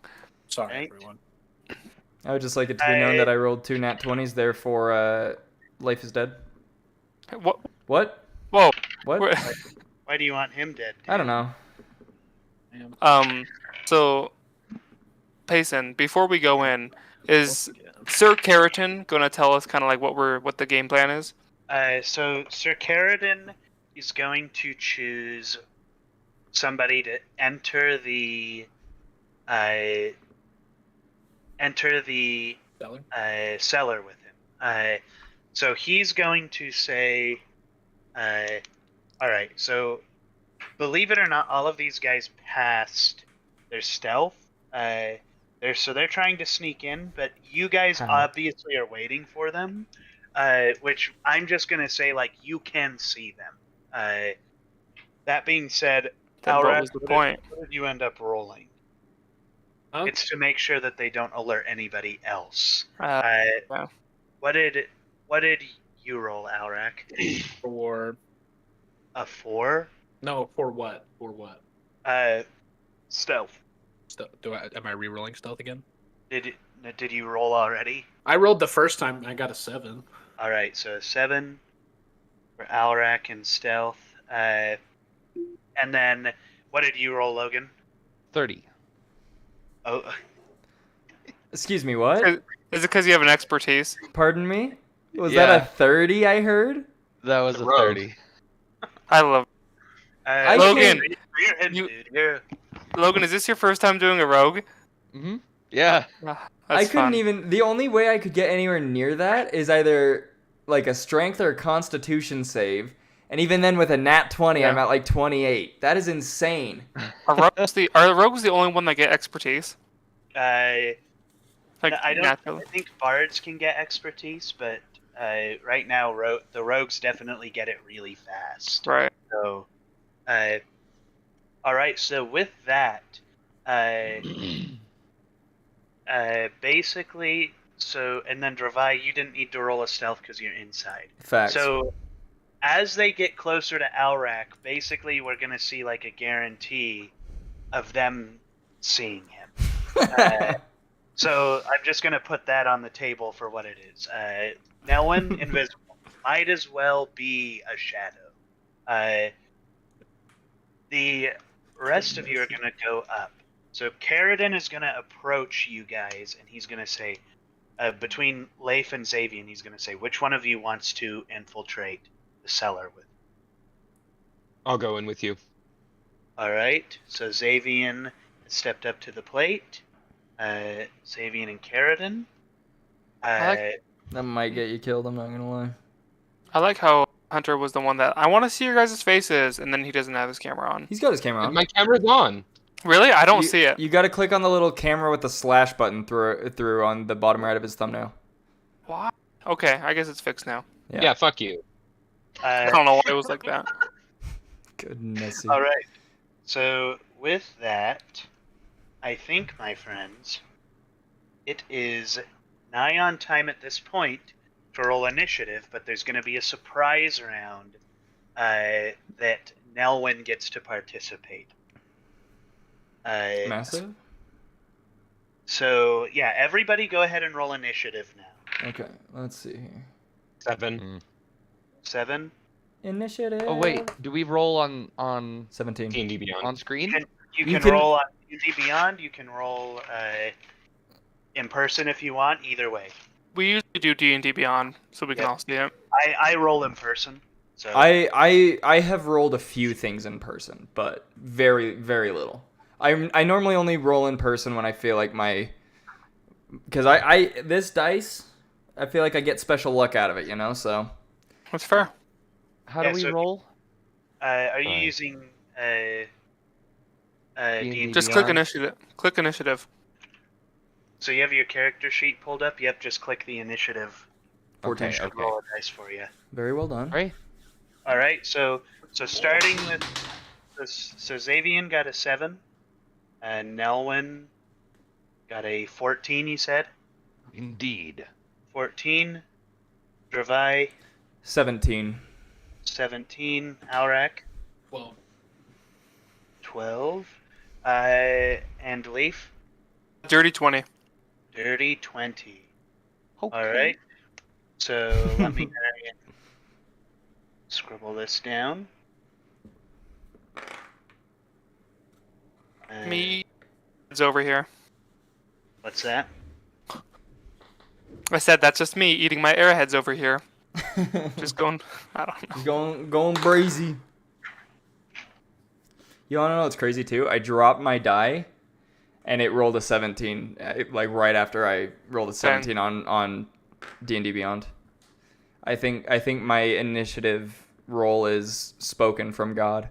Sorry, Right. everyone. I would just like it to be known that I rolled 2 nat 20s, therefore Life is dead. What? What? Whoa. What? Wait. Why do you want him dead? I don't know. So, Payson, before we go in, is Sir Keratin gonna tell us kind of like what the game plan is? So Sir Caradin is going to choose somebody to enter the Stellar? cellar with him. So he's going to say, all right. So believe it or not, all of these guys passed their stealth. They're trying to sneak in, but you guys Huh. obviously are waiting for them. Which I'm just gonna say, like, you can see them. That being said, Then what Alra, was the point? what did you end up rolling? Huh? It's to make sure that they don't alert anybody else. Yeah. What did you roll, Alrak? For A 4? no, for what? For what? Stealth. Am I re-rolling stealth again? Did you roll already? I rolled the first time. I got a 7. All right, so a 7 for Alrak and stealth. And then what did you roll, Logan? 30. Oh, Excuse me, what? Is it because you have an expertise? Pardon me? Was Yeah. that a 30 I heard? That was The a rogue. 30. I love I Logan. can't- You're in, You- dude. You're... Logan. Is this your first time doing a rogue? Mm-hmm. Yeah. That's I couldn't fun. even. The only way I could get anywhere near that is either like a strength or a constitution save. And even then, with a nat 20, I'm Yeah. at like 28. That is insane. Are the rogues the only one that get expertise? Like I don't. naturally? I think bards can get expertise, but right now, the rogues definitely get it really fast. Right. So, all right. So with that, basically, and then Dravai, you didn't need to roll a stealth because you're inside. Facts. So, as they get closer to Alrak, basically, we're gonna see like a guarantee of them seeing him. So I'm just gonna put that on the table for what it is. Nelwyn, invisible, might as well be a shadow. The rest of you are gonna go up. So Caradin is gonna approach you guys, and he's gonna say, between Leif and Xavian, he's gonna say, which one of you wants to infiltrate the cellar with? I'll go in with you. All right. So Xavian stepped up to the plate. Xavian and Caradin. That might get you killed, I'm not gonna lie. I like how Hunter was the one that I want to see your guys' faces, and then he doesn't have his camera on. He's got his camera on. My camera's on. Really? I don't see it. You gotta click on the little camera with the slash button through on the bottom right of his thumbnail. What? Okay, I guess it's fixed now. Yeah. Yeah, fuck you. I don't know why it was like that. Goodness. All right. So with that, I think, my friends, it is nigh on time at this point to roll initiative, but there's going to be a surprise round that Nelwyn gets to participate. Massive? So, yeah, everybody go ahead and roll initiative now. Okay, let's see here. 7. 7. Initiative. Oh wait, do we roll on 17. D&D Beyond. on screen? You You can can- roll on D&D Beyond. You can roll in person if you want. Either way, We usually do D&D Beyond, so we can Yeah. all see it. I roll in person. So I have rolled a few things in person, but very, very little. I normally only roll in person when I feel like because this dice, I feel like I get special luck out of it, you know. So That's fair. How Yeah, do we so- roll? are you Fine. using D&D D&D? Just click Beyond? initiative. Click initiative. So you have your character sheet pulled up. Yep, just click the initiative. 14. Okay, Should okay. roll a dice for you. Very well done. Right? All right. So starting with this, so Xavian got a 7, and Nelwyn got a 14. You said Indeed. 14. Dravai 17. 17. Alrak Well, 12. And Leaf Dirty 20. Dirty 20. Okay. All right. So let me scribble this down. Me. It's over here. What's that? I said that's just me eating my airheads over here. Just going. I don't know. Going brazy. You wanna know what's crazy too? I dropped my die, and it rolled a 17. Like right after I rolled a 17 on D&D Beyond. I think my initiative roll is spoken from God.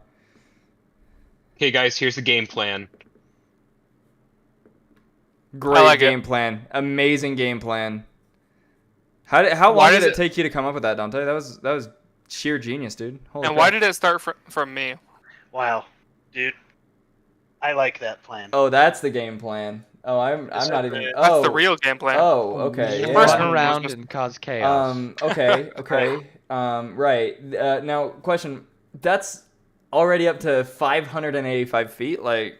Okay, guys, here's the game plan. Great like game it. plan. Amazing game plan. How Why long did does it it- take you to come up with that, Dante? That was sheer genius, dude. Holy And why crap. did it start from me? Wow, dude. I like that plan. Oh, that's the game plan. Oh, I'm Is not that even. the- That's Oh, the real game plan. Oh, okay. Just yeah. first run one was around just- and cause chaos. Okay, okay. Right. Now, question. That's already up to 585 feet. Like,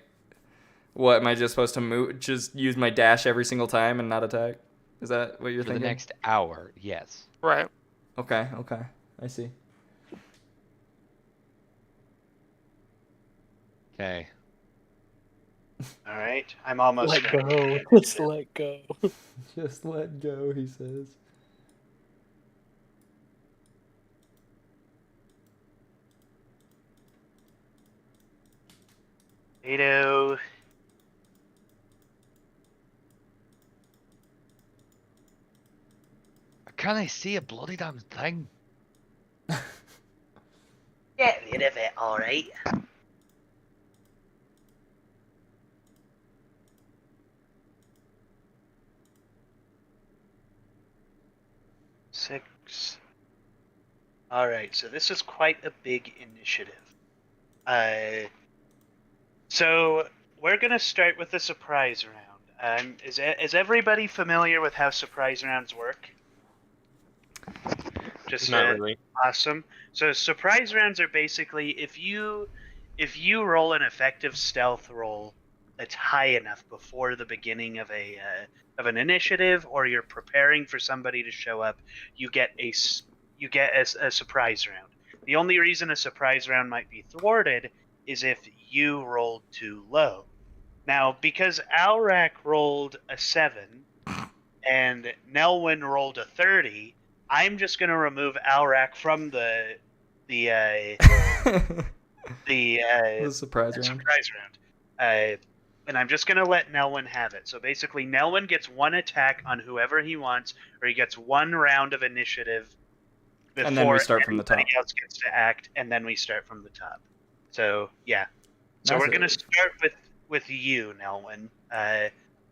what am I just supposed to move? Just use my dash every single time and not attack? Is that what you're For the thinking? next hour, yes. Right. Okay. Okay. I see. Okay. All right, I'm almost let ready. go. Just let go. Just let go, he says. Potato. Can I see a bloody damn thing? Get rid of it, all right. Six. All right, so this is quite a big initiative. So we're gonna start with the surprise round. Is everybody familiar with how surprise rounds work? Just Not really. Awesome. So surprise rounds are basically if you roll an effective stealth roll that's high enough before the beginning of an initiative, or you're preparing for somebody to show up, you get a surprise round. The only reason a surprise round might be thwarted is if you rolled too low. Now, because Alrak rolled a 7 and Nelwyn rolled a 30, I'm just going to remove Alrak from the surprise round. surprise round. And I'm just going to let Nelwyn have it. So basically, Nelwyn gets one attack on whoever he wants, or he gets one round of initiative before And then we start from the top. anybody else gets to act, and then we start from the top. So, yeah. So That's we're going to it. start with you, Nelwyn.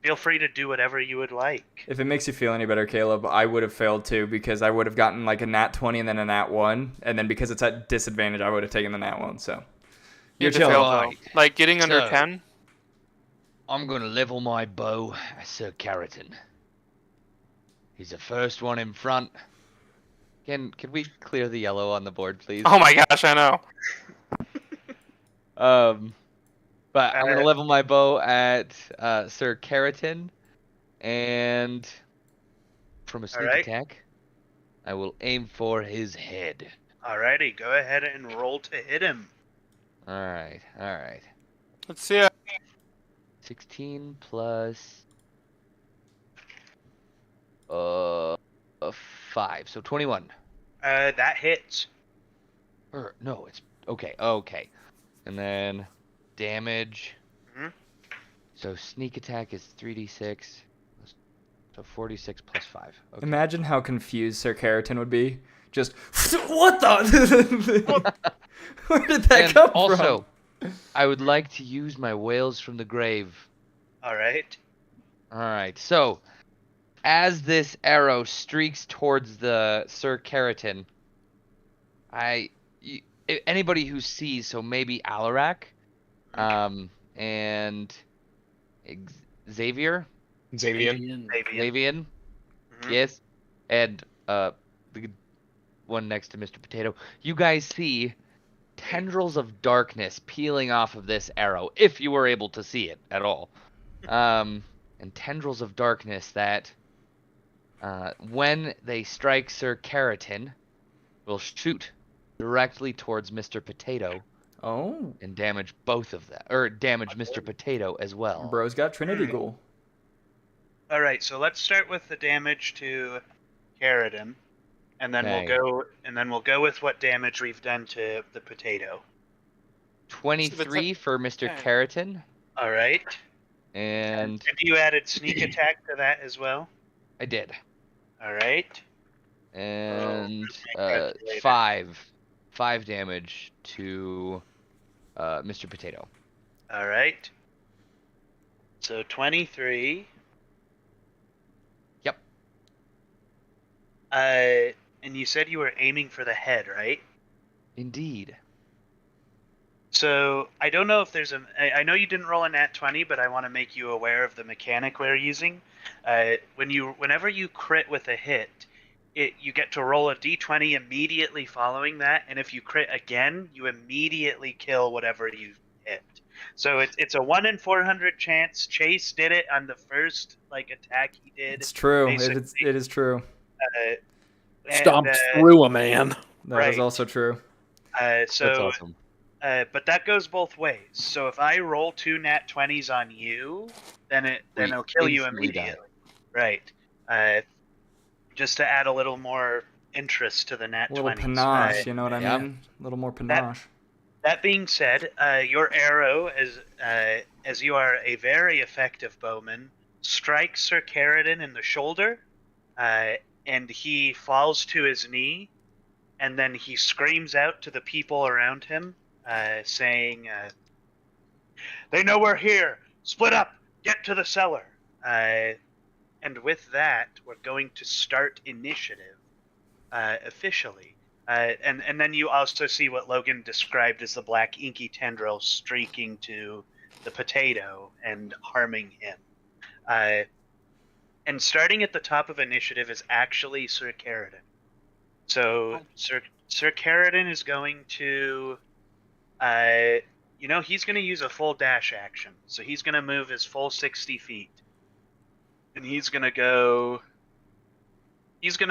Feel free to do whatever you would like. If it makes you feel any better, Caleb, I would have failed too because I would have gotten like a nat 20 and then a nat 1, and then because it's at disadvantage, I would have taken the nat 1. So You you're had to fail, chilling. though. Right. Like getting under So- 10. I'm gonna level my bow at Sir Keratin. He's the first one in front. Can we clear the yellow on the board, please? Oh my gosh, I know. But I'm gonna level my bow at Sir Keratin, and from a sneak Alright. attack, I will aim for his head. Alrighty, go ahead and roll to hit him. All right. Let's see it. 16 plus 5, so 21. That hits. Or no, it's okay. And then damage. Mhm. So sneak attack is 3d6. So 46 plus 5. Okay. Imagine how confused Sir Keratin would be. Just what the? Where did that And come also, I would like to use my whales from the grave. Alright. All right. So, as this arrow streaks towards the Sir Keratin, anybody who sees, so maybe Alarak, and Xavier, Xavier. Lavian, Mhm. yes, and the one next to Mr. Potato. You guys see tendrils of darkness peeling off of this arrow, if you were able to see it at all. And tendrils of darkness that, when they strike Sir Keratin, will shoot directly towards Mr. Potato Oh, and damage both of them, or damage Mr. Potato as well. bro's got Trinity Ghoul. All right, so let's start with the damage to Keratin, and then Okay. we'll go with what damage we've done to the potato. 23 for Mr. Yeah. Keratin, All right. and And you added sneak attack to that as well. I did. All right. And calculator. 5 damage to Mr. Potato. All right. So 23. Yep. And you said you were aiming for the head, right? Indeed. So I don't know if there's I know you didn't roll a nat 20, but I want to make you aware of the mechanic we're using. Whenever you crit with a hit, you get to roll a d20 immediately following that, and if you crit again, you immediately kill whatever you hit. So it's a 1 in 400 chance. Chase did it on the first attack he did. It's true. basically. It is true. Stomped through a man. That Right. is also true. That's So awesome. but that goes both ways. So if I roll 2 nat 20s on you, then it'll kill you instantly die. immediately. Right. Just to add a little more interest to the nat A little 20s. panache, you know what I yeah. mean? A little more panache. That being said, your arrow, as you are a very effective bowman, strikes Sir Keratin in the shoulder, and he falls to his knee, and then he screams out to the people around him, saying, "They know we're here! Split up! Get to the cellar!" And with that, we're going to start initiative officially. And then you also see what Logan described as the black inky tendril streaking to the potato and harming him. And starting at the top of initiative is actually Sir Keratin. So Sir Keratin is going to, he's going to use a full dash action. So he's going to move his full 60 feet. And he's going to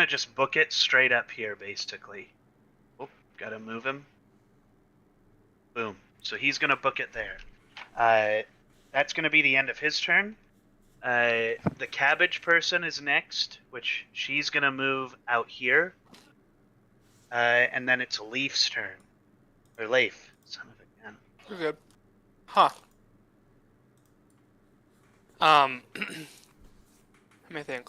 just book it straight up here, basically. Oh, gotta move him. Boom. So he's going to book it there. That's going to be the end of his turn. The cabbage person is next, which she's going to move out here. And then it's Leaf's turn. Or Leif. Son of a gun. You're good. Huh. Let me think.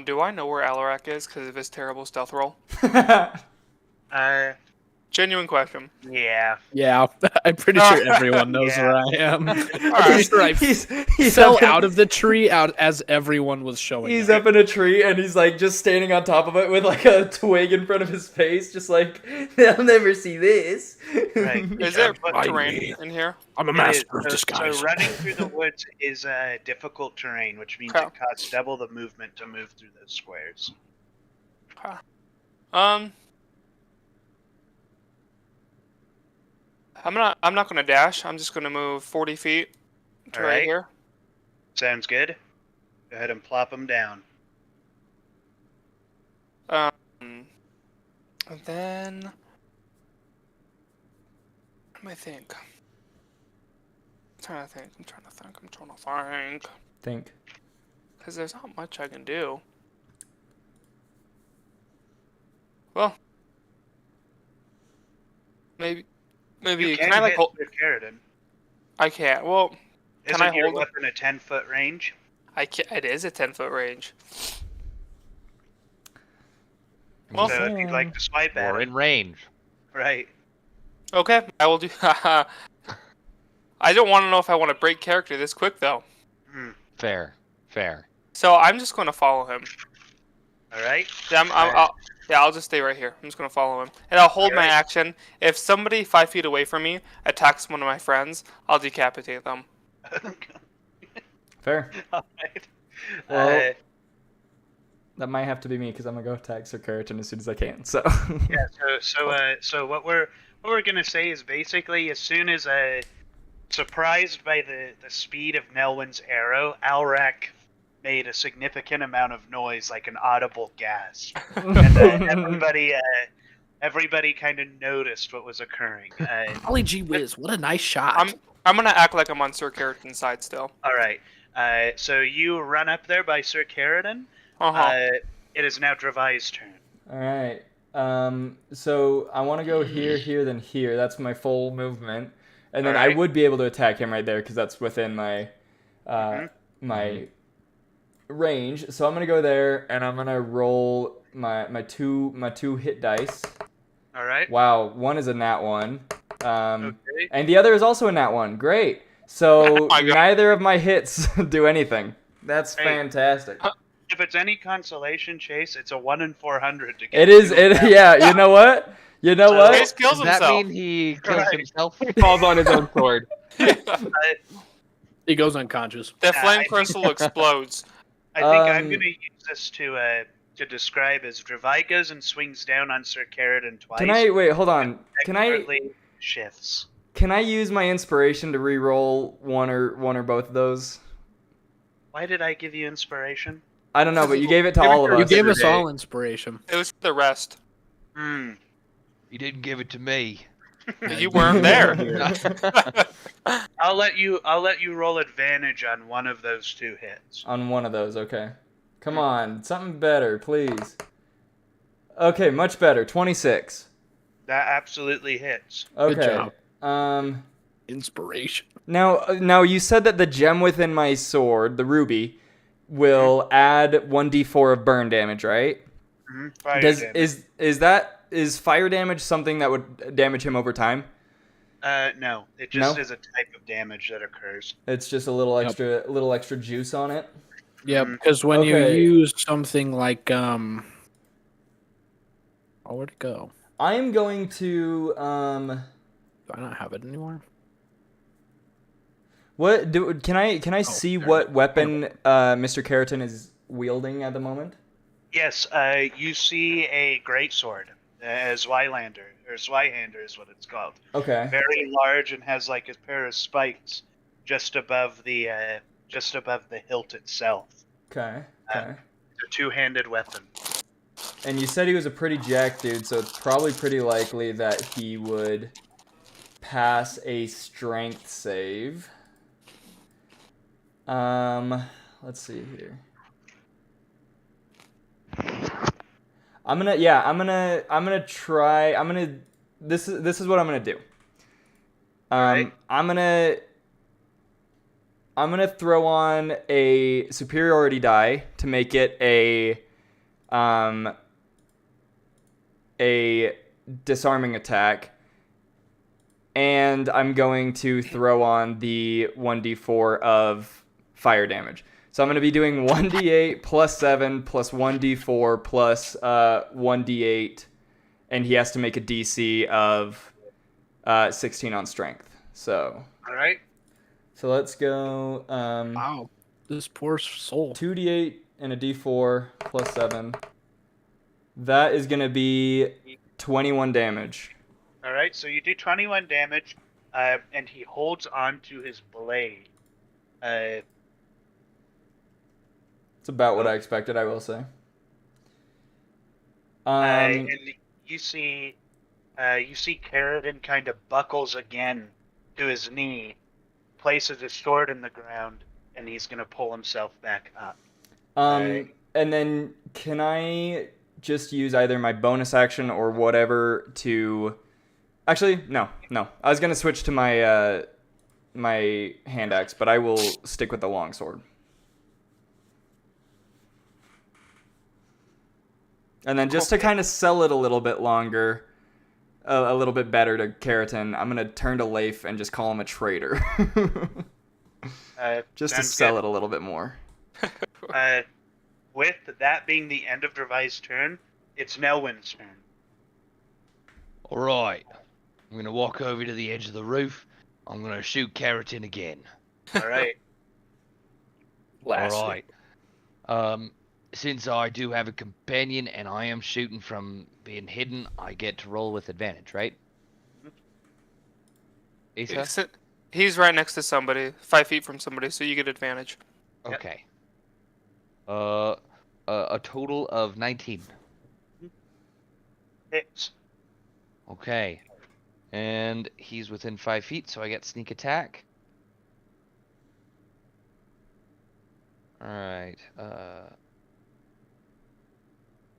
Do I know where Alarak is because of his terrible stealth roll? Genuine question. Yeah. Yeah, I'm pretty sure everyone knows Yeah. where I am. I'm Alright. pretty sure I he's fell up in- out of the tree as everyone was showing He's up. up in a tree and he's just standing on top of it with a twig in front of his face, just they'll never see this. Right. Is there But- terrain in here? I'm a It master is. of disguise. So running through the woods is difficult terrain, which means Okay. it costs double the movement to move through those squares. I'm not gonna dash. I'm just gonna move 40 feet to right Alright. here. Sounds good. Go ahead and plop them down. And then let me think. I'm trying to think. Think. Because there's not much I can do. Well, maybe You can I hit hold? with Keratin. I can't. Well, Can Isn't I your hold it? weapon a 10-foot range? I can't. It is a 10-foot range. Well, So if you'd like to swipe at Or it, in range. right? okay, I will do. I don't want to know if I want to break character this quick though. Fair. So I'm just going to follow him. All right. Yeah, I'll just stay right here. I'm just going to follow him. And I'll hold my Alright. action. If somebody 5 feet away from me attacks one of my friends, I'll decapitate them. Fair. All right. Well, that might have to be me because I'm gonna go attack Sir Keratin as soon as I can. So. Yeah. So what we're gonna say is basically as soon as surprised by the speed of Nelwyn's arrow, Alrak made a significant amount of noise, like an audible gasp, and everybody kind of noticed what was occurring. Holy gee whiz, what a nice shot. I'm gonna act like I'm on Sir Keratin's side still. All right. So you run up there by Sir Keratin. It is now Dravai's turn. All right. So I want to go here, then here. That's my full movement, and then I Alright. would be able to attack him right there because that's within my my range. So I'm gonna go there, and I'm gonna roll my two hit dice. All right. Wow, one is a nat 1, Okay. and the other is also a nat 1. Great. So Oh my God. neither of my hits do anything. That's Hey. fantastic. If it's any consolation, Chase, it's a 1 in 400 to get. It is. you It down. yeah. You know what? You know So- what? Chase kills Does that himself. mean he kills Right. himself? He falls on his own sword. He goes unconscious. The I flame think- crystal explodes. I think I'm Um, going to use this to describe as Dravai goes and swings down on Sir Keratin twice. Can I wait? Hold on. Can I Accurately shifts. use my inspiration to re-roll one or both of those? Why did I give you inspiration? I don't know, but you gave it to Give it all of to- us. You gave us today. all inspiration. It was for the rest. Hmm. You didn't give it to me. You weren't there. I'll let you roll advantage on one of those two hits. On one of those, okay. Come on, something better, please. Okay, much better. 26. That absolutely hits. Okay. Good Um. Inspiration. Now you said that the gem within my sword, the ruby, will add 1d4 of burn damage, right? Mm-hmm. Fire damage. Is fire damage something that would damage him over time? No, it just No? is a type of damage that occurs. It's just a little extra juice on it. Yeah, because when Okay. you use something like oh, where'd it go? I am going to Do I not have it anymore? can I see there. what weapon Mr. Keratin is wielding at the moment? Yes, you see a greatsword, Zweilander, or Zweihander is what it's called. Okay. Very large and has like a pair of spikes just above the hilt itself. Okay. It's a two-handed weapon. And you said he was a pretty jack dude, so it's probably pretty likely that he would pass a strength save. Let's see here. This is what I'm gonna do. Alright. I'm gonna throw on a superiority die to make it a disarming attack, and I'm going to throw on the 1d4 of fire damage. So I'm going to be doing 1d8 plus 7 plus 1d4 plus 1d8, and he has to make a DC of 16 on strength. So All right. let's go Wow, this poor soul. 2d8 and a d4 plus 7. That is going to be 21 damage. All right. So you do 21 damage, and he holds on to his blade. It's about what I expected, I will say. And you see Keratin kind of buckles again to his knee, places his sword in the ground, and he's gonna pull himself back up. And then can I just use either my bonus action or whatever to... Actually, no. I was going to switch to my my hand axe, but I will stick with the longsword. And then just to kind of sell it a little bit longer, a little bit better to Keratin, I'm gonna turn to Leif and just call him a traitor. Just to Sounds sell good. it a little bit more. With that being the end of Dervais' turn, it's Nelwyn's turn. All right. I'm gonna walk over to the edge of the roof. I'm gonna shoot Keratin again. All right. All right. Since I do have a companion and I am shooting from being hidden, I get to roll with advantage, right? Asa? He's right next to somebody, 5 feet from somebody, so you get advantage. Yep. Okay. A total of 19. Hits. Okay. And he's within 5 feet, so I get sneak attack. Alright.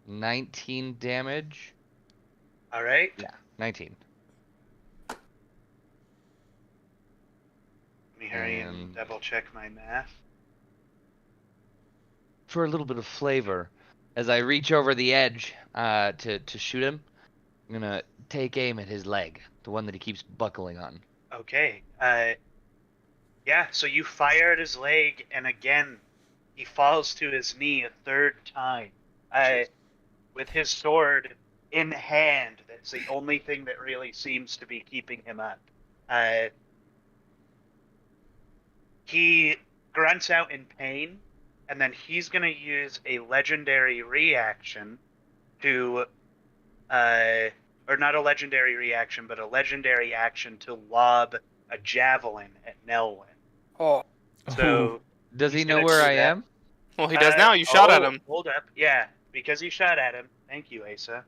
19 damage. All right. Yeah, 19. Let me hurry and And- double check my math. For a little bit of flavor, as I reach over the edge to shoot him, I'm gonna take aim at his leg, the one that he keeps buckling on. Okay. Yeah, so you fire at his leg, and again, he falls to his knee a third time. With his sword in hand, that's the only thing that really seems to be keeping him up. He grunts out in pain, and then he's going to use a legendary reaction to, or not a legendary reaction, but a legendary action to lob a javelin at Nelwyn. Oh. So Does he He's know gonna where do I that. am? Well, he does now. You shot at him. Hold up. Yeah, because you shot at him. Thank you, Asa.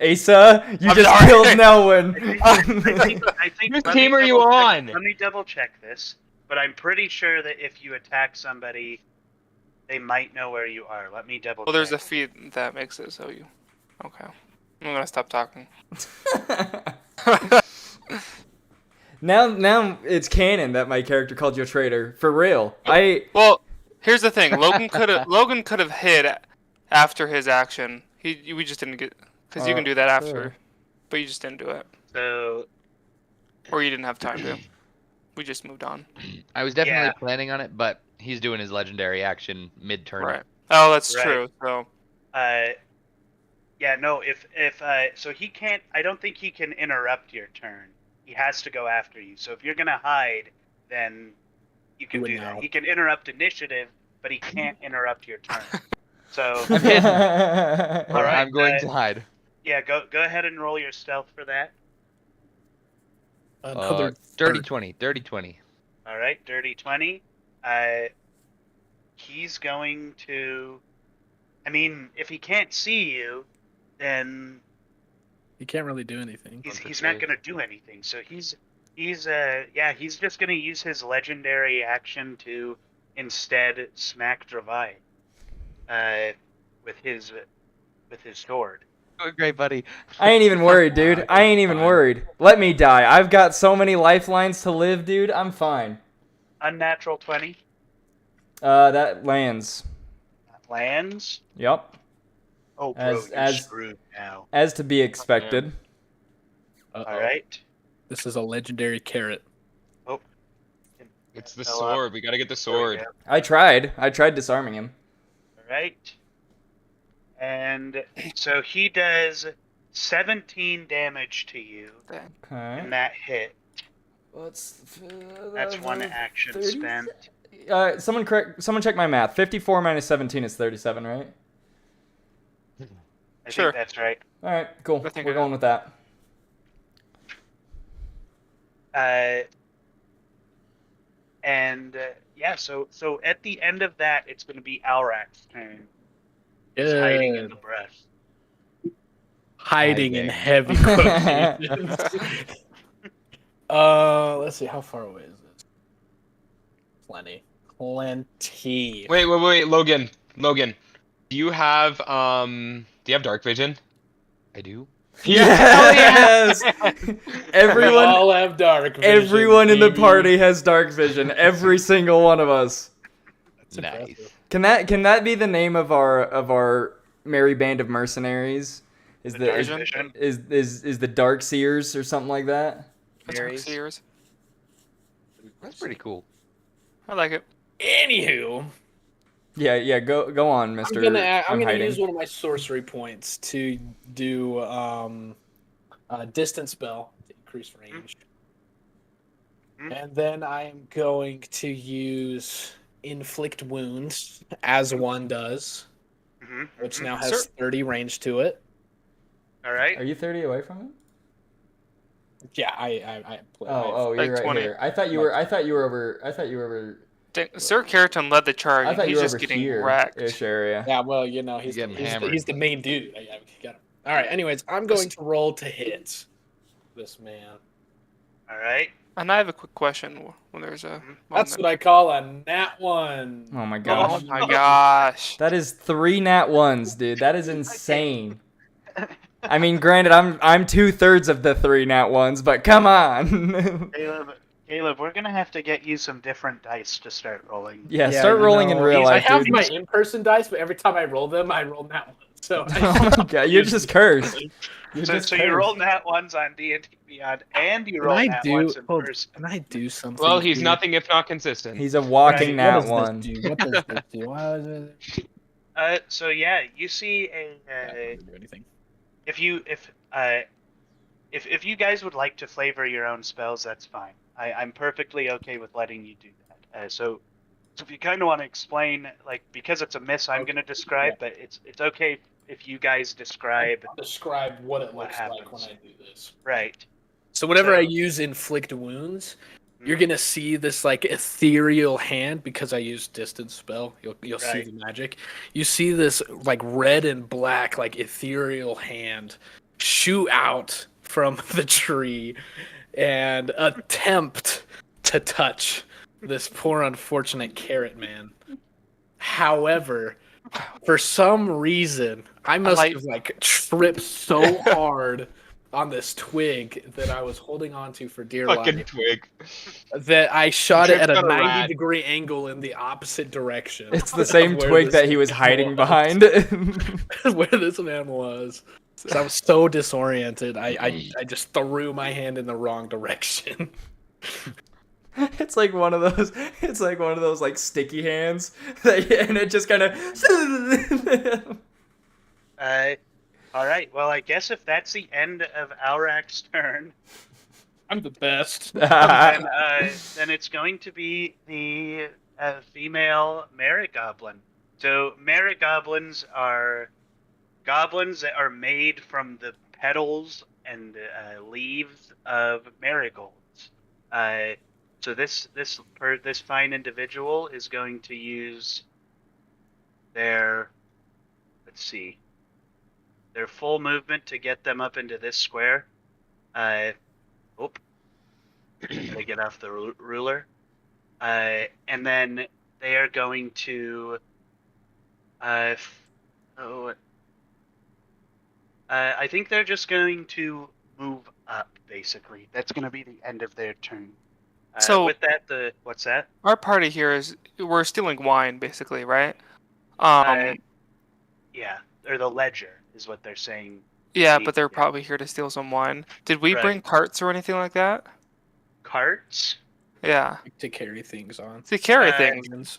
Asa, you I'm just sorry. killed Nelwyn. I think Whose let me team are you double check- on? Let me double check this, but I'm pretty sure that if you attack somebody, they might know where you are. Let me double Well, there's a check. feat that makes it so you. Okay. I'm gonna stop talking. Now it's canon that my character called you a traitor. For real. Well, here's the thing. Logan could have hid after his action. We just didn't get because you can do that after, sure. but you just didn't do it, So or you didn't have time to. We just moved on. I was definitely Yeah. planning on it, but he's doing his legendary action mid-turn. Right. Oh, that's Right. true. So yeah, no, if so he can't. I don't think he can interrupt your turn. He has to go after you. So if you're gonna hide, then you can Do it do that. now. He can interrupt initiative, but he can't interrupt your turn. So I'm hidden. All right, I'm going to hide. yeah, go ahead and roll your stealth for that. Another Dirty third. 20. Dirty 20. All right, dirty 20. He's going to. I mean, if he can't see you, then You can't really do anything. he's not going to do anything. So he's just going to use his legendary action to instead smack Dravai with his sword. Oh, great, buddy. I ain't even worried, dude. I ain't even worried. Let me die. I've got so many lifelines to live, dude. I'm fine. Unnatural 20 That lands. lands. Yep. Oh, bro, As- you're as- screwed now. As to be expected. All right. This is a legendary carrot. It's the Fell off. sword. We gotta get the There we sword. go. I tried disarming him. All right. And so he does 17 damage to you, Okay. and that hit. That's one action 30? spent. Someone check my math. 54 minus 17 is 37, right? I Sure. think that's right. All right, cool. I think We're I going with that. Yeah, so at the end of that, it's going to be Alrak's turn. He's hiding in the brush. Hiding in Hiding. heavy quotations. Let's see, how far away is this? Plenty. Wait, Logan. Do you have dark vision? I do. Yes. We Everyone, all have dark vision. everyone in the baby. party has dark vision. Every single one of us. That's Nice. impressive. Can that be the name of our merry band of mercenaries? Is The the dark is, vision. is the Dark Seers or something like that? That's Berries. Sears. That's pretty cool. I like it. Anywho, Yeah. Go on, Mister. I'm gonna hiding. use one of my sorcery points to do a distance spell to increase range, and then I am going to use inflict wounds as one does, which now has Sir- 30 range to it. All right. Are you 30 away from him? Yeah, I play. Oh, like you're right 20. here. I thought you were over. I thought you were over. Sir Keratin led the charge. I And thought he's you were just over getting here wrecked. ish area. Yeah, well, you know, he's getting he's, hammered. he's the main dude. Yeah, we got him. All right. Anyways, I'm going to roll to hit this man. All right. And I have a quick question. When there's a That's what I call a nat one. Oh my Oh gosh. my gosh! That is 3 nat 1s, dude. That is insane. I mean, granted, I'm 2/3 of the 3 nat 1s, but come on. Caleb, we're gonna have to get you some different dice to start rolling. Yeah, Yeah, start you rolling in know, real I life, have dude. my in-person dice, but every time I roll them, I roll nat one. So Oh my god, you're just cursed. You're So, just so you cursed. roll nat ones on D&D Beyond, and you Can roll I nat do? ones in Hold, person. can I do something? Well, he's here? nothing if not consistent. He's a walking Right, nat what 1. does this do? What does this do? Why is it? So yeah, you see That doesn't do anything. if you if you guys would like to flavor your own spells, that's fine. I'm perfectly okay with letting you do that. So if you kind of want to explain, like, because it's a miss, I'm gonna describe, but it's okay if you guys describe. I'll describe what it What looks like happens. when I do this. Right. So whenever So- I use inflict wounds, you're gonna see this like ethereal hand because I use distance spell. You'll see Right. the magic. You see this like red and black like ethereal hand shoot out from the tree and attempt to touch this poor unfortunate carrot man. However, for some reason, I must like- have like tripped so hard on this twig that I was holding onto for dear Fucking life twig. that I shot it at a Tripped on a 90-degree angle in the opposite direction. It's the same of where twig this that he was man hiding was. behind. Where this man was. So I was so disoriented. I just threw my hand in the wrong direction. It's like one of those. It's like one of those like sticky hands, and it just kind of. All right. Well, I guess if that's the end of Aurak's turn, I'm the best. then it's going to be the female merit goblin. So merit goblins are goblins that are made from the petals and leaves of marigolds. So this fine individual is going to use their, let's see, their full movement to get them up into this square. Gotta get off the ruler. And then they are going to I think they're just going to move up, basically. That's going to be the end of their turn. So- with that, what's that? Our party here is we're stealing wine, basically, right? Yeah, or the ledger is what they're saying. Yeah, but they're yeah. probably here to steal some wine. Did we Right. bring carts or anything like that? Carts. Yeah, To carry things on. to carry Uh, things.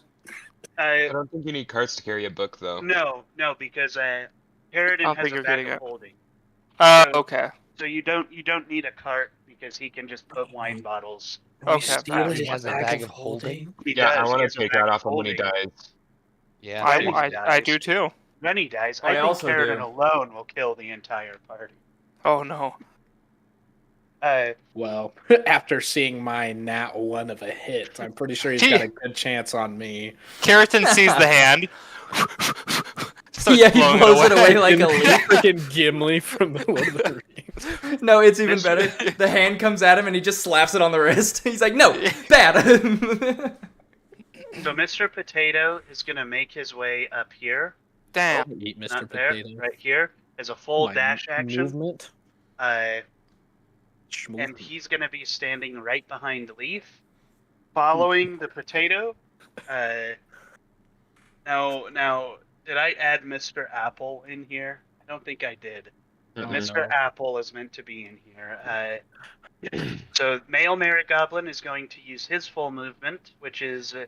I don't think you need carts to carry a book, though. No, because I Paradin don't has think a you're bag getting of it. holding. Oh, so- okay. So you don't need a cart because he can just put wine bottles. Okay. He has a bag of holding. He Yeah, I does, want he has to a take bag that of off him when he holding. dies. Yeah. When he I dies. do too. When he dies, I I think also Paradin do. alone will kill the entire party. Oh no. Well, after seeing my nat one of a hit, I'm pretty sure he's got a good chance on me. Keratin sees the hand. Starts Yeah, he blowing blows it away like a Freaking- leaf. freaking Gimli from the Lord of the Rings. No, it's even better. The hand comes at him and he just slaps it on the wrist. He's like, no, bad. So Mr. Potato is gonna make his way up here, Damn. Eat Mr. not there, Potato. right here, as a full My dash action. Movement. And Schmovement. he's gonna be standing right behind Leaf, following the potato. Now, did I add Mr. Apple in here? I don't think I did. Oh, Mr. no. Apple is meant to be in here. So male Marigoblin is going to use his full movement, which is a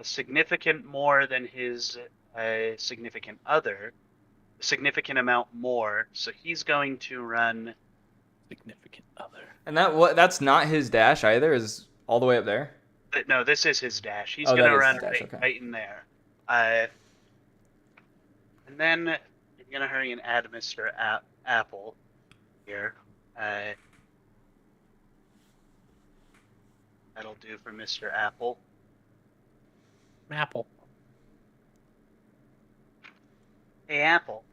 significant more than his significant other, a significant amount more. So he's going to run. Significant other. And that's not his dash either. Is all the way up there. No, this is his dash. He's Oh, going that to is run his dash, right, okay. right in there. And then I'm going to hurry and add Mr. Apple here. That'll do for Mr. Apple. Apple. Hey, Apple.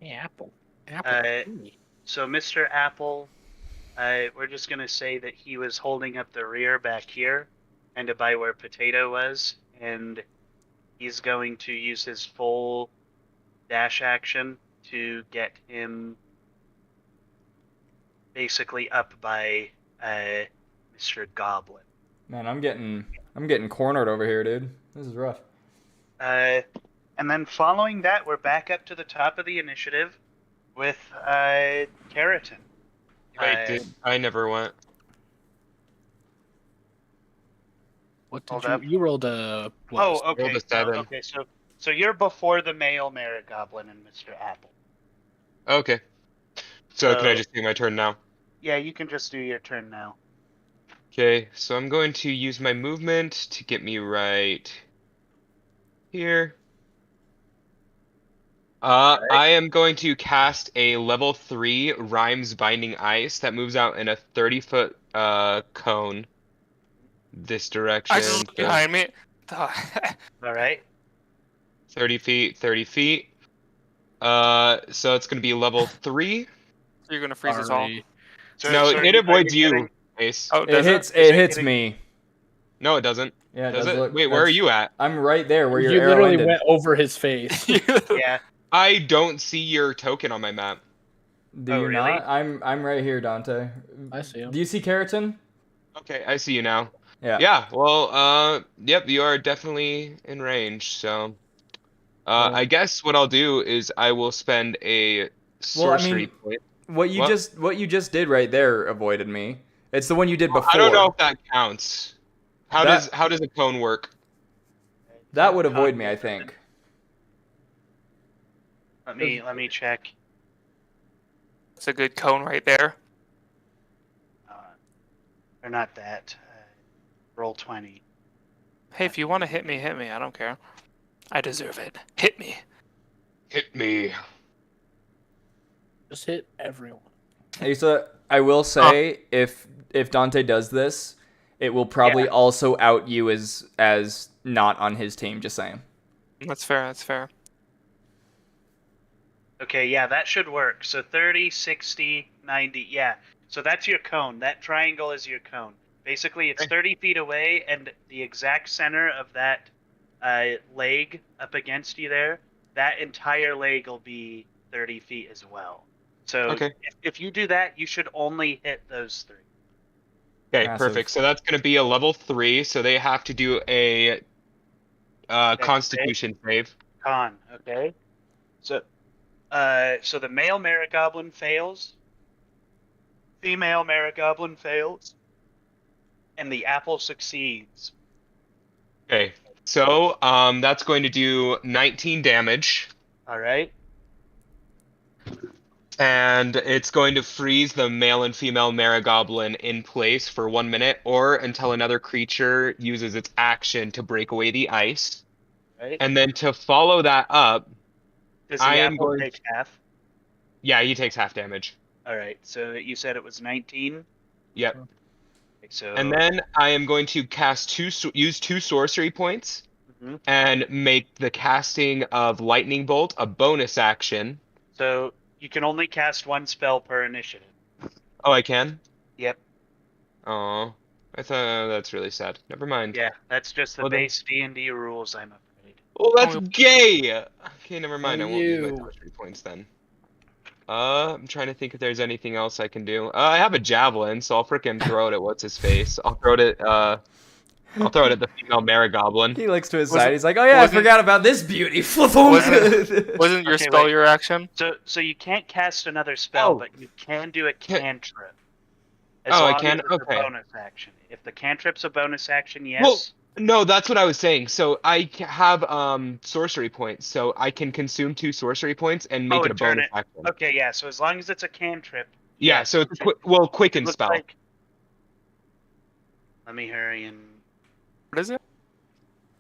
Hey, Apple. Apple. So Mr. Apple, we're just going to say that he was holding up the rear back here, kind of by where Potato was, and he's going to use his full dash action to get him basically up by Mr. Goblin. Man, I'm getting cornered over here, dude. This is rough. And then following that, we're back up to the top of the initiative with Keratin. Wait, dude, I never went. What hold did up. you rolled a what, Oh, okay. rolled a 7. Okay, so you're before the male Marigoblin and Mr. Apple. Okay. So can I just take my turn now? Yeah, you can just do your turn now. Okay, so I'm going to use my movement to get me right here. I am going to cast a level 3 Rhymes Binding Ice that moves out in a 30-foot cone this direction. I just looked behind me. All right. 30 feet, 30 feet. So it's going to be level 3. You're gonna freeze us all. Sorry. No, So it are avoids you, getting- Ace. Oh, It does hits. Is It it hits getting- me. No, it doesn't. Yeah, it Does does it? look. Wait, where are that's- you at? I'm right there where your You arrow literally ended. went over his face. Yeah. I don't see your token on my map. Do Oh, you really? not? I'm right here, Dante. I see him. Do you see Keratin? Okay, I see you now. Yeah. Yeah, well, yep, you are definitely in range, so I guess what I'll do is I will spend a sorcery point. What you What? just did right there avoided me. It's the one you did before. I don't know if that counts. How That- does a cone work? That would avoid me, I think. Let me check. It's a good cone right there. Or not that. Roll 20. Hey, if you want to hit me, hit me. I don't care. I deserve it. Hit me. Hit me. Just hit everyone. Asa, I will say if Dante does this, it will probably also out you as not on his team. Just saying. That's fair. That's fair. Okay, yeah, that should work. So 30, 60, 90. Yeah. So that's your cone. That triangle is your cone. Basically, it's 30 feet away, and the exact center of that leg up against you there, that entire leg will be 30 feet as well. So Okay. if you do that, you should only hit those 3. Okay, Massive. perfect. So that's going to be a level 3, so they have to do a Constitution save. Con, okay? So the male Marigoblin fails. Female Marigoblin fails. And the apple succeeds. Okay, so that's going to do 19 damage, All right? and it's going to freeze the male and female Marigoblin in place for 1 minute, or until another creature uses its action to break away the ice. Right? And then to follow that up, Does the I am apple going- take half? yeah, he takes half damage. All right, so you said it was 19? Yep. Okay, so And then I am going to cast use 2 sorcery points Mhm. and make the casting of Lightning Bolt a bonus action. So you can only cast 1 spell per initiative. Oh, I can? Yep. Oh, I thought that's really sad. Never mind. Yeah, that's just the Well, then- base D&D rules, I'm afraid. Oh, that's gay! Okay, never mind. I And won't use my you. sorcery points then. I'm trying to think if there's anything else I can do. I have a javelin, so I'll frickin' throw it at what's his face. I'll throw it at I'll throw it at the female Marigoblin. He looks to his Was side. it- He's like, "Oh yeah, I was it- forgot about this beauty." Wasn't your Okay, spell wait. your action? So you can't cast another spell, Oh. but you can do a Can- cantrip. Oh, I long can? as it's Okay. a bonus action. If the cantrip's a bonus action, yes. Well, no, that's what I was saying. So I have sorcery points, so I can consume 2 sorcery points and make Oh, it a and turn bonus it- action. Okay, yeah. So as long as it's a cantrip. Yeah, yes, so it's it quicken looks spell. like- Let me hurry and. What is it?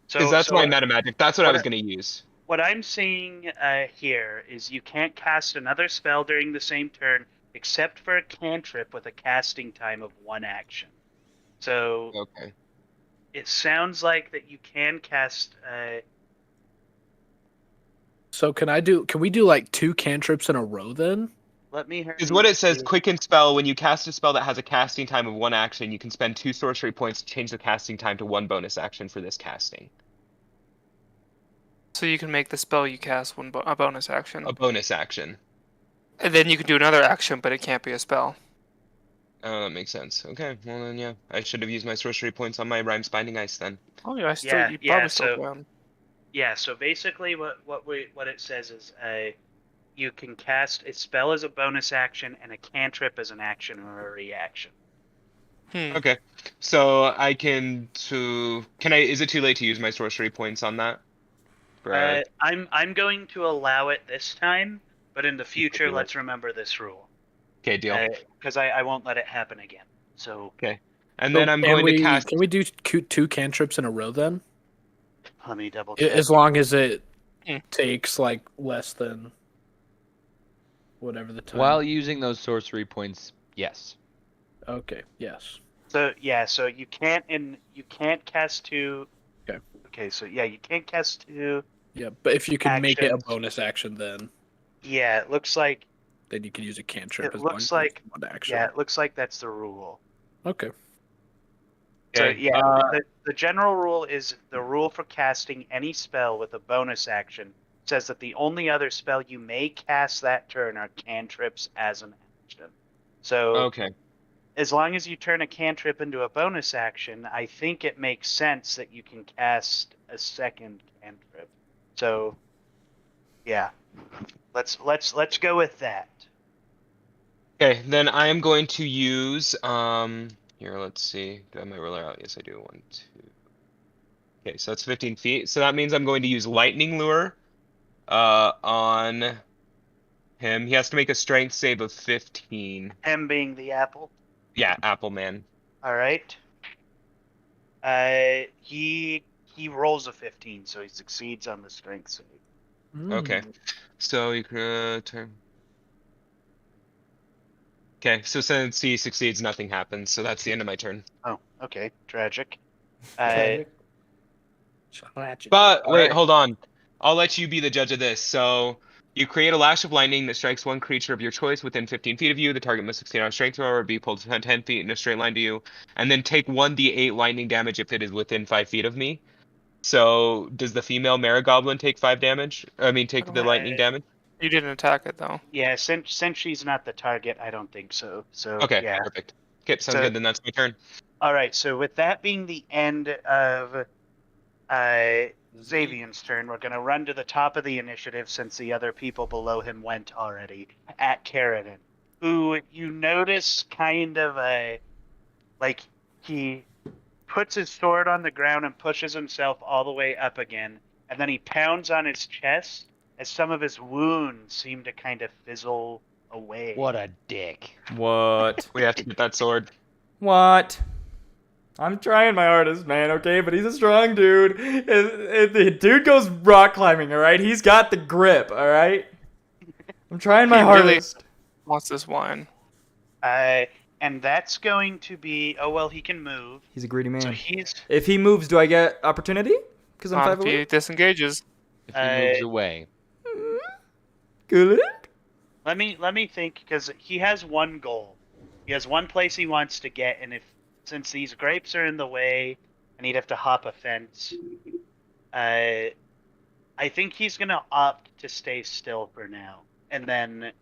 So Because that's so my meta magic. That's what I what was I- gonna use. What I'm seeing here is you can't cast another spell during the same turn except for a cantrip with a casting time of 1 action. So Okay. it sounds like that you can cast. So can we do like 2 cantrips in a row then? Let me hurry. Is what it says. to- Quicken spell. When you cast a spell that has a casting time of 1 action, you can spend 2 sorcery points to change the casting time to 1 bonus action for this casting. So you can make the spell you cast a bonus action, A bonus action. and then you can do another action, but it can't be a spell. Oh, that makes sense. Okay, well then, yeah, I should have used my sorcery points on my Rhymes Binding Ice then. Oh yeah, Yeah, you yeah, probably still so- can. Yeah. So basically, what it says is you can cast a spell as a bonus action and a cantrip as an action or a reaction. Okay, so I can Is it too late to use my sorcery points on that? For, I'm going to allow it this time, but in the future, do it. let's remember this rule. okay, deal. Because I won't let it happen again. So And So then I'm can going we, to cast. Can we do 2 cantrips in a row then? let me double check. As long as it Hmm. takes like less than whatever the time. While using those sorcery points, yes. Okay. Yes. So yeah, so you can't cast 2. Okay. Okay, so yeah, you can't cast 2. Yeah, but if you can make it a Actions. bonus action, then Yeah, it looks like you can use a cantrip. It as long looks as like- it's 1 action. yeah, it looks like that's the rule. Okay. So Okay, yeah, the general rule is the rule for casting any spell with a bonus action says that the only other spell you may cast that turn are cantrips as an action. So Okay. as long as you turn a cantrip into a bonus action, I think it makes sense that you can cast a second cantrip. So yeah. Let's go with that. Okay, then I am going to use here, let's see. Do I have my ruler out? Yes, I do. 1, 2. Okay, so that's 15 feet. So that means I'm going to use Lightning Lure on him. He has to make a strength save of 15. Him being the apple. Yeah, Apple Man. All right. He rolls a 15, so he succeeds on the strength save. Okay. So you could turn. Okay, so since he succeeds, nothing happens. So that's the end of my turn. Oh, okay. Tragic. But wait, Alright. hold on. I'll let you be the judge of this. So you create a lash of lightning that strikes 1 creature of your choice within 15 feet of you. The target must succeed on a strength throw or be pulled 10 feet in a straight line to you, and then take 1d8 lightning damage if it is within 5 feet of me. So does the female Marigoblin take 5 damage? I mean, take the lightning damage. You didn't attack it though. Yeah, since she's not the target, I don't think so. So Okay, yeah. perfect. Okay, sounds So- good. Then that's my turn. All right. So with that being the end of Xavion's turn, we're gonna run to the top of the initiative since the other people below him went already. At Karadin, who you notice kind of like he puts his sword on the ground and pushes himself all the way up again, and then he pounds on his chest as some of his wounds seem to kind of fizzle away. What a dick. What? We have to get that sword. What? I'm trying my hardest, man, okay? But he's a strong dude. The dude goes rock climbing, alright? He's got the grip, alright? I'm trying my He really- hardest. Wants this wine? And that's going to be. Oh well, he can move. He's a greedy man. So he's. If he moves, do I get opportunity? Because I'm 5 If he away? disengages. If he moves away. Good. Let me think, because he has one goal. He has one place he wants to get, and since these grapes are in the way, and he'd have to hop a fence, I think he's gonna opt to stay still for now, and then,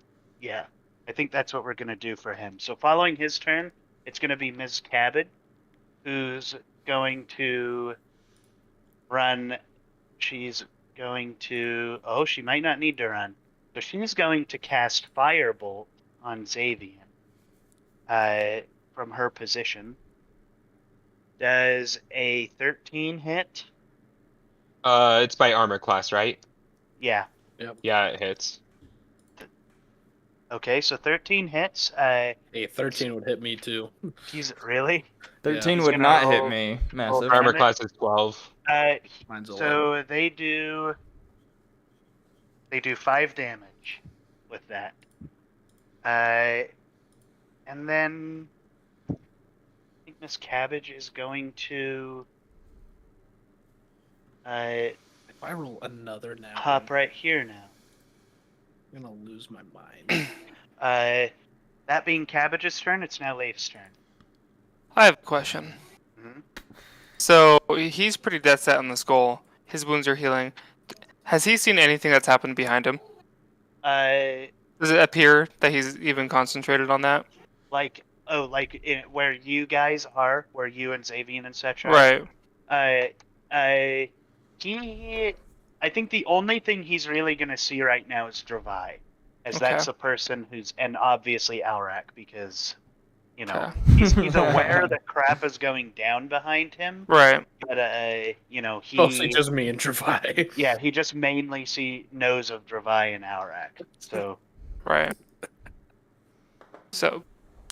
yeah, I think that's what we're gonna do for him. So following his turn, it's gonna be Ms. Cabot, who's going to run. She's going to. Oh, she might not need to run. So she's going to cast Firebolt on Xavian from her position. Does a 13 hit? It's by armor class, right? Yeah. Yeah, it hits. Okay, so 13 hits. Hey, 13 would hit me too. He's really. 13 He's would gonna not hit roll- me. roll Massive. Armor damage. class is 12. Mine's 11. So they do 5 damage with that. And then I think Miss Cabbage is going to If I roll another now, hop right here now. I'm gonna lose my mind. That being Cabbage's turn, it's now Leif's turn. I have a question. Mhm. So he's pretty dead set on this goal. His wounds are healing. Has he seen anything that's happened behind him? Does it appear that he's even concentrated on that? Like where you guys are, where you and Xavian and such are. Right. I think the only thing he's really gonna see right now is Dravai, as Okay. that's a person who's, and obviously Alrak, because you know Okay. he's aware that crap is going down behind him, Right. but you know he Mostly just me and Travai. yeah, he just mainly knows of Dravai and Alrak. So Right. So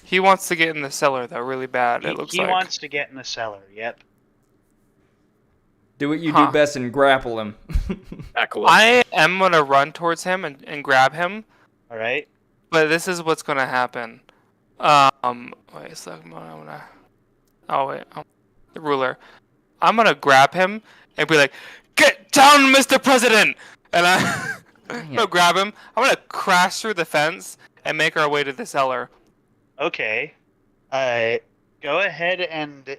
he wants to get in the cellar though, really bad. It looks he like. wants to get in the cellar. Yep. Do what you Huh. do best and grapple him. Tackle him. I am gonna run towards him and grab him, All right. but this is what's gonna happen. Wait a second. I'm gonna. Oh wait, the ruler. I'm gonna grab him and be like, "Get down, Mr. President!" And I'm gonna grab him. I'm gonna crash through the fence and make our way to the cellar. Okay. Go ahead and.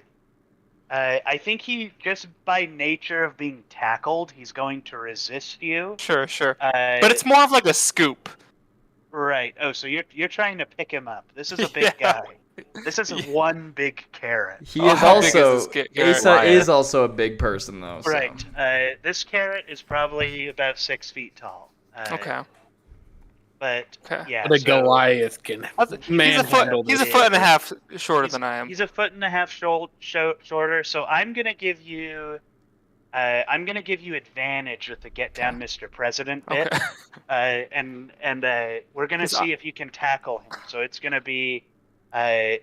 I think he, just by nature of being tackled, he's going to resist you. Sure, sure. But But it's more of like a scoop. right. Oh, so you're trying to pick him up. This is a big Yeah. guy. This is one big carrot. He Oh, is how big is also this carrot? Asa is also a big person though. So. Right. This carrot is probably about 6 feet tall. Okay. But Okay. yeah. The so Goliath can He's a foot. manhandle He's a this. foot and a half shorter than I am. He's a foot and a half shorter. So I'm gonna give you. I'm gonna give you advantage with the get down, Mr. President bit. Okay. And we're gonna 'Cause see if you can tackle him. So it's gonna be an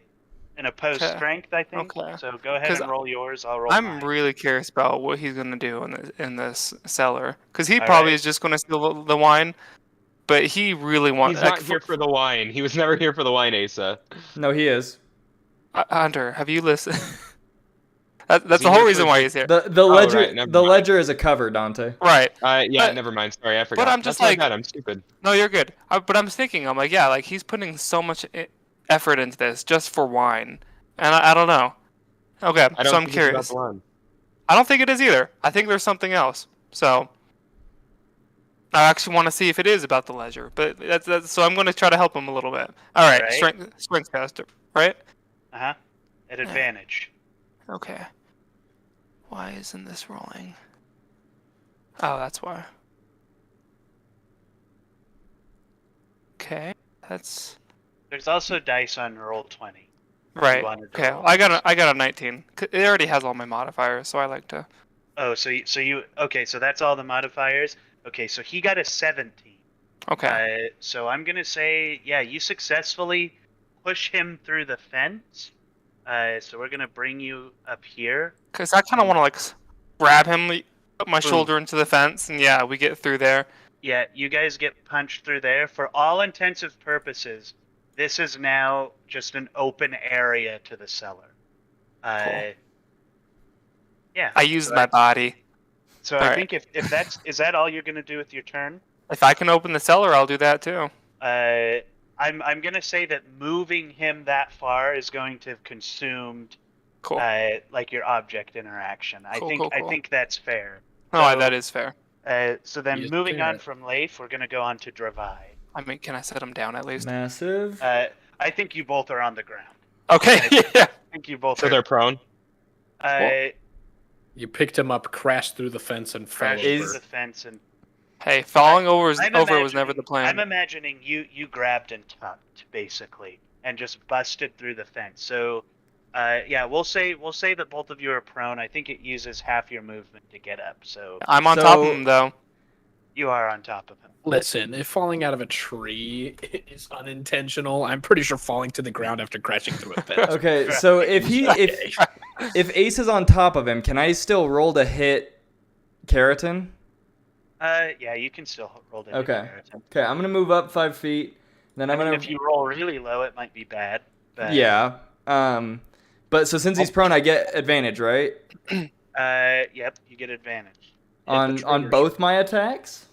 opposed Okay. strength, I think. Okay. So go ahead 'Cause and roll yours. I'll roll I'm mine. really curious about what he's gonna do in this cellar, because he All probably right. is just gonna steal the wine, but he really wants. He's not here for the wine. He was never here for the wine, Asa. No, he is. Hunter, have you listened? That's he the whole here reason for- why he's here. The ledger right, never the mind. ledger is a cover, Dante. Right. Yeah, But- never mind. Sorry, I forgot. I'm just That's my like- bad. I'm stupid. No, you're good. But I'm thinking, I'm like, yeah, like he's putting so much effort into this just for wine, and I don't know. Okay, I don't so I'm think it's about curious. the wine. I don't think it is either. I think there's something else. So I actually want to see if it is about the ledger, but that's so I'm going to try to help him a little bit. All right, Alright. strength caster, right? At advantage. Okay. Why isn't this rolling? Oh, that's why. Okay, that's There's also dice on roll 20. right. wanted to Okay, roll. I got a 19. It already has all my modifiers, so I like to. Oh, so you okay? So that's all the modifiers. Okay, so he got a 17. Okay. So I'm gonna say, yeah, you successfully push him through the fence. So we're gonna bring you up here. Because I kind of want to like grab him, put my shoulder into the fence, and yeah, we get through there. Yeah, you guys get punched through there. For all intensive purposes, this is now just an open area to the cellar. Cool. Yeah. I used so my that's- body. So I Alright. think if that's is that all you're gonna do with your turn? If I can open the cellar, I'll do that too. I'm gonna say that moving him that far is going to have consumed Cool. like your object interaction. I Cool, think cool, I cool. think that's fair. Oh, so- that is fair. So then Yes, moving on fair. from Leif, we're gonna go on to Dravai. I mean, can I set him down at least? Massive. I think you both are on the ground. Okay. Yeah. I think you both So are. they're prone. You picked him up, crashed through the fence, and fell Crashed through over. the fence and Hey, falling over was I'm never the imagining- plan. I'm imagining you grabbed and tucked basically, and just busted through the fence. So, yeah, we'll say that both of you are prone. I think it uses half your movement to get up. So I'm on top of So- him though. you are on top of him. Listen, if falling out of a tree is unintentional, I'm pretty sure falling to the ground after crashing through a fence. Okay, so if Ace is on top of him, can I still roll to hit Keratin? Yeah, you can still roll to Okay. Keratin. Okay, I'm gonna move up 5 feet. Then I I'm mean, gonna. if you roll really low, it might be bad. But, Yeah. But so since he's prone, I get advantage, right? Yep, you get advantage. On both my attacks.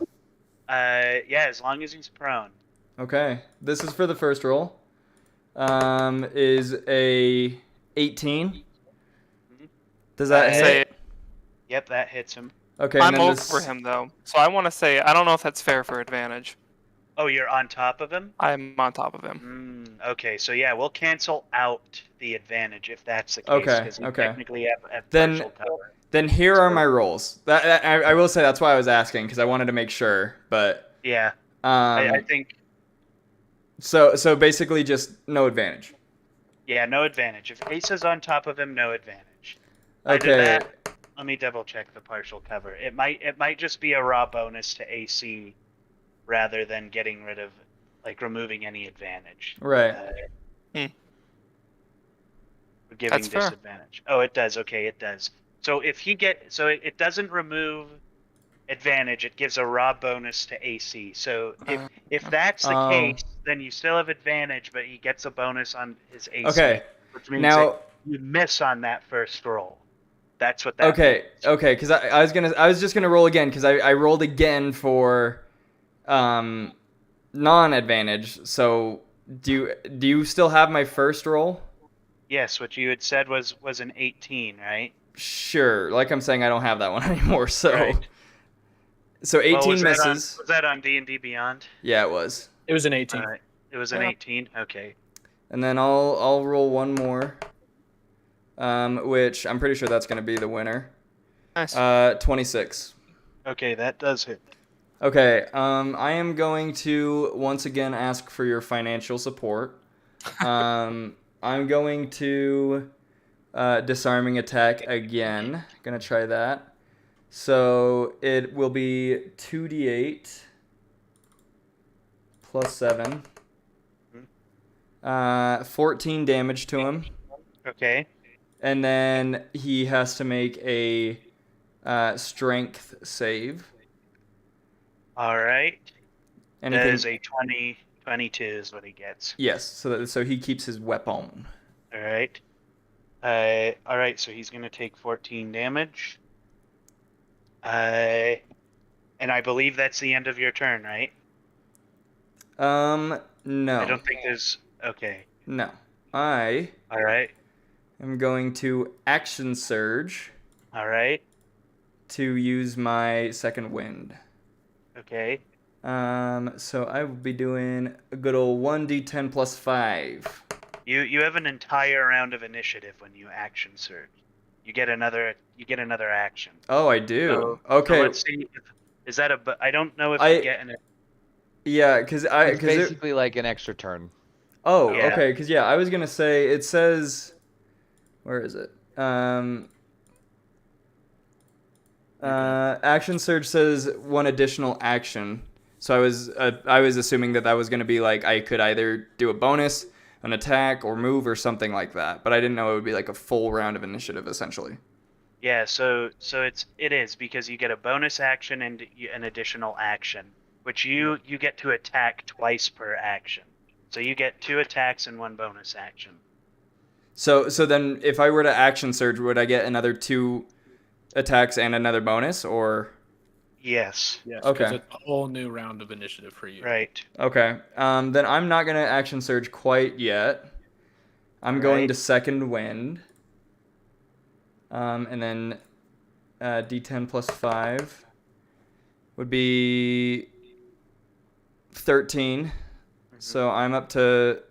Yeah, as long as he's prone. Okay. This is for the first roll. Is a 18. Does that Say hit? Yep, that hits him. Okay. and I'm then over this- him though, so I want to say I don't know if that's fair for advantage. Oh, you're on top of him? I'm on top of him. Okay, so yeah, we'll cancel out the advantage if that's the case. Okay, 'Cause you okay. technically have Then- partial cover. Then here are my rolls. I will say that's why I was asking because I wanted to make sure. But Yeah, I um, think, so basically just no advantage. yeah, no advantage. If Ace is on top of him, no advantage. Either Okay. that- let me double check the partial cover. It might just be a raw bonus to AC rather than getting rid of, like, removing any advantage. Right. Giving That's fair. disadvantage. Oh, it does. Okay, it does. So if it doesn't remove advantage, it gives a raw bonus to AC. So if that's the Oh. case, then you still have advantage, but he gets a bonus on his AC. Okay. Which means Now. that you miss on that first roll. That's what that Okay, means. okay, because I was just gonna roll again because I rolled again for non-advantage. So do you still have my first roll? Yes, what you had said was an 18, right? Sure. Like I'm saying, I don't have that one anymore. So Right. so 18 Oh, was misses. that on D&D Beyond? Yeah, it was. It was an 18. It was an 18. Okay. And then I'll roll one more, which I'm pretty sure that's gonna be the winner. Nice. 26. Okay, that does hit. Okay, I am going to once again ask for your financial support. I'm going to disarming attack again. Gonna try that. So it will be 2d8 plus 7. 14 damage to him. Okay. And then he has to make a strength save. All right. That Anything? is a 22 is what he gets. Yes. So he keeps his weapon. All right. All right. So he's gonna take 14 damage. And I believe that's the end of your turn, right? No. I don't think there's. Okay. No. I All right. am going to action surge All right. to use my second wind. Okay. So I will be doing a good old 1d10 plus 5. You have an entire round of initiative when you action surge. You get another action. Oh, I do. So Okay. let's see. Is that I don't know if I- you get an. Yeah, because It's basically like an extra turn. Oh, Yeah. okay. Because yeah, I was gonna say it says, where is it? Action surge says one additional action. So I was assuming that was gonna be like I could either do a bonus, an attack, or move or something like that. But I didn't know it would be like a full round of initiative essentially. Yeah, so it is because you get a bonus action and an additional action, which you get to attack twice per action. So you get 2 attacks and 1 bonus action. So then if I were to action surge, would I get another 2 attacks and another bonus, or? Yes. Yes. Okay. 'Cause it's a whole new round of initiative for you. Right. Okay. Then I'm not gonna action surge quite yet. I'm going Right. to second wind. And then D10 plus 5 would be 13. So I'm up to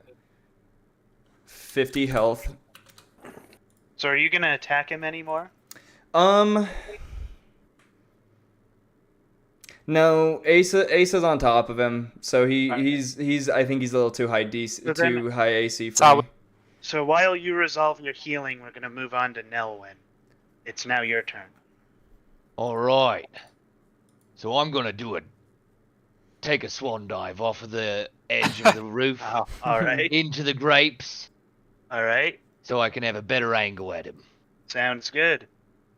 50 health. So are you gonna attack him anymore? No, Asa's on top of him, so Alright. he's I think he's a little too high then- too high AC for Solid. me. So while you resolve your healing, we're gonna move on to Nelwyn. It's now your turn. All right. So I'm gonna take a swan dive off of the edge of the roof Oh, all right. into the grapes, All right. so I can have a better angle at him. Sounds good.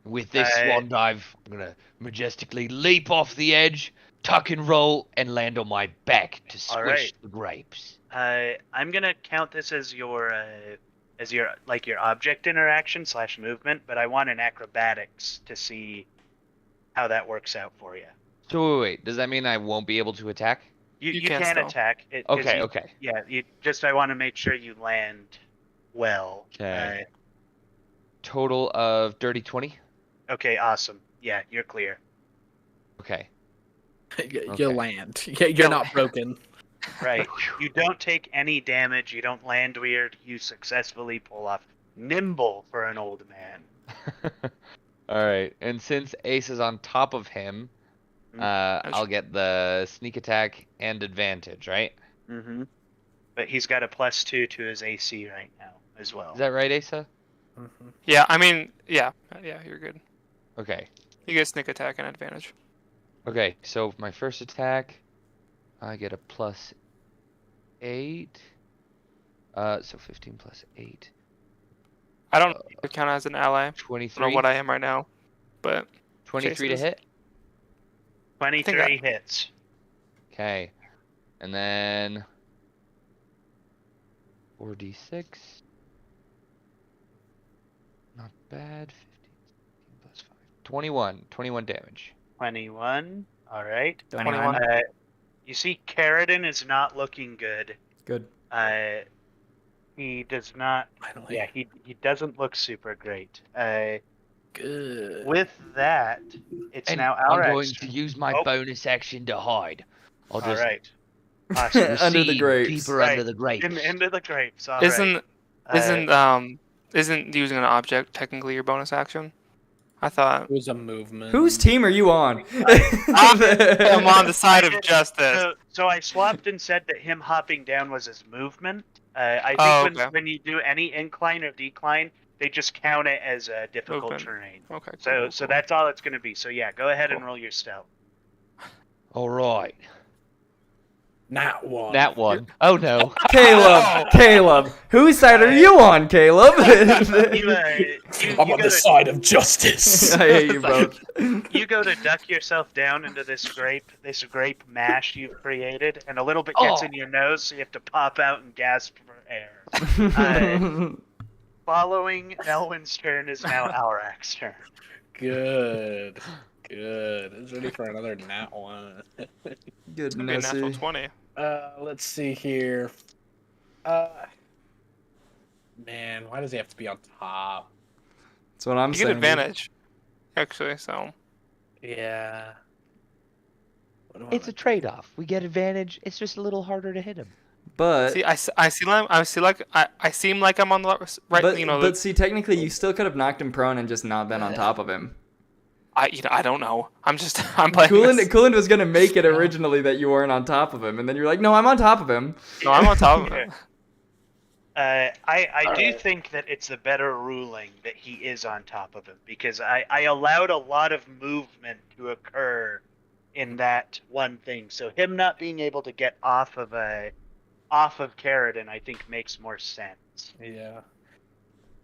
With this I- swan dive, I'm gonna majestically leap off the edge, tuck and roll, and land on my back to All squish right. the grapes. I'm gonna count this as your like your object interaction / movement, but I want an acrobatics to see how that works out for you. So wait, does that mean I won't be able to attack? You You can can still. attack. 'Cause Okay, you- okay. Yeah, I want to make sure you land well. Okay. Total of dirty 20. Okay, awesome. Yeah, you're clear. Okay. You Okay. land. You're not broken. Right. You don't take any damage. You don't land weird. You successfully pull off nimble for an old man. All right, and since Ace is on top of him, I'll get the sneak attack and advantage, right? Mm-hmm. But he's got a +2 to his AC right now as well. Is that right, Asa? Yeah, I mean, yeah, you're good. Okay. You get sneak attack and advantage. Okay, so my first attack, I get a +8. So 15 plus 8. I don't count as an ally. I don't 23. know what I am right now, but 23 to Chases. hit. 23 hits. Okay. And then 4d6. Not bad. 15 plus 5. 21. 21 damage. 21. All right. 21. You see, Carradine is not looking good. Good. He does not. Finally. Yeah, he doesn't look super great. Good. With that, it's And now I'm our going to use my Oh. bonus action to hide. I'll All just right. Awesome. Under the recede grapes. deeper Right. under the grapes. Into the grapes. All right. Isn't using an object technically your bonus action? I thought It was a movement. Whose team are you on? I'm on the side of justice. So I swapped and said that him hopping down was his movement. I think Oh, when, okay. when you do any incline or decline, they just count it as a difficult Movement. terrain. Okay. So cool. that's all it's going to be. So yeah, go ahead and Cool. roll your stealth. All right. Not one. That one. Oh no. Caleb, whose side are you on, Caleb? You, I'm on the side of justice. I hate you both. you go to duck yourself down into this grape mash you've created, and a little bit gets Oh. in your nose, so you have to pop out and gasp for air. Following Elwyn's turn is now Alrak's turn. Good. Good. It's ready for another nat one. Good It's gonna be a natural Nessie. 20. Let's see here. Man, why does he have to be on top? That's what I'm You saying. get dude. advantage, actually. So Yeah. What do I It's a trade-off. We get advantage. It's just a little harder to hit him. But see, I seem like I'm on the right. but, You know, but see, technically, you still could have knocked him prone and just not been on top of him. I don't know. I'm playing. this. Coolant was gonna make it originally that you weren't on top of him, and then you're like, no, I'm on top of him. No, I'm on top of it. I do think that it's a better ruling that he is on top of him, because I allowed a lot of movement to occur in that one thing. So him not being able to get off of Carradine, I think makes more sense. Yeah.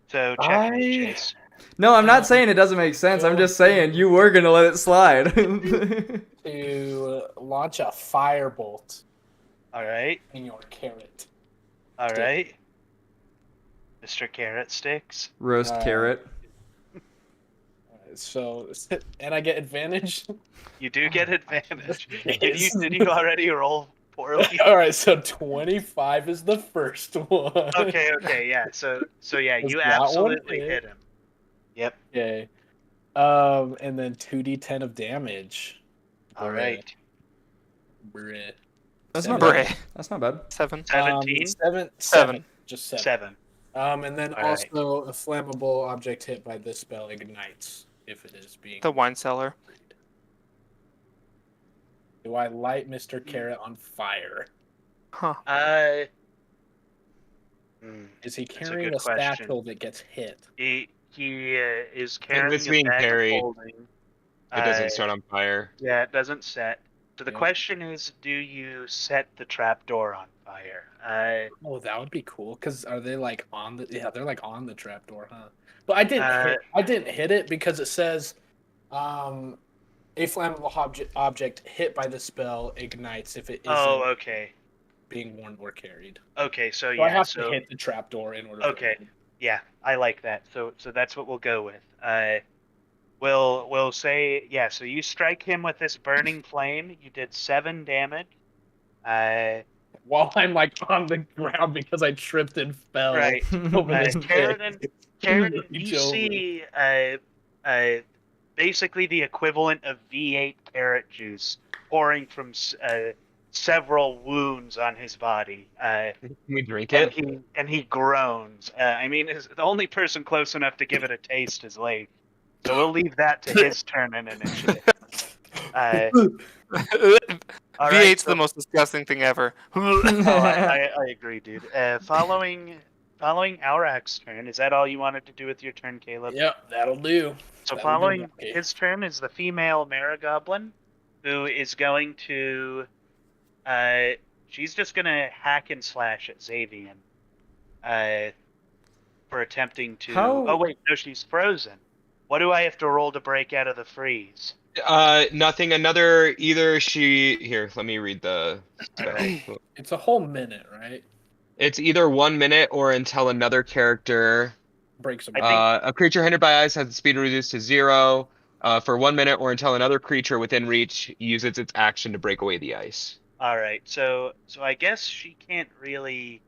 So check me, Chase. No, I'm not saying it doesn't make sense. I'm just saying you were gonna let it slide. To launch a firebolt All right, in your carrot. all right. Mr. Carrot Sticks. Roast carrot. So, and I get advantage. You do get advantage. Yes. Did you already roll poorly? All right, so 25 is the first one. Okay, yeah. So yeah, Was you that one absolutely it? hit him. Yep. Okay. And then 2d10 of damage. All right. Breh. That's not Bray. bad. That's not bad. 7. 17. 7. Seven. Just 7. 7. And then All right. also a flammable object hit by this spell ignites if it is being. The wine cellar. Do I light Mr. Carrot on fire? Huh. Is he That's a carrying good a question. satchel that gets hit? He is carrying it's a being bag carried. of holding. It doesn't start on fire. Yeah, it doesn't set. So the Yep. question is, do you set the trapdoor on fire? Oh, that would be cool. Cause are they like on the? Yeah, they're like on the trapdoor, huh? But I didn't hit. I didn't hit it because it says, a flammable object hit by the spell ignites if it isn't Oh, okay. being worn or carried. Okay, so So yeah, I have to hit the trapdoor in order. Okay. Yeah, I like that. So that's what we'll go with. We'll say yeah. So you strike him with this burning flame. You did 7 damage. While I'm like on the ground because I tripped and fell. Right. Over this Carradine, pit. you Reach over. see basically the equivalent of V8 carrot juice pouring from several wounds on his body. Can we drink And it? he groans. I mean, the only person close enough to give it a taste is Leif. So we'll leave that to his turn in initiative. All V8's right, so- the most disgusting thing ever. Oh, I agree, dude. Following Aurak's turn, is that all you wanted to do with your turn, Caleb? Yep, that'll do. So That'll following do, okay. his turn is the female Marigoblin, who is going to, she's just gonna hack and slash at Xavian, for attempting to. How- Oh wait, no, she's frozen. What do I have to roll to break out of the freeze? Nothing. Another. Either she. Here, let me read the spell. It's a whole minute, right? It's either 1 minute or until another character. Breaks them. I think- A creature hindered by ice has its speed reduced to 0 for 1 minute or until another creature within reach uses its action to break away the ice. All right, so I guess she can't really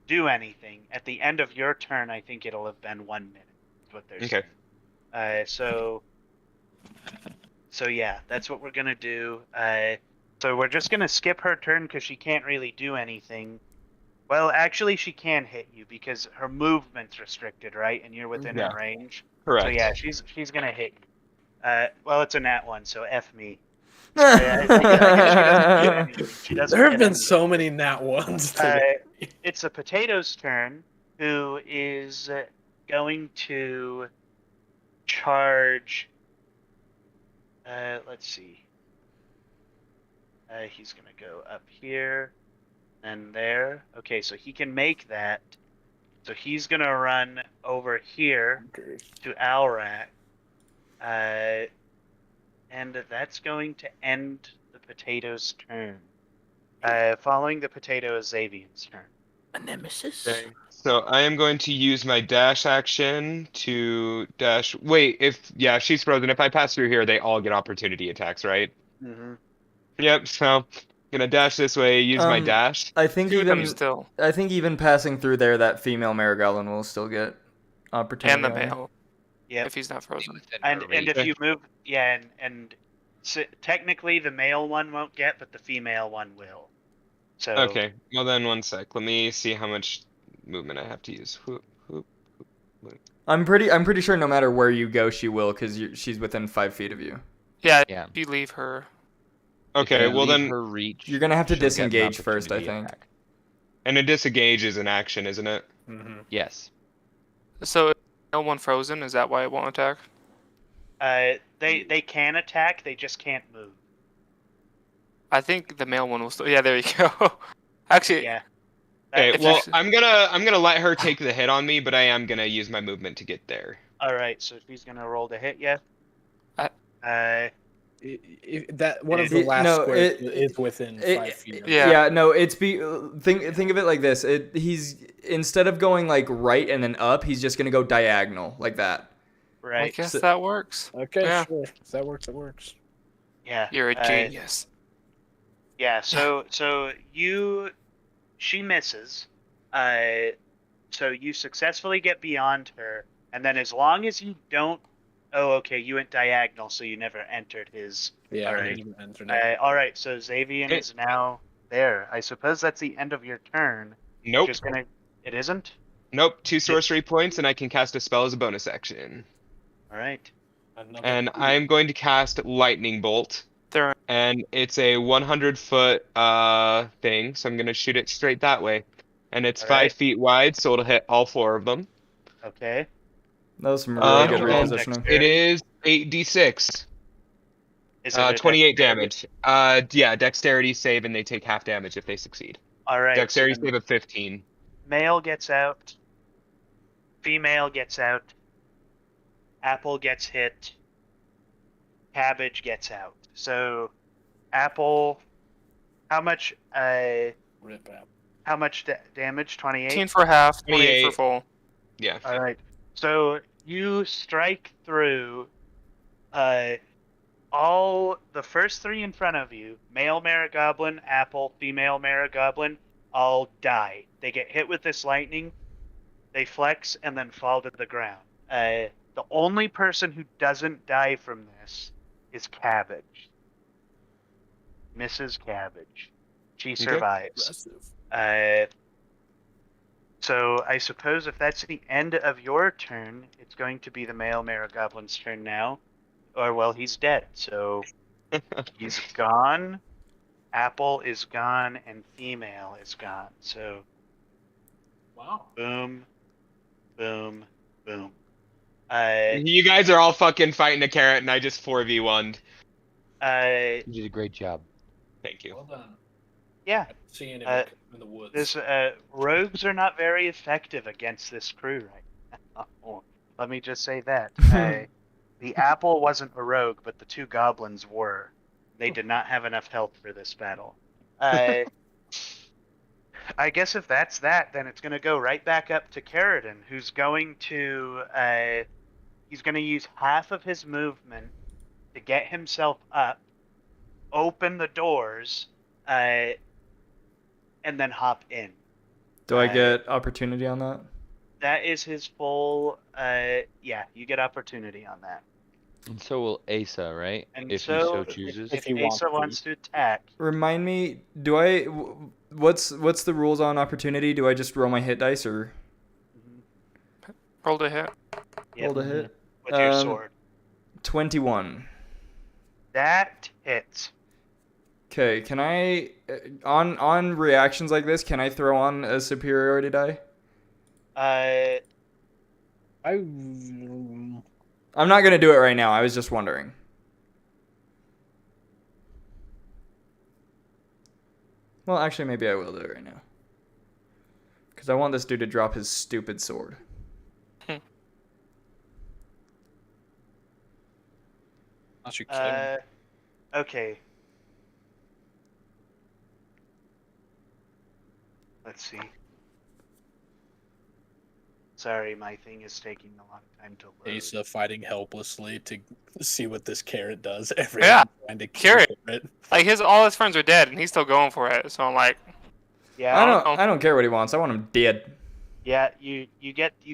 do anything at the end of your turn. I think it'll have been 1 minute. Is what they're Okay. saying. So yeah, that's what we're gonna do. So we're just gonna skip her turn because she can't really do anything. Well, actually, she can hit you because her movement's restricted, right? And you're within Yeah. her range. Correct. So yeah, she's gonna hit you. Well, it's a nat 1, so F me. I guess she doesn't There have get been anything. so many nat ones today. It's the Potato's turn, who is going to charge. Let's see. He's going to go up here and there. Okay, so he can make that. So he's going to run over here to Alrak. And that's going to end the Potato's turn. Following the Potato is Xavian's turn. A nemesis? Okay. So I am going to use my dash action to dash. Wait, if she's frozen. If I pass through here, they all get opportunity attacks, right? Mm-hmm. Yep. So gonna dash this way. Use my Um, dash. I think Two of them even still. I think even passing through there, that female Marigoblin will still get opportunity. And the on it. male. Yep. If he's not frozen. Within And her if reach. you move, yeah, and so technically the male one won't get, but the female one will. So Okay. Well then, 1 sec. Let me see how much movement I have to use. I'm pretty sure no matter where you go, she will, because she's within 5 feet of you. Yeah, Yeah. if you leave her. If Okay. you Well leave then, her reach, You're gonna have to she'll get an disengage first, I opportunity think. attack. and a disengage is an action, isn't it? Mm-hmm. Yes. So, is the male one frozen? Is that why it won't attack? they can attack, they just can't move. I think the male one will still. Yeah, there you go. Actually, Yeah. Okay. if Well, you- I'm gonna let her take the hit on me, but I am gonna use my movement to get there. All right. So she's gonna roll to hit you. I- That one of the It- last no, squares it- is within it- 5 feet. Of Yeah. Yeah, no, think of it like this. He's instead of going like right and then up, he's just gonna go diagonal like that. I Right. guess So- that works. Okay, Yeah. sure. If that works, it works. Yeah. You're a genius. Yeah. So she misses. So you successfully get beyond her, and then as long as you don't. Oh, okay. You went diagonal, so you never entered his. Yeah. All I right. didn't enter that. All right. So Xavian It- is now there. I suppose that's the end of your turn. Nope. Just gonna. It isn't. Nope, 2 sorcery points, and I can cast a spell as a bonus action. All right. Another And cool. I'm going to cast Lightning Bolt. There. And it's a 100-foot thing, so I'm gonna shoot it straight that way. And it's All 5 right. feet wide, so it'll hit all 4 of them. Okay. That was some really good and repositioning. it is 8d6. Is it a 28 dexterity? damage. Yeah, dexterity save, and they take half damage if they succeed. All right. Dexterity so save of 15. male gets out. Female gets out. Apple gets hit. Cabbage gets out. So, Apple, how much? Rip out. How much damage? 28. 18 for half, 28 for 28. full. Yeah. All right. So you strike through. All the first 3 in front of you, male Marigoblin, Apple, female Marigoblin, all die. They get hit with this lightning, they flex, and then fall to the ground. The only person who doesn't die from this is Cabbage. Mrs. Cabbage. She survives. So I suppose if that's the end of your turn, it's going to be the male Marigoblin's turn now. Or, well, he's dead, so he's gone. Apple is gone, and female is gone. So, Wow. boom, boom, boom. You guys are all fucking fighting a carrot, and I just 4v1'd. You did a great job. Thank you. Well done. Yeah, Seeing him in the woods. this rogues are not very effective against this crew right now. Let me just say that. The apple wasn't a rogue, but the 2 goblins were. They did not have enough health for this battle. I guess if that's that, then it's going to go right back up to Carradine, who's going to he's going to use half of his movement to get himself up, open the doors, and then hop in. Do I get opportunity on that? That is his full. Yeah, you get opportunity on that. And so will Asa, right? And if so, he so chooses. If he wants Asa to. wants to attack, Remind me, what's the rules on opportunity? Do I just roll my hit dice or Rolled a hit. yep, roll the hit? with your sword. 21. That hits. Okay, can I on reactions like this, can I throw on a superiority die? I'm not gonna do it right now. I was just wondering. Well, actually, maybe I will do it right now. Because I want this dude to drop his stupid sword. I should kill him. Okay. Let's see. Sorry, my thing is taking a long time to load. Asa fighting helplessly to see what this carrot does. Every Yeah, trying to kill carrot. it. Like all his friends are dead, and he's still going for it. So I'm like, Yeah, I don't care what he wants. I want him dead. yeah. You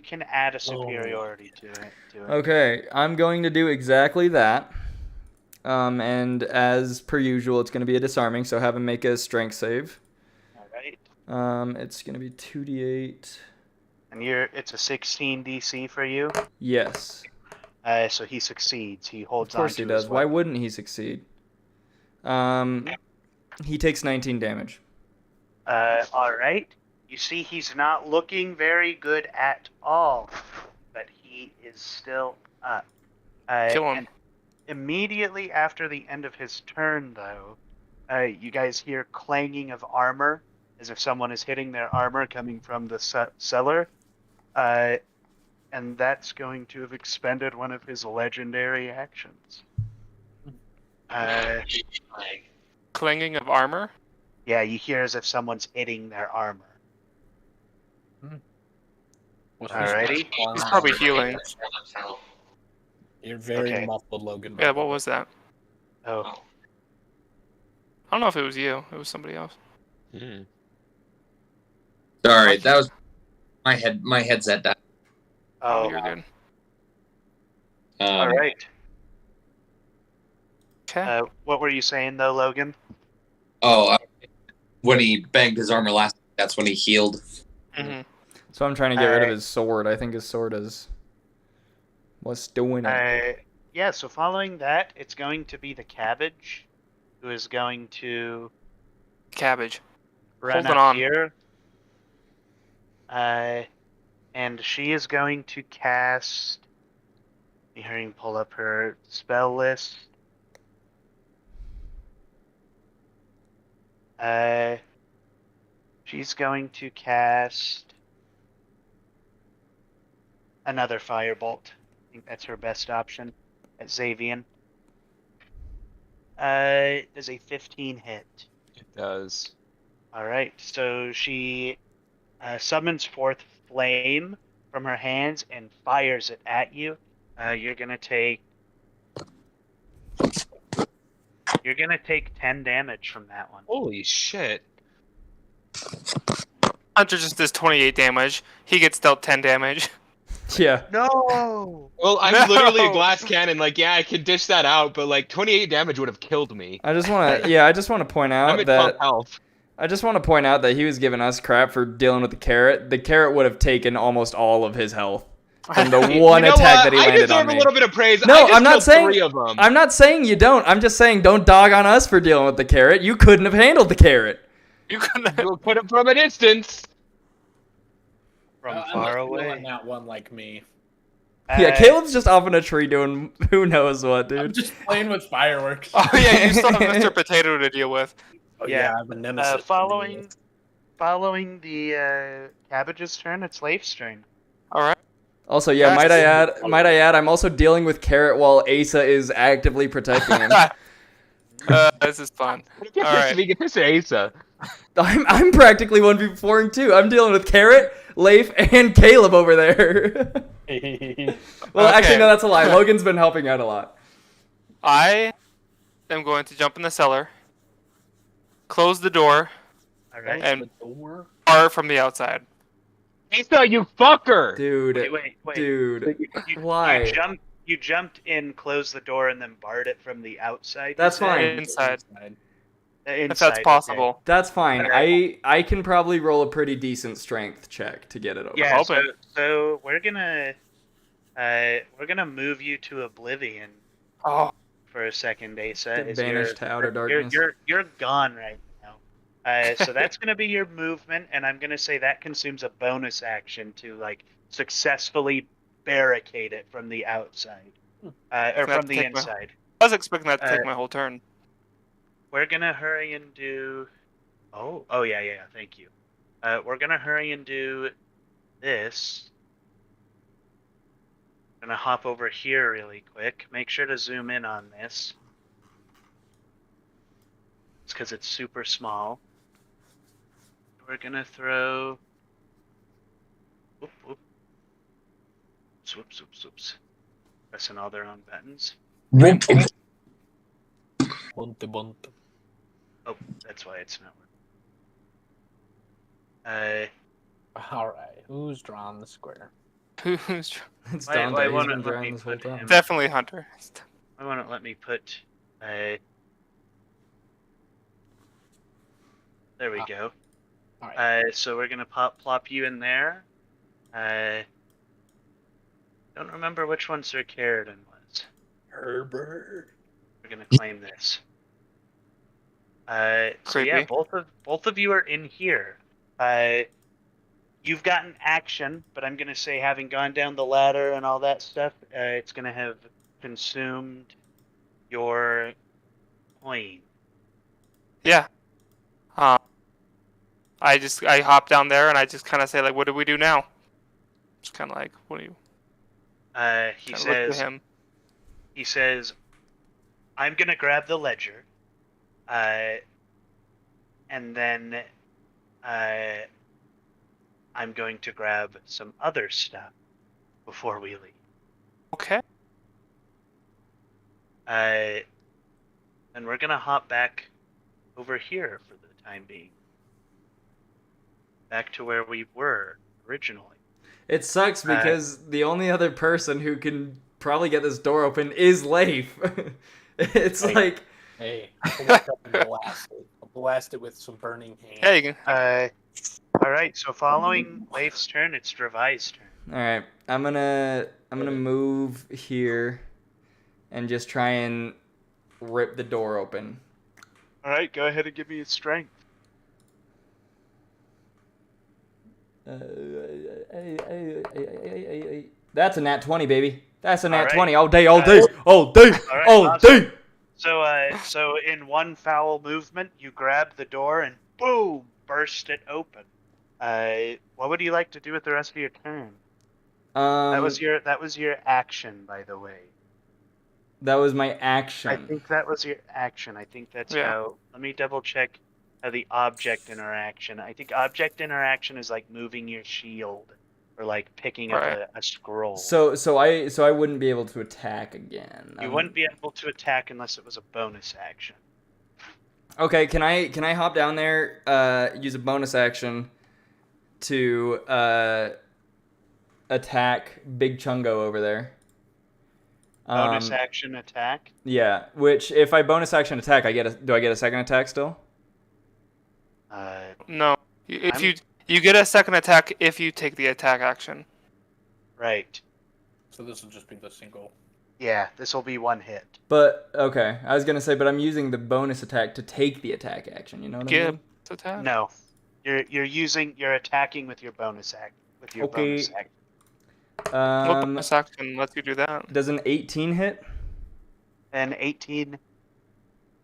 can add a superiority to it. Okay, I'm going to do exactly that. And as per usual, it's going to be a disarming, so have him make a strength save. All right. It's going to be 2d8. And it's a 16 DC for you. Yes. So he succeeds. He holds Of course on he to does. his Why weapon. wouldn't he succeed? He takes 19 damage. All right. You see, he's not looking very good at all, but he is still up. kill him. And immediately after the end of his turn, though, you guys hear clanging of armor, as if someone is hitting their armor coming from the cellar. And that's going to have expended one of his legendary actions. Clanging of armor. Yeah, you hear as if someone's hitting their armor. Alrighty. He's probably healing. You're very Okay. muffled, Logan. Yeah, what was that? Oh, I don't know if it was you. It was somebody else. Hmm. Sorry, that was my headset died. Oh, oh. you're good. All right. Okay. What were you saying though, Logan? When he banged his armor last, that's when he healed. hmm So I'm trying to get rid of his sword. I think his sword is what's doing it. Yeah, so following that, it's going to be the cabbage who is going to Cabbage. run Hold up on. here. And she is going to cast. Let me hurry and pull up her spell list. She's going to cast another firebolt. I think that's her best option at Xavian. Does a 15 hit? It does. All right, so she summons forth flame from her hands and fires it at you. You're gonna take 10 damage from that one. Holy shit. Hunter just does 28 damage. He gets dealt 10 damage. Yeah. No. Well, I'm No. literally a glass cannon. Like, yeah, I could dish that out, but like 28 damage would have killed me. I just want to point I'm out at that 12 health. I just want to point out that he was giving us crap for dealing with the carrot. The carrot would have taken almost all of his health from the one You know attack what? that he I landed deserve on me. a little bit of praise. No, I just I'm not killed saying 3 of them. I'm not saying you don't. I'm just saying don't dog on us for dealing with the carrot. You couldn't have handled the carrot. You couldn't. You'll put it from a distance. From I'm far not feeling away. that one like me. Yeah, Caleb's just off in a tree doing who knows what, I'm dude. just playing with fireworks. Oh yeah, you still have Mr. Potato to deal with. Oh, yeah. I have a nemesis. Following the cabbage's turn, it's Leif's turn. All right. Also, yeah, Yes. might I add, I'm also dealing with carrot while Asa is actively protecting him. This is fun. Get All this, right. we get this Asa. I'm practically 1v4ing too. I'm dealing with Carrot, Leif, and Caleb over there. Well, actually, Okay. no, that's a lie. Logan's been helping out a lot. I am going to jump in the cellar, close the door, All right. and The door? bar from the outside. Asa, you fucker! Dude, Wait. dude, You why? You jumped in, closed the door, and then barred it from the outside. That's you said? fine. Inside, Inside, if that's okay. possible. That's fine. Okay. I can probably roll a pretty decent strength check to get it over. Yeah. So, Open. so we're gonna move you to oblivion Oh, for a second, Asa. Get Is banished to outer darkness. You're gone right now. So that's gonna be your movement, and I'm gonna say that consumes a bonus action to like successfully barricade it from the outside, or That's from the take my- inside. I was expecting that to take my whole turn. We're gonna hurry and do. Oh yeah. Thank you. We're gonna hurry and do this. Gonna hop over here really quick. Make sure to zoom in on this. It's because it's super small. We're gonna throw. Whoop. Whoops. Pressing all their own buttons. Bunty. Oh, that's why it's not working. Alright, who's drawn the square? Who's It's Why Dante. He's won't been it let drawing me this whole put time. him- definitely Hunter? Why won't it let me put? There we go. Alright. So we're gonna plop you in there. Don't remember which one Sir Carradine was. Herbert. We're gonna claim this. So yeah, Creepy. both of you are in here. You've gotten action, but I'm gonna say having gone down the ladder and all that stuff, it's gonna have consumed your coin. Yeah. I hop down there and I just kind of say like, "What do we do now?" Just kind of like, "What do you?" He Kinda look to says. him. He says, "I'm gonna grab the ledger, and then I'm going to grab some other stuff before we leave. Okay. And we're gonna hop back over here for the time being, back to where we were originally." It sucks because the only other person who can probably get this door open is Leif. It's Hey. like Hey, I walked up in the last week. Come blast it with some burning hand. Yeah, you can. All right. So following Leif's turn, it's Dravai's turn. All right, I'm gonna move here, and just try and rip the door open. All right. Go ahead and give me a strength. That's a nat 20, baby. That's a nat Alright. 20 all day, all day, all day, Alright, all awesome. day. So in one foul movement, you grab the door and boom, burst it open. What would you like to do with the rest of your turn? That was your action, by the way. That was my action. I think that was your action. I think that's Yeah. how. Let me double check the object interaction. I think object interaction is like moving your shield or like picking up Right. a scroll. So I wouldn't be able to attack again. You wouldn't be able to attack unless it was a bonus action. Okay, can I hop down there, use a bonus action to attack Big Chungo over there? Bonus action attack. Yeah, which if I bonus action attack, do I get a second attack still? No. If I'm- you get a second attack if you take the attack action. Right. So this will just be the single. Yeah, this will be one hit. But okay, I was gonna say, but I'm using the bonus attack to take the attack action. You know what I Get mean? a attack. No, you're attacking with your bonus act with your Okay. bonus act. What Um, bonus action lets you do that? does an 18 hit? An 18.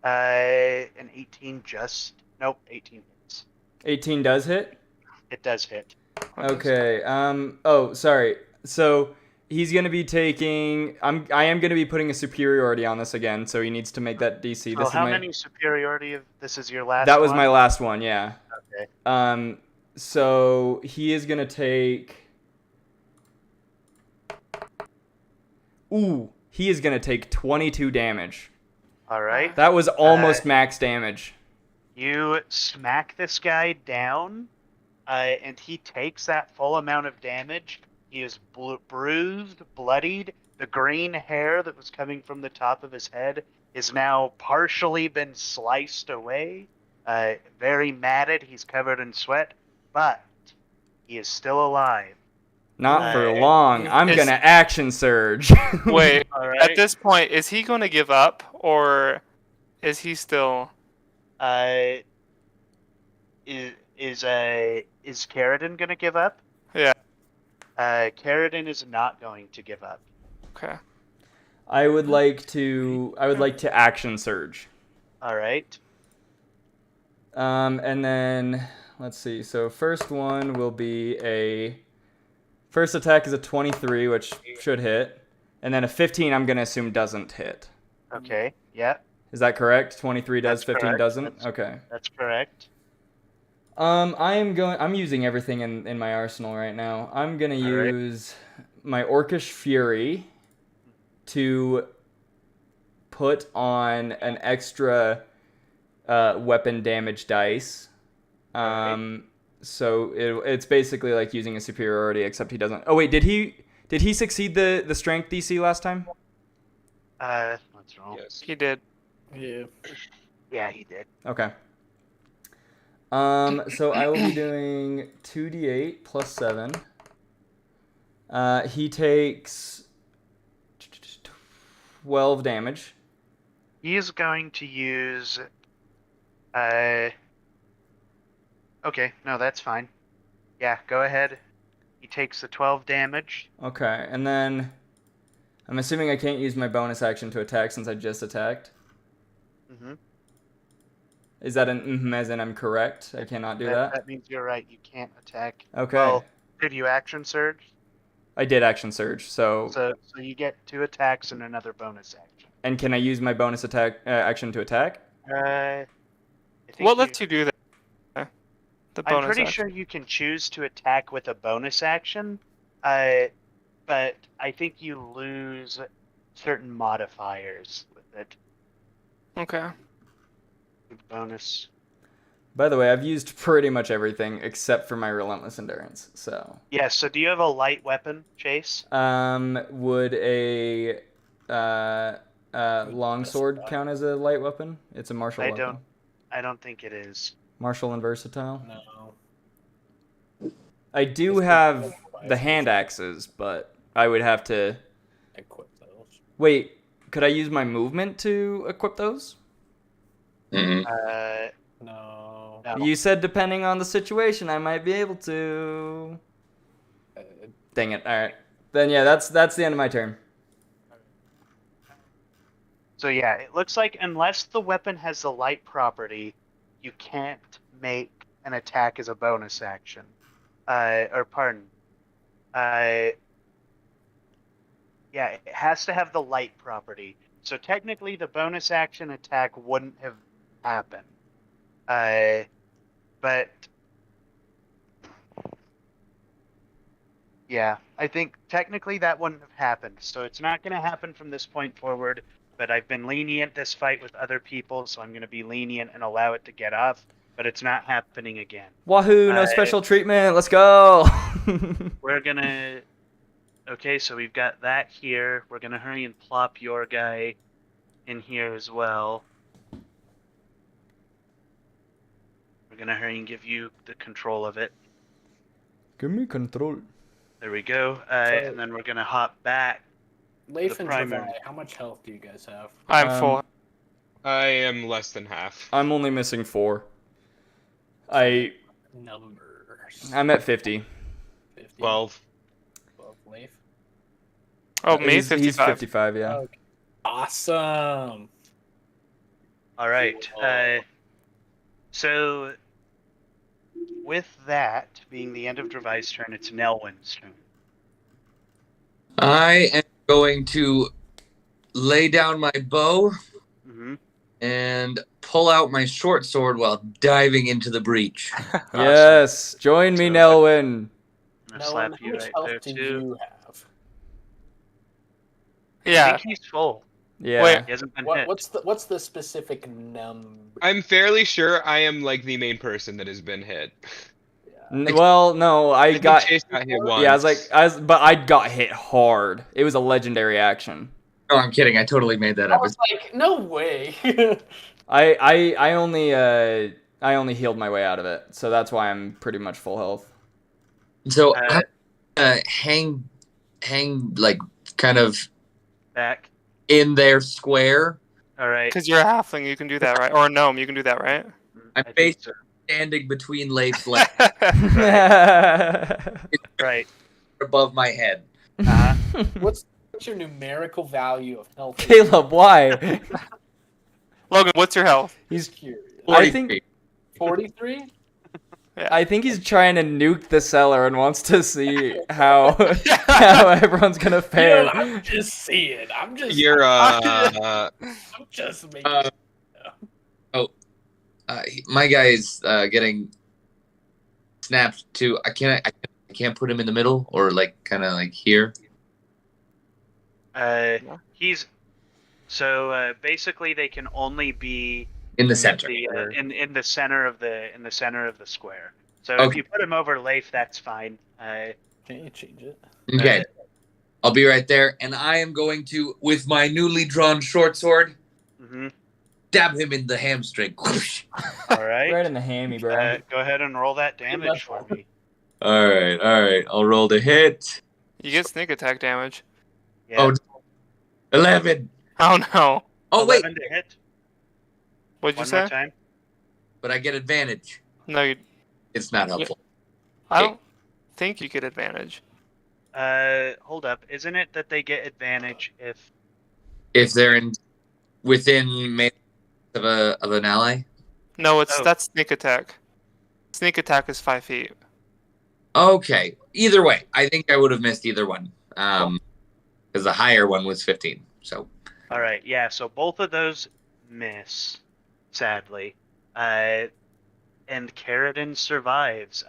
An 18 just nope. 18 hits. 18 does hit. It does hit. Okay. Oh, sorry. So he's gonna be taking. I am gonna be putting a superiority on this again. So he needs to make that DC. So This is how my. many superiority of this is your last? That was one? my last one. Yeah. Okay. So he is gonna take. Ooh, he is gonna take 22 damage. All right. That was almost max damage. You smack this guy down, and he takes that full amount of damage. He is bruised, bloodied. The green hair that was coming from the top of his head is now partially been sliced away. Very matted. He's covered in sweat, but he is still alive. Not for Uh, long. I'm is- gonna action surge. Wait, All right. at this point, is he going to give up or is he still? Is Carradine gonna give up? Yeah. Carradine is not going to give up. Okay. I would like to action surge. All right. And then let's see. So first one will be first attack is a 23, which should hit, and then a 15. I'm gonna assume doesn't hit. Okay. Yeah, Is that correct? 23 does, That's 15 correct. doesn't. That's- Okay. that's correct. I'm using everything in my arsenal right now. I'm gonna All right. use my Orcish Fury to put on an extra weapon damage dice. So it's basically like using a superiority, except he doesn't. Oh wait, did he succeed the strength DC last time? Let's roll. Yes. He did. Yeah. Yeah, he did. Okay. So I will be doing 2d8 plus 7. He takes 12 damage. He is going to use. Okay, no, that's fine. Yeah, go ahead. He takes the 12 damage. Okay, and then I'm assuming I can't use my bonus action to attack since I just attacked. Mm-hmm. Is that an as in I'm correct? I cannot do that? That means you're right. You can't attack. Okay. Well, did you action surge? I did action surge, so... So you get 2 attacks and another bonus action. And can I use my bonus attack action to attack? I think What lets you do that? The I'm bonus pretty action. sure you can choose to attack with a bonus action, but I think you lose certain modifiers with it. Okay. Bonus. By the way, I've used pretty much everything except for my Relentless Endurance, so... Yeah, so do you have a light weapon, Chase? Would a longsword count as a light weapon? It's a martial I weapon. don't- I don't think it is. Martial and versatile. No. I do It's have the the hand axes, but I would have to Equip those. wait. Could I use my movement to equip those? Mm-mm. No. No. You said depending on the situation, I might be able to. Uh, Dang it! All right, then yeah, that's the end of my turn. So yeah, it looks like unless the weapon has the light property, you can't make an attack as a bonus action. Or pardon. Yeah, it has to have the light property. So technically, the bonus action attack wouldn't have happened. But yeah, I think technically that wouldn't have happened. So it's not going to happen from this point forward. But I've been lenient this fight with other people, so I'm going to be lenient and allow it to get off. But it's not happening again. Wahoo! No special treatment. Let's go. We're gonna. Okay, so we've got that here. We're gonna hurry and plop your guy in here as well. We're gonna hurry and give you the control of it. Give me control. There we go. And then we're gonna hop back. Leif The and primary. Levi, how much health do you guys have? I'm full. I am less than half. I'm only missing 4. Numbers. I'm at 50. 50. 12. 12 Leif. Oh, me, He's 55. 55, yeah. Okay. Awesome. All right. So with that being the end of Dravai's turn, it's Nelwyn's turn. I am going to lay down my bow Mm-hmm. and pull out my short sword while diving into the breach. Yes, join me, So- Nelwyn. I'm gonna Now, slap how you much right health there do too. you have? I Yeah. think he's full. Yeah. Wait. He hasn't been hit. What's the specific number? I'm fairly sure I am like the main person that has been hit. Well, no, I think got. Chase got hit once. Yeah, but I got hit hard. It was a legendary action. No, I'm kidding. I totally made that I up. was like, no way. I only healed my way out of it, so that's why I'm pretty much full health. So Uh, hang like kind of Back. in their square. All right. Because you're a halfling, you can do that, right? Or a gnome, you can do that, right? I I'm think basically so. standing between Leif's legs Right. above my head. What's your numerical value of health? Caleb, why? Logan, what's your health? He's. Curious. I think 43? I think he's trying to nuke the cellar and wants to see how how everyone's gonna fare. I'm just seeing. I'm just. You're I'm just making. My guy is getting snapped to. I can't put him in the middle or like kind of like here. He's so basically they can only be In the center. in the center of the square. So if Okay. you put him over Leif, that's fine. Can you change it? Okay. I'll be right there, and I am going to, with my newly drawn short sword, Mm-hmm. stab him in the hamstring. All right. Right in the hammy, bro. Go ahead and roll that damage for me. All right. I'll roll the hit. You get sneak attack damage. Yeah. Oh, 11. Oh no. Oh wait, 11 to hit. What'd you One more say? time. but I get advantage. No, you. It's not helpful. I don't think you get advantage. Hold up. Isn't it that they get advantage If they're within melee of an ally. No, Oh. that's sneak attack. Sneak attack is 5 feet. Okay. Either way, I think I would have missed either one. Because the higher one was 15. So All right, yeah. So both of those miss, sadly, and Carradine survives.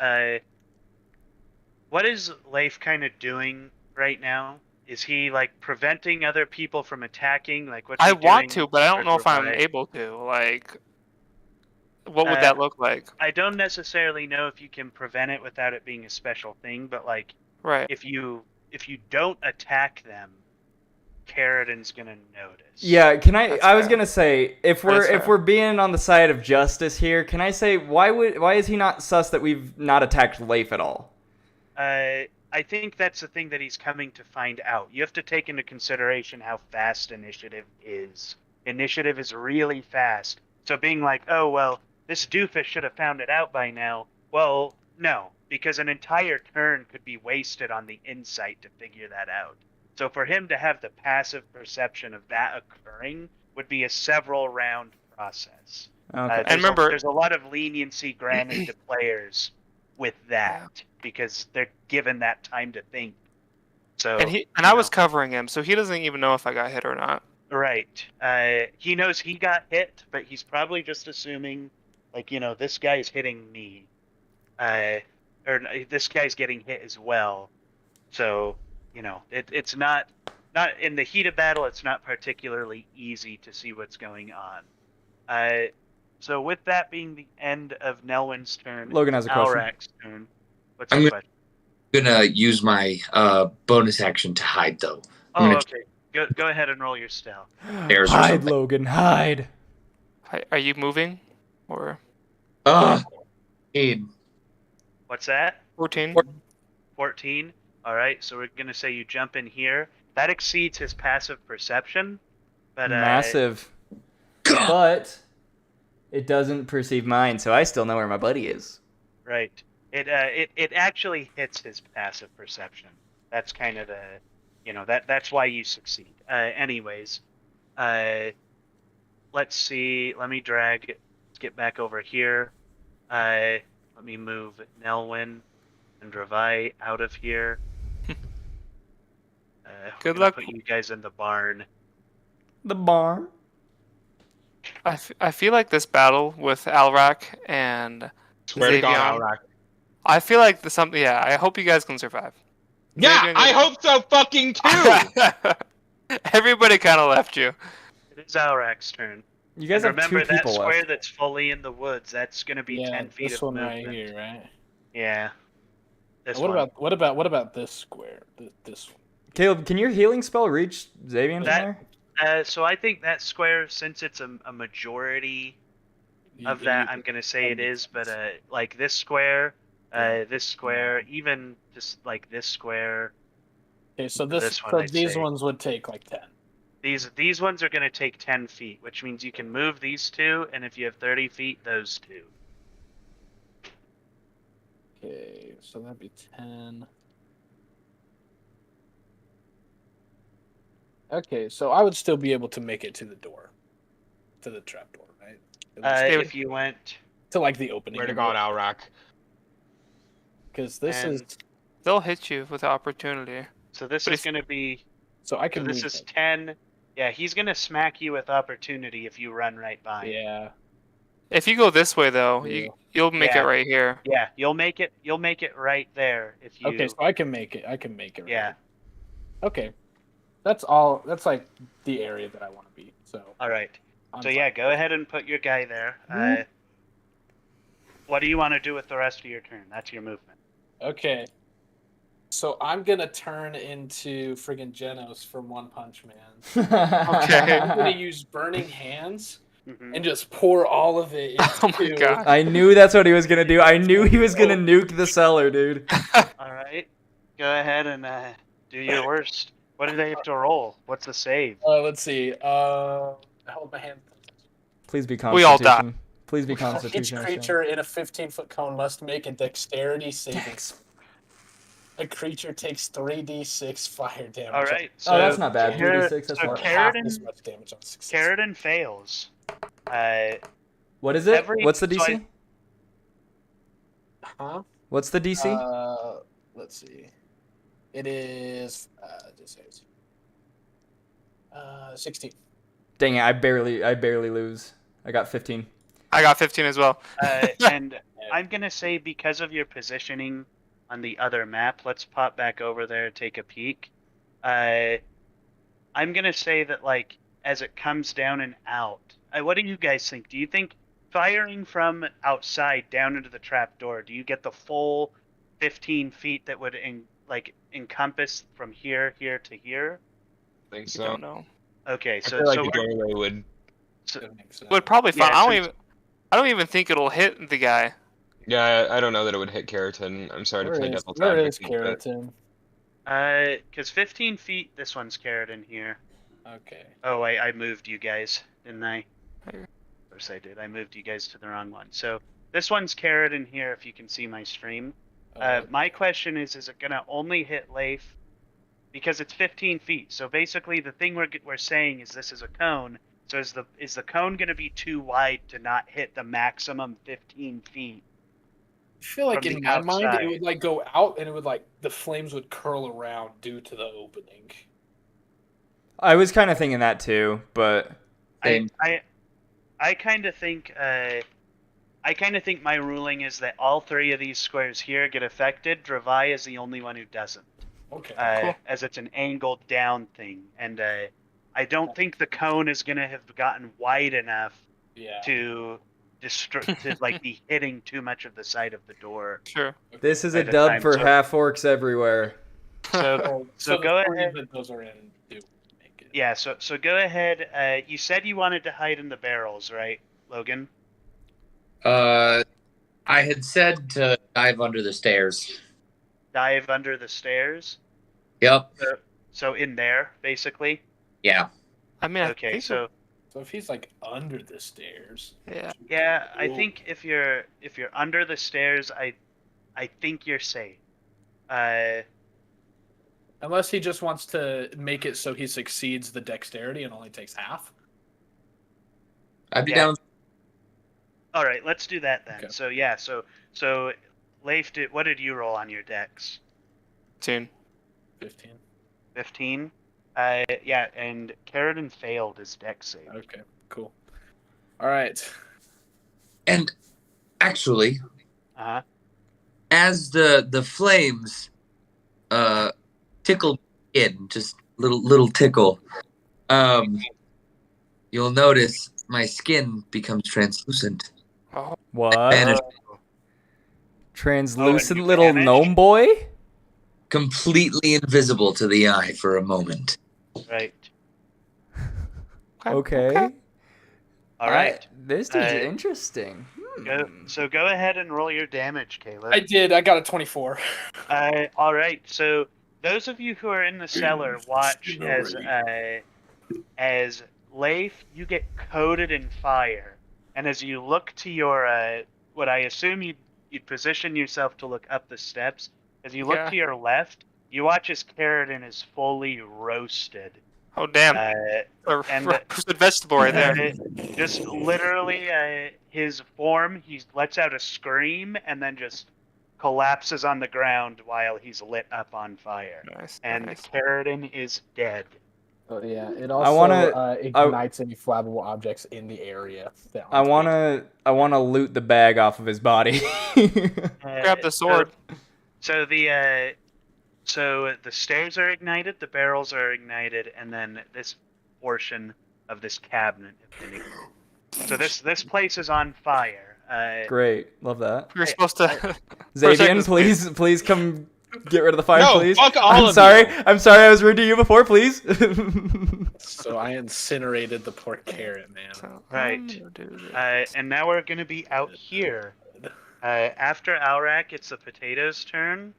What is Leif kind of doing right now? Is he like preventing other people from attacking? Like what's I he want doing to, but I don't for know if I'm Dravai? able to. Like, what would that look like? I don't necessarily know if you can prevent it without it being a special thing, but like Right. if you don't attack them, Carradin's gonna notice. Yeah, can I? That's I was fair. gonna say if That's we're fair. being on the side of justice here, can I say why is he not sus that we've not attacked Leif at all? I think that's the thing that he's coming to find out. You have to take into consideration how fast initiative is. Initiative is really fast. So being like, oh, well, this doofus should have found it out by now. Well, no, because an entire turn could be wasted on the insight to figure that out. So for him to have the passive perception of that occurring would be a several round process. Okay. And remember- there's a lot of leniency granted to players with that because they're given that time to think. So And you I was know. covering him, so he doesn't even know if I got hit or not. Right. He knows he got hit, but he's probably just assuming, like, this guy's hitting me. Or this guy's getting hit as well. So, it's not in the heat of battle, it's not particularly easy to see what's going on. So with that being the end of Nelwyn's turn, Logan has a question. Alrak's turn. What's I'm your gonna- question? gonna use my bonus action to hide though. I'm Oh, gonna okay. Go ahead and roll your stealth. Stairs or Hide, something. Logan, hide. Are you moving? Or 18. What's that? 14? 14. All right, so we're gonna say you jump in here. That exceeds his passive perception, but Massive. But it doesn't perceive mine, so I still know where my buddy is. right. It actually hits his passive perception. That's kind of that's why you succeed. Anyways, let's see. Let me let's get back over here. Let me move Nelwyn and Dravai out of here. Good gonna luck. Put you guys in the barn. The barn. I feel like this battle with Alrak and Swear to God, Xavion, Alrak. I feel like there's something. Yeah, I hope you guys can survive. Yeah, Xavion, I hope so fucking too. Everybody kind of left you. It is Alrak's turn. You guys And have two remember that people square left. that's fully in the woods. That's gonna be Yeah, 10 feet this of one right movement. here, right? Yeah. This What one. about this square? This one. Caleb, can your healing spell reach Xavion from That- there? So I think that square, since it's a majority of that, I'm gonna say it is. But like this square, even just like this square, Okay, so this one, so I'd these say. ones would take like 10. these ones are gonna take 10 feet, which means you can move these two, and if you have 30 feet, those two. Okay, so that'd be 10. Okay, so I would still be able to make it to the door, to the trap door, right? At least If you went, to like the opening. Swear to God, Alrak. Because this And- is They'll hit you with opportunity. so this But is if- gonna be. so I So can. this move is it. 10. Yeah, he's gonna smack you with opportunity if you run right by him. Yeah. If you go this way, though, Yeah. you'll make Yeah. it right here. Yeah, you'll make it. You'll make it right there if you. Okay, so I can make it. I can make it. Right. Yeah. Okay. That's all. That's like the area that I want to be. So. All right. I'm So fine. yeah, go ahead and put your guy there. Mhm. What do you want to do with the rest of your turn? That's your movement. Okay. So I'm gonna turn into friggin' Genos from One Punch Man. Okay. I'm gonna use Burning Hands Mhm. and just pour all of it into. Oh my god. I knew that's what he was gonna do. I knew he was gonna nuke the cellar, dude. All right. Go ahead and do your worst. What do they have to roll? What's the save? Let's see. Hold my hand. Please be We all Constitution. Please be Each Constitution. creature in a 15-foot cone must make a dexterity saving. Dex. A creature takes 3d6 fire damage. All right. So Oh, that's not bad. Car- 3d6, that's so not- Half Carradin, as much damage on success. Carradin fails. What is it? Every- What's the so DC? Huh? What's the DC? Let's see. It is just 16. Dang it! I barely lose. I got 15. I got 15 as well. And I'm gonna say because of your positioning on the other map, let's pop back over there, take a peek. I'm gonna say that like as it comes down and out, what do you guys think? Do you think firing from outside down into the trap door, do you get the full 15 feet that would encompass from here to here? think You so. don't know. Okay, I so feel like so the we're- doorway would. That makes sense. Would probably fine. Yeah, I don't even think it'll hit the guy. Yeah, I don't know that it would hit Keratin. I'm sorry to play devil's Where is advocate. but- Keratin? because 15 feet, this one's carried in here. Okay. Oh, I moved you guys, didn't I? Here. Of course I did. I moved you guys to the wrong one. So this one's carried in here. If you can see my stream. My question is it gonna only hit Leif? Because it's 15 feet. So basically, the thing we're saying is this is a cone. So is the cone gonna be too wide to not hit the maximum 15 feet? I feel like from in the my mind outside. it would like go out and it would like the flames would curl around due to the opening. I was kind of thinking that too, but Same. I kind of think my ruling is that all three of these squares here get affected. Dravai is the only one who doesn't, Okay. Cool. as it's an angled down thing, and I don't think the cone is gonna have gotten wide enough Yeah. to like be hitting too much of the side of the door. Sure. this is a At a dub time, for so- half orcs everywhere. So So go the three ahead. that those are in do make it. Yeah, so go ahead. You said you wanted to hide in the barrels, right, Logan? I had said to dive under the stairs. Dive under the stairs. Yep. So in there, basically. Yeah. I mean, I Okay, think so So if he's like under the stairs. yeah. yeah, I Cool. think if you're under the stairs, I think you're safe. Unless he just wants to make it so he succeeds the dexterity and only takes half. I'd be Yeah. down. All right, let's do that then. Okay. So yeah, so Leif, what did you roll on your dex? 15. 15. 15. Yeah, and Carradine failed his dex save. Okay, cool. All right. And actually, Uh-huh. as the flames tickle in, just little tickle, you'll notice my skin becomes translucent. Oh, What? Vanish. Translucent you little vanish? gnome boy? Completely invisible to the eye for a moment. Right. Okay. All right. This dude's Uh, interesting. So go ahead and roll your damage, Caleb. I did. I got a 24. All right. So those of you who are in the cellar watch as Leif, you get coated in fire, and as you look to your what I assume you'd position yourself to look up the steps. As you look Yeah. to your left, you watch as Carradine is fully roasted. oh damn. Uh, A and- roasted vegetable right there. Just literally, his form, he lets out a scream and then just collapses on the ground while he's lit up on fire. Nice. And nice. Carradine is dead. Oh, yeah, it I also wanna- ignites any flammable objects in the area. That I wanna loot the bag off of his body. Grab the sword. So the stairs are ignited, the barrels are ignited, and then this portion of this cabinet has been ignited. So this place is on fire. Great, love that. You're supposed to. Xavian, second, please come get rid of the fire, No, please. fuck all I'm of sorry. you. I'm sorry. I was rude to you before. Please. So I incinerated the poor carrot, man. So, Right. I'm gonna do this. And now we're going to be out here. After Aurak, it's the potatoes' turn,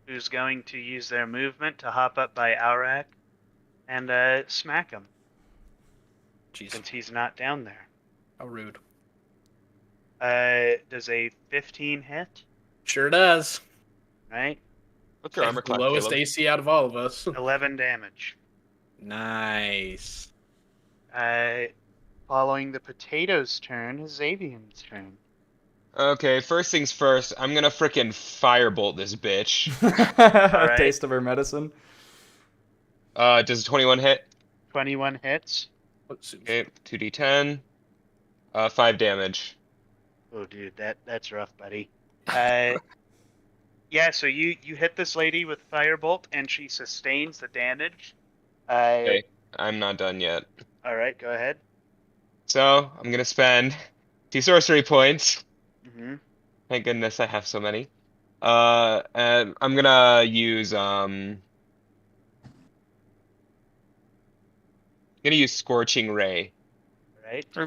who's going to use their movement to hop up by Aurak and smack him, Jeez, since he's not down there. how rude. Does a 15 hit? Sure does. Right? What's your armor The class, lowest Caleb? AC out of all of us. 11 damage. Nice. Following the potatoes' turn is Xavian's turn. Okay, first things first, I'm gonna frickin' firebolt this bitch. Alright. Taste of her medicine. Does a 21 hit? 21 hits. Okay, 2d10. 5 damage. Oh, dude, that's rough, buddy. Yeah, so you hit this lady with firebolt, and she sustains the damage. Okay. I'm not done yet. All right, go ahead. So, I'm gonna spend 2 sorcery points. Mm-hmm. Thank goodness I have so many. And I'm gonna use gonna use Scorching Ray. Right? Are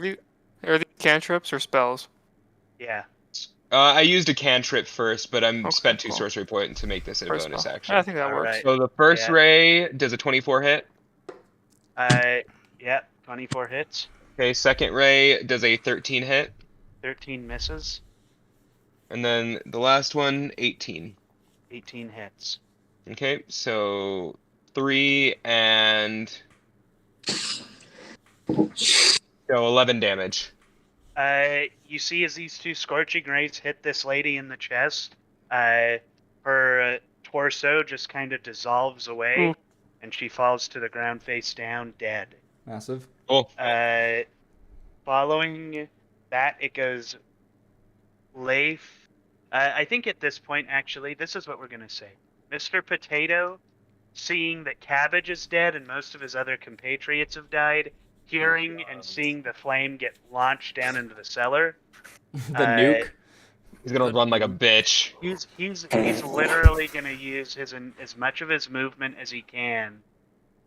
these cantrips or spells? Yeah. I used a cantrip first, but I'm Okay, spent 2 cool. sorcery point to make this a Or bonus spell. action. I think that All works. right. So the first Yeah. ray does a 24 hit. Yeah, 24 hits, Okay, second ray does a 13 hit, 13 misses, and then the last one 18. 18 hits. Okay, so 3 and so 11 damage. You see as these 2 scorching rays hit this lady in the chest, her torso just kind of dissolves away, and she falls to the ground face down, dead. Massive. Cool. Following that, it goes Leif. I think at this point, actually, this is what we're going to say. Mr. Potato, seeing that Cabbage is dead and most of his other compatriots have died, hearing and seeing the flame get launched down into the cellar. The nuke. He's gonna run like a bitch. He's literally going to use as much of his movement as he can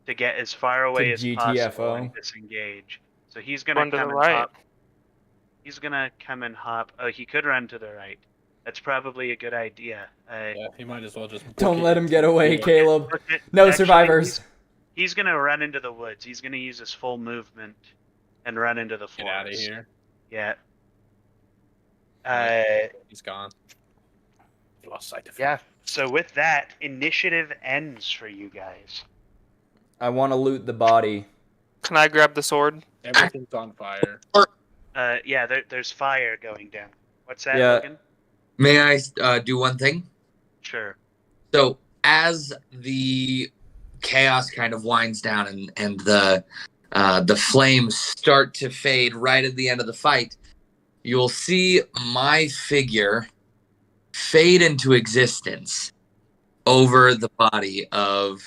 to get as far away as possible and disengage. So he's going Run to to come the and right. hop. He's going to come and hop. Oh, he could run to the right. That's probably a good idea. Yeah, he might as well just. Don't let him get away, Yeah. Caleb. Actually, No survivors. He's going to run into the woods. He's going to use his full movement and run into the forest. Get out of here. Yeah. He's gone. He lost sight of him. Yeah. So with that, initiative ends for you guys. I want to loot the body. Can I grab the sword? Everything's on fire. Yeah, there's fire going down. What's that, Yeah. Logan? May I do one thing? Sure. So as the chaos kind of winds down and the flames start to fade right at the end of the fight, you'll see my figure fade into existence over the body of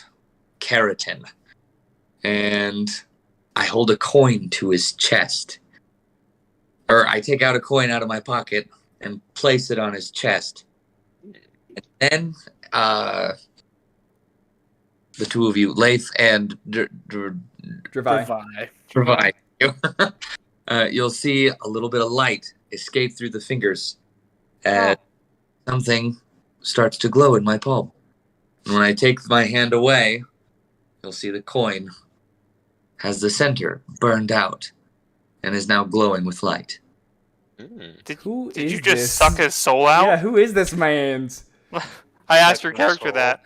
Keratin. And I hold a coin to his chest. Or I take out a coin out of my pocket and place it on his chest. And then the two of you, Leif and Dravai. Divide. you'll see a little bit of light escape through the fingers as something starts to glow in my palm. And when I take my hand away, you'll see the coin has the center burned out and is now glowing with light. Who Did is you just this? suck his soul out? Yeah, who is this man? I asked your Suck his character soul. that.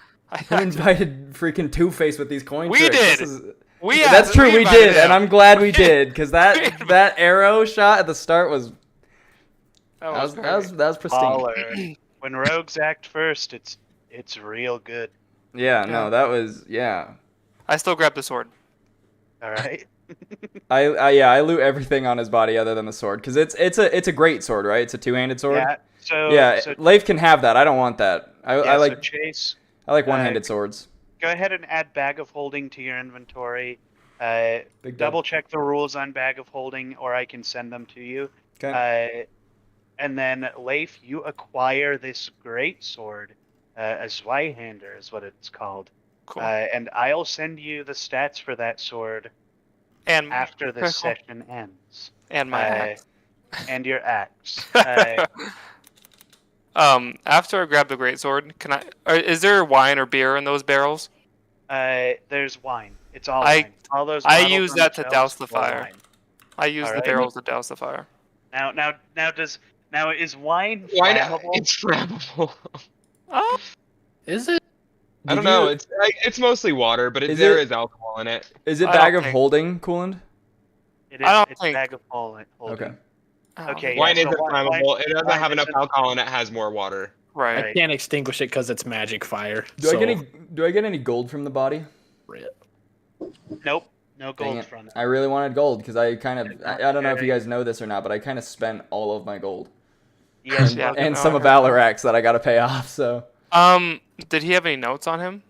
Who invited freaking Two-Face with these coin We tricks? did. This is- We That's asked- true, we invited did, and him. I'm glad we did, because that arrow shot at the start was That that was was pristine. Baller. When rogues act first, it's real good. Yeah, Yeah. no, that was I still grabbed the sword. All right. I loot everything on his body other than the sword, because it's a great sword, right? It's a two-handed sword. Yeah. So Yeah, So, Leif can have that. I don't want that. I yeah, like so Chase, one-handed swords. go ahead and add bag of holding to your inventory. Big Double check the rules on bag of holding, or I can send them to you. Okay. And then Leif, you acquire this great sword, a Zweihander is what it's called. Cool. And I'll send you the stats for that sword and after Okay, this cool. session ends. and my axe. And your axe. After I grab the great sword, is there wine or beer in those barrels? There's wine. It's all I- wine. All those. I bottles use on that to shelves douse the full of fire. wine. I use the Alright. barrels to douse the fire. Now is wine Why not? flammable? It's flammable. Oh, Is it? I don't know. It's mostly water, but Is there it- is alcohol in it. Is it I bag don't of think- holding, Coolant? It is. I don't It's think- bag of holding. Okay. Okay. Yeah, Wine so isn't flammable. It doesn't wine have enough isn't- alcohol and it has more water. Right. I can't extinguish it because it's magic fire. Do I get any gold from the body? Nope. No Dang gold it. from it. I really wanted gold because I don't know if you guys know this or not, but I kind of spent all of my gold Yes. Yeah. Logan, and some of Valarax that I got to pay off. So Did he have any notes on him?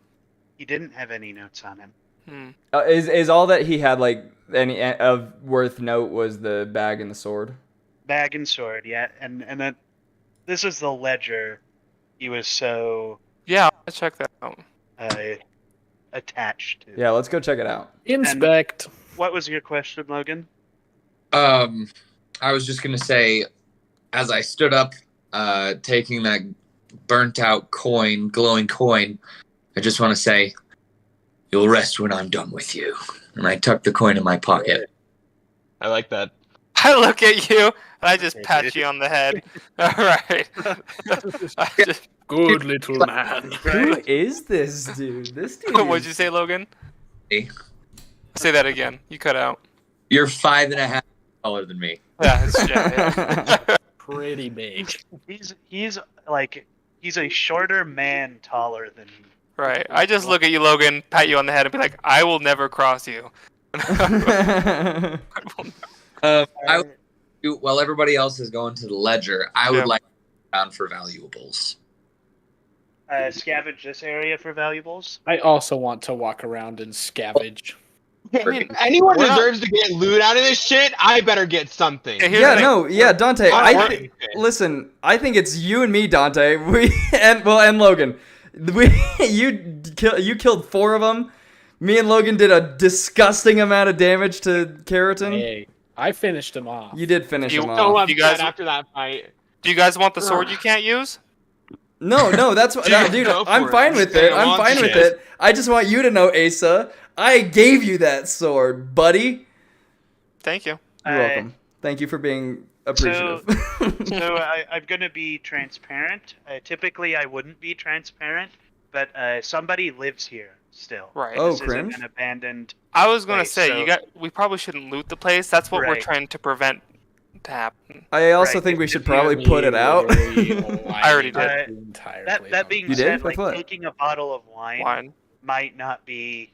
he didn't have any notes on him. is all that he had like any of worth note was the bag and the sword? Bag and sword. Yeah. And then this is the ledger. He was so Yeah, let's check that out. attached to. Yeah, let's go check it out. Inspect. What was your question, Logan? I was just gonna say, as I stood up, taking that burnt out coin, glowing coin, I just want to say, you'll rest when I'm done with you. And I tucked the coin in my pocket. I like that. I look at you and I just pat you on the head. All right. I just- Good little man. Who is this dude? This dude. What'd you say, Logan? Hey. Say that again. You cut out. You're 5.5 taller than me. Yeah, yeah. Pretty big. He's a shorter man, taller than me. Right. I just look at you, Logan, pat you on the head, and be like, I will never cross you. I would, while everybody else is going to the ledger, I would Yeah. like to go down for valuables. Scavenge this area for valuables. I also want to walk around and scavenge. If anyone We're not- deserves to get loot out of this shit, I better get something. Yeah, here's Yeah, the thing. no, yeah, Dante. Alright. Listen. I think it's you and me, Dante. And Logan. You killed 4 of them. Me and Logan did a disgusting amount of damage to Keratin. Hey, I finished him off. You did finish You- him So off. You guys- upset after that fight. Do you guys want the sword you can't use? No, that's what, dude. Go I'm for it. fine with Say it. I I'm want fine with shit. it. I just want you to know, Asa. I gave you that sword, buddy. Thank you. You're welcome. Thank you for being appreciative. So I'm going to be transparent. Typically, I wouldn't be transparent, but somebody lives here still. Right. Oh, This isn't cringe. an abandoned. I was gonna Right, say so- we probably shouldn't loot the place. That's what we're Right. trying to prevent to happen. I also Right, think we if should you probably put it out. I already did. That being You did? said, With like what? taking a bottle of wine Wine. might not be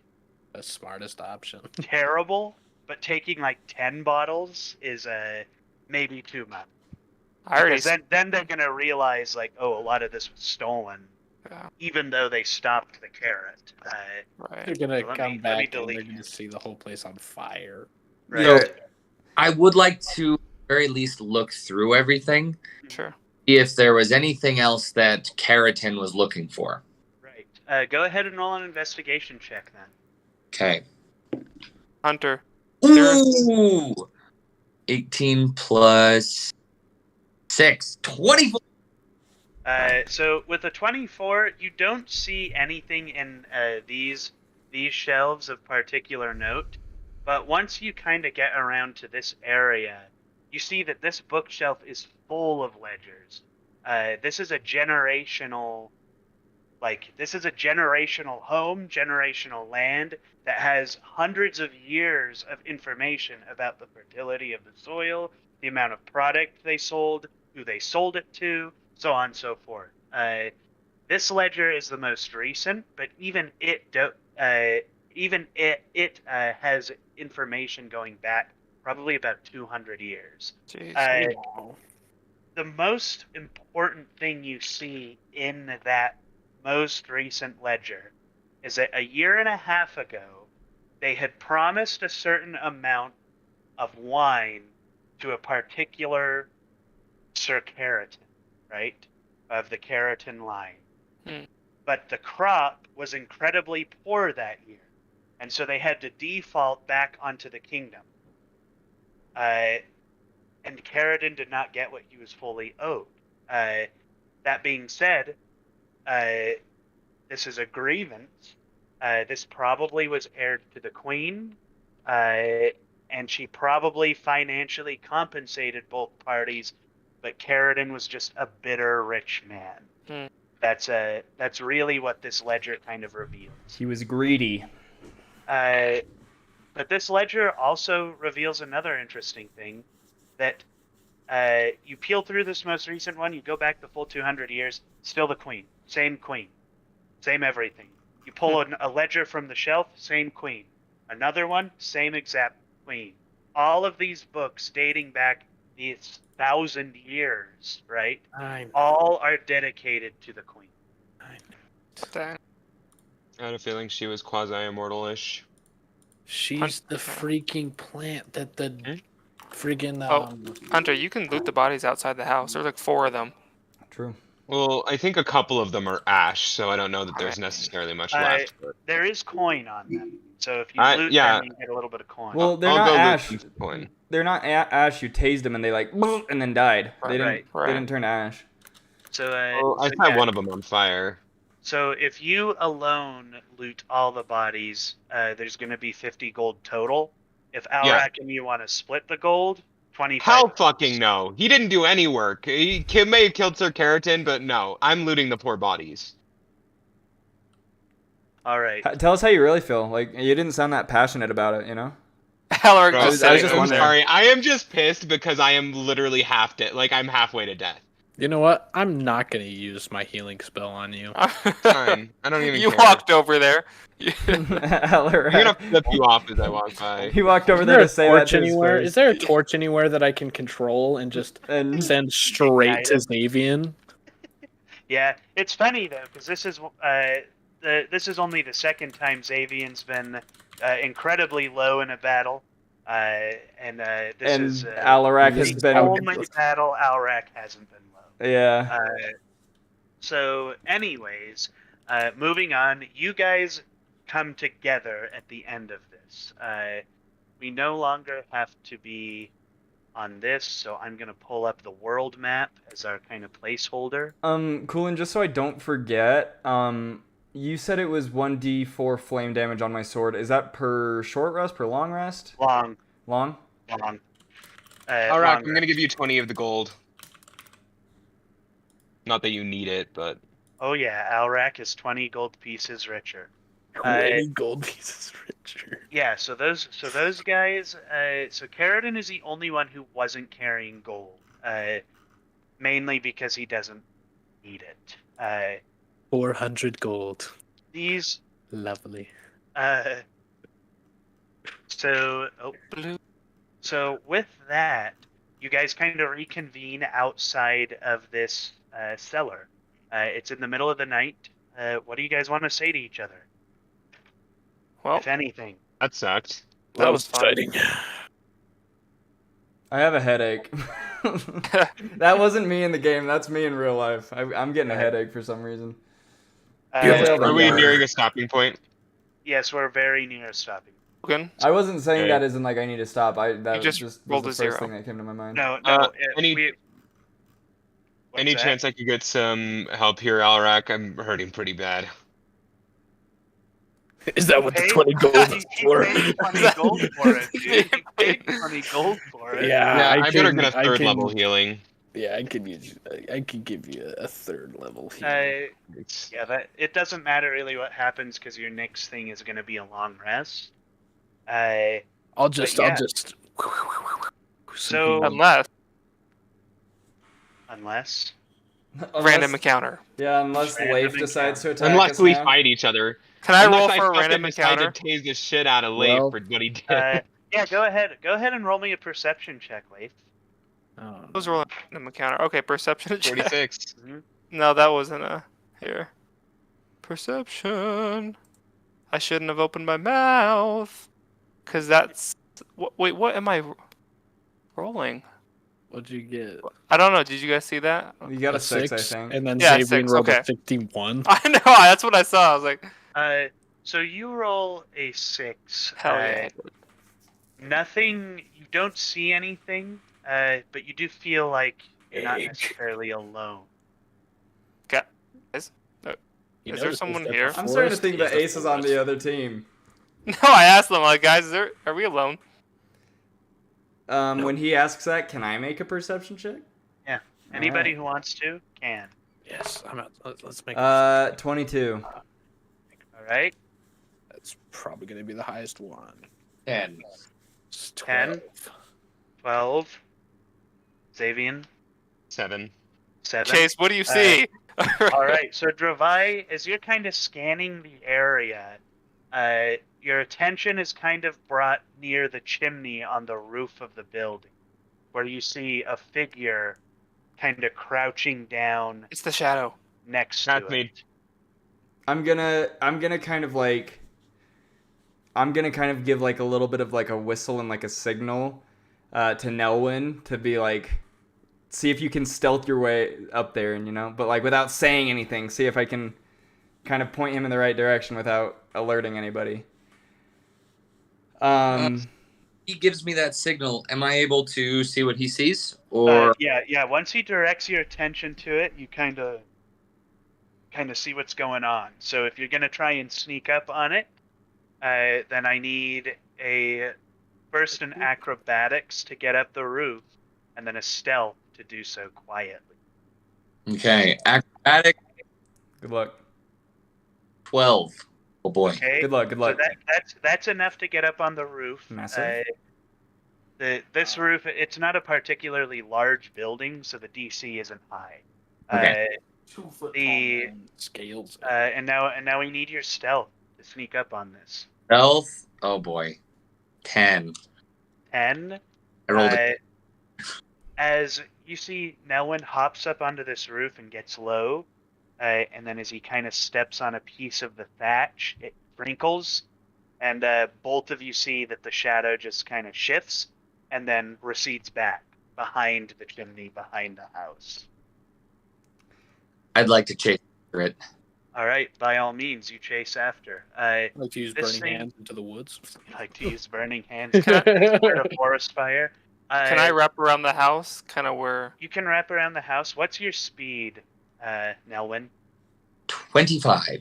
the smartest option. terrible, but taking like 10 bottles is maybe too much. I already. Because then they're gonna realize like, oh, a lot of this was stolen, Yeah. even though they stopped the carrot. Right. They're gonna Let me- come let me back and delete they're gonna it. see the whole place on fire. Right. Yeah. I would like to, at the very least, look through everything, Sure. see if there was anything else that Keratin was looking for. Right. Go ahead and roll an investigation check then. Okay. Hunter. There's- Ooh! 18 plus 6. 24! So with a 24, you don't see anything in these shelves of particular note, but once you kind of get around to this area, you see that this bookshelf is full of ledgers. This is a generational home, generational land that has hundreds of years of information about the fertility of the soil, the amount of product they sold, who they sold it to, so on and so forth. This ledger is the most recent, but even it has information going back probably about 200 years. Jeez. The most important thing you see in that most recent ledger is that a year and a half ago, they had promised a certain amount of wine to a particular Sir Keratin, right? Of the Keratin line. Hmm. But the crop was incredibly poor that year. And so they had to default back onto the kingdom. And Keratin did not get what he was fully owed. That being said, this is a grievance. This probably was aired to the queen, and she probably financially compensated both parties, but Keratin was just a bitter rich man. Hmm. That's really what this ledger kind of reveals. He was greedy. But this ledger also reveals another interesting thing, that you peel through this most recent one, you go back the full 200 years, still the queen, same everything. You pull a ledger from the shelf, same queen. Another one, same exact queen. All of these books dating back these 1,000 years, right? All are dedicated to the queen. Dang. I had a feeling she was quasi-immortal-ish. She's the freaking plant that the friggin' Oh. Hunter, you can loot the bodies outside the house. There's like 4 of them. True. Well, I think a couple of them are ash, so I don't know that there's necessarily much left. But There is coin on them. So if you loot yeah. them, you get a little bit of coin. Well, they're I'll not go Ash. loot some coin. They're not Ash. You tased them and they like and then died. They didn't. Right. They didn't turn to Ash. So, Well, I so, set yeah. one of them on fire. So if you alone loot all the bodies, there's going to be 50 gold total. If Alrak and you want to split the gold, 25. Hell fucking no. He didn't do any work. He may have killed Sir Keratin, but no. I'm looting the poor bodies. All right. Tell us how you really feel. Like you didn't sound that passionate about it. You know. Alaric Bro, I just was said just it. I'm wondering. sorry. I am just pissed because I am literally half dead. Like, I'm halfway to death. You know what? I'm not gonna use my healing spell on you. Fine. I don't even You care. walked over there. Alaric. I'm gonna flip you off as I walk by. He walked over Is there there to a say that torch to his anywhere? face. Is there a torch anywhere that I can control and just And send straight to Xavian? Yeah, it's funny though because this is only the second time Xavian's been incredibly low in a battle, and this is Alaric has the been. only battle Alrak hasn't been low. Yeah. So, anyways, moving on, you guys come together at the end of this. We no longer have to be on this, so I'm going to pull up the world map as our kind of placeholder. Coolin, just so I don't forget, you said it was 1d4 flame damage on my sword. Is that per short rest, per long rest? Long. Long? Long. Alright, long I'm gonna give you 20 of the gold. Not that you need it, but... Oh yeah, Alrak is 20 gold pieces richer. 20 gold pieces richer. Yeah, so those guys. So Keratin is the only one who wasn't carrying gold, mainly because he doesn't need it. 400 gold. These. Lovely. So with that, you guys kind of reconvene outside of this cellar. It's in the middle of the night. What do you guys want to say to each other? Well, If anything. That sucked. that was fun. exciting. I have a headache. That wasn't me in the game. That's me in real life. I'm getting a headache for some reason. Are we nearing a stopping point? Yes, we're very near stopping. Logan, I wasn't saying Okay. that as in like I need to stop. That just was rolled the a first 0. thing that came to my mind. No. Any What's that? chance I could get some help here, Alrak? I'm hurting pretty bad. Is that what the Paid- 20 gold is He for? paid 20 gold for it, dude. He paid 20 gold for it. Yeah, Yeah, I better can- get a I third can- level healing. Yeah, I could give you a third level heal. It's- Yeah, that it doesn't matter really what happens because your next thing is going to be a long rest. I'll just yeah. So unless unless random encounter. Yeah, unless Random Leif decides to attack Unless us we now. fight each other. Can I Unless roll for a fucking random decide encounter? to tase the shit out of Leif Well, for what he did. yeah, go ahead and roll me a perception check, Leif. Oh, I was rolling a random encounter. Okay, perception check. 46. No, that wasn't a here. Perception. I shouldn't have opened my mouth, cause that's. Wait, what am I rolling? what'd you get? I don't know. Did you guys see that? You got a 6, I think. And then Yeah, Xavier 6, rolled okay. a 51. I know. That's what I saw. I was like, So you roll a 6. hell yeah. Nothing. You don't see anything, but you do feel like you're not Egg. necessarily alone. You Is there notice someone that the here? I'm starting to forest think that the Ace is on the forest. other team. No, I asked them like, guys, are we alone? When he asks that, can I make a perception check? Anybody Alright. who wants to can. Yes, I'm out. Let's make. 22. All right. That's probably going to be the highest one. 10. It's 10. 12. Xavian. 7. 7. Chase, what do you see? All right, so Dravai, as you're kind of scanning the area, your attention is kind of brought near the chimney on the roof of the building, where you see a figure kind of crouching down It's the shadow. next That's to me. it. I'm gonna kind of like. I'm gonna kind of give like a little bit of like a whistle and like a signal to Nelwyn to be like, see if you can stealth your way up there, and but like without saying anything, see if I can kind of point him in the right direction without alerting anybody. He gives me that signal. Am I able to see what he sees? Or yeah. Once he directs your attention to it, you kind of see what's going on. So if you're gonna try and sneak up on it, then I need first an acrobatics to get up the roof, and then a stealth to do so quietly. Okay, acrobatic Good luck. 12. Oh boy. Okay. Good luck. Good luck. So that's enough to get up on the roof. Massive. This roof, it's not a particularly large building, so the DC isn't high. Okay. 2 foot The- tall man. Scales. And now we need your stealth to sneak up on this. Stealth. Oh boy. 10. 10. I rolled it. As you see, Nelwyn hops up onto this roof and gets low, and then as he kind of steps on a piece of the thatch, it wrinkles, and both of you see that the shadow just kind of shifts and then recedes back behind the chimney, behind the house. I'd like to chase after it. All right, by all means, you chase after. I like to use This burning thing- hands into the woods. You like to use burning hands to start a forest fire. Can I wrap around the house? Kind of where. You can wrap around the house. What's your speed, Nelwyn? 25.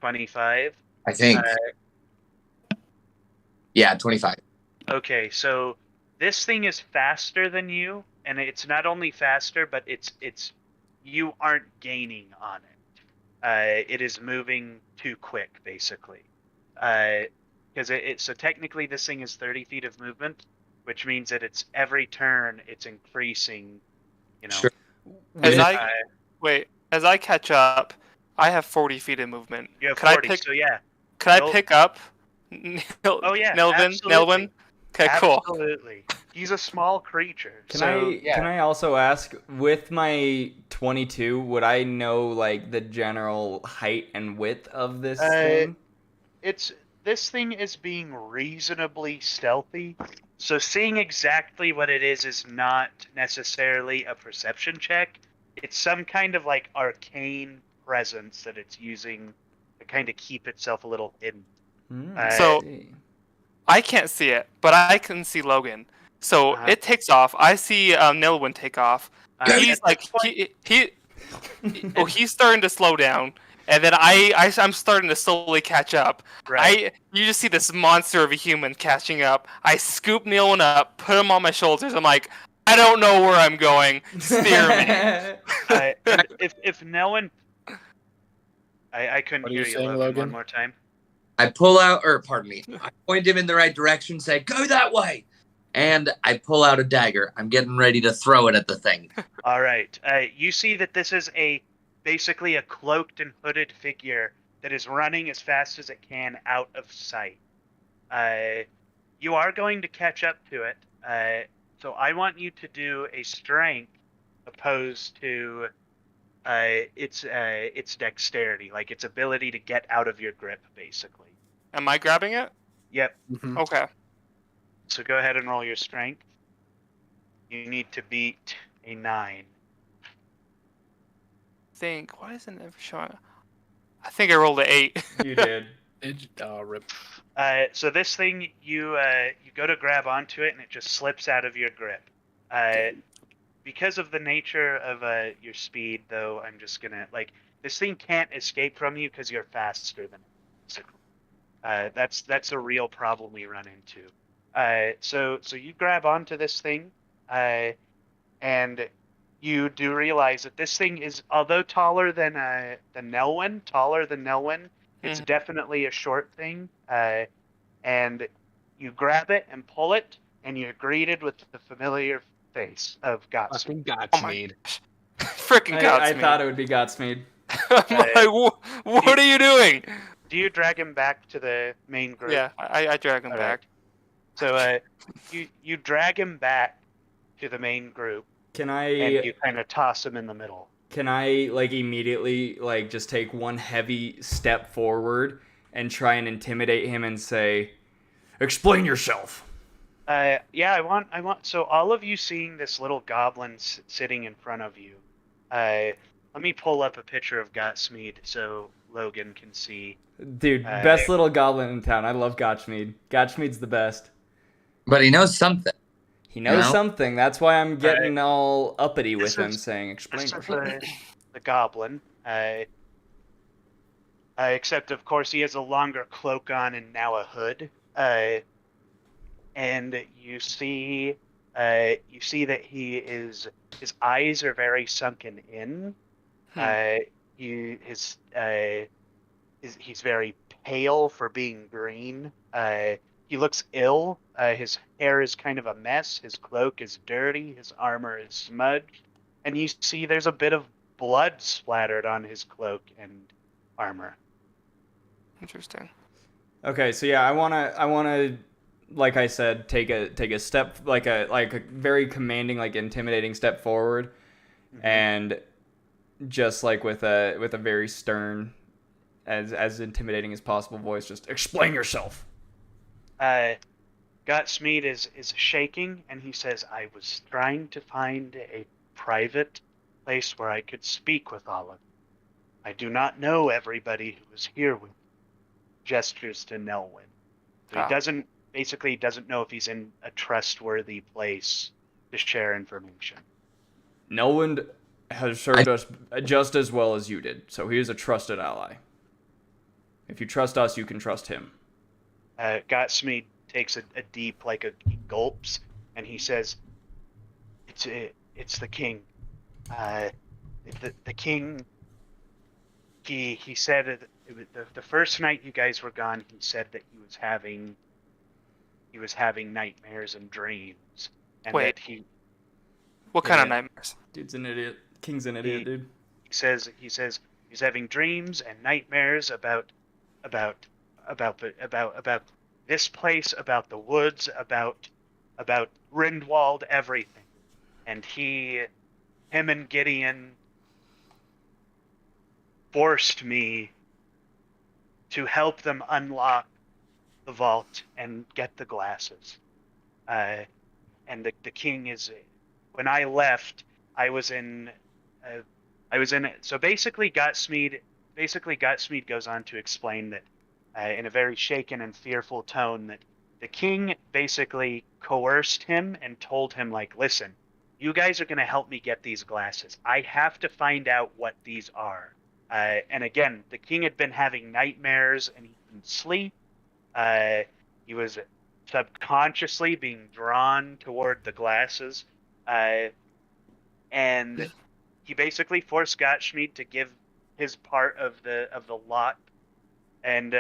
25. I think. Yeah, 25. Okay, so this thing is faster than you, and it's not only faster, but it's you aren't gaining on it. It is moving too quick, basically. Because so technically this thing is 30 feet of movement, which means that it's every turn it's increasing. You know. Sure. As Uh, as I catch up, I have 40 feet of movement. you have Could 40, I pick? so yeah. Could I Nope. pick up? Oh yeah, Nelvin. absolutely. Nelvin. Okay, cool. Absolutely. He's a small creature. Can so, I yeah. can I also ask, with my 22, would I know like the general height and width of this thing? This thing is being reasonably stealthy, so seeing exactly what it is not necessarily a perception check. It's some kind of like arcane presence that it's using to kind of keep itself a little hidden. So- I can't see it, but I can see Logan. So it takes off. I see Nilwyn take off. He's at like this point- he's starting to slow down, and then I'm starting to slowly catch up. right. You just see this monster of a human catching up. I scoop Nilwyn up, put him on my shoulders. I'm like, I don't know where I'm going. Steer me. If Nelwyn, I couldn't What are hear you you, saying, Logan, Logan? one more time. I pull out, or pardon me, I point him in the right direction, say, go that way. And I pull out a dagger. I'm getting ready to throw it at the thing. All right. You see that this is basically a cloaked and hooded figure that is running as fast as it can out of sight. You are going to catch up to it. So I want you to do a strength opposed to its dexterity, like its ability to get out of your grip, basically. Am I grabbing it? Yep. Mhm. Okay. So go ahead and roll your strength. You need to beat a 9. Why isn't it ever showing? I think I rolled an 8. You did. Rip. So this thing, you go to grab onto it, and it just slips out of your grip. Because of the nature of your speed, though, I'm just gonna this thing can't escape from you because you're faster than it. That's a real problem we run into. So you grab onto this thing, and you do realize that this thing is, although taller than Nelwyn, it's definitely a short thing. And you grab it and pull it, and you're greeted with the familiar face of Gotspeed. Fucking Godspeed. Freaking I Godsmeed. thought it would be Godsmeed. I'm like, what are you doing? Do you drag him back to the main group? Yeah, I drag him All back. So you drag him back to the main group, Can and I you kind of toss him in the middle. immediately just take one heavy step forward and try and intimidate him and say, "Explain yourself." Yeah, I want. So all of you seeing this little goblin sitting in front of you. Let me pull up a picture of Gotsmeed so Logan can see. Dude, best little goblin in town. I love Gotchmead. Gotchmead's the best. But he knows something. He knows know? something. That's why I'm getting all uppity with This him, is- saying, "Explain This is yourself." the goblin. Except, of course, he has a longer cloak on and now a hood. And you see that his eyes are very sunken in. He's very pale for being green. He looks ill. His hair is kind of a mess. His cloak is dirty. His armor is smudged. And you see there's a bit of blood splattered on his cloak and armor. Interesting. Okay, so yeah, I wanna, like I said, take a step, like a very commanding, like intimidating step forward, and just like with a very stern, as intimidating as possible voice, just explain yourself. Gotsmead is shaking, and he says, "I was trying to find a private place where I could speak with all of you. I do not know everybody who is here with me." Gestures to Nelwyn. So he doesn't know if he's in a trustworthy place to share information. Nelwyn has served us just as well as you did, so he is a trusted ally. If you trust us, you can trust him. Gotsmead takes a deep, he gulps, and he says, "It's the king. The king. He said the first night you guys were gone, he said that he was having nightmares and dreams, and Wait. that What kind of nightmares? Dude's an idiot. King's an idiot, dude. He says he's having dreams and nightmares about this place, about the woods, about Rindwald, everything. And him and Gideon forced me to help them unlock the vault and get the glasses. And the king is, when I left, I was in. So basically, Gotsmead goes on to explain that, in a very shaken and fearful tone, that the king basically coerced him and told him, like, "Listen, you guys are going to help me get these glasses. I have to find out what these are." And again, the king had been having nightmares and he couldn't sleep. He was subconsciously being drawn toward the glasses. And he basically forced Gottschmied to give his part of the lot and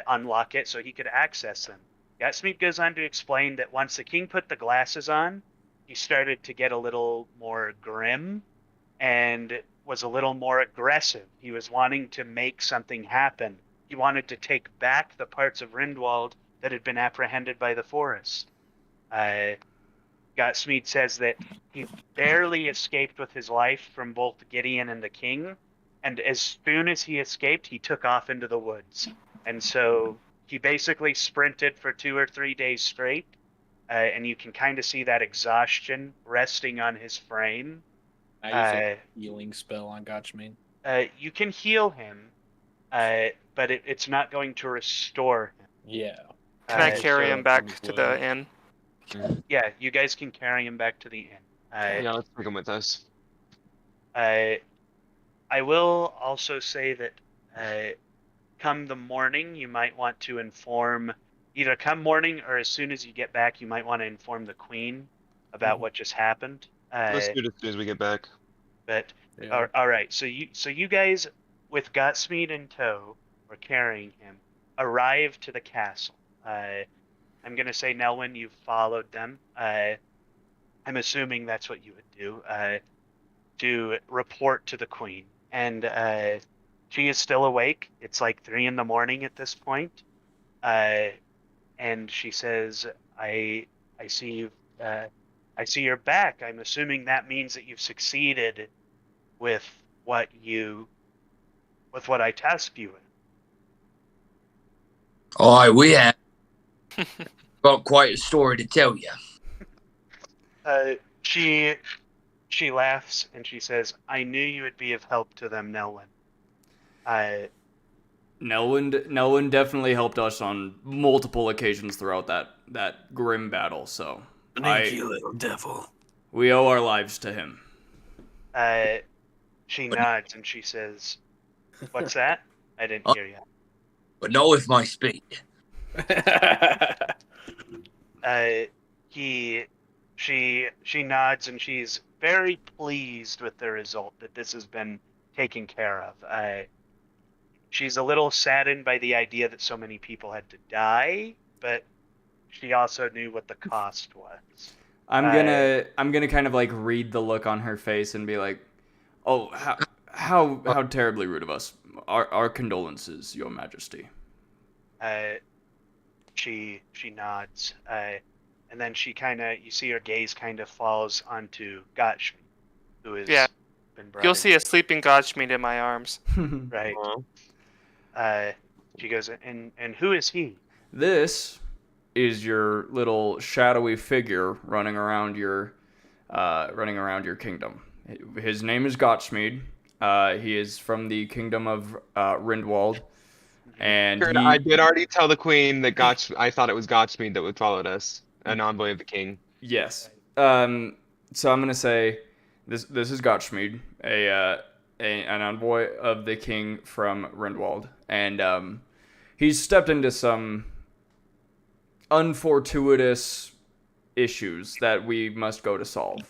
unlock it so he could access them. Gottschmied goes on to explain that once the king put the glasses on, he started to get a little more grim and was a little more aggressive. He was wanting to make something happen. He wanted to take back the parts of Rindwald that had been apprehended by the forest. Gotsmead says that he barely escaped with his life from both Gideon and the king, and as soon as he escaped, he took off into the woods. And so he basically sprinted for 2 or 3 days straight, and you can kind of see that exhaustion resting on his frame. I use a healing spell on Gotchmead. You can heal him, but it's not going to restore him. Yeah. Can I carry him back to the inn? Yeah, you guys can carry him back to the inn. Yeah, let's take him with us. I will also say that come the morning, you might want to inform, either come morning or as soon as you get back, you might want to inform the queen about what just happened. Let's do it as soon as we get back. But Yeah. all right, so you guys with Gotsmead in tow, or carrying him, arrive to the castle. I'm gonna say, Nelwyn, you followed them. I'm assuming that's what you would do, to report to the queen. And she is still awake. It's like 3 a.m. at this point. And she says, I see you. I see you're back. I'm assuming that means that you've succeeded with what I tasked you with. Aye, we have got quite a story to tell you. She laughs and she says, "I knew you would be of help to them, Nelwyn. Nelwyn definitely helped us on multiple occasions throughout that grim battle. So Thank you, little devil. we owe our lives to him. She nods and she says, "What's that? I didn't hear you." But not with my speed. She nods and she's very pleased with the result, that this has been taken care of. She's a little saddened by the idea that so many people had to die, but she also knew what the cost was. I'm gonna kind of like read the look on her face and be like, "Oh, how terribly rude of us. Our condolences, Your Majesty." She nods, and then you see her gaze kind of falls onto Gotch, who is been brought You'll in. see a sleeping Godschmied in my arms. Right. She goes, and who is he? This is your little shadowy figure running around your kingdom. His name is Gottsmead. He is from the kingdom of Rindwald, and I did already tell the queen that I thought it was Gottsmead that would followed us, an envoy of the king. Yes. So I'm gonna say this is Gottsmead, an envoy of the king from Rindwald, and he's stepped into some unfortuitous issues that we must go to solve.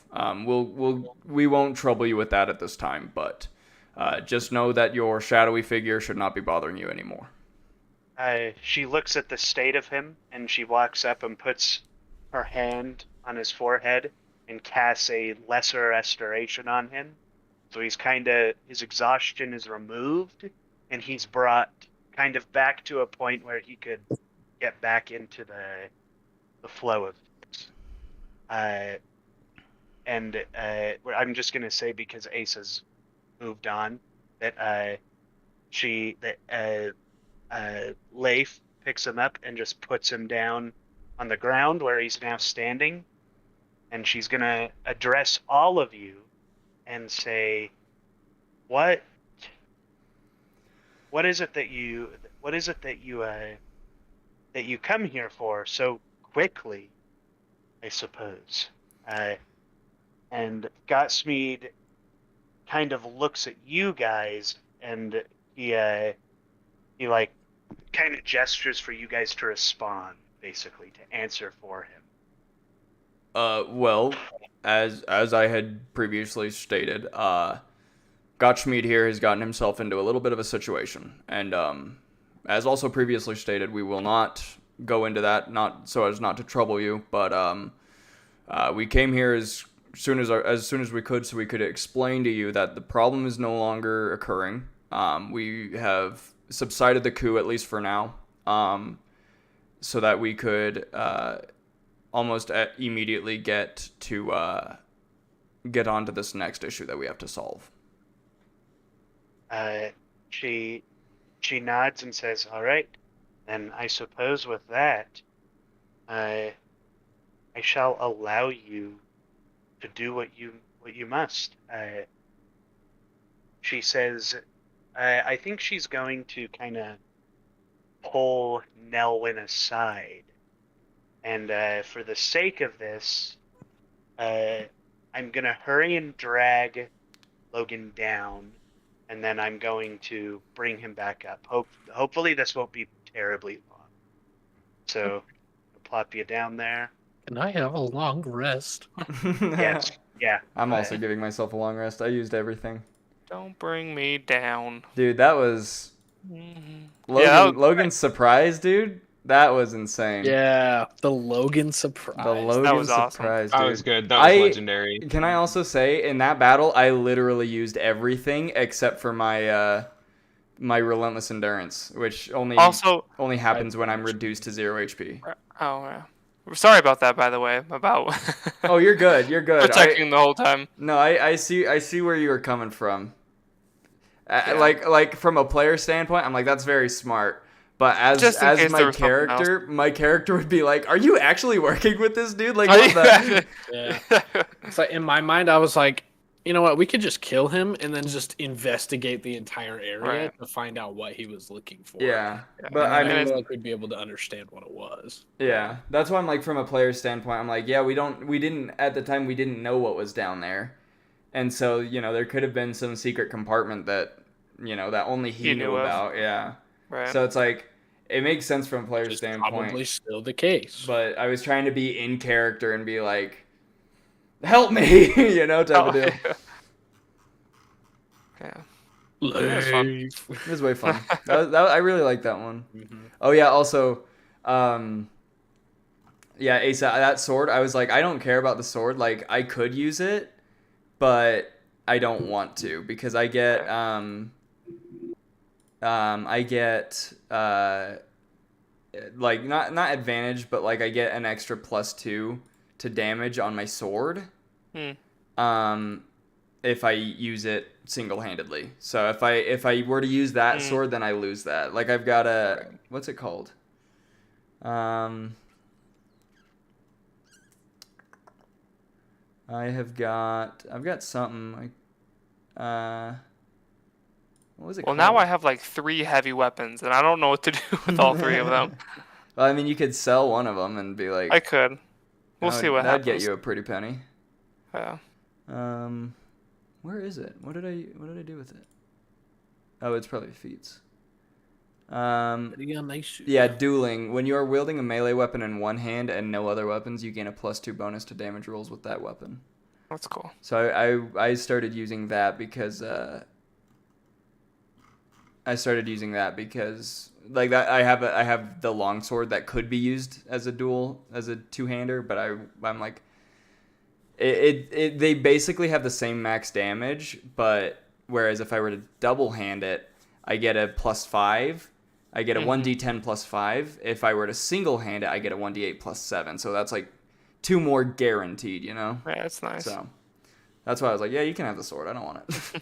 We won't trouble you with that at this time, but just know that your shadowy figure should not be bothering you anymore. She looks at the state of him, and she walks up and puts her hand on his forehead and casts a lesser restoration on him. So his exhaustion is removed, and he's brought kind of back to a point where he could get back into the flow of things. I'm just gonna say, because Ace has moved on, that Leif picks him up and just puts him down on the ground where he's now standing, and she's gonna address all of you and say, what is it that you come here for so quickly, I suppose? And Gottsmead kind of looks at you guys, and he like kind of gestures for you guys to respond, basically, to answer for him. Well, as I had previously stated, Gottsmead here has gotten himself into a little bit of a situation, and as also previously stated, we will not go into that, not so as not to trouble you, but we came here as soon as we could, so we could explain to you that the problem is no longer occurring. We have subsided the coup, at least for now, so that we could almost immediately get on to this next issue that we have to solve. She nods and says, "All right, then I suppose with that, I shall allow you to do what you must." She says, I think she's going to kind of pull Nelwyn aside, and for the sake of this, I'm gonna hurry and drag Logan down, and then I'm going to bring him back up. Hopefully this won't be terribly long. So I'll plop you down there. Can I have a long rest? Yes. Yeah. I'm also giving myself a long rest. I used everything. Don't bring me down. Dude, that was Mm-hmm. Yeah, Logan's surprise, dude. That was insane. Yeah, the Logan surprise. The Logan That was awesome. surprise, That dude. was good. That was legendary. Can I also say, in that battle, I literally used everything except for my my relentless endurance, which only happens when I'm reduced to 0 HP. Oh, yeah. Sorry about that, by the way. About Oh, you're good. You're good. protecting the whole time. No, I see where you were coming from. Like from a player standpoint, I'm like, that's very smart. But as my character would be like, "Are you actually working with this dude? Like, what the?" Yeah. It's like, in my mind, I was like, You know what? We could just kill him and then just investigate the entire area Right. to find out what he was looking for. Yeah, Yeah. but And I then mean, feel like we'd be able to understand what it was. yeah, that's why I'm like, from a player standpoint, I'm like, yeah, we didn't at the time, we didn't know what was down there, and so there could have been some secret compartment that that only he He knew knew of. about. Yeah, Right. so it's like it makes sense from a player Which is standpoint. probably still the case. But I was trying to be in character and be like, help me, type of deal. Yeah. Life. It was way fun. I really like that one. Mhm. Oh yeah, also, yeah, Asa, that sword, I was like, I don't care about the sword. Like, I could use it, but I don't want to because I get like not advantage, but like I get an extra +2 to damage on my sword. If I use it single-handedly. So if I were to use that sword, then I lose that. Like I've got what's it called? I've got something like what was it Well, called? now I have like 3 heavy weapons, and I don't know what to do with all 3 of them. Well, I mean, you could sell one of them and be like, I could. We'll see what that'd happens. get you a pretty penny. Yeah. Where is it? What did I do with it? Oh, it's probably feats. Yeah, dueling. When you are wielding a melee weapon in one hand and no other weapons, you gain a +2 bonus to damage rolls with that weapon. That's cool. So I started using that because like that I have the longsword that could be used as a two-hander, but I'm like they basically have the same max damage, but whereas if I were to double hand it, I get a +5. I get a 1d10 +5. If I were to single hand it, I get a 1d8 +7. So that's like 2 more guaranteed, Yeah, that's nice. So that's why I was like, yeah, you can have the sword. I don't want it.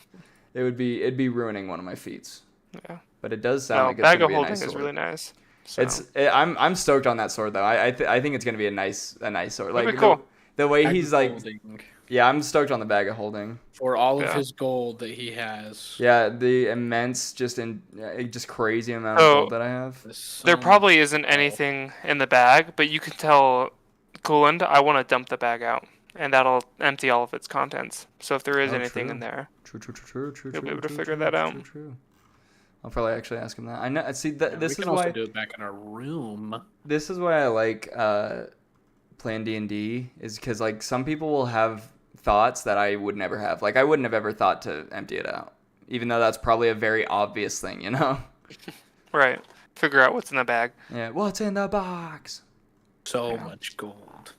It'd be ruining one of my feats. Yeah. But it does sound like it's Bag gonna of be a Holding nice is sword. really nice. So. I'm stoked on that sword though. I think it's gonna be a nice sword. That'd Like be cool. the way Bag he's of like, holding. yeah, I'm stoked on the bag of holding. For all of Yeah. his gold that he has. Yeah, the immense, just crazy amount So, of gold that I have. There's so There much probably isn't gold. anything in the bag, but you can tell Cooland, I want to dump the bag out, and that'll empty all of its contents. So if there is Oh, anything true. in there, True. You'll be able to figure that out. True. I'll probably actually ask him that. I know. See, Yeah, this we is can also why. do it back in our room. This is why I like playing D&D, is because like some people will have thoughts that I would never have. Like I wouldn't have ever thought to empty it out, even though that's probably a very obvious thing, right? Figure out what's in the bag. Yeah. What's in the box? So much gold.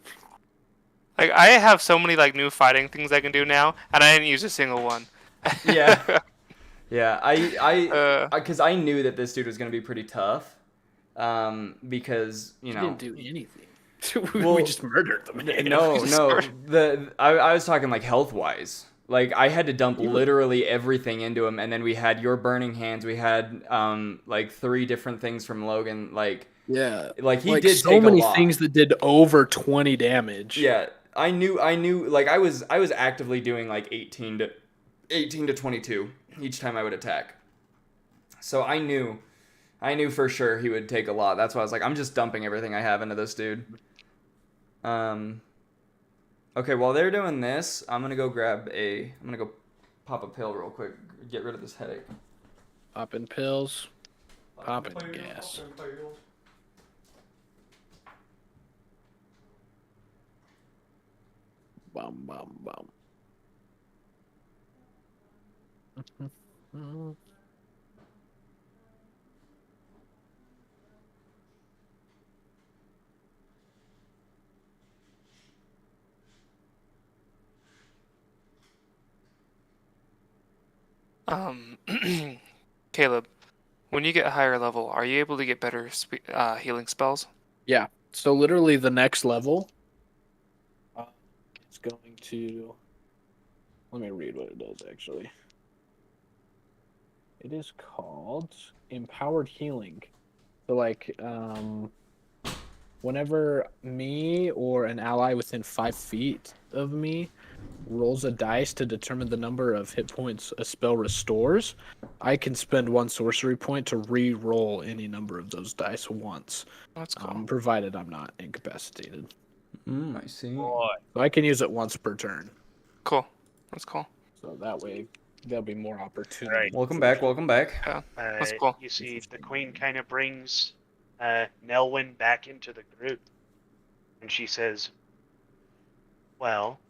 Like I have so many like new fighting things I can do now, and I didn't use a single one. Yeah. Yeah. Uh, Because I knew that this dude was gonna be pretty tough. Because We didn't do anything. Well, we just murdered the man. No. I was talking like health wise. Like I had to dump literally everything into him, and then we had your burning hands. We had like 3 different things from Logan. Like Yeah. he did so take many a lot. things that did over 20 damage. Yeah, I knew. Like I was actively doing like 18 to 22 each time I would attack. So I knew for sure he would take a lot. That's why I was like, I'm just dumping everything I have into this dude. Okay, while they're doing this, I'm gonna go pop a pill real quick, get rid of this headache. Popping pills. Popping gas. Bum, bum, bum. Caleb, when you get a higher level, are you able to get better healing spells? Yeah. So literally the next level it's going to let me read what it does actually. It is called Empowered Healing. So like whenever me or an ally within 5 feet of me rolls a dice to determine the number of hit points a spell restores, I can spend 1 sorcery point to re-roll any number of those dice once, That's cool. provided I'm not incapacitated. I see. Boy. So I can use it once per turn. Cool. That's cool. So that way there'll be more opportunity. Right. Welcome back. Welcome back. That's cool. You see, the queen kind of brings Nelwyn back into the group, and she says, "Well,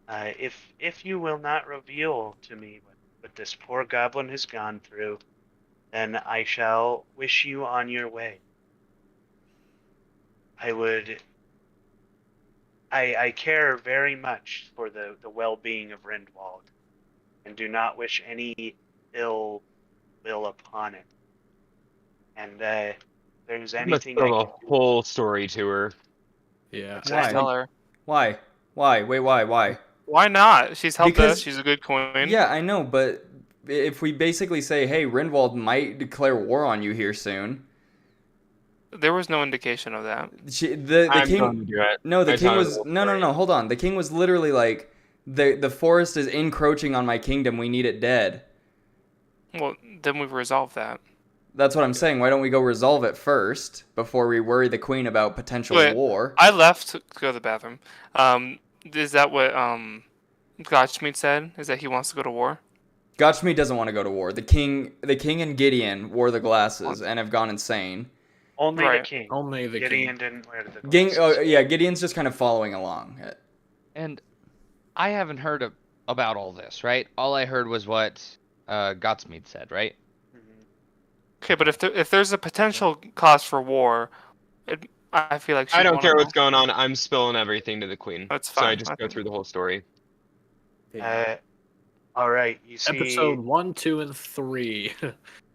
if you will not reveal to me what this poor goblin has gone through, then I shall wish you on your way. I care very much for the well-being of Rindwald, and do not wish any ill will upon it. And if there's You must anything tell I the can whole story to her. Yeah. Why? Tell her. Why? Wait, why? Why not? She's helped Because- us. She's a good queen. Yeah, I know, but if we basically say, hey, Rindwald might declare war on you here soon. There was no indication of that. The I'm king. going to do it. No, the I king thought it was was no. Hold on. The king was literally like, the forest is encroaching on my kingdom. We need it dead. Well, then we've resolved that. That's what I'm saying. Why don't we go resolve it first before we worry the queen about potential Wait, war? I left to go to the bathroom. Is that what Gotchmeat said? Is that he wants to go to war? Gotchmeat doesn't want to go to war. The king and Gideon wore the glasses and have gone insane. only Right. the king. Only the Gideon didn't wear the Ging, glasses. Gideon's just kind of following along. And I haven't heard about all this, right? All I heard was what Godsmead said, right? Mhm. Okay, but if there's a potential cause for war, I feel like I she'd don't wanna care know. what's going on. I'm spilling everything to the queen. That's So I fine. just I go think- through the whole story. All right, you see Episode 1, 2, and 3.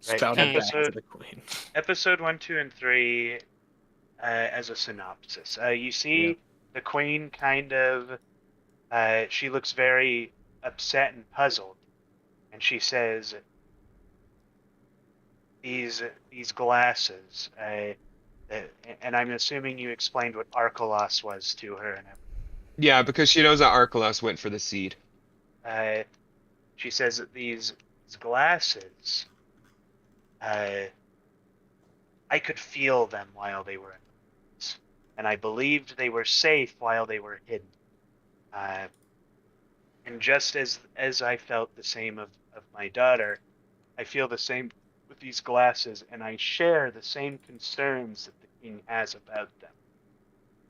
Spouting back to episode- the queen. episode 1, 2, and 3 as a synopsis. You see the queen kind of, she looks very upset and puzzled, and she says, "These glasses." And I'm assuming you explained what Arkelos was to her, and Yeah, because she knows that Arkelos went for the seed. she says that these glasses, I could feel them while they were in us, and I believed they were safe while they were hidden. And just as I felt the same of my daughter, I feel the same with these glasses, and I share the same concerns that the king has about them.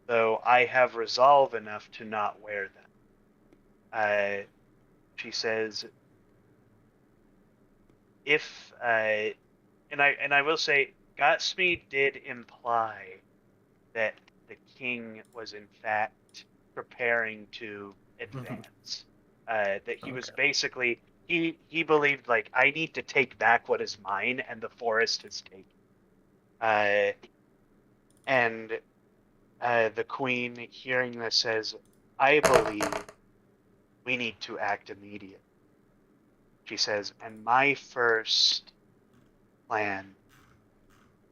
Though I have resolve enough to not wear them. She says, if and I will say, Gotsmead did imply that the king was in fact preparing to advance. That he was basically he believed, like, I need to take back what is mine, and the forest has taken. And the queen, hearing this, says, I believe we need to act immediately. She says, and my first plan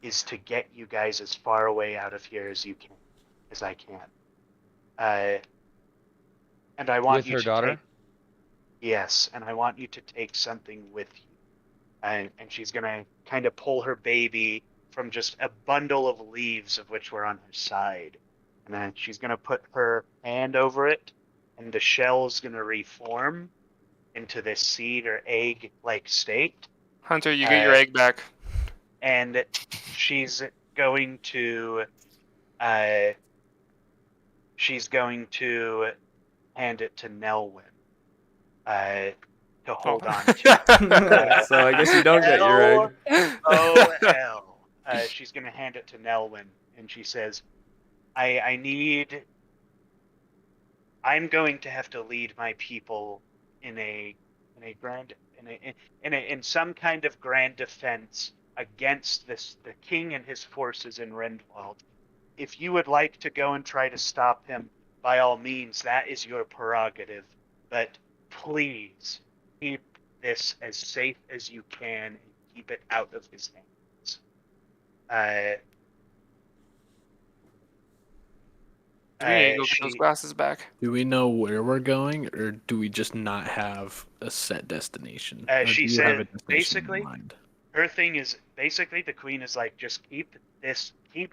is to get you guys as far away out of here as I can. And I want With you her to daughter? take, yes, and I want you to take something with you. And she's gonna kind of pull her baby from just a bundle of leaves of which were on her side. And then she's gonna put her hand over it, and the shell's gonna reform into this seed or egg-like state. Hunter, you get your egg back. And she's going to hand it to Nelwyn to hold on to. So I guess you don't get your egg. Oh hell! She's gonna hand it to Nelwyn, and she says, I'm going to have to lead my people in some kind of grand defense against the king and his forces in Rindwald. If you would like to go and try to stop him, by all means, that is your prerogative. But please keep this as safe as you can and keep it out of his hands. We need to go get she- those glasses back. Do we know where we're going, or do we just not have a set destination? Or She do you have a said, destination in basically, mind? her thing is basically the queen is like, just keep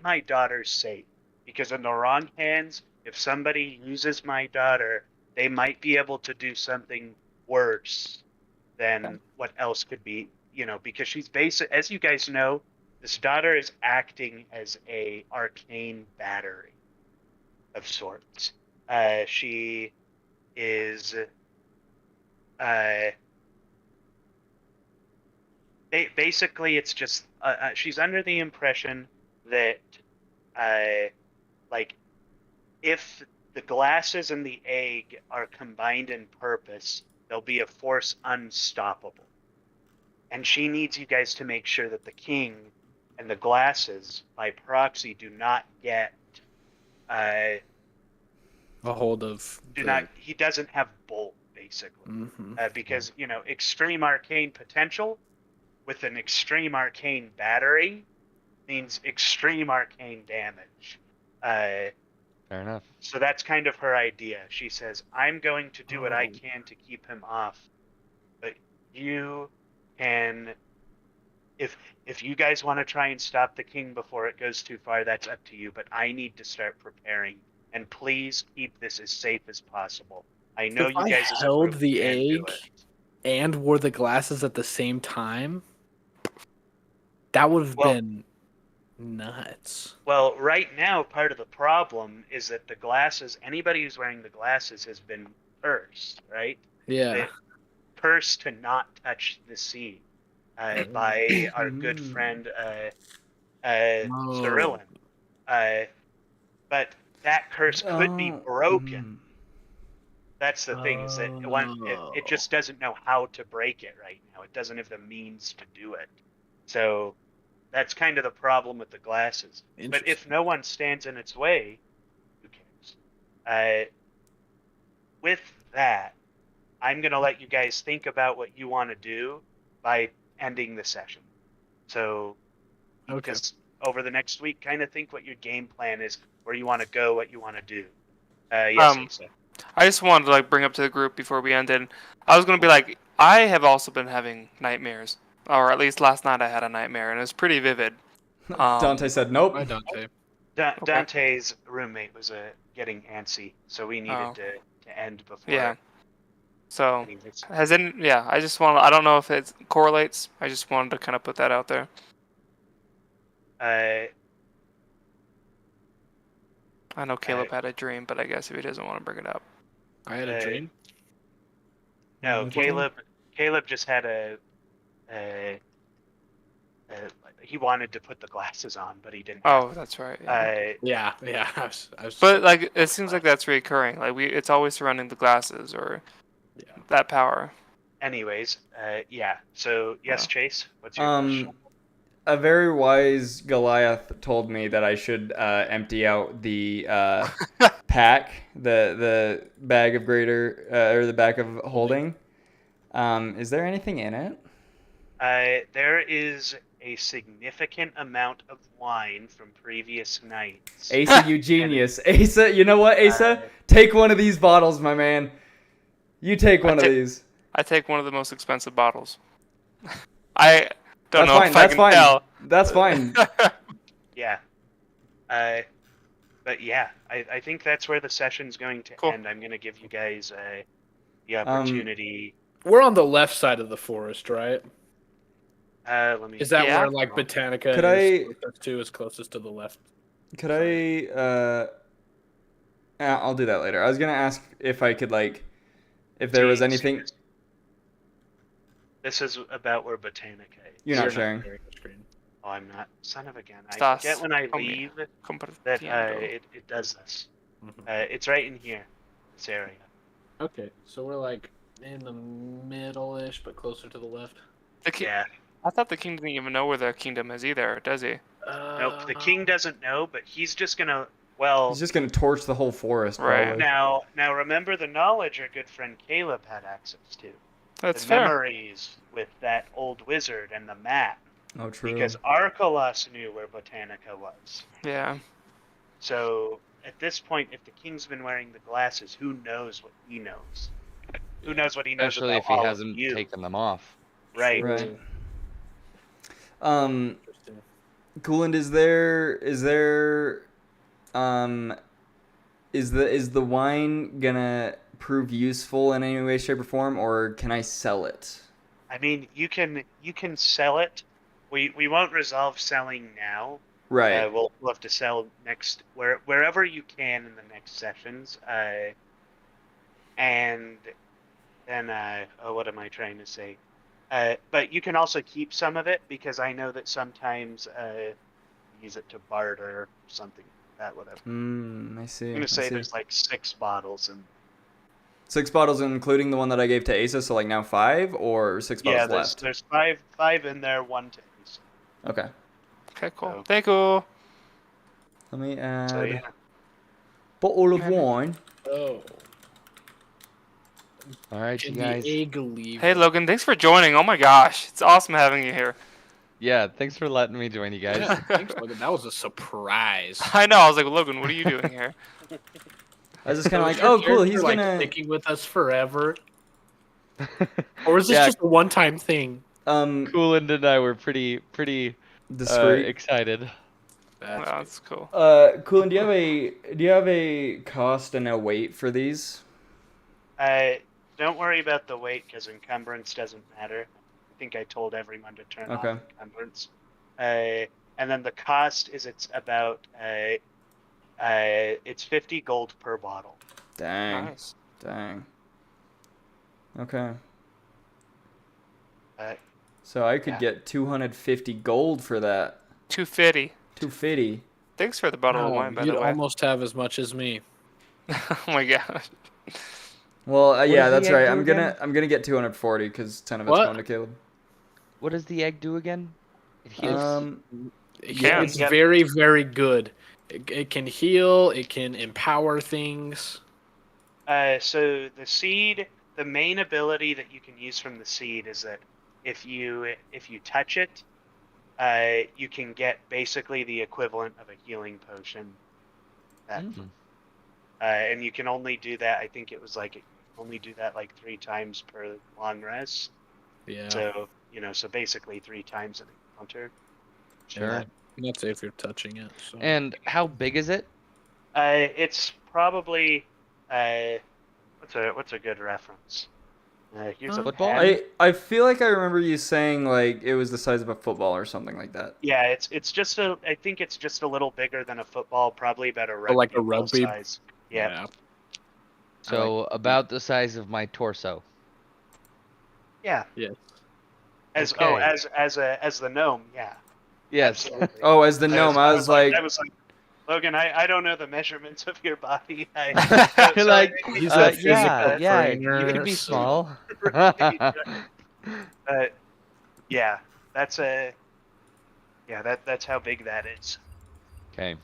my daughter safe, because in the wrong hands, if somebody uses my daughter, they might be able to do something worse than what else could be, because she's as you guys know, this daughter is acting as a arcane battery of sorts. She is basically, it's just she's under the impression that like, if the glasses and the egg are combined in purpose, there'll be a force unstoppable. And she needs you guys to make sure that the king and the glasses, by proxy, do not get A hold of. he doesn't have bolt, basically. Mm-hmm. Because, extreme arcane potential with an extreme arcane battery means extreme arcane damage. Fair enough. So that's kind of her idea. She says, I'm going to do what I can to keep him off, but you can, if you guys want to try and stop the king before it goes too far, that's up to you, but I need to start preparing, and please keep this as safe as possible. I know If you I guys as a held group the can do egg it. and wore the glasses at the same time, that would have been nuts. Well, right now, part of the problem is that the glasses, anybody who's wearing the glasses has been cursed, right? Yeah. They're cursed to not touch the sea by our good friend Cyrillin. But that curse could be broken. That's the thing, is that it just doesn't know how to break it right now. It doesn't have the means to do it. So that's kind of the problem with the glasses. But if no one stands in its way, who cares? With that, I'm going to let you guys think about what you want to do by ending the session. So, because over the next week, kind of think what your game plan is, where you want to go, what you want to do. Yes, Lisa. I just wanted to bring up to the group before we ended. I was going to be like, I have also been having nightmares. Or at least last night I had a nightmare, and it was pretty vivid. Dante said nope. Hi, Dante. Dante's roommate was getting antsy, so we needed to end before. Yeah. So, I just want to, I don't know if it correlates. I just wanted to kind of put that out there. I know Caleb had a dream, but I guess if he doesn't want to bring it up. I had a dream? No, Caleb just had he wanted to put the glasses on, but he didn't. Oh, that's right. Yeah. I was But it seems like that's recurring. It's always surrounding the glasses or that power. Anyways, yeah. So yes, Chase, what's your question? A very wise Goliath told me that I should empty out the pack, the bag of greater or the bag of holding. Is there anything in it? There is a significant amount of wine from previous nights. Asa, you genius. Asa, you know what, Asa? Take one of these bottles, my man. You take one of these. I take one of the most expensive bottles. I don't know if I that's can fine. tell. That's fine. Yeah. But yeah, I think that's where the session's going to end. I'm going to give you guys the opportunity. We're on the left side of the forest, right? Let me. Is that where Botanica Could is closest to the left? Could I'll do that later. I was gonna ask if I could if there was anything. This is about where Botanica is. You're not sharing. Oh, I'm not. Son of a gun. I Estás forget when I leave that it does this. It's right in here, this area. Okay, so we're in the middle-ish, but closer to the left. Yeah. I thought the king didn't even know where the kingdom is either, does he? Nope, the king doesn't know, but he's just gonna. He's just gonna torch the whole forest. Right. Probably. Now remember the knowledge our good friend Caleb had access to. That's the fair. Memories with that old wizard and the map. Oh, true. Because Arkelos knew where Botanica was. Yeah. So at this point, if the king's been wearing the glasses, who knows what he knows? Who knows what he knows Especially about if he all hasn't of you? taken them off. Right. Right. Coolant, is the wine gonna prove useful in any way, shape, or form, or can I sell it? I mean, you can sell it. We won't resolve selling now. Right. We'll have to sell wherever you can in the next sessions. And then what am I trying to say? But you can also keep some of it because I know that sometimes use it to barter or something like that. Whatever. I see. I'm gonna I say see. there's like 6 bottles and 6 bottles, including the one that I gave to Asa, so like now 5, or 6 yeah, bottles there's left? five in there, 1 to Ace. Okay. Okay, cool. So- Thank you. Let me add So yeah. bottle of wine. Oh. All right, you Can guys. the egg leave? Hey, Logan, thanks for joining. Oh my gosh, it's awesome having you here. Yeah, thanks for letting me join you guys. Yeah, thanks, Logan. That was a surprise. I know. I was like, Logan, what are you doing here? I was just kind of Was like, your oh, cool, character, he's like, gonna. sticking with us forever, or is this Yeah. just a one-time thing? Coolant and I were pretty Discreet. excited. Wow, that's cool. Coolant, do you have a cost and a weight for these? Don't worry about the weight because encumbrance doesn't matter. I think I told everyone to turn off Okay. encumbrance. And then the cost is it's 50 gold per bottle. Dang. Nice. Dang. Okay. Uh, So I could yeah. get 250 gold for that. 250. 250. Thanks for the bottle of wine, by You'd the way. almost have as much as me. Oh my gosh. Well, yeah, does the that's egg right. do I'm gonna get 240 because 10 of it's What? going to Caleb. What does the egg do again? It heals. can. It's very, very good. It can heal. It can empower things. So the seed, the main ability that you can use from the seed is that if you touch it, you can get basically the equivalent of a healing potion. And you can only do that. I think it was like only do that like 3 times per long rest. Yeah. So so basically 3 times an encounter. Sure. That's if you're touching it. So. And how big is it? It's probably what's a good reference? Here's a Football? pen. I feel like I remember you saying like it was the size of a football or something like that. Yeah, it's just I think it's just a little bigger than a football, probably about a rugby like a ball rugby? size. Yeah. So about the size of my torso. Yeah. Yes. As Okay. as the gnome, yeah. Yes. Absolutely. Oh, as the gnome, I was like, Logan, I don't know the measurements of your body. You're like, He's a yeah, physical you could trainer, be so- small. Yeah, that's that's how big that is. Okay.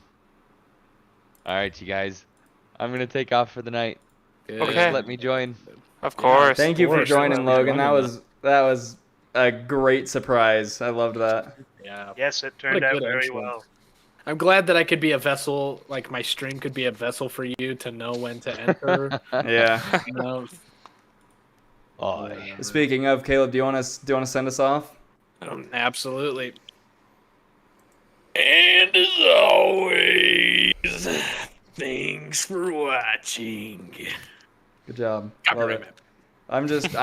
All right, you guys. I'm gonna take off for the night. Good. Okay. Just let me join. Of course. thank you for course, joining, well, Logan. That joining was a great surprise. I loved that. Yeah. Yes, it What turned a out good very influence. well. I'm glad that I could be a vessel. Like my stream could be a vessel for you to know when to enter. Yeah. You know. Speaking of, Caleb, do you want to send us off? Absolutely. And as always, thanks for watching. Good job. Love Copyright, it. man. I'm just